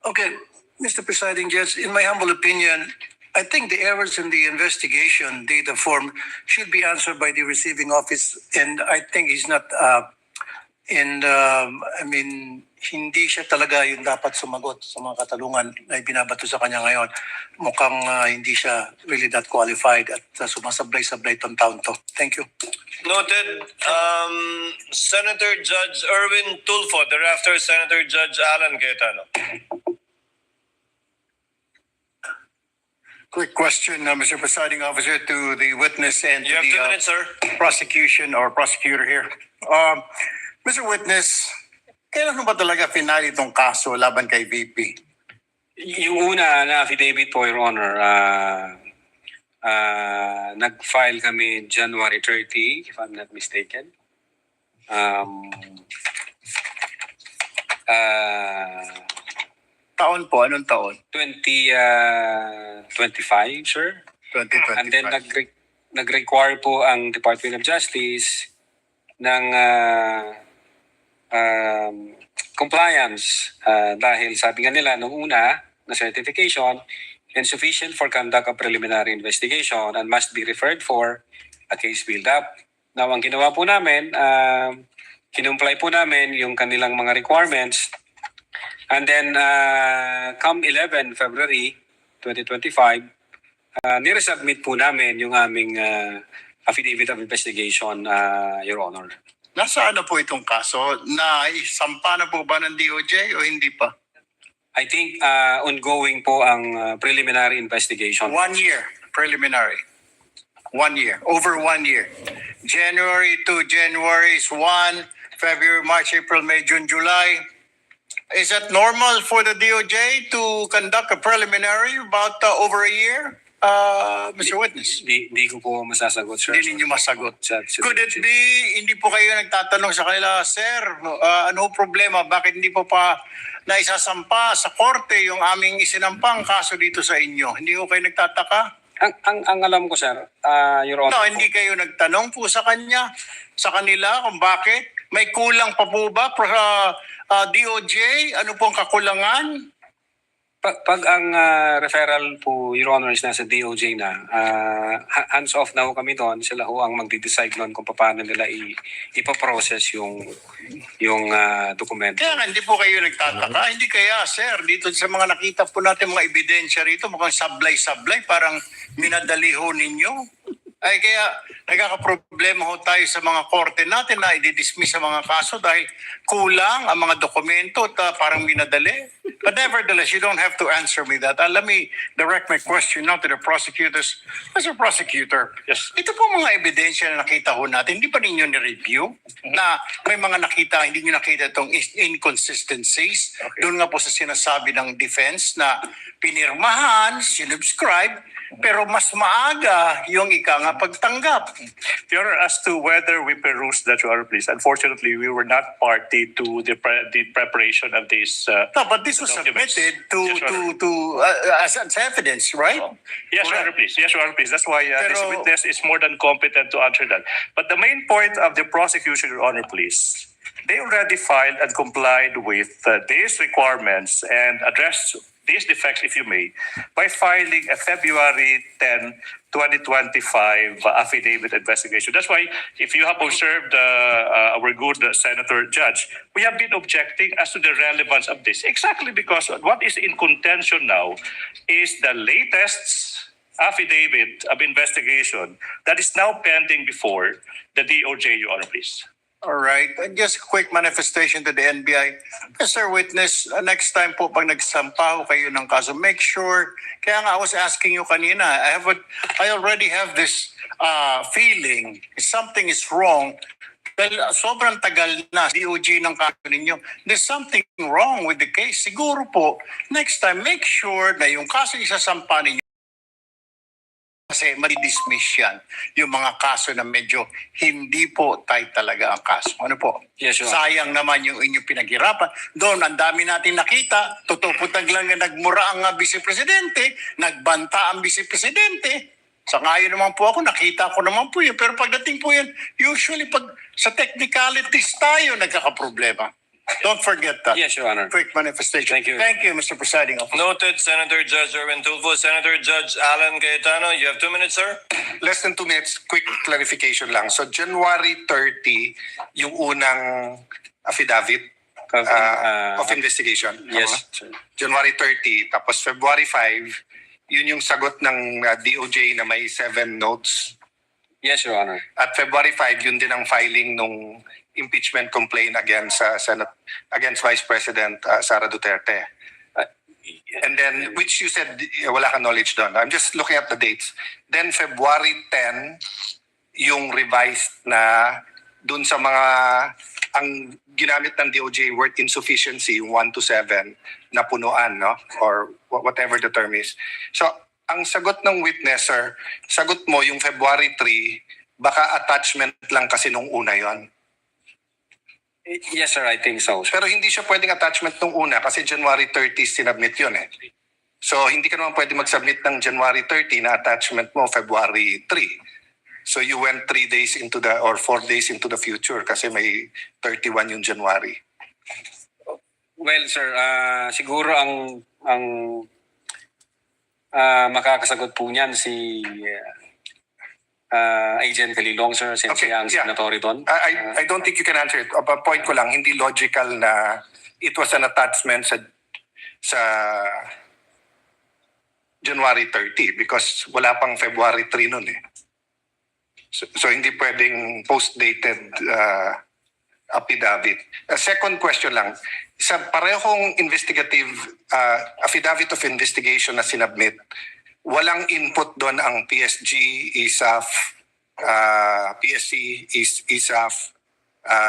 Okay, Mr. Presiding Judge, in my humble opinion, I think the errors in the investigation data form should be answered by the receiving office, and I think he's not. Hindi siya talaga yung dapat sumagot sa mga katanungan na binabato sa kanya ngayon. Mukhang hindi siya really that qualified at sumasablay-sablay itong taon to. Thank you. Noted. Senator Judge Erwin Tulfo, thereafter Senator Judge Alan Cayetano. Quick question, Mr. Presiding Officer, to the witness and You to have 2 the minutes, sir. prosecution or prosecutor here. Mr. Witness, kailan ba talaga finale itong kaso laban kay VP? Yung una na affidavit po, Your Honor, nag-file kami January 30, if I'm not mistaken. Taon po, anong taon? 2025, sir. 2025. And then nag-require po ang Department of Justice ng compliance dahil sabi nga nila nung una na certification insufficient for conduct of preliminary investigation and must be referred for a case build-up. Now, ang ginawa po namin, kinumply po namin yung kanilang mga requirements. And then, come 11 February 2025, niresubmit po namin yung aming affidavit of investigation, Your Honor. Nasaan na po itong kaso? Naisampa na po ba ng DOJ o hindi pa? I think ongoing po ang preliminary investigation. 1 year, preliminary. 1 year, over 1 year. January to January is 1, February, March, April, May, June, July. Is that normal for the DOJ to conduct a preliminary about over a year, Mr. Witness? Di ko po masasagot, sir. Hindi ninyo masagot. Could it be, hindi po kayo nagtatanong sa kanila, Sir, ano problema? Bakit hindi po pa naisasampa sa korte yung aming isinampang kaso dito sa inyo? Hindi ko kayo nagtataka? Ang alam ko, sir, Your Honor. No, hindi kayo nagtanong po sa kanila kung bakit? May kulang pa po ba DOJ? Ano pong kakulangan? Pag ang referral po, Your Honor, is nasa DOJ na, hands off na ho kami doon. Sila ho ang magde-decide noon kung paano nila ipaprocess yung dokumento. Kaya nga, hindi po kayo nagtataka. Hindi kaya, sir, dito sa mga nakita po natin mga ebidensya rito, mukhang sablay-sablay, parang minadali ho ninyo. Ay kaya nagkakaproblema ho tayo sa mga korte natin na i-dismiss sa mga kaso dahil kulang ang mga dokumento at parang minadali. But nevertheless, you don't have to answer me that. Let me direct my question now to the prosecutors. Mr. Prosecutor, Yes. ito po mga ebidensya na nakita ho natin, hindi pa ninyo ni-review na may mga nakita, hindi nyo nakita itong inconsistencies. Okay. Doon nga po sa sinasabi ng defense na pinirmahan, sinubscribe, pero mas maaga yung pagtanggap. Your Honor, as to whether we perused that, Your Honor, please, unfortunately, we were not party to the preparation of this. No, but this was documents. submitted Yes, Your Honor. as evidence, right? Yes, Your Honor, please. Yes, Your Honor, please. That's why this Pero- witness is more than competent to answer that. But the main point of the prosecution, Your Honor, please, they already filed and complied with these requirements and addressed these defects, if you may, by filing a February 10, 2025 affidavit investigation. That's why, if you have observed our good Senator Judge, we have been objecting as to the relevance of this. Exactly because what is in contention now is the latest affidavit of investigation that is now pending before the DOJ, Your Honor, please. All right. And just a quick manifestation to the NBI. Mr. Witness, next time po pag nagsampa ho kayo ng kaso, make sure, kaya nga I was asking you kanina, I already have this feeling something is wrong. Well, sobrang tagal na DOJ ng kaso ninyo. There's something wrong with the case. Siguro po, next time, make sure na yung kaso isasampa ninyo kasi madi-dismiss yan. Yung mga kaso na medyo hindi po tight talaga ang kaso. Ano po? Yes, Your Honor. Sayang naman yung inyong pinaghirapan. Doon, ang dami natin nakita. Tutuputag lang na nagmura ang vice-presidente, nagbanta ang vice-presidente. Sa ngayon naman po ako, nakita ko naman po yun. Pero pagdating po yan, usually pag sa technicalities tayo nagkakaproblema. Don't forget that. Yes, Your Honor. Quick manifestation. Thank you. Thank you, Mr. Presiding Officer. Noted, Senator Judge Erwin Tulfo. Senator Judge Alan Cayetano, you have 2 minutes, sir. Less than 2 minutes, quick clarification lang. So January 30, yung unang affidavit of investigation. Yes, Tama? January 30, tapos February 5, yun yung sagot ng DOJ na may 7 notes. Yes, Your Honor. At February 5, yun din ang filing nung impeachment complaint against Senate, against Vice President Sara Duterte. And then, which you said wala kang knowledge doon. I'm just looking at the dates. Then February 10, yung revised na dun sa mga ang ginamit ng DOJ word insufficiency, yung 1 to 7 na punuan, no? Or whatever the term is. So, ang sagot ng witness, sir, sagot mo yung February 3, baka attachment lang kasi nung una yon. Yes, sir, I think so. Pero hindi siya pwedeng attachment nung una kasi January 30 sinubmit yun eh. So hindi ka naman pwede mag-submit ng January 30 na attachment mo February 3. So you went 3 days into the or 4 days into the future kasi may 31 yung January. Well, sir, siguro ang makakasagot po niyan si Agent Calilong, sir, since siya ang signatory doon. I don't think you can answer it. Point ko lang, hindi logical na it was an attachment sa January 30 because wala pang February 3 nun eh. So hindi pwedeng post-dated affidavit. Second question lang, sa parehong investigative affidavit of investigation na sinubmit, walang input doon ang PSG, ISAF, PSC, ISAF,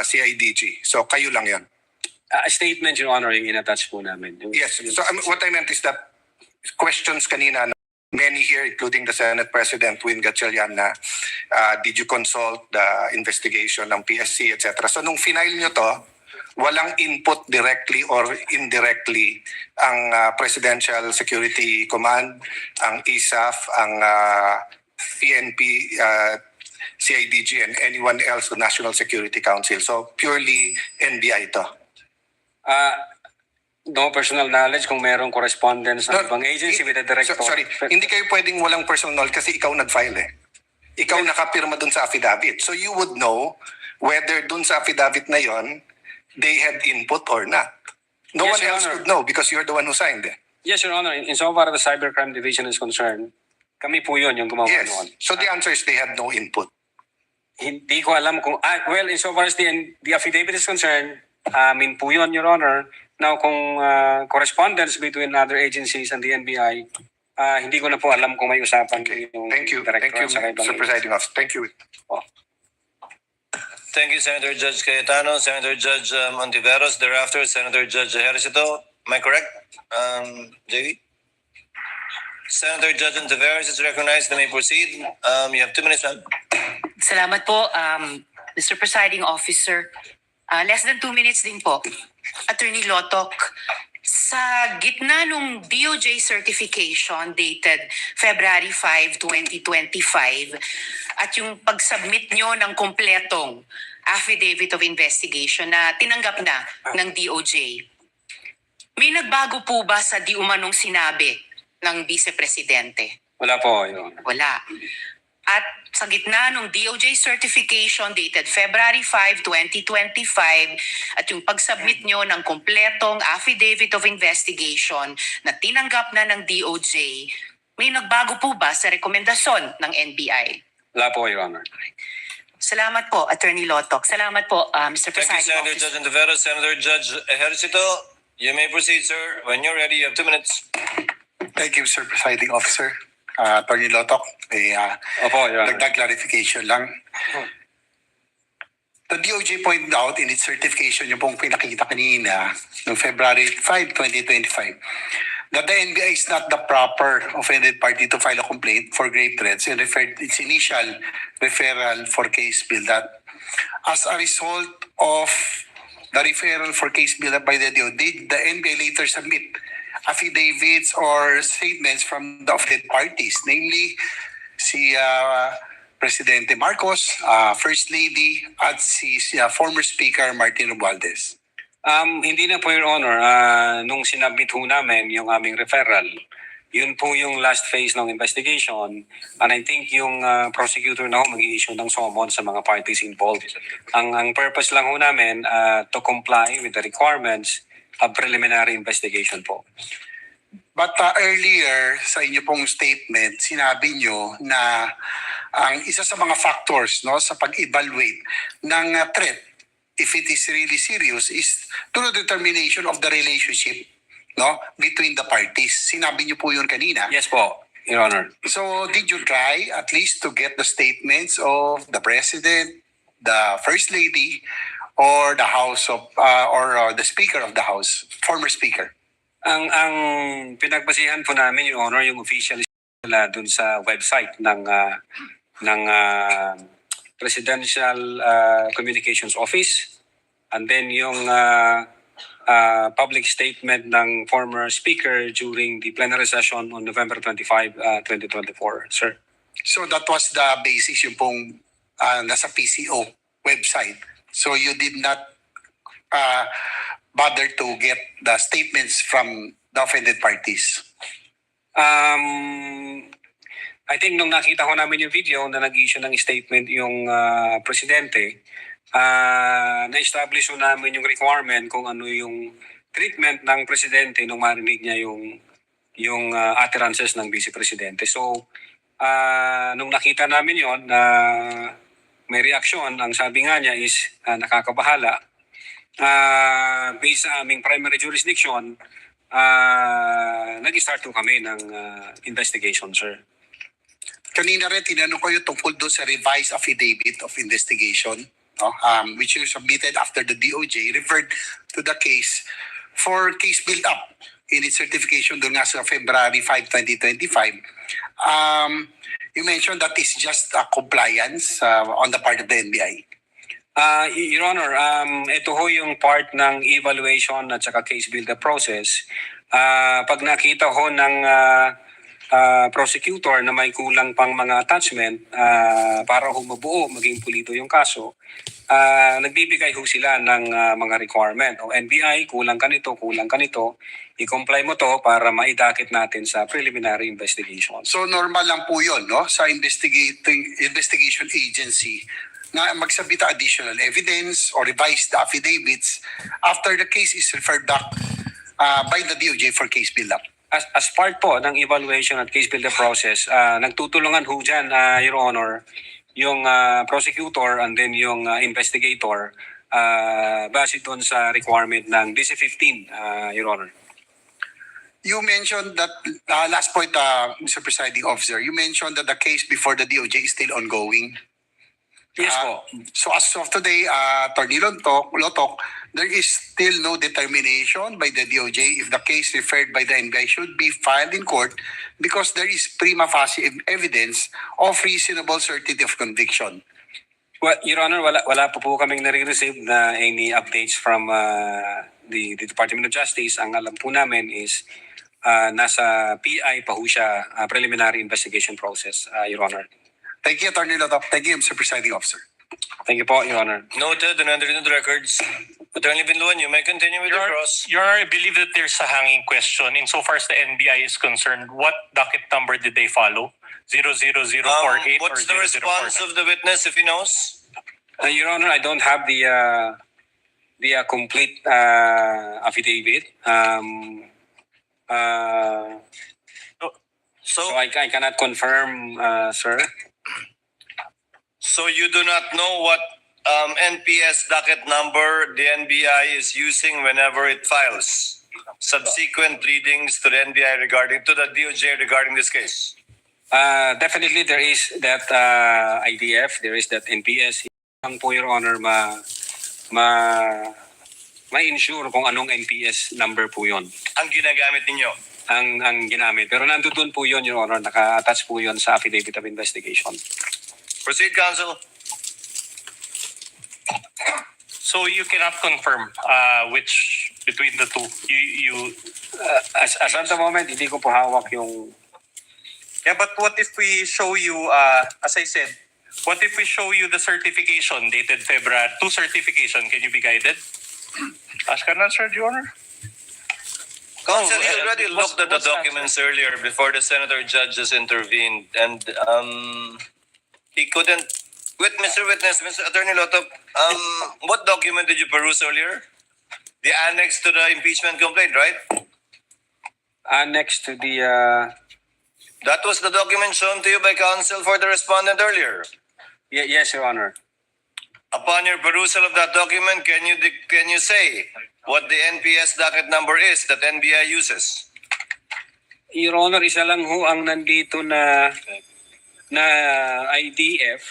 CIDG. So kayo lang yan. A statement, Your Honor, yung in-attach po namin. Yes. So what I meant is that questions kanina, many here, including the Senate President, Win Gatchalian, na did you consult the investigation ng PSC, etc. So nung final nyo to, walang input directly or indirectly ang Presidential Security Command, ang ISAF, ang PNP, CIDG, and anyone else, the National Security Council. So purely NBI to. No personal knowledge kung merong correspondence ng ibang agency with the director. Sorry, hindi kayo pwedeng walang personal knowledge kasi ikaw nag-file eh. Ikaw nakapirma dun sa affidavit. So you would know whether dun sa affidavit na yon they had input or not. No Yes, one Your else Honor. could know because you're the one who signed it. Yes, Your Honor. In so far as the Cybercrime Division is concerned, kami po yun yung gumawa Yes. noon. So the answer is they had no input. Hindi ko alam kung... well, in so far as the affidavit is concerned, amin po yun, Your Honor. Now, kung correspondence between other agencies and the NBI, hindi ko na po alam kung may usapan yung Thank you. director Thank you, sa ibang Mr. Presiding Officer. Thank you. Thank you, Senator Judge Cayetano, Senator Judge Ontiveros. Thereafter, Senator Judge Ejercito. Am I correct, JV? Senator Judge Ontiveros is recognized. You may proceed. You have 2 minutes, ma'am. Salamat po, Mr. Presiding Officer. Less than 2 minutes din po. Attorney Lotok, sa gitna nung DOJ certification dated February 5, 2025 at yung pag-submit nyo ng kompletong affidavit of investigation na tinanggap na ng DOJ, may nagbago po ba sa di umanong sinabi ng Vice Presidente? Wala po, Your Honor. Wala. At sa gitna ng DOJ certification dated February 5, 2025 at yung pag-submit nyo ng kompletong affidavit of investigation na tinanggap na ng DOJ, may nagbago po ba sa rekomendasyon ng NBI? Wala po, Your Honor. Salamat po, Attorney Lotok. Salamat po, Mr. Thank you, Presiding Senator Officer. Judge Ontiveros. Senator Judge Ejercito, you may proceed, sir. When you're ready, you have 2 minutes. Thank you, Mr. Presiding Officer. Attorney Lotok, Opo, Your Honor. dagdag clarification lang. The DOJ pointed out in its certification, yung pong pinakita kanina, noong February 5, 2025, that the NBI is not the proper offended party to file a complaint for grave threats and referred its initial referral for case build-up. As a result of the referral for case build-up by the DOJ, the NBI later submit affidavits or statements from the offended parties, namely si Presidente Marcos, First Lady, at si former Speaker Martin Romualdez. Hindi na po, Your Honor. Nung sinabit ho namin yung aming referral, yun po yung last phase ng investigation. And I think yung prosecutor na ho mag-i-issue ng summons sa mga parties involved. Ang purpose lang ho namin to comply with the requirements of preliminary investigation po. But earlier sa inyo pong statement, sinabi nyo na ang isa sa mga factors no sa pag-evaluate ng threat, if it is really serious, is through determination of the relationship no between the parties. Sinabi niyo po yun kanina. Yes po, Your Honor. So did you try at least to get the statements of the President, the First Lady, or the House of or the Speaker of the House, former Speaker? Ang pinagbasihan po namin, Your Honor, yung official nila dun sa website ng Presidential Communications Office, and then yung public statement ng former speaker during the plenary session on November 25, 2024, sir. So that was the basis yung pong nasa PCO website. So you did not bother to get the statements from the offended parties? I think nung nakita ko namin yung video na nag-issue ng statement yung presidente, na-establish namin yung requirement kung ano yung treatment ng presidente nung marinig niya yung utterances ng vice presidente. So, nung nakita namin yon na may reaksyon, ang sabi nga niya is nakakabahala. Based sa aming primary jurisdiction, nag-start po kami ng investigation, sir. Kanina rin tinanong ko yung tungkol doon sa revised affidavit of investigation, no? Which you submitted after the DOJ referred to the case for case build-up in its certification doon nga sa February 5, 2025. You mentioned that is just a compliance on the part of the NBI. Your Honor, ito ho yung part ng evaluation at saka case build-up process. Pag nakita ho ng prosecutor na may kulang pang mga attachment para ho mabuo, maging pulito yung kaso, nagbibigay ho sila ng mga requirement. O NBI, kulang ka nito, i-comply mo to para maidakit natin sa preliminary investigation. So normal lang po yun, no? Sa investigation agency na magsabit ng additional evidence or revise the affidavits after the case is referred back by the DOJ for case build-up. As part po ng evaluation at case build-up process, nagtutulungan ho dyan, Your Honor, yung prosecutor and then yung investigator base doon sa requirement ng DC-15, Your Honor. You mentioned that, last point, Mr. Presiding Officer, you mentioned that the case before the DOJ is still ongoing. Yes po. So as of today, Attorney Lotok, there is still no determination by the DOJ if the case referred by the NBI should be filed in court because there is prima facie evidence of reasonable certainty of conviction. Well, Your Honor, wala po kaming nare-receive na any updates from the Department of Justice. Ang alam po namin is nasa PI pa ho siya, preliminary investigation process, Your Honor. Thank you, Attorney Lotok. Thank you, Mr. Presiding Officer. Thank you po, Your Honor. Noted and entered into the records. Attorney Binluan, you may continue with the cross. Your Honor, I believe that there's a hanging question. Insofar as the NBI is concerned, what docket number did they follow? 00048 What's or the response 0049? of the witness if he knows? Your Honor, I don't have the complete affidavit. So I cannot confirm, sir. So you do not know what NPS docket number the NBI is using whenever it files subsequent readings to the NBI to the DOJ regarding this case? Definitely there is that IDF, there is that NPS. Ang po, Your Honor, ma-ensure kung anong NPS number po yon. Ang ginagamit ninyo? Ang ginamit. Pero nandun po yun, Your Honor, naka-attach po yun sa affidavit of investigation. Proceed, counsel. So you cannot confirm which between the two. As at the moment, hindi ko po hawak yung... Yeah, but what if we show you, as I said, what if we show you the certification dated February, two certification, can you be guided? Ask an answer, Your Honor. Counsel, he already looked at the documents earlier before the senator judges intervened, and he couldn't. With Mr. Witness, Mr. Attorney Lotov, what document did you peruse earlier? The annex to the impeachment complaint, right? Next to the That was the document shown to you by counsel for the respondent earlier. yes, Your Honor. Upon your perusal of that document, can you say what the NPS docket number is that NBI uses? Your Honor, isa lang ho ang nandito na IDF.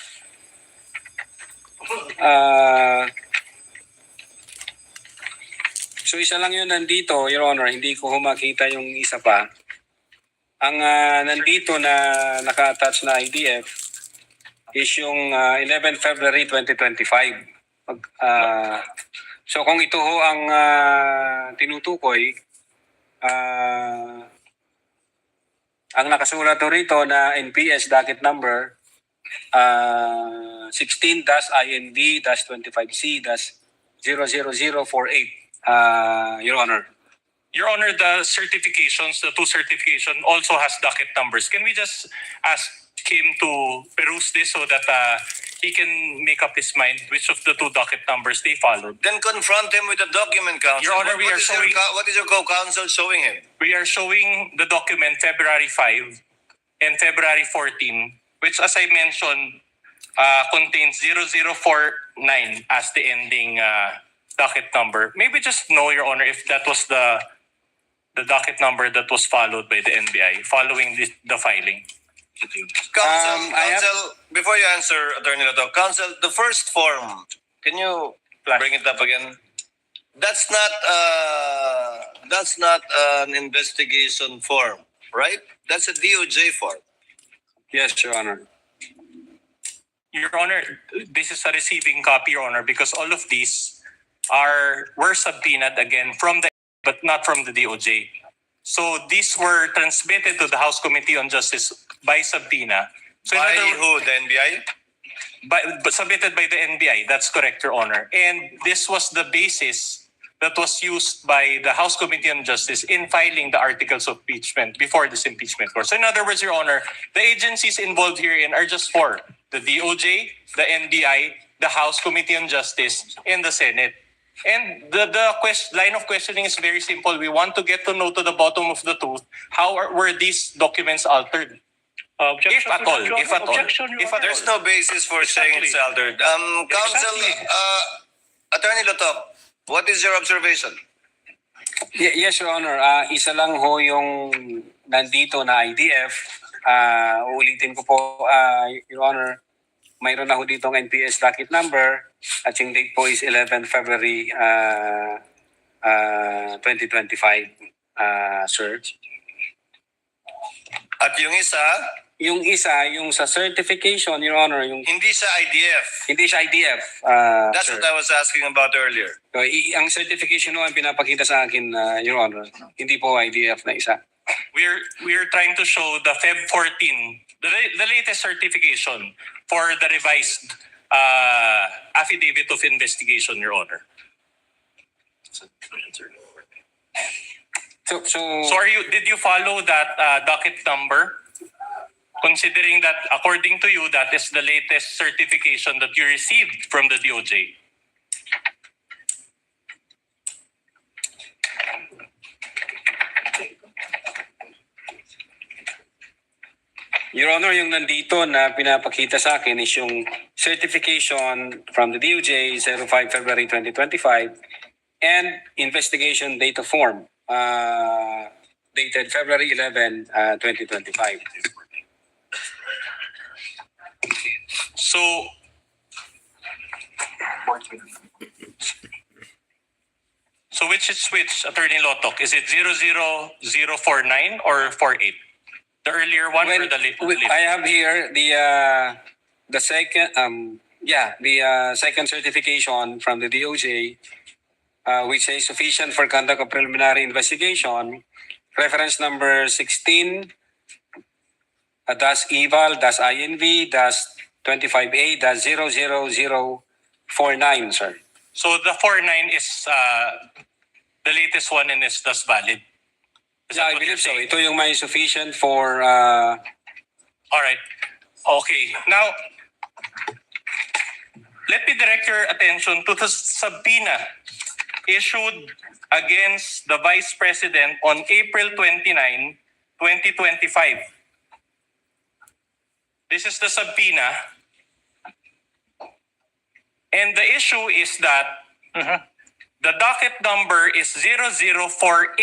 So isa lang yun nandito, Your Honor. Hindi ko makita yung isa pa. Ang nandito na naka-attach na IDF is yung 11 February 2025. So kung ito ho ang tinutukoy, ang nakasulat ho rito na NPS docket number 16-IND-25C-00048, Your Honor. Your Honor, the certifications, the two certification also has docket numbers. Can we just ask him to peruse this so that he can make up his mind which of the two docket numbers they followed? Then confront him with the document, counsel. Your Honor, what is your co-counsel showing him? We are showing the document February 5 and February 14, which as I mentioned, contains 0049 as the ending docket number. Maybe just know, Your Honor, if that was the docket number that was followed by the NBI following the filing. Counsel, before you answer, Attorney Lotov, counsel, the first form, can you bring it up again? That's not an investigation form, right? That's a DOJ form. Yes, Your Honor. Your Honor, this is a receiving copy, Your Honor, because all of these were subpoenaed again from the but not from the DOJ. So these were transmitted to the House Committee on Justice by subpoena. So by who? The NBI? But submitted by the NBI. That's correct, Your Honor. And this was the basis that was used by the House Committee on Justice in filing the articles of impeachment before this impeachment court. So in other words, Your Honor, the agencies involved herein are just four: the DOJ, the NBI, the House Committee on Justice, and the Senate. And the line of questioning is very simple. We want to get to know to the bottom of the truth how were these documents altered. If at all. There's no basis for saying it's altered. Counsel, Attorney Lotov, what is your observation? Yes, Your Honor. Isa lang ho yung nandito na IDF. Uulitin ko po, Your Honor, mayroon na ho ditong NPS docket number at yung date po is 11 February 2025, sir. At yung isa? Yung isa, yung sa certification, Your Honor, yung hindi sa IDF. Hindi sa IDF. That's sir. what I was asking about earlier. So, ang certification ho ang pinapakita sa akin, Your Honor. Hindi po IDF na isa. We're trying to show the Feb 14, the latest certification for the revised affidavit of investigation, Your Honor. So did you follow that docket number? Considering that, according to you, that is the latest certification that you received from the DOJ. Your Honor, yung nandito na pinapakita sa akin is yung certification from the DOJ 05 February 2025 and investigation data form dated February 11, 2025. So which is which, Attorney Lotok? Is it 00049 or 48? The earlier one or the later? I have here the second the second certification from the DOJ, which says sufficient for conduct of preliminary investigation, reference number 16 -eval-inv-25A-00049, sir. So the 49 is the latest one and is thus valid. Is Yeah, that I what you're believe so. saying? Ito yung may sufficient for All right. Okay. Now, let me direct your attention to the subpoena issued against the Vice President on April 29, 2025. This is the subpoena. And the issue is that the docket number is 0048.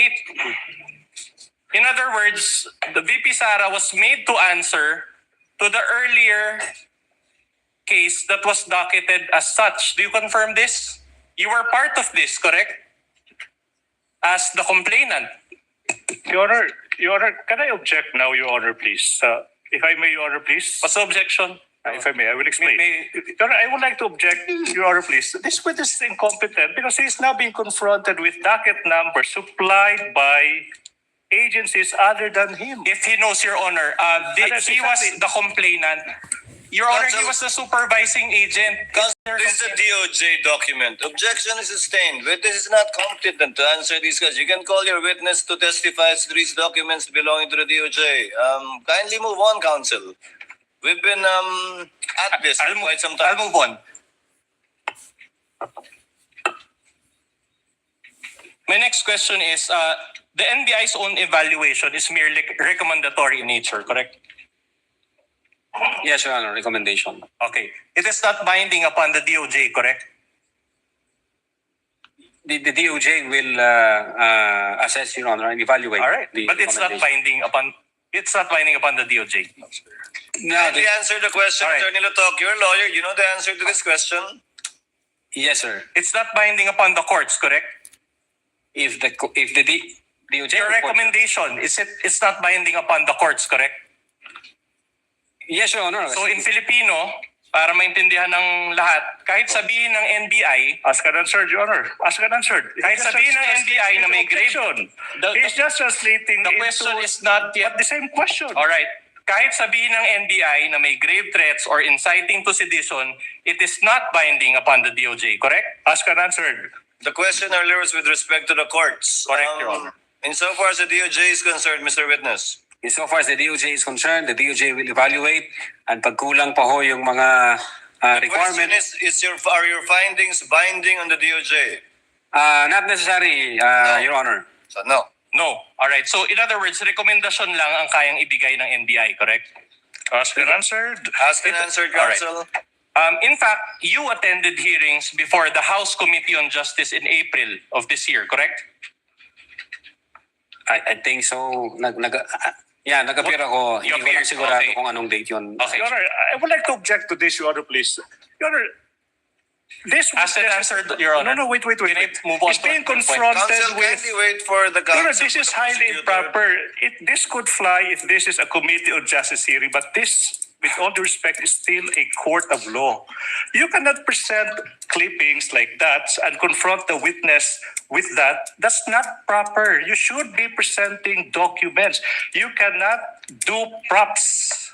In other words, the VP SARA was made to answer to the earlier case that was docketed as such. Do you confirm this? You were part of this, correct? As the complainant. Your Honor, can I object now, Your Honor, please? If I may, Your Honor, please. What's the objection? If I may, I will explain. May- Your Honor, I would like to object, Your Honor, please. This witness is incompetent because he is now being confronted with docket numbers supplied by agencies other than him. If he knows, Your Honor, he was the complainant. Your Honor, he was the supervising agent. This is a DOJ document. Objection is sustained. Witness is not competent to answer these questions. You can call your witness to testify as to these documents belonging to the DOJ. Kindly move on, counsel. We've been at this for quite some time. I'll move on. My next question is, the NBI's own evaluation is merely recommendatory in nature, correct? yes, Your Honor, recommendation. Okay. It is not binding upon the DOJ, correct? The DOJ will assess, Your Honor, and evaluate. All right. the But it's not recommendation. binding upon the DOJ. No, Kindly answer the question, All right. Attorney Lotok. You're a lawyer. You know the answer to this question. yes, sir. It's not binding upon the courts, correct? If the DOJ Your report- recommendation, it's not binding upon the courts, correct? Yes, Your Honor. So in Filipino, para maintindihan ng lahat, kahit sabihin ng NBI, Ask and answered, Your Honor. Ask and answered. kahit sabihin ng NBI na may grave, He's just translating the question into is not yet, the same question. all right, kahit sabihin ng NBI na may grave threats or inciting to sedition, it is not binding upon the DOJ, correct? Ask and answered. The question earlier was with respect to the courts. Correct, Your Honor. Insofar as the DOJ is concerned, Mr. Witness. So far as the DOJ is concerned, the DOJ will evaluate and pag kulang pa ho yung mga The question requirements, are your findings binding on the DOJ? not necessary, Your Honor. So no. No. All right. So in other words, rekomendasyon lang ang kayang ibigay ng NBI, correct? Ask and answered. Ask and answered, All right. counsel. In fact, you attended hearings before the House Committee on Justice in April of this year, correct? I think so. Nag-appear ako. You Hindi ko lang appeared, sigurado okay. kung anong date yun. Okay. Your Honor, I would like to object to this, Your Honor, please. Your Honor, this Asked and answered, Your Honor. No, wait. Can I move on He's being to the point? confronted Counsel, with... kindly wait for the counsel. Your Honor, this is highly improper. This could fly if this is a committee on justice hearing, but this, with all due respect, is still a court of law. You cannot present clippings like that and confront the witness with that. That's not proper. You should be presenting documents. You cannot do props.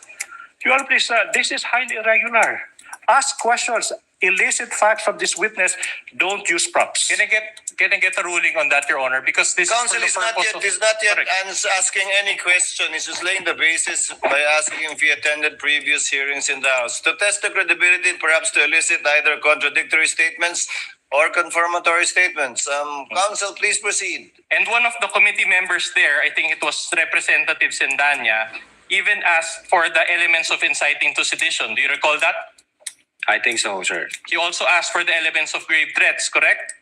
Your Honor, please, this is highly irregular. Ask questions. Elicit facts from this witness. Don't use props. Can I get a ruling on that, Your Honor? Because this Counsel is for the purpose is not yet Correct. asking any question. He's just laying the basis by asking if he attended previous hearings in the House. To test the credibility, perhaps to elicit either contradictory statements or confirmatory statements. Counsel, please proceed. And one of the committee members there, I think it was Representative Sendanya, even asked for the elements of inciting to sedition. Do you recall that? I think so, sir. He also asked for the elements of grave threats, correct?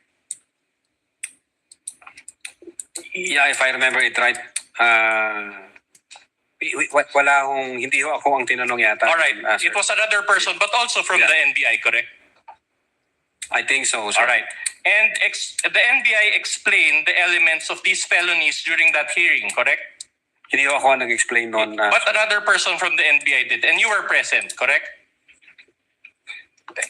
Yeah, if I remember it right, hindi ho ako ang tinanong yata. All right. It was another person, but also from Yeah. the NBI, correct? I think so, sir. All right. And the NBI explained the elements of these felonies during that hearing, correct? Hindi ho ako nag-explain noon. But another person from the NBI did, and you were present, correct?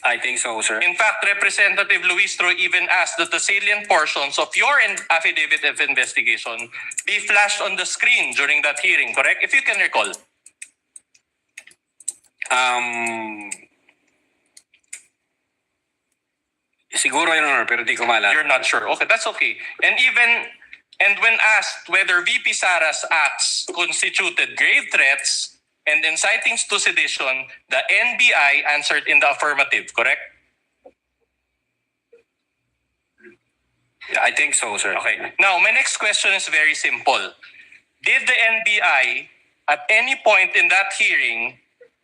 I think so, sir. In fact, Representative Luistro even asked that the salient portions of your affidavit of investigation be flashed on the screen during that hearing, correct? If you can recall. Siguro, Your Honor, pero di ko maalala. You're not sure. Okay, that's okay. And when asked whether VP Sara's acts constituted grave threats and inciting to sedition, the NBI answered in the affirmative, correct? I think so, sir. Okay. Now, my next question is very simple. Did the NBI at any point in that hearing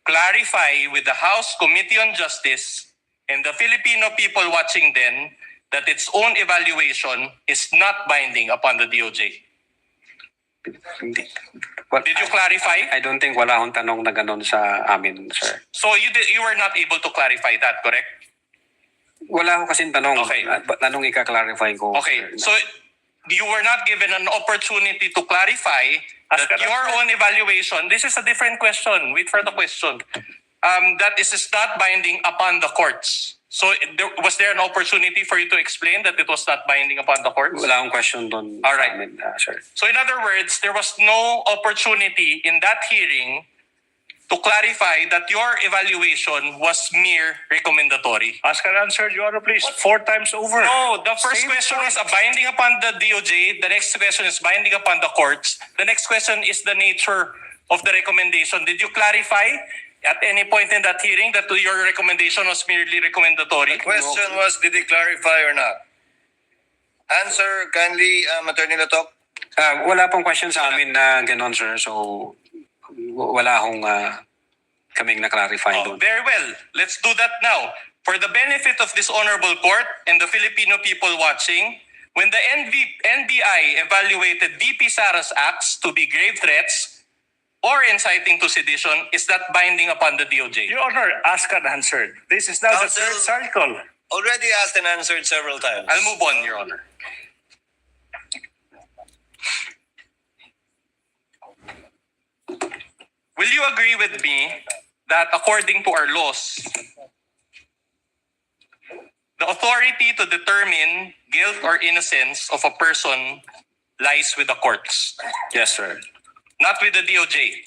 clarify with the House Committee on Justice and the Filipino people watching then that its own evaluation is not binding upon the DOJ? Did you clarify? I don't think wala akong tanong na ganon sa amin, sir. So you were not able to clarify that, correct? Wala akong kasing tanong. Okay. Tanong ika-clarify ko. Okay, so you were not given an opportunity to clarify that your own evaluation, this is a different question, wait for the question, that this is not binding upon the courts. So was there an opportunity for you to explain that it was not binding upon the courts? Wala akong question doon. All right. Sir. So in other words, there was no opportunity in that hearing to clarify that your evaluation was mere recommendatory. Ask and answer, Your Honor, please. 4 times over. No, the first Same question point. is binding upon the DOJ. The next question is binding upon the courts. The next question is the nature of the recommendation. Did you clarify at any point in that hearing that your recommendation was merely recommendatory? The question was, did he clarify or not? Answer kindly, Attorney Latok. Wala pong question sa amin na ganon, sir. So, wala akong kaming na-clarify doon. Very well. Let's do that now. For the benefit of this honorable court and the Filipino people watching, when the NBI evaluated VP Sara's acts to be grave threats or inciting to sedition, is that binding upon the DOJ? Your Honor, asked and answered. This is now the Counsel, third cycle. Already asked and answered several times. I'll move on, Your Honor. Will you agree with me that according to our laws, the authority to determine guilt or innocence of a person lies with the courts, Yes, sir. not with the DOJ,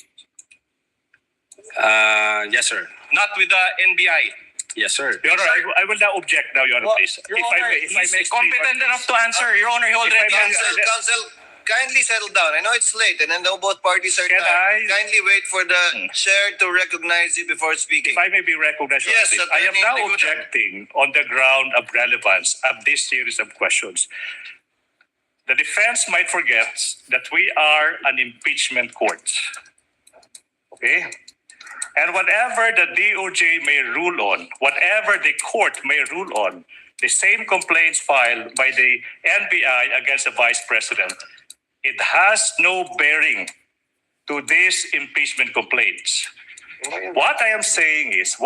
Yes, sir. not with the NBI? Yes, sir. Your Honor, I will now object now, Your Honor, please. Your Honor, he's competent enough to answer. Your Honor, he already answered. Counsel, kindly settle down. I know it's late and I know both parties are Can tired. I- Kindly wait for the chair to recognize you before speaking. If I may be recognized, Your Honor, Yes, please. I am Attorney now Ligutan. objecting on the ground of relevance of this series of questions. The defense might forget that we are an impeachment court. Okay? And whatever the DOJ may rule on, whatever the court may rule on, the same complaints filed by the NBI against the Vice President, it has no bearing to these impeachment complaints. What I'm saying is,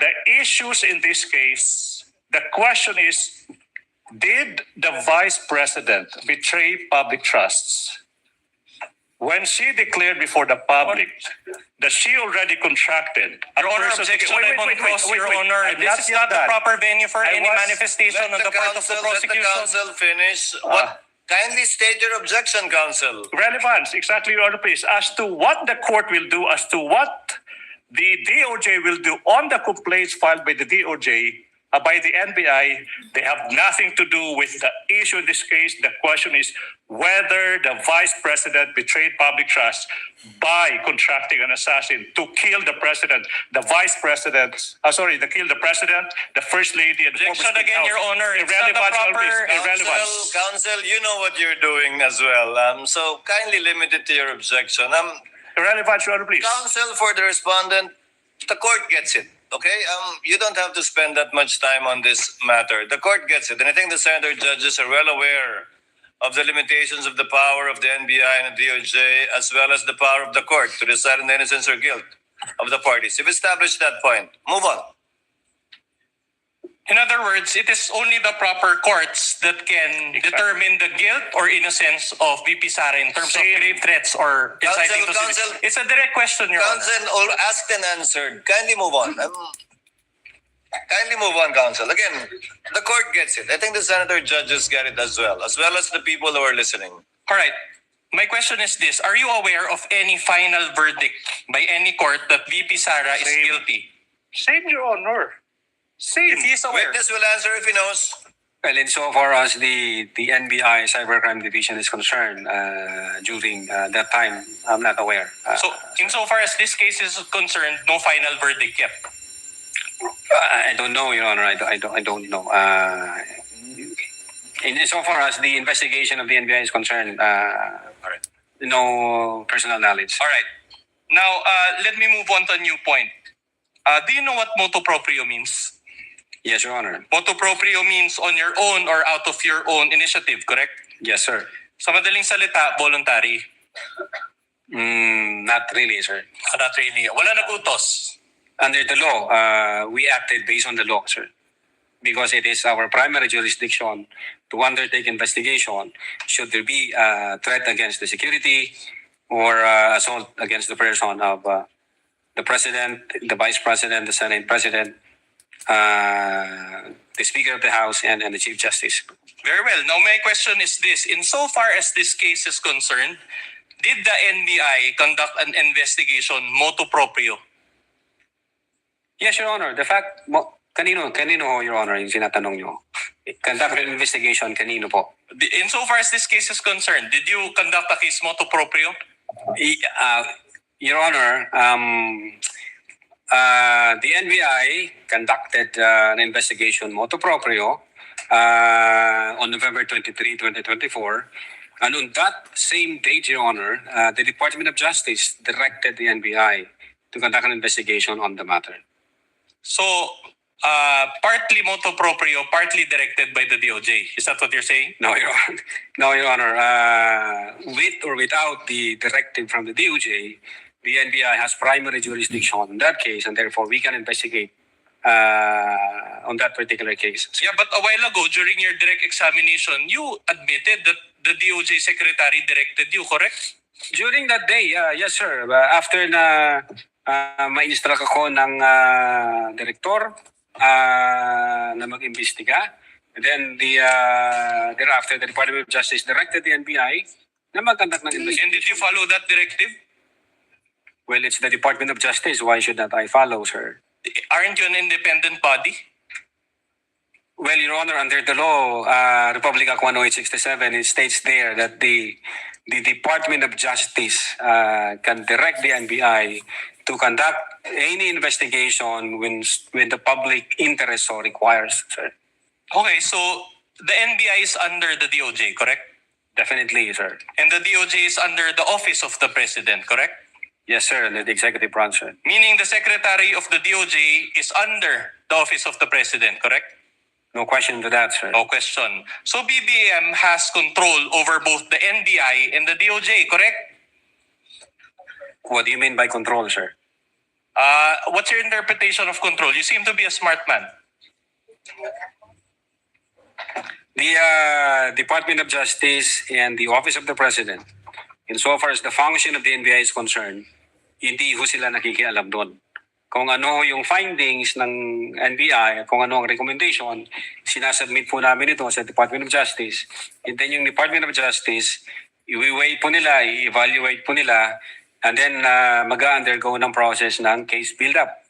the issues in this case, the question is, did the Vice President betray public trusts? When she declared before the public that she already contracted Your Honor, objection, I won't cross, Your Honor. This is not the proper venue for any manifestation on the part of the Let the prosecution. counsel finish. Kindly state your objection, counsel. relevance, exactly, Your Honor, please, as to what the court will do, as to what the DOJ will do on the complaints filed by the DOJ, by the NBI, they have nothing to do with the issue in this case. The question is whether the Vice President betrayed public trust by contracting an assassin to kill the President, the Vice President, kill the President, the First Lady, and the Objection former Speaker again, House. Your Honor. It's not the Irrelevance, Your Honor, please. proper- Irrelevance. Counsel, you know what you're doing as well. So kindly limit it to your objection. Irrelevance, Your Honor, please. Counsel for the respondent, the court gets it. Okay, you don't have to spend that much time on this matter. The court gets it, and I think the senator judges are well aware of the limitations of the power of the NBI and the DOJ, as well as the power of the court to decide on the innocence or guilt of the parties. You've established that point. Move on. In other words, it is only the proper courts that can determine the guilt or innocence of VP Sara in terms of grave threats or inciting to sedition. It's a direct question, Your Honor. Counsel, all asked and answered. Kindly move on. Kindly move on, counsel. Again, the court gets it. I think the senator judges get it as well as the people who are listening. All right. My question is this. Are you aware of any final verdict by any court that VP Sara is guilty? Same, Your Honor. If he is aware. Witness will answer if he knows. Well, insofar as the NBI Cybercrime Division is concerned, during that time, I'm not aware. So, insofar as this case is concerned, no final verdict yet. I don't know, Your Honor. I don't know. Insofar as the investigation of the NBI is concerned, no personal knowledge. All right. Now, let me move on to a new point. Do you know what motu proprio means? Yes, Your Honor. Motu proprio means on your own or out of your own initiative, correct? Yes, sir. Sa madaling salita, voluntary. Not really, sir. Not really. Wala nagutos. Under the law, we acted based on the law, sir. Because it is our primary jurisdiction to undertake investigation should there be a threat against the security or assault against the person of the President, the Vice President, the Senate President, the Speaker of the House, and the Chief Justice. Very well. Now, my question is this. Insofar as this case is concerned, did the NBI conduct an investigation motu proprio? Yes, Your Honor. The fact, kanino, Your Honor, yung sinatanong nyo? Conduct an investigation, kanino po? Insofar as this case is concerned, did you conduct a case motu proprio? Your Honor, the NBI conducted an investigation motu proprio on November 23, 2024. And on that same date, Your Honor, the Department of Justice directed the NBI to conduct an investigation on the matter. So, partly motu proprio, partly directed by the DOJ. Is that what you're saying? No, Your Honor. No, Your Honor. With or without the directive from the DOJ, the NBI has primary jurisdiction on that case, and therefore we can investigate on that particular case. Yeah, but a while ago, during your direct examination, you admitted that the DOJ secretary directed you, correct? During that day, yes, sir. After na ma-instruct ako ng direktor na mag-imbestiga, then thereafter, the Department of Justice directed the NBI na mag-conduct ng investigation. And did you follow that directive? Well, it's the Department of Justice. Why should not I follow, sir? Aren't you an independent body? Well, Your Honor, under the law, Republic Act 10867, it states there that the Department of Justice can direct the NBI to conduct any investigation when the public interest so requires, sir. Okay, so the NBI is under the DOJ, correct? Definitely, sir. And the DOJ is under the Office of the President, correct? Yes, sir, the executive branch, sir. Meaning the Secretary of the DOJ is under the Office of the President, correct? No question to that, sir. No question. So BBM has control over both the NBI and the DOJ, correct? What do you mean by control, sir? What's your interpretation of control? You seem to be a smart man. The Department of Justice and the Office of the President, insofar as the function of the NBI is concerned, hindi ho sila nakikialam doon. Kung ano yung findings ng NBI, kung ano ang recommendation, sinasubmit po namin ito sa Department of Justice. And then yung Department of Justice, i-weigh po nila, i-evaluate po nila, and then mag-undergo ng process ng case build-up.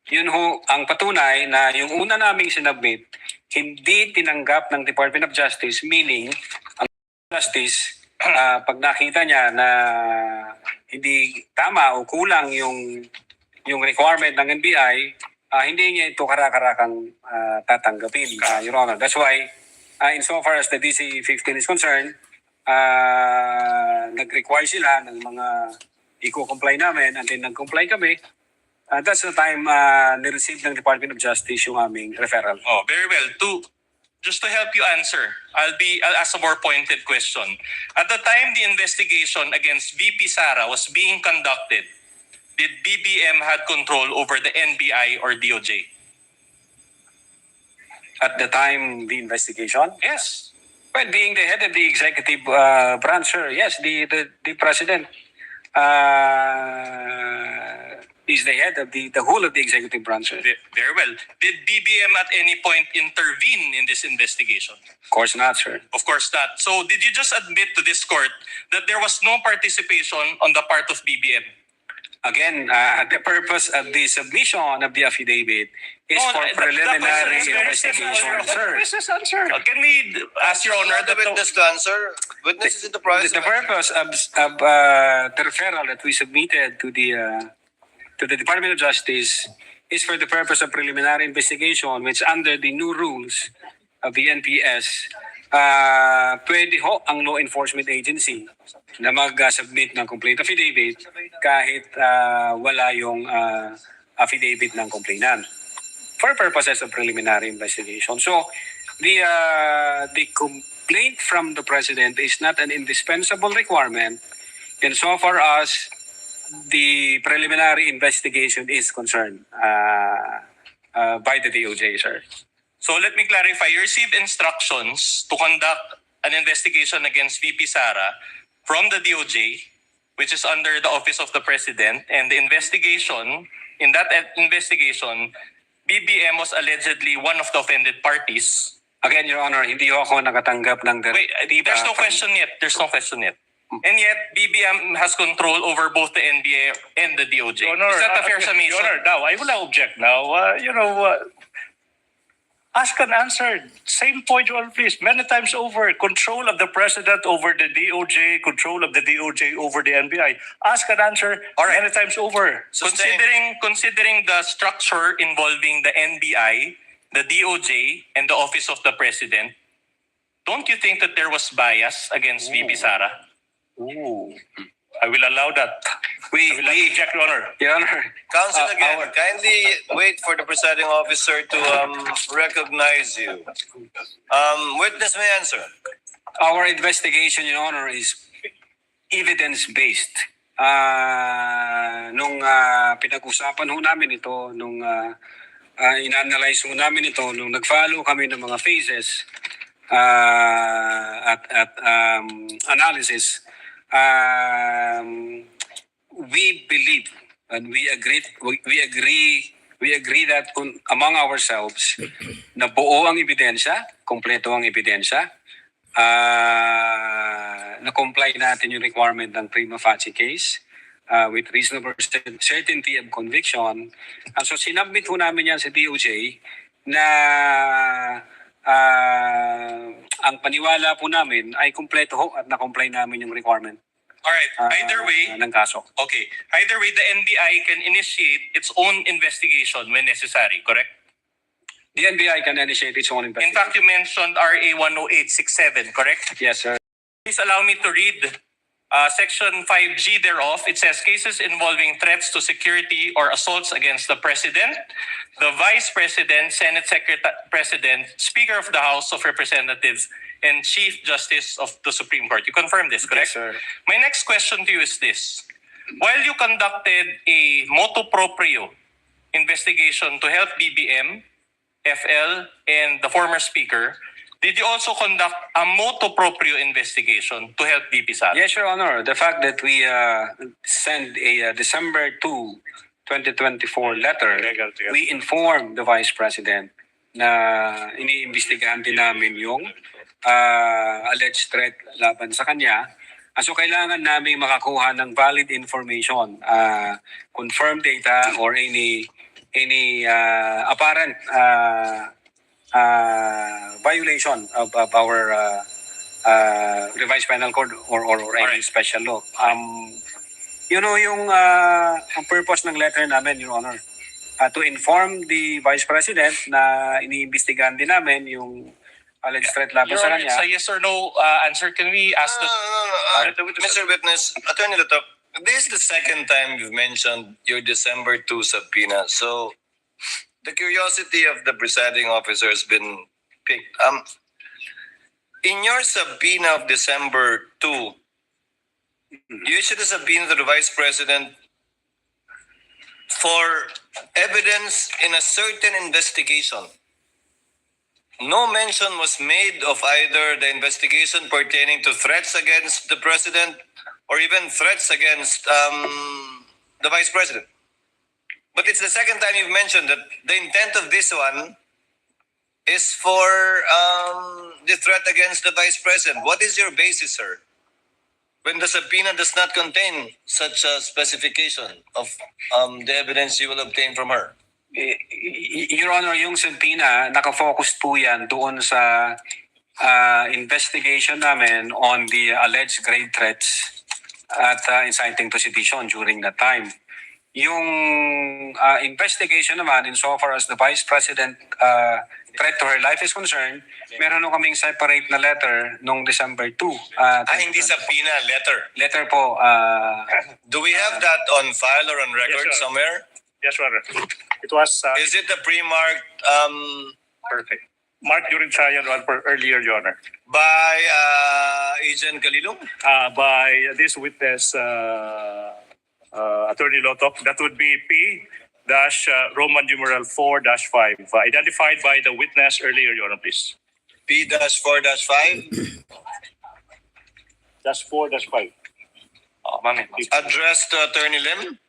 Yun ho ang patunay na yung una naming sinubmit, hindi tinanggap ng Department of Justice, meaning ang Justice, pag nakita niya na hindi tama o kulang yung requirement ng NBI, hindi niya ito karakan tatanggapin, Your Honor. That's why, insofar as the DC-15 is concerned, nag-require sila ng mga i-comply namin, and then nag-comply kami. That's the time ni-receive ng Department of Justice yung aming referral. Oh, very well. Just to help you answer, I'll ask a more pointed question. At the time the investigation against VP SARA was being conducted, did BBM had control over the NBI or DOJ? At the time the investigation? Yes. Well, being the head of the executive branch, sir, yes, the president is the head of the whole of the executive branch, sir. Very well. Did BBM at any point intervene in this investigation? Of course not, sir. Of course not. So did you just admit to this court that there was no participation on the part of BBM? Again, the purpose of the submission of the affidavit is No, for the preliminary question is investigation, sir. answer. Can we ask Your Honor The that witness to answer. Witness is in the process. The purpose of the referral that we submitted to the Department of Justice is for the purpose of preliminary investigation, which under the new rules of the NPS, pwede ho ang law enforcement agency na mag-submit ng complaint affidavit kahit wala yung affidavit ng complainant for purposes of preliminary investigation. So, the complaint from the President is not an indispensable requirement insofar as the preliminary investigation is concerned by the DOJ, sir. So let me clarify. You received instructions to conduct an investigation against VP SARA from the DOJ, which is under the Office of the President, and the investigation, in that investigation, BBM was allegedly one of the offended parties. Again, Your Honor, hindi ako nakatanggap ng Wait, there's no question yet. There's no question yet. And yet, BBM has control over both the NBA and the DOJ. Your Honor, is that a fair summation? Your Honor, now, I will not object now. Ask and answer. Same point, Your Honor, please. Many times over, control of the President over the DOJ, control of the DOJ over the NBI. Ask and answer many times over. Considering the structure involving the NBI, the DOJ, and the Office of the President, don't you think that there was bias against VP SARA? Ooh. I will allow that. We object, Your Honor. Your Honor. Counsel again, kindly wait for the presiding officer to recognize you. Witness may answer. Our investigation, Your Honor, is evidence-based. Nung pinag-usapan ho namin ito, nung in-analyze ho namin ito, nung nag-follow kami ng mga phases at analysis, we believe and we agree that among ourselves na buo ang ebidensya, kompleto ang ebidensya, na comply natin yung requirement ng prima facie case with reasonable certainty of conviction. So sinabmit ho namin yan sa DOJ na ang paniwala po namin ay kumpleto ho at na-comply namin yung requirement. All right. Either way, ng kaso. Okay. Either way, the NBI can initiate its own investigation when necessary, correct? The NBI can initiate its own In investigation. fact, you mentioned RA 10867, correct? Yes, sir. Please allow me to read Section 5G thereof. It says cases involving threats to security or assaults against the President, the Vice President, Senate President, Speaker of the House of Representatives, and Chief Justice of the Supreme Court. You confirm this, correct? Yes, sir. My next question to you is this. While you conducted a motu proprio investigation to help BBM, FL, and the former Speaker, did you also conduct a motu proprio investigation to help VP SARA? Yes, Your Honor. The fact that we sent a December 2, 2024 letter, we informed the Vice President na iniimbestigahan din namin yung alleged threat laban sa kanya. So kailangan namin makakuha ng valid information, confirmed data or any apparent violation of our revised penal code or any special law. You know yung ang purpose ng letter namin, Your Honor, to inform the Vice President na iniimbestigahan din namin yung alleged threat laban Your sa Honor, kanya. it's a yes or no answer. Can we ask Mr. Witness, Attorney Lutop, this is the second time you've mentioned your December 2 subpoena. So, the curiosity of the presiding officer has been piqued. In your subpoena of December 2, you issued a subpoena to the Vice President for evidence in a certain investigation. No mention was made of either the investigation pertaining to threats against the President or even threats against the Vice President. But it's the second time you've mentioned that the intent of this one is for the threat against the Vice President. What is your basis, sir? when the subpoena does not contain such a specification of the evidence you will obtain from her? Your Honor, yung subpoena, nakafocus po yan doon sa investigation namin on the alleged grave threats at inciting to sedition during that time. Yung investigation naman, insofar as the Vice President threat to her life is concerned, meron nung kaming separate na letter nung December 2. Hindi subpoena, letter. Letter po. Do we have that on file or on record Yes, sir. somewhere? Yes, Your Honor. It was Is it the pre-marked perfect. Marked during trial earlier, Your Honor. by Agent Kalilong? By this witness, Attorney Lotok, that would be P-Roman numeral 4-5, identified by the witness earlier, Your Honor, please. P-4-5? -4-5. Addressed to Attorney Lim?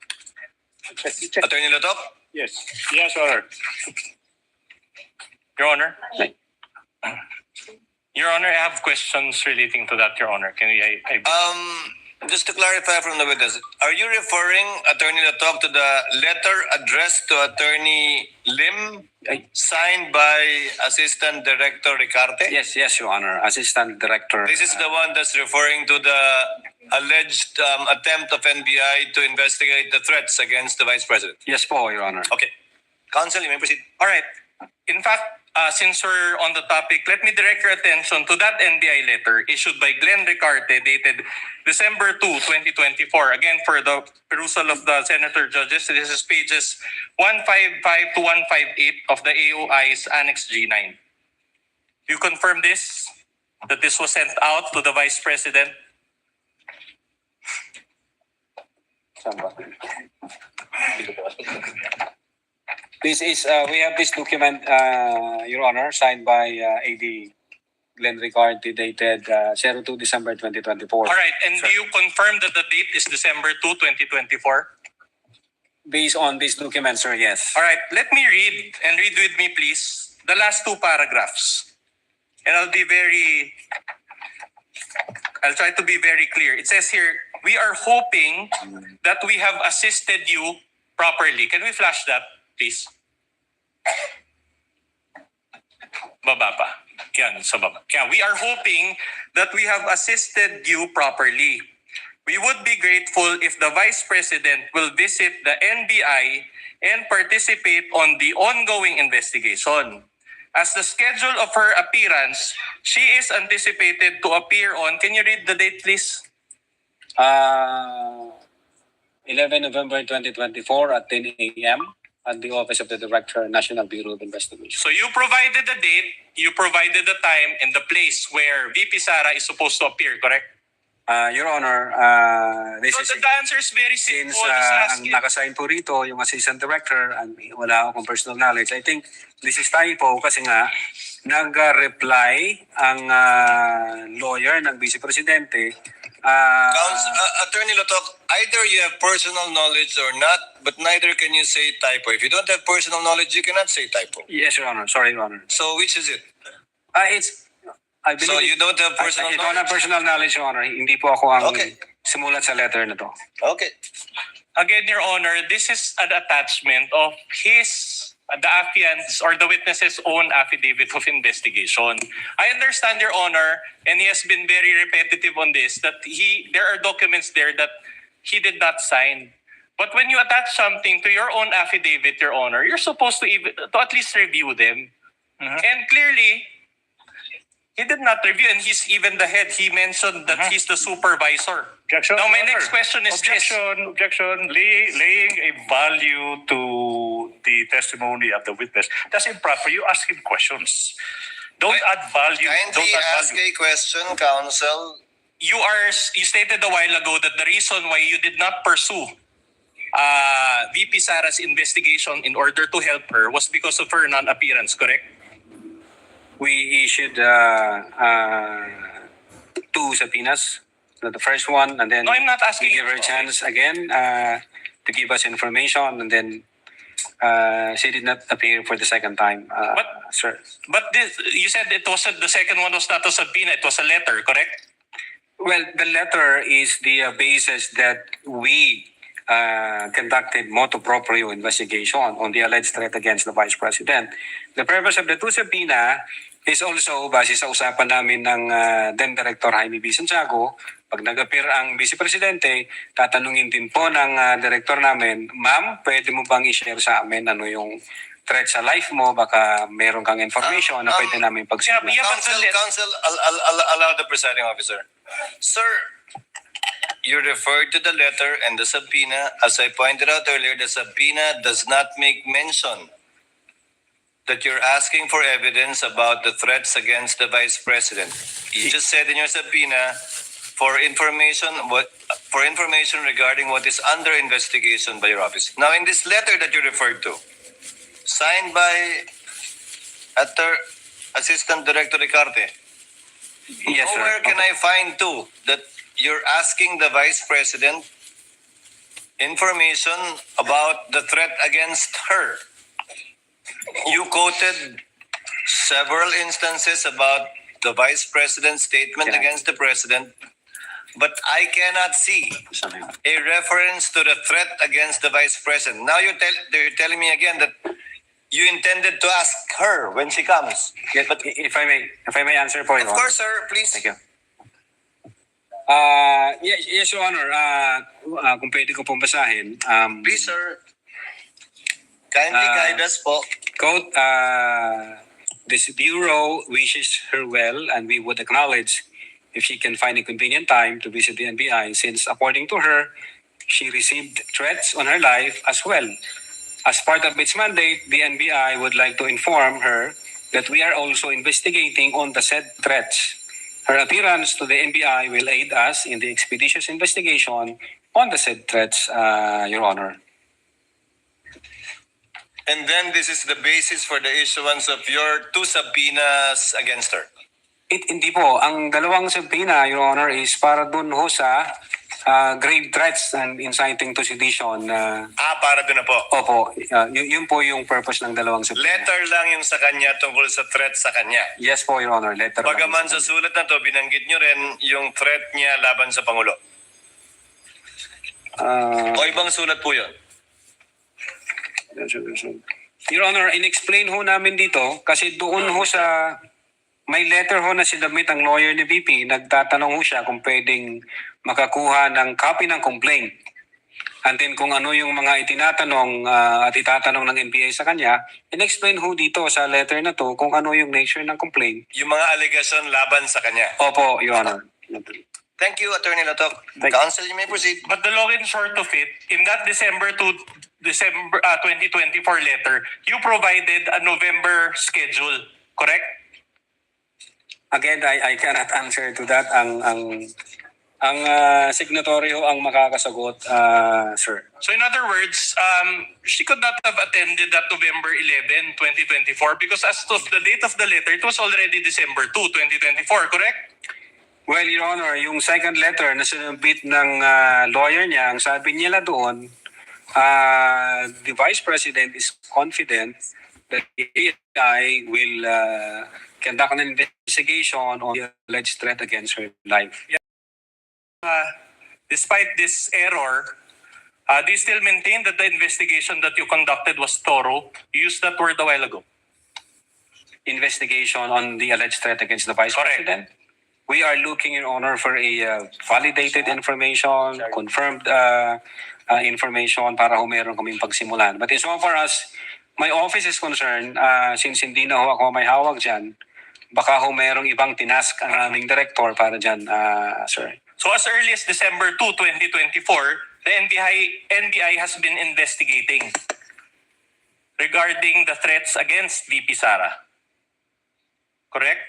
Attorney Lotok? Yes. Yes, Your Honor. Your Honor. Your Honor, I have questions relating to that, Your Honor. Can I Just to clarify from the witness, are you referring, Attorney Lotok, to the letter addressed to Attorney Lim, signed by Assistant Director Ricarte? Yes, Your Honor. Assistant Director. This is the one that's referring to the alleged attempt of NBI to investigate the threats against the Vice President. Yes po, Your Honor. Okay. Counsel, you may proceed. All right. In fact, since we're on the topic, let me direct your attention to that NBI letter issued by Glenn Ricarte dated December 2, 2024. Again, for the perusal of the Senator Judges, this is pages 155 to 158 of the AOI's Annex G9. You confirm this? That this was sent out to the Vice President? This is, we have this document, Your Honor, signed by AD Glenn Ricarte, dated 02 December 2024. All right. And do you confirm that the date is December 2, 2024? Based on this document, sir, yes. All right. Let me read, and read with me, please, the last two paragraphs. And I'll try to be very clear. It says here, we are hoping that we have assisted you properly. Can we flash that, please? Baba pa. Yan, sa baba. Yan, we are hoping that we have assisted you properly. We would be grateful if the Vice President will visit the NBI and participate on the ongoing investigation. As the schedule of her appearance, she is anticipated to appear on, can you read the date, please? 11 November 2024 at 10 a.m. at the Office of the Director, National Bureau of Investigation. So you provided the date, you provided the time and the place where VP SARA is supposed to appear, correct? Your Honor, this So is... the answer is very simple. Since Just ask ang it. nakasign po rito, yung Assistant Director, and wala akong personal knowledge, I think this is typo kasi nga, nag-reply ang lawyer ng Vice Presidente. Attorney Lotok, either you have personal knowledge or not, but neither can you say typo. If you don't have personal knowledge, you cannot say typo. Yes, Your Honor. Sorry, Your Honor. So which is it? I believe So you don't have personal I don't knowledge? have personal knowledge, Your Honor. Hindi po ako ang sumulat sa letter na to. Okay. Again, Your Honor, this is an attachment of the affiant's or the witness's own affidavit of investigation. I understand, Your Honor, and he has been very repetitive on this, that there are documents there that he did not sign. But when you attach something to your own affidavit, Your Honor, you're supposed to at least review them. And clearly, he did not review, and he's even the head. He mentioned that he's the supervisor. Objection. Now, my Your next Honor. question is Objection. Laying a value to the testimony of the witness. That's improper. You ask him questions. Don't add value. Kindly Don't add ask value. a question, counsel. You stated a while ago that the reason why you did not pursue VP Sara's investigation in order to help her was because of her non-appearance, correct? We issued 2 subpoenas. The first one, and then No, I'm not asking we give her a chance again to give us information, and then she did not appear for the second time, sir. But you said it wasn't, the second one was not a subpoena, it was a letter, correct? Well, the letter is the basis that we conducted motu proprio investigation on the alleged threat against the Vice President. The purpose of the two subpoena is also base sa usapan namin ng then Director Jaime B. Santiago. Pag nag-appear ang Vice Presidente, tatanungin din po ng Director namin, Ma'am, pwede mo bang i-share sa amin ano yung threat sa life mo? Baka meron kang information na pwede namin pagsabihin. Counsel, allow the presiding officer. Sir, you referred to the letter and the subpoena. As I pointed out earlier, the subpoena does not make mention that you're asking for evidence about the threats against the Vice President. You just said in your subpoena for information regarding what is under investigation by your office. Now, in this letter that you referred to, signed by Assistant Director Ricarte, yes, sir. where can I find too that you're asking the Vice President information about the threat against her? You quoted several instances about the Vice President's statement against the President, but I cannot see a reference to the threat against the Vice President. Now they're telling me again that you intended to ask her when she comes. Yes, but if I may answer po, Your Of Honor. course, sir, please. Thank you. Yes, Your Honor. Kung pwede ko pong basahin. Please, sir. Kindly guide us po. Quote, this Bureau wishes her well and we would acknowledge if she can find a convenient time to visit the NBI since according to her, she received threats on her life as well. As part of its mandate, the NBI would like to inform her that we are also investigating on the said threats. Her appearance to the NBI will aid us in the expeditious investigation on the said threats, Your Honor. And then this is the basis for the issuance of your two subpoenas against her. Hindi po. Ang dalawang subpoena, Your Honor, is para dun ho sa grave threats and inciting to sedition. Para dun na po. Opo. Yun po yung purpose ng dalawang subpoena. Letter lang yung sa kanya tungkol sa threat sa kanya. Yes po, Your Honor. Letter lang. Bagaman sa sulat na to, binanggit nyo rin yung threat niya laban sa Pangulo. O ibang sulat po yun? Your Honor, in-explain ho namin dito kasi doon ho sa may letter ho na sinabit ang lawyer ni VP, nagtatanong ho siya kung pwedeng makakuha ng copy ng complaint. And then kung ano yung mga itinatanong at itatanong ng NBI sa kanya, in-explain ho dito sa letter na to kung ano yung nature ng complaint. Yung mga allegation laban sa kanya? Opo, Your Honor. Thank you, Attorney Latok. Counsel, you may proceed. But the long and short of it, in that December 2024 letter, you provided a November schedule, correct? Again, I cannot answer to that. Ang signatory ho ang makakasagot, sir. So in other words, she could not have attended that November 11, 2024 because as of the date of the letter, it was already December 2, 2024, correct? Well, Your Honor, yung second letter na sinubmit ng lawyer niya, ang sabi niya doon, the Vice President is confident that the AI will conduct an investigation on the alleged threat against her life. Despite this error, do you still maintain that the investigation that you conducted was thorough? You used that word a while ago. Investigation on the alleged threat against the Vice President? We are looking, Your Honor, for a validated information, confirmed information para ho meron kaming pagsimulan. But as far as my office is concerned, since hindi na ho ako may hawak dyan, baka ho merong ibang tinask ang aming director para dyan, sir. So as early as December 2, 2024, the NBI has been investigating regarding the threats against VP SARA. Correct?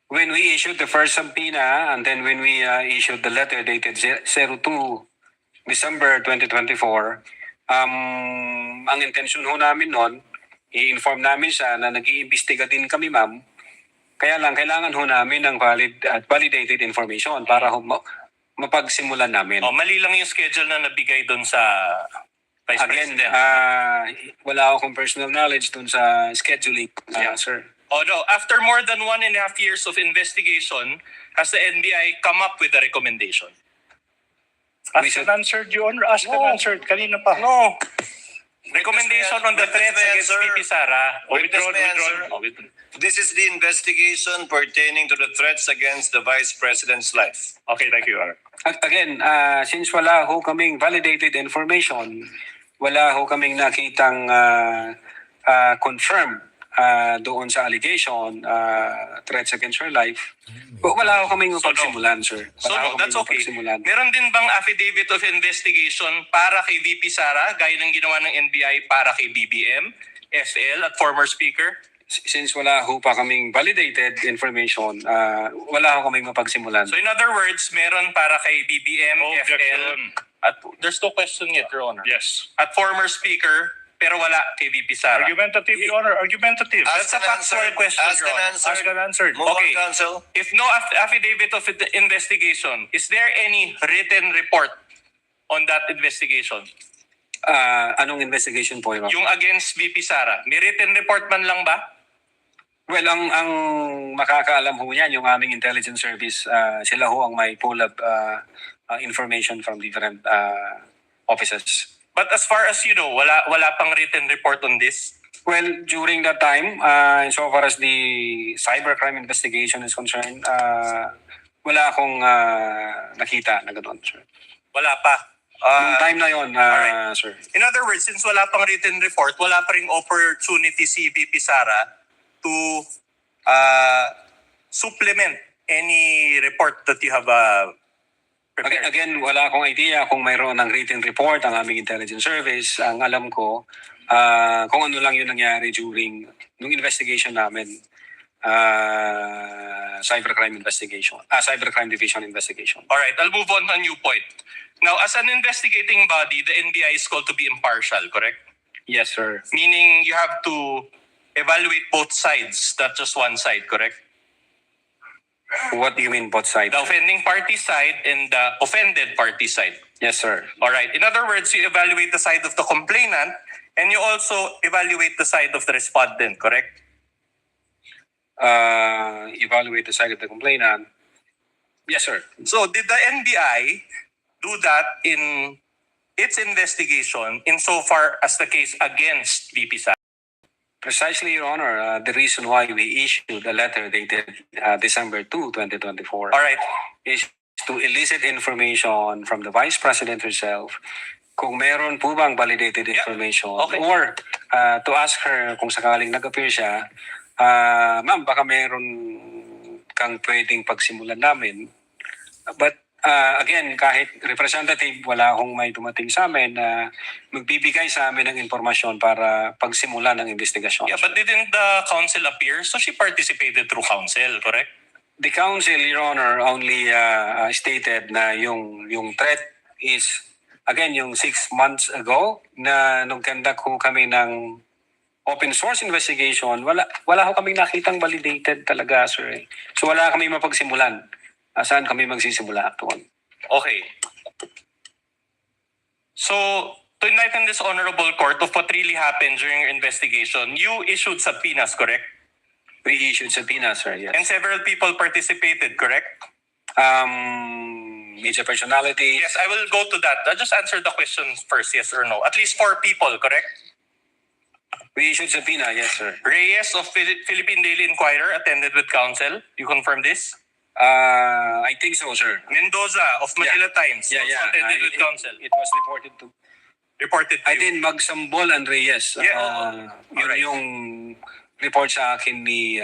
When we issued the first subpoena and then when we issued the letter dated 02 December 2024, ang intention ho namin noon, i-inform namin siya na nag-iimbestiga din kami, ma'am. Kaya lang, kailangan ho namin ng valid at validated information para ho mapagsimulan namin. Mali lang yung schedule na nabigay doon sa Vice Again, President. wala akong personal knowledge doon sa scheduling, sir. Oh no, after more than 1.5 years of investigation, has the NBI come up with a recommendation? Asked and answered, Your Honor. Asked and answered. Kanina pa. No. Recommendation on the Witness threats may against answer. VP SARA. Oh, Witness withdrawn, may withdrawn. answer. Oh, withdrawn. This is the investigation pertaining to the threats against the Vice President's life. Okay, thank you, Your Honor. Again, since wala ho kaming validated information, wala ho kaming nakitang confirm doon sa allegation, threats against her life, wala ho kaming mapagsimulan, sir. So Wala ho no, kaming that's okay. mapagsimulan. Meron din bang affidavit of investigation para kay VP SARA, gaya ng ginawa ng NBI para kay BBM, FL at former speaker? Since wala ho pa kaming validated information, wala ho kaming mapagsimulan. So in other words, meron para kay BBM, FL, at there's no question yet, Your Honor. Yes. At former speaker, pero wala kay VP SARA. Argumentative, Your Honor. Argumentative. That's a factual question, Ask Your and Honor. answer. Asked and answered. Move Okay. on, counsel. If no affidavit of investigation, is there any written report on that investigation? Anong investigation po, Your Honor? Yung against VP SARA, may written report man lang ba? Well, ang makakaalam ho yan, yung aming intelligence service, sila ho ang may pull up information from different offices. But as far as you know, wala pang written report on this? Well, during that time, so far as the cybercrime investigation is concerned, wala akong nakita na gano'n, sir. Wala pa. Noong time na yon, alright. sir. In other words, since wala pang written report, wala pa ring opportunity si VP SARA to supplement any report that you have prepared. Again, wala akong idea kung mayroon ng written report ang aming intelligence service. Ang alam ko, kung ano lang yung nangyari during nung investigation namin, cybercrime division investigation. All right, I'll move on to a new point. Now, as an investigating body, the NBI is called to be impartial, correct? Yes, sir. Meaning you have to evaluate both sides, not just one side, correct? What do you mean both sides? The offending party side and the offended party side. Yes, sir. All right. In other words, you evaluate the side of the complainant and you also evaluate the side of the respondent, correct? Evaluate the side of the complainant. Yes, sir. So did the NBI do that in its investigation insofar as the case against VP SARA? Precisely, Your Honor, the reason why we issued a letter dated December 2, 2024 All right. is to elicit information from the Vice President herself kung meron po bang validated information Okay. or to ask her kung sakaling nag-appear siya, ma'am, baka meron kang pwedeng pagsimulan namin. But again, kahit representative, wala akong may dumating sa amin na magbibigay sa amin ng informasyon para pagsimulan ng investigasyon. Yeah, but didn't the counsel appear? So she participated through counsel, correct? The counsel, Your Honor, only stated na yung threat is, again, yung 6 months ago na nung conduct ho kami ng open source investigation, wala ho kaming nakitang validated talaga, sir. So wala kami mapagsimulan. Saan kami magsisimula actually? Okay. So, to enlighten this honorable court of what really happened during your investigation, you issued subpoenas, correct? We issued subpoenas, sir, yes. And several people participated, correct? Media personality. Yes, I will go to that. I'll just answer the question first, yes or no. At least 4 people, correct? We issued subpoena, yes, sir. Reyes of Philippine Daily Inquirer attended with counsel. You confirm this? I think so, sir. Mendoza of Manila Times also attended with counsel. It was reported to I did Magsambol and Reyes. Yung report sa akin ni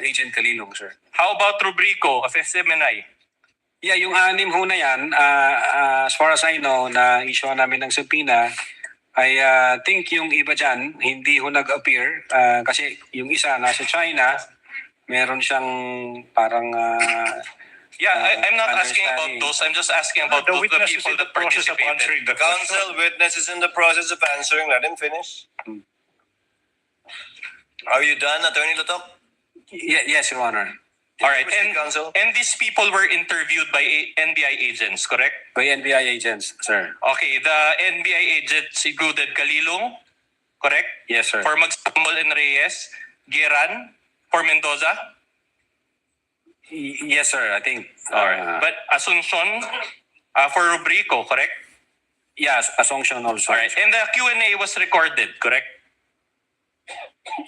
Agent Kalilong, sir. How about Rubrico of SMNI? Yeah, yung 6 ho na yan, as far as I know, na issue namin ng subpoena, I think yung iba dyan, hindi ho nag-appear kasi yung isa nasa China, meron siyang parang I'm not asking about those. I'm just asking about the people that participated. The counsel witness is in the process of answering. Let him finish. Are you done, Attorney Latok? Yes, Your Honor. All right, and these people were interviewed by NBI agents, correct? By NBI agents, sir. Okay, the NBI agents included Kalilong, correct? Yes, sir. For Magsambol and Reyes, Giran, for Mendoza. Yes, sir. I think. Alright. But Asuncion for Rubrico, correct? Yes, Assumption also. Alright. And the Q&A was recorded, correct?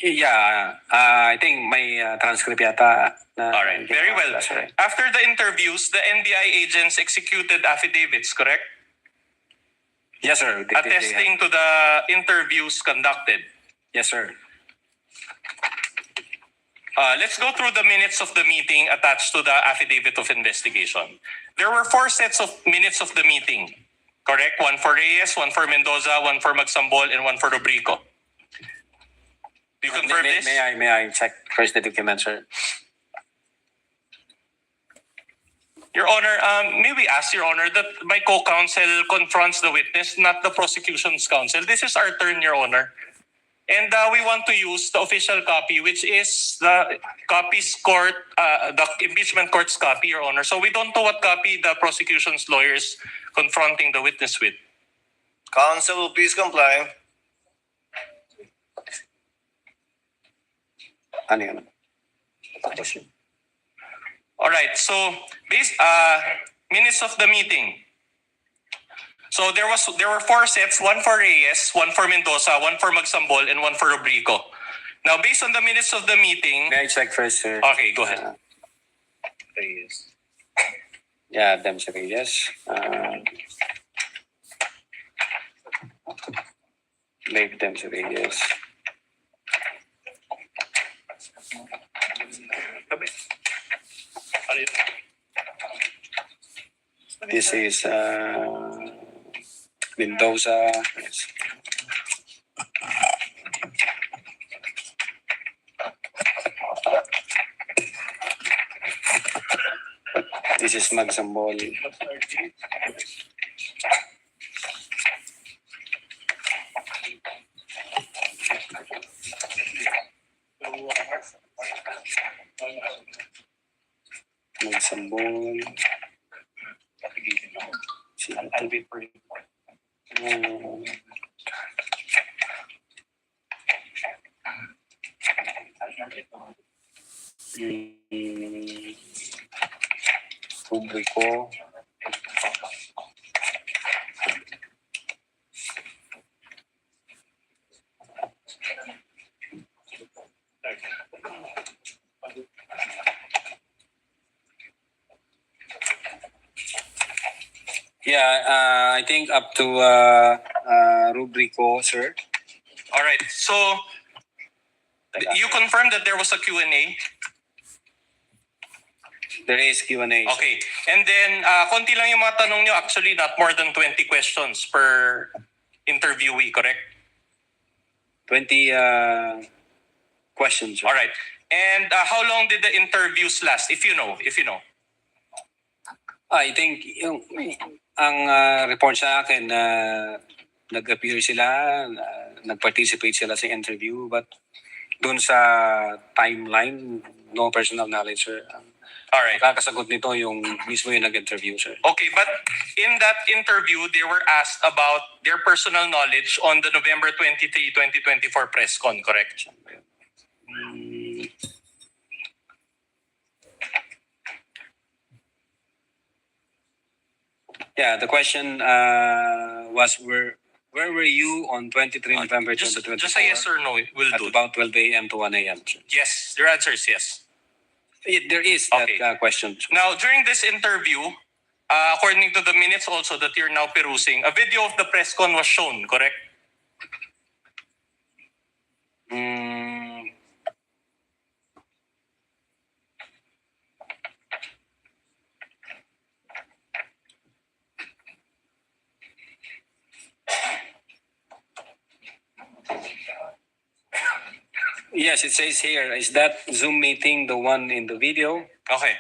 Yeah, I think may transcript yata. Alright. Very well. That's right. After the interviews, the NBI agents executed affidavits, correct? Yes, sir. Attesting to the interviews conducted. Yes, sir. Let's go through the minutes of the meeting attached to the affidavit of investigation. There were 4 sets of minutes of the meeting, correct? 1 for Reyes, 1 for Mendoza, 1 for Magsambol, and 1 for Rubrico. Do you confirm this? May I check first the document, sir? Your Honor, may we ask, Your Honor, that my co-counsel confronts the witness, not the prosecution's counsel. This is our turn, Your Honor. And we want to use the official copy, which is the copy's court, the impeachment court's copy, Your Honor. So we don't know what copy the prosecution's lawyers confronting the witness with. Counsel will please comply. Ano yun? All right. So minutes of the meeting. So there were 4 sets, 1 for Reyes, 1 for Mendoza, 1 for Magsambol, and 1 for Rubrico. Now, based on the minutes of the meeting... May I check first, sir? Okay, go ahead. Reyes. Yeah, them sa Reyes. Leave them sa Reyes. This is Mendoza. Yes. This is Magsambol. Magsambol. I'll be for you. Rubrico. Yeah, I think up to Rubrico, sir. All right. So you confirmed that there was a Q&A? There is Q&A. Okay. And then, konti lang yung mga tanong nyo. Actually, not more than 20 questions per interviewee, correct? 20 questions. Sir. All right. And how long did the interviews last, if you know? I think yung ang report sa akin na nag-appear sila, nag-participate sila sa interview, but dun sa timeline, no personal knowledge, sir. All right. Kakasagot nito yung mismo yung nag-interview, sir. Okay, but in that interview, they were asked about their personal knowledge on the November 23, 2024 press con, correct? Yeah, the question was where were you on 23 November 2024? Just a yes or no will at do. about 12 a.m. to 1 a.m. Sir. Yes, your answer is yes. There is that question. Now, during this interview, according to the minutes also that you're now perusing, a video of the press con was shown, correct? Yes, it says here, is that Zoom meeting the one in the video? Okay.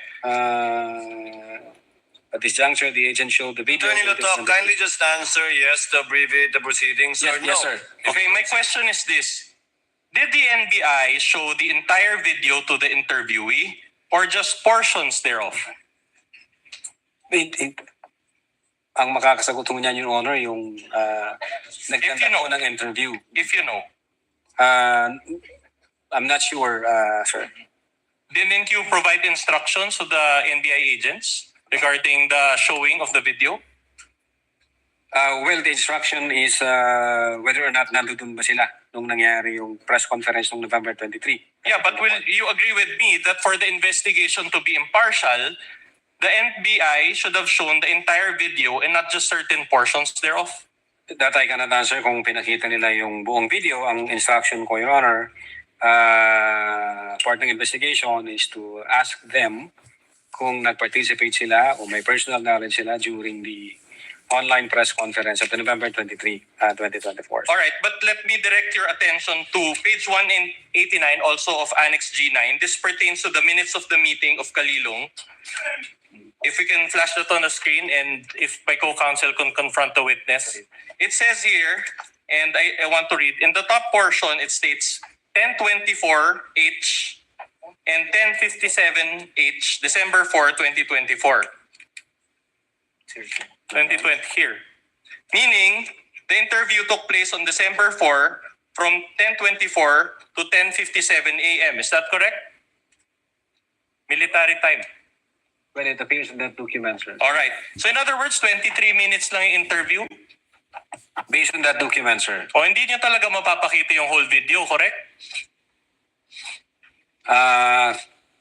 At this juncture, the agent showed the video. Attorney Lotok, kindly just answer yes to abbreviate the proceedings or no. Yes, sir. Okay, my question is this. Did the NBI show the entire video to the interviewee or just portions thereof? Ang makakasagot mo niyan, Your Honor, yung nagkanta po ng interview. If you know. I'm not sure, sir. Didn't you provide instructions to the NBI agents regarding the showing of the video? Well, the instruction is whether or not nandun ba sila nung nangyari yung press conference noong November 23. Yeah, but will you agree with me that for the investigation to be impartial, the NBI should have shown the entire video and not just certain portions thereof? That I cannot answer kung pinakita nila yung buong video. Ang instruction ko, Your Honor, part ng investigation is to ask them kung nag-participate sila o may personal knowledge sila during the online press conference of the November 23, 2024. All right, but let me direct your attention to page 189 also of Annex G9. This pertains to the minutes of the meeting of Kalilong. If we can flash that on the screen and if my co-counsel can confront the witness. It says here, and I want to read, in the top portion it states 1024H and 1057H, December 4, 2024. 2020 here. Meaning, the interview took place on December 4 from 10:24 to 10:57 a.m. Is that correct? Military time. Well, it appears in that document, sir. All right. So in other words, 23 minutes lang yung interview? Based on that document, sir. O hindi niyo talaga mapapakita yung whole video, correct?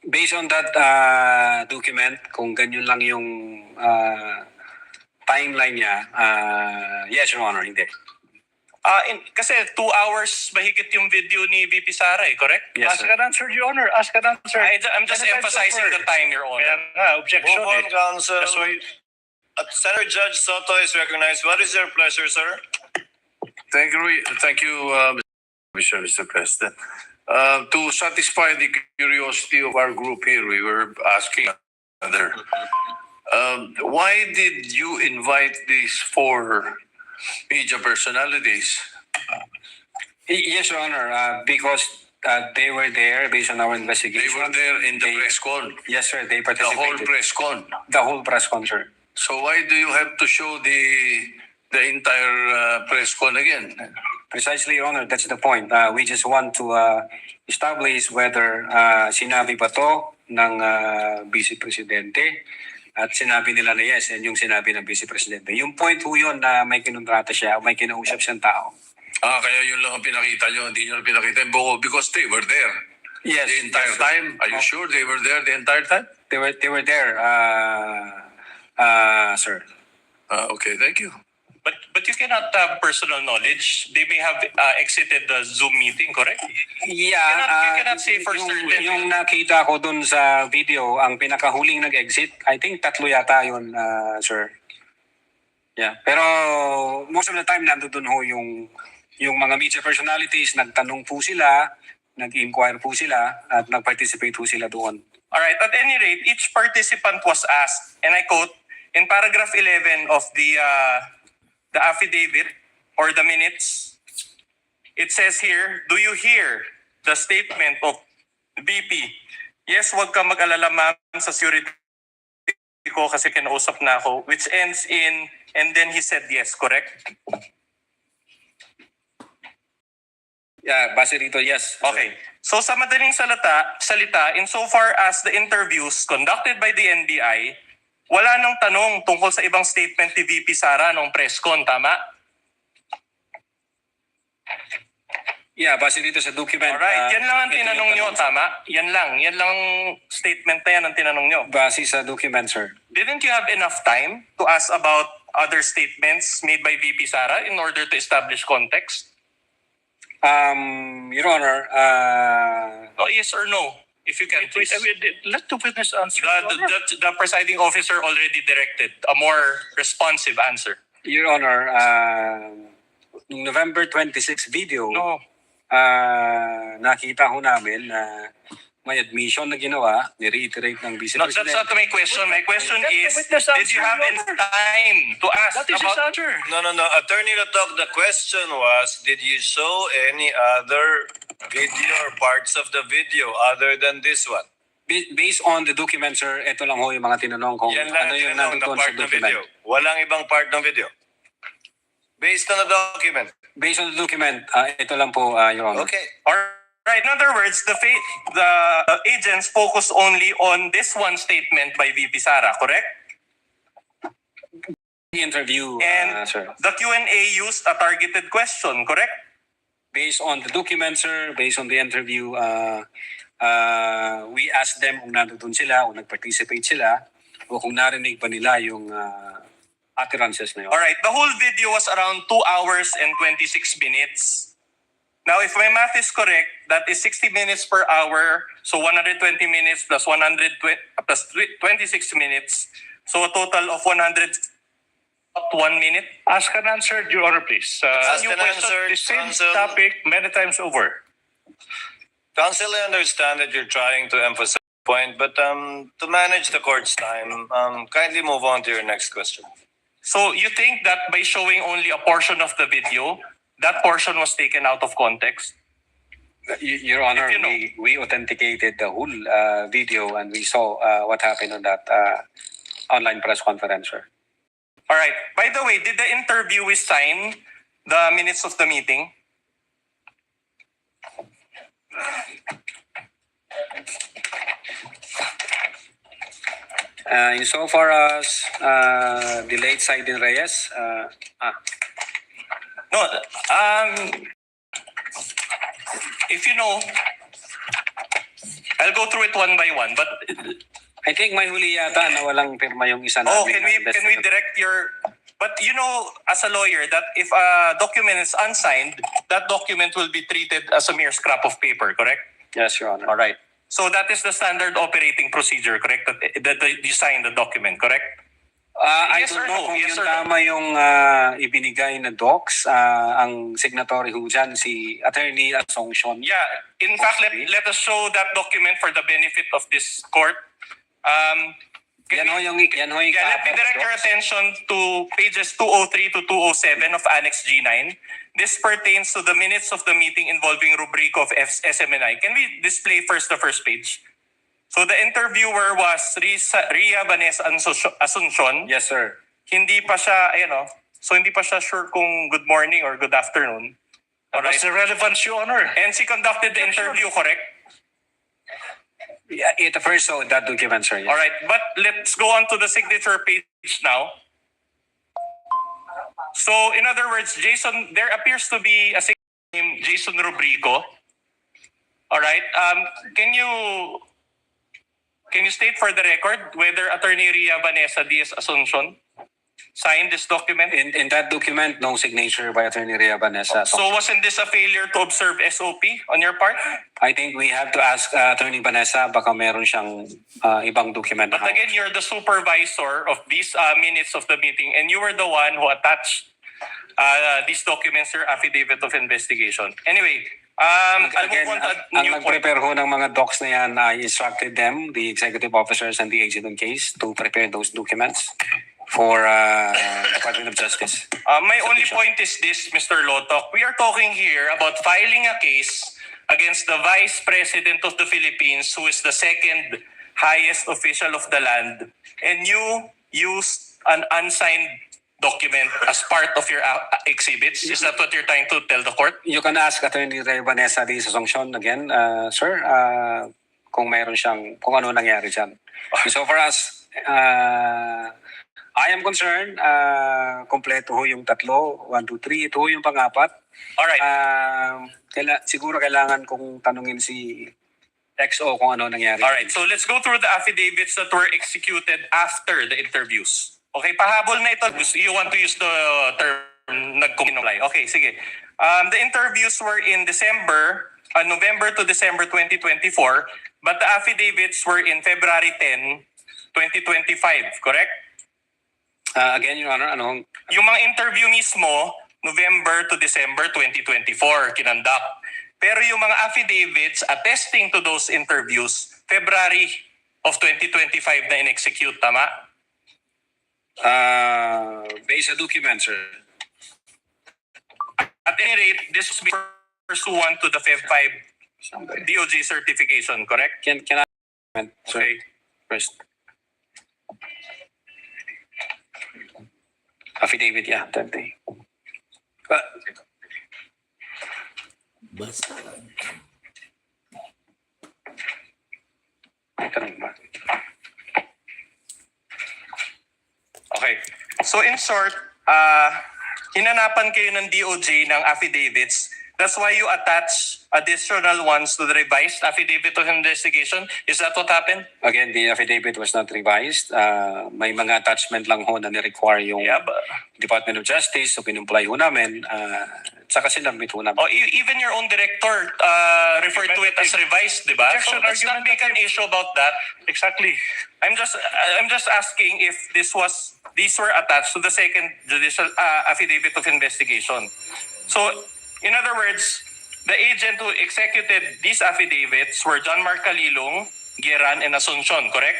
Based on that document, kung ganyan lang yung timeline niya, yes, Your Honor, hindi. Kasi 2 hours mahigit yung video ni VP SARA, correct? Yes, Ask sir. an answer, Your Honor. Ask an answer. I'm just emphasizing the time, Your Honor. Kaya nga, objection Move on, eh. Counsel. That's why, Senator Judge Soto is recognized. What is your pleasure, sir? Thank you, Mr. President. To satisfy the curiosity of our group here, we were asking another. Why did you invite these 4 media personalities? Yes, Your Honor, because they were there based on our They investigation. were there in the press con, Yes, sir, they the participated. whole press con. The whole press con, sir. So why do you have to show the entire press con again? Precisely, Your Honor, that's the point. We just want to establish whether sinabi ba to ng Vice Presidente at sinabi nila na yes, and yung sinabi ng Vice Presidente. Yung point ho yun na may kinontrata siya, may kinausap siyang tao. Kaya yun lang ang pinakita nyo, hindi nyo pinakita yung buo because they were there. Yes. The entire yes, time? Are you sure they were there the entire time? They were there, sir. Okay, thank you. But you cannot have personal knowledge. They may have exited the Zoom meeting, correct? Yeah. You cannot say for yung, certain. Yung nakita ko dun sa video, ang pinakahuling nag-exit, I think 3 yata yun, sir. Yeah. Pero most of the time, nandun ho yung mga media personalities, nagtanong po sila, nag-inquire po sila, at nag-participate po sila doon. All right. At any rate, each participant was asked, and I quote, in paragraph 11 of the affidavit or the minutes, it says here, do you hear the statement of VP? Yes, wag ka mag-alala ma'am sa security ko kasi kinausap na ako, which ends in, and then he said yes, correct? Yeah, base dito, yes. Okay. So sa madaling salita, insofar as the interviews conducted by the NBI, wala nang tanong tungkol sa ibang statement ni VP SARA nung press con, tama? Yeah, base dito sa document. Alright, yan lang ang tinanong nyo, tama? Yan lang statement na yan ang tinanong nyo. Base sa document, sir. Didn't you have enough time to ask about other statements made by VP SARA in order to establish context? Your Honor, yes or no? If you can, please. Let the witness answer. The presiding officer already directed a more responsive answer. Your Honor, nung November 26 video, nakita ho namin na may admission na ginawa, ni-reiterate ng Vice No, President. that's not my question. My question is, did you have enough time to ask That is his about... answer. No. Attorney Latok, the question was, did you show any other video or parts of the video other than this one? Based on the document, sir, ito lang ho yung mga tinanong kong Yan lang ano yung tinanong na nandoon sa part ng document. video. Walang ibang part ng video. Based on the document. Based on the document, ito lang po, Your Honor. Okay. Alright, in other words, the agents focus only on this one statement by VP SARA, correct? The interview, And sir. the Q&A used a targeted question, correct? Based on the document, sir, based on the interview, we asked them kung nandun sila, kung nag-participate sila, o kung narinig pa nila yung utterances na yun. Alright, the whole video was around 2 hours and 26 minutes. Now, if my math is correct, that is 60 minutes per hour, so 120 minutes plus 26 minutes, so a total of 101 minute. Ask and answer, Your Honor, please. Ask New and question, answer, the same counsel. topic many times over. Counsel, I understand that you're trying to emphasize the point, but to manage the court's time, kindly move on to your next question. So you think that by showing only a portion of the video, that portion was taken out of context? Your Honor, If you know. we authenticated the whole video and we saw what happened on that online press conference, sir. All right. By the way, did the interviewee sign the minutes of the meeting? Insofar as the late Saidin Reyes, No. If you know, I'll go through it one by one. But I think may huli yata na walang pirma yung isa oh, namin. can we direct your? But you know, as a lawyer, that if a document is unsigned, that document will be treated as a mere scrap of paper. Correct? Yes, Your Honor. All right. So that is the standard operating procedure, correct? That you sign the document, correct? I Yes don't or know no? kung Yes yung or no? tama yung ibinigay na docs, ang signatory ho dyan, si Attorney Asuncion. Yeah. In fact, let us show that document for the benefit of this court. Yan ho yung Yeah, let me direct your attention to pages 203 to 207 of Annex G9. This pertains to the minutes of the meeting involving rubric of SMNI. Can we display first the first page? So the interviewer was Ria Vanessa Asuncion. Yes, sir. Hindi pa siya, so hindi pa siya sure kung good morning or good afternoon. What's the relevance, Your Honor? And she conducted the interview, correct? Yeah, it first saw that document, sir. Yes. All right, but let's go on to the signature page now. So, in other words, Jason, there appears to be a signature named Jason Rubrico. All right, can you state for the record whether Attorney Ria Vanessa Diaz Asuncion signed this document? In that document, no signature by Attorney Ria Vanessa. So, wasn't this a failure to observe SOP on your part? I think we have to ask Attorney Vanessa, baka meron siyang ibang document. But again, you're the supervisor of these minutes of the meeting, and you were the one who attached these documents to your affidavit of investigation. Anyway, I'll Again, move on to a ang new point. nag-prepare ho ng mga docs na yan, I instructed them, the executive officers and the agent on case, to prepare those documents for Department of Justice. My only point is this, Mr. Lotok. We are talking here about filing a case against the Vice President of the Philippines, who is the second highest official of the land, and you used an unsigned document as part of your exhibits. Is that what you're trying to tell the court? You can ask Attorney Ria Vanessa Diaz Asuncion again, sir, kung meron siyang, kung ano nangyari dyan. So far as I am concerned, kompleto ho yung tatlo, 1, 2, 3, ito ho yung pang-apat. Alright. Siguro kailangan kong tanungin si XO kung ano nangyari. Alright, so let's go through the affidavits that were executed after the interviews. Okay, pahabol na ito. You want to use the term nagkuminulay. Okay, sige. The interviews were in November to December 2024, but the affidavits were in February 10, 2025, correct? Again, Your Honor, anong? Yung mga interview mismo, November to December 2024, kinandak. Pero yung mga affidavits attesting to those interviews, February of 2025 na in-execute, tama? Based on document, sir. At any rate, this was pursuant to the Feb 5 DOJ certification, correct? Can I, sir, Okay. first? Affidavit, yeah, 20. Basta. Okay. So in short, hinanapan kayo ng DOJ ng affidavits. That's why you attach additional ones to the revised affidavit of investigation. Is that what happened? Again, the affidavit was not revised. May mga attachment lang ho na ni-require yung Department of Justice, so pinumply ho namin. Saka sinabit ho namin. Oh, even your own director referred to it as revised, di ba? So let's not make an issue about that. Exactly. I'm just asking if these were attached to the second judicial affidavit of investigation. So, in other words, the agent who executed these affidavits were John Mark Calilong, Geran, and Asuncion, correct?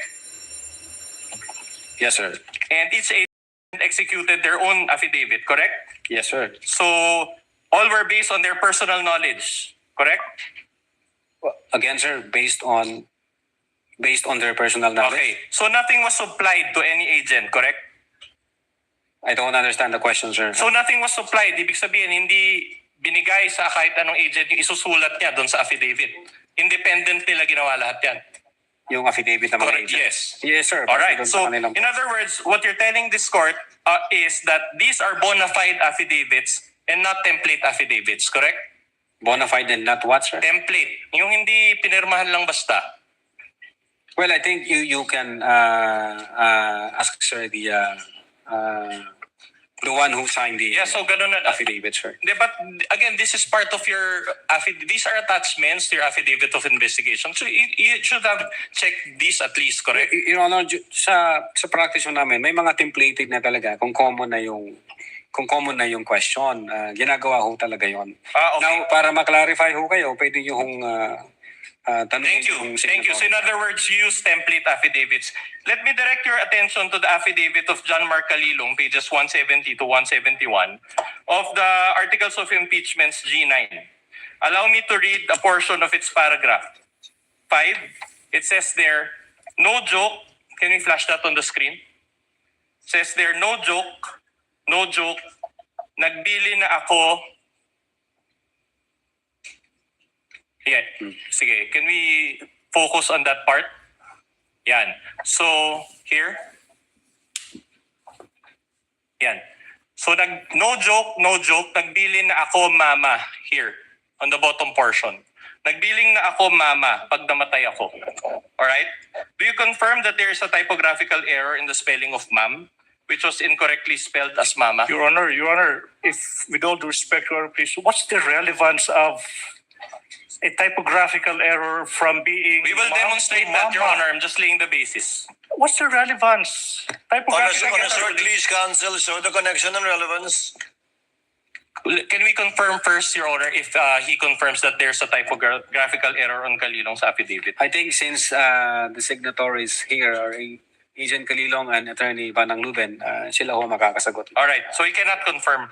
Yes, sir. And each agent executed their own affidavit, correct? Yes, sir. So, all were based on their personal knowledge, correct? Again, sir, based on their personal knowledge. Okay. So, nothing was supplied to any agent, correct? I don't understand the question, sir. So, nothing was supplied. Ibig sabihin, hindi binigay sa kahit anong agent yung isusulat niya doon sa affidavit. Independent nila ginawa lahat yan. Yung affidavit ng mga Correct, agent. yes. Yes, sir. All right. Doon So, sa kanilang- in other words, what you're telling this court is that these are bona fide affidavits and not template affidavits, correct? Bona fide and not what, sir? Template. Yung hindi pinirmahan lang basta. Well, I think you can ask, sir, the one who signed the Yeah, so ganun na. affidavit, sir. Hindi, but again, this is part of your affidavit. These are attachments to your affidavit of investigation. So you should have checked these at least, correct? Your Honor, sa practice ho namin, may mga templated na talaga kung common na yung question. Ginagawa ho talaga yon. Okay. Now, para ma-clarify ho kayo, pwede nyo hong tanungin Thank you. yung Thank you. So in other words, use template affidavits. Let me direct your attention to the affidavit of John Mark Calilong, pages 170 to 171, of the Articles of Impeachments G9. Allow me to read a portion of its paragraph. 5, it says there, no joke. Can we flash that on the screen? It says there, no joke, nagbili na ako. Yeah, sige. Can we focus on that part? Yan. So, here. Yan. So, no joke, nagbili na ako mama here on the bottom portion. Nagbiling na ako mama pag namatay ako. Alright? Do you confirm that there is a typographical error in the spelling of ma'am, which was incorrectly spelled as mama? Your Honor, if with all due respect, Your Honor, please, what's the relevance of a typographical error from being... We will demonstrate that, Your Honor. I'm just laying the basis. What's the relevance? Typographical On a short leash, counsel, show the connection and relevance. Can we confirm first, Your Honor, if he confirms that there's a typographical error on Calilong's affidavit? I think since the signatories here are Agent Calilong and Attorney Banang Luben, sila ho makakasagot. All right. So he cannot confirm.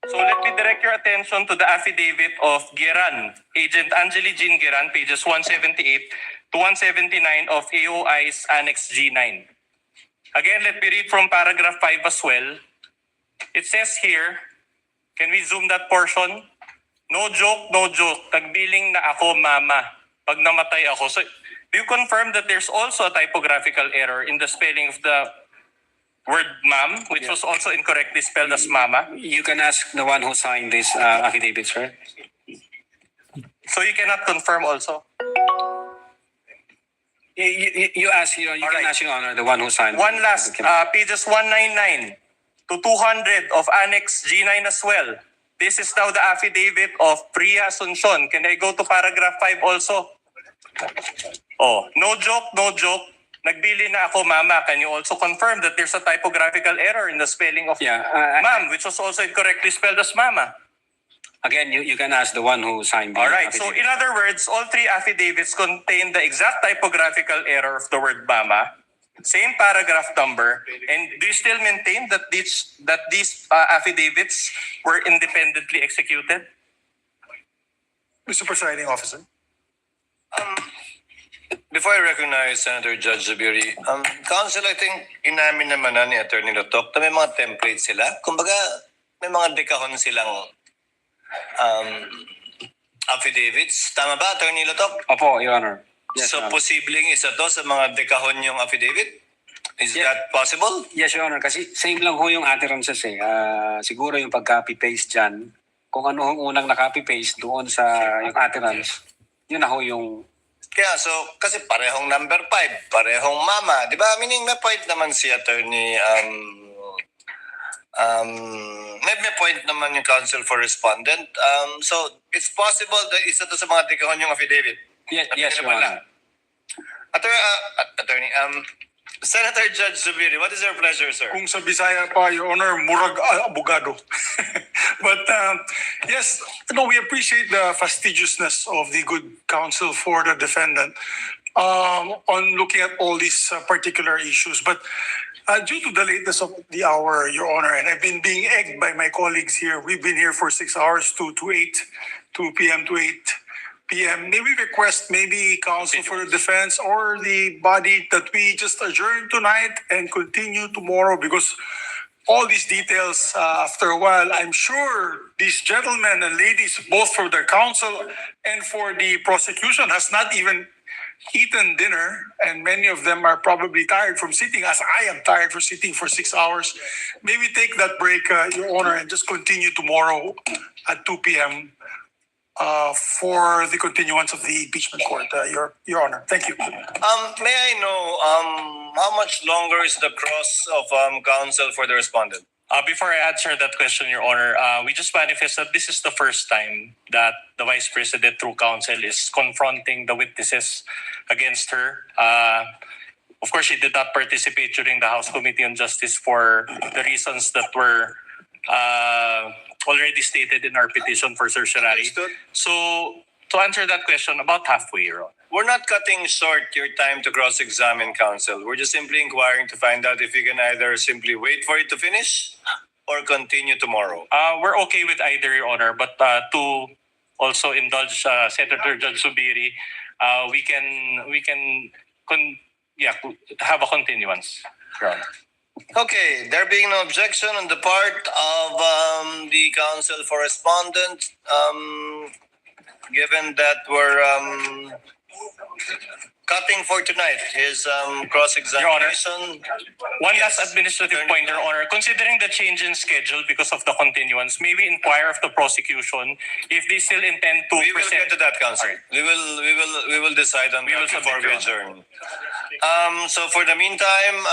So let me direct your attention to the affidavit of Geran, Agent Angeli Jean Geran, pages 178 to 179 of AOI's Annex G9. Again, let me read from paragraph 5 as well. It says here, can we zoom that portion? No joke, nagbiling na ako mama pag namatay ako. So do you confirm that there's also a typographical error in the spelling of the word ma'am, which was also incorrectly spelled as mama? You can ask the one who signed this affidavit, sir. So you cannot confirm also? You ask, you can ask, Your Honor, the one who signed. One last, pages 199 to 200 of Annex G9 as well. This is now the affidavit of Priya Asuncion. Can I go to paragraph 5 also? Oh, no joke, nagbili na ako mama. Can you also confirm that there's a typographical error in the spelling of ma'am, which was also incorrectly spelled as mama? Again, you can ask the one who signed the All right. affidavit. So in other words, all three affidavits contain the exact typographical error of the word mama, same paragraph number, and do you still maintain that these affidavits were independently executed? Mr. Presiding Officer. Before I recognize Senator Judge Zubiri, Counsel, I think inamin naman na ni Attorney Lotok na may mga templates sila. Kumbaga, may mga dekahon silang affidavits. Tama ba, Attorney Lotok? Opo, Your Honor. Yes, So, Your Honor. posibleng isa to sa mga dekahon yung affidavit? Is that possible? Yes, Your Honor. Kasi same lang ho yung utterances eh. Siguro yung pag-copy-paste dyan, kung ano yung unang na-copy-paste doon sa yung utterance, yun na ho yung... Kaya, so, kasi parehong number 5, parehong mama. Di ba? Meaning, may point naman si Attorney, may point naman yung counsel for respondent. So, it's possible that isa to sa mga dekahon yung affidavit. Yes, Your Honor. Attorney, Senator Judge Zubiri, what is your pleasure, sir? Kung sa Bisaya pa, Your Honor, murag abogado. But yes, we appreciate the fastidiousness of the good counsel for the defendant on looking at all these particular issues. But due to the lateness of the hour, Your Honor, and I've been being egged by my colleagues here, we've been here for 6 hours to 2 p.m. to 8 p.m. May we request maybe counsel for the defense or the body that we just adjourn tonight and continue tomorrow, because all these details, after a while, I'm sure these gentlemen and ladies, both for the counsel and for the prosecution, has not even eaten dinner, and many of them are probably tired from sitting, as I am tired for sitting for 6 hours. Maybe take that break, Your Honor, and just continue tomorrow at 2 p.m. For the continuance of the impeachment court, Your Honor. Thank you. May I know how much longer is the cross of counsel for the respondent? Before I answer that question, Your Honor, we just manifest that this is the first time that the Vice President through counsel is confronting the witnesses against her. Of course, she did not participate during the House Committee on Justice for the reasons that were already stated in our petition for certiorari. Understood. So, to answer that question, about halfway, Your Honor. We're not cutting short your time to cross-examine counsel. We're just simply inquiring to find out if you can either simply wait for it to finish or continue tomorrow. We're okay with either, Your Honor, but to also indulge Senator Judge Zubiri, we can have a continuance, Your Honor. Okay, there being no objection on the part of the counsel for respondent, given that we're cutting for tonight his cross-examination. One last administrative point, Your Honor. Considering the change in schedule because of the continuance, may we inquire of the prosecution if they still intend to We will present... get to that, counsel. Alright. We will decide on that before we adjourn. So for the meantime,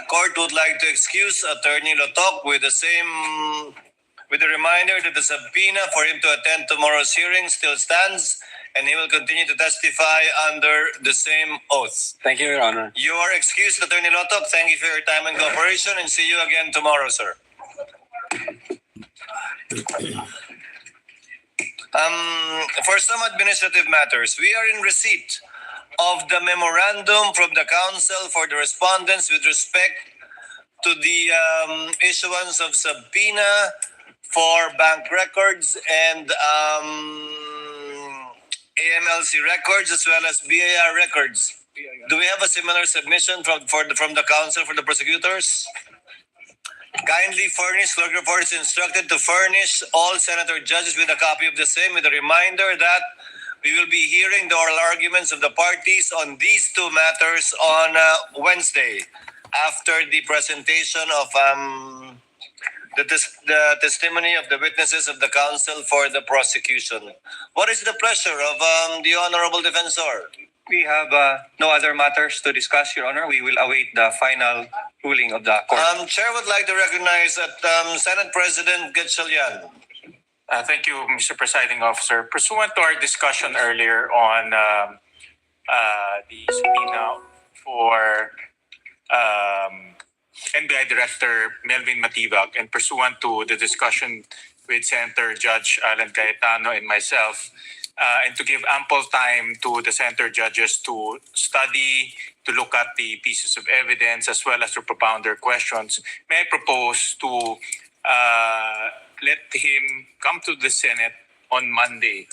court would like to excuse Attorney Lotok with the reminder that the subpoena for him to attend tomorrow's hearing still stands, and he will continue to testify under the same oath. Thank you, Your Honor. You are excused, Attorney Lotok. Thank you for your time and cooperation, and see you again tomorrow, sir. For some administrative matters, we are in receipt of the memorandum from the counsel for the respondents with respect to the issuance of subpoena for bank records and AMLC records as well as BAR records. Do we have a similar submission from the counsel for the prosecutors? Kindly furnish, clerk report is instructed to furnish all senator judges with a copy of the same, with a reminder that we will be hearing the oral arguments of the parties on these two matters on Wednesday after the presentation of the testimony of the witnesses of the counsel for the prosecution. What is the pleasure of the Honorable Defensor? We have no other matters to discuss, Your Honor. We will await the final ruling of the court. Chair would like to recognize that Senate President Gatchalian. Thank you, Mr. Presiding Officer. Pursuant to our discussion earlier on the subpoena for NBI Director Melvin Matibag, and pursuant to the discussion with Senator Judge Alan Cayetano and myself, and to give ample time to the Senator judges to study, to look at the pieces of evidence, as well as to propound their questions, may I propose to let him come to the Senate on Monday.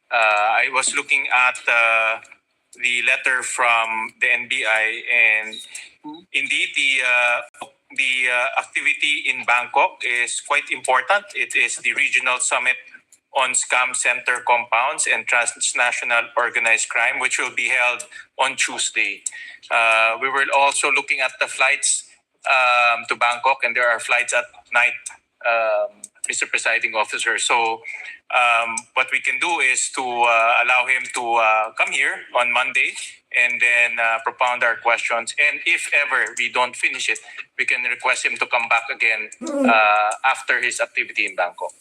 I was looking at the letter from the NBI, and indeed the activity in Bangkok is quite important. It is the regional summit on scam center compounds and transnational organized crime, which will be held on Tuesday. We were also looking at the flights to Bangkok, and there are flights at night, Mr. Presiding Officer. So what we can do is to allow him to come here on Monday and then propound our questions. And if ever we don't finish it, we can request him to come back again after his activity in Bangkok.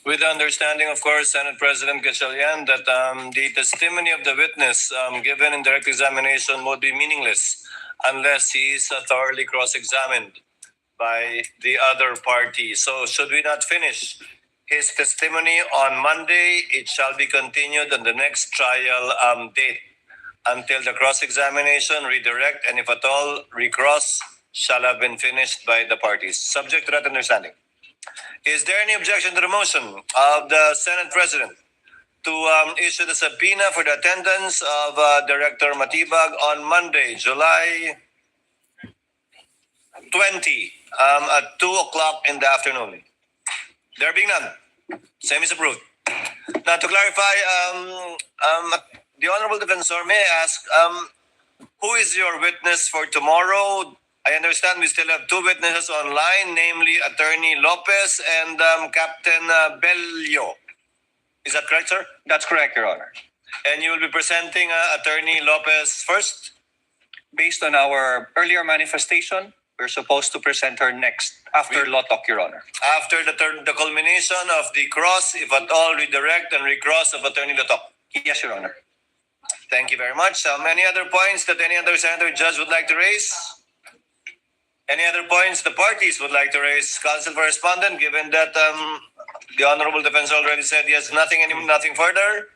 With the understanding, of course, Senate President Gatchalian, that the testimony of the witness given in direct examination would be meaningless unless he is thoroughly cross-examined by the other party. So should we not finish his testimony on Monday, it shall be continued on the next trial date until the cross-examination, redirect, and if at all, recross shall have been finished by the parties. Subject to that understanding. Is there any objection to the motion of the Senate President to issue the subpoena for the attendance of Director Matibag on Monday, July 20 at 2 o'clock in the afternoon? There being none, same is approved. Now to clarify, the Honorable Defensor, may I ask, who is your witness for tomorrow? I understand we still have two witnesses online, namely Attorney Lopez and Captain Bello. Is that correct, sir? That's correct, Your Honor. And you will be presenting Attorney Lopez first? Based on our earlier manifestation, we're supposed to present her next after Lotok, Your Honor. After the culmination of the cross, if at all, redirect and recross of Attorney Lotok. Yes, Your Honor. Thank you very much. Any other points that any other senator judge would like to raise? Any other points the parties would like to raise? Counsel for Respondent, given that the Honorable Defensor already said he has nothing further.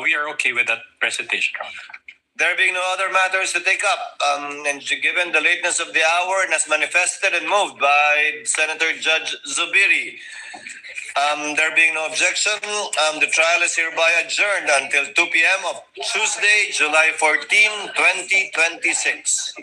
We are okay with that presentation, Your Honor. There being no other matters to take up, and given the lateness of the hour and as manifested and moved by Senator Judge Zubiri, there being no objection, the trial is hereby adjourned until 2 p.m. of Tuesday, July 14, 2026.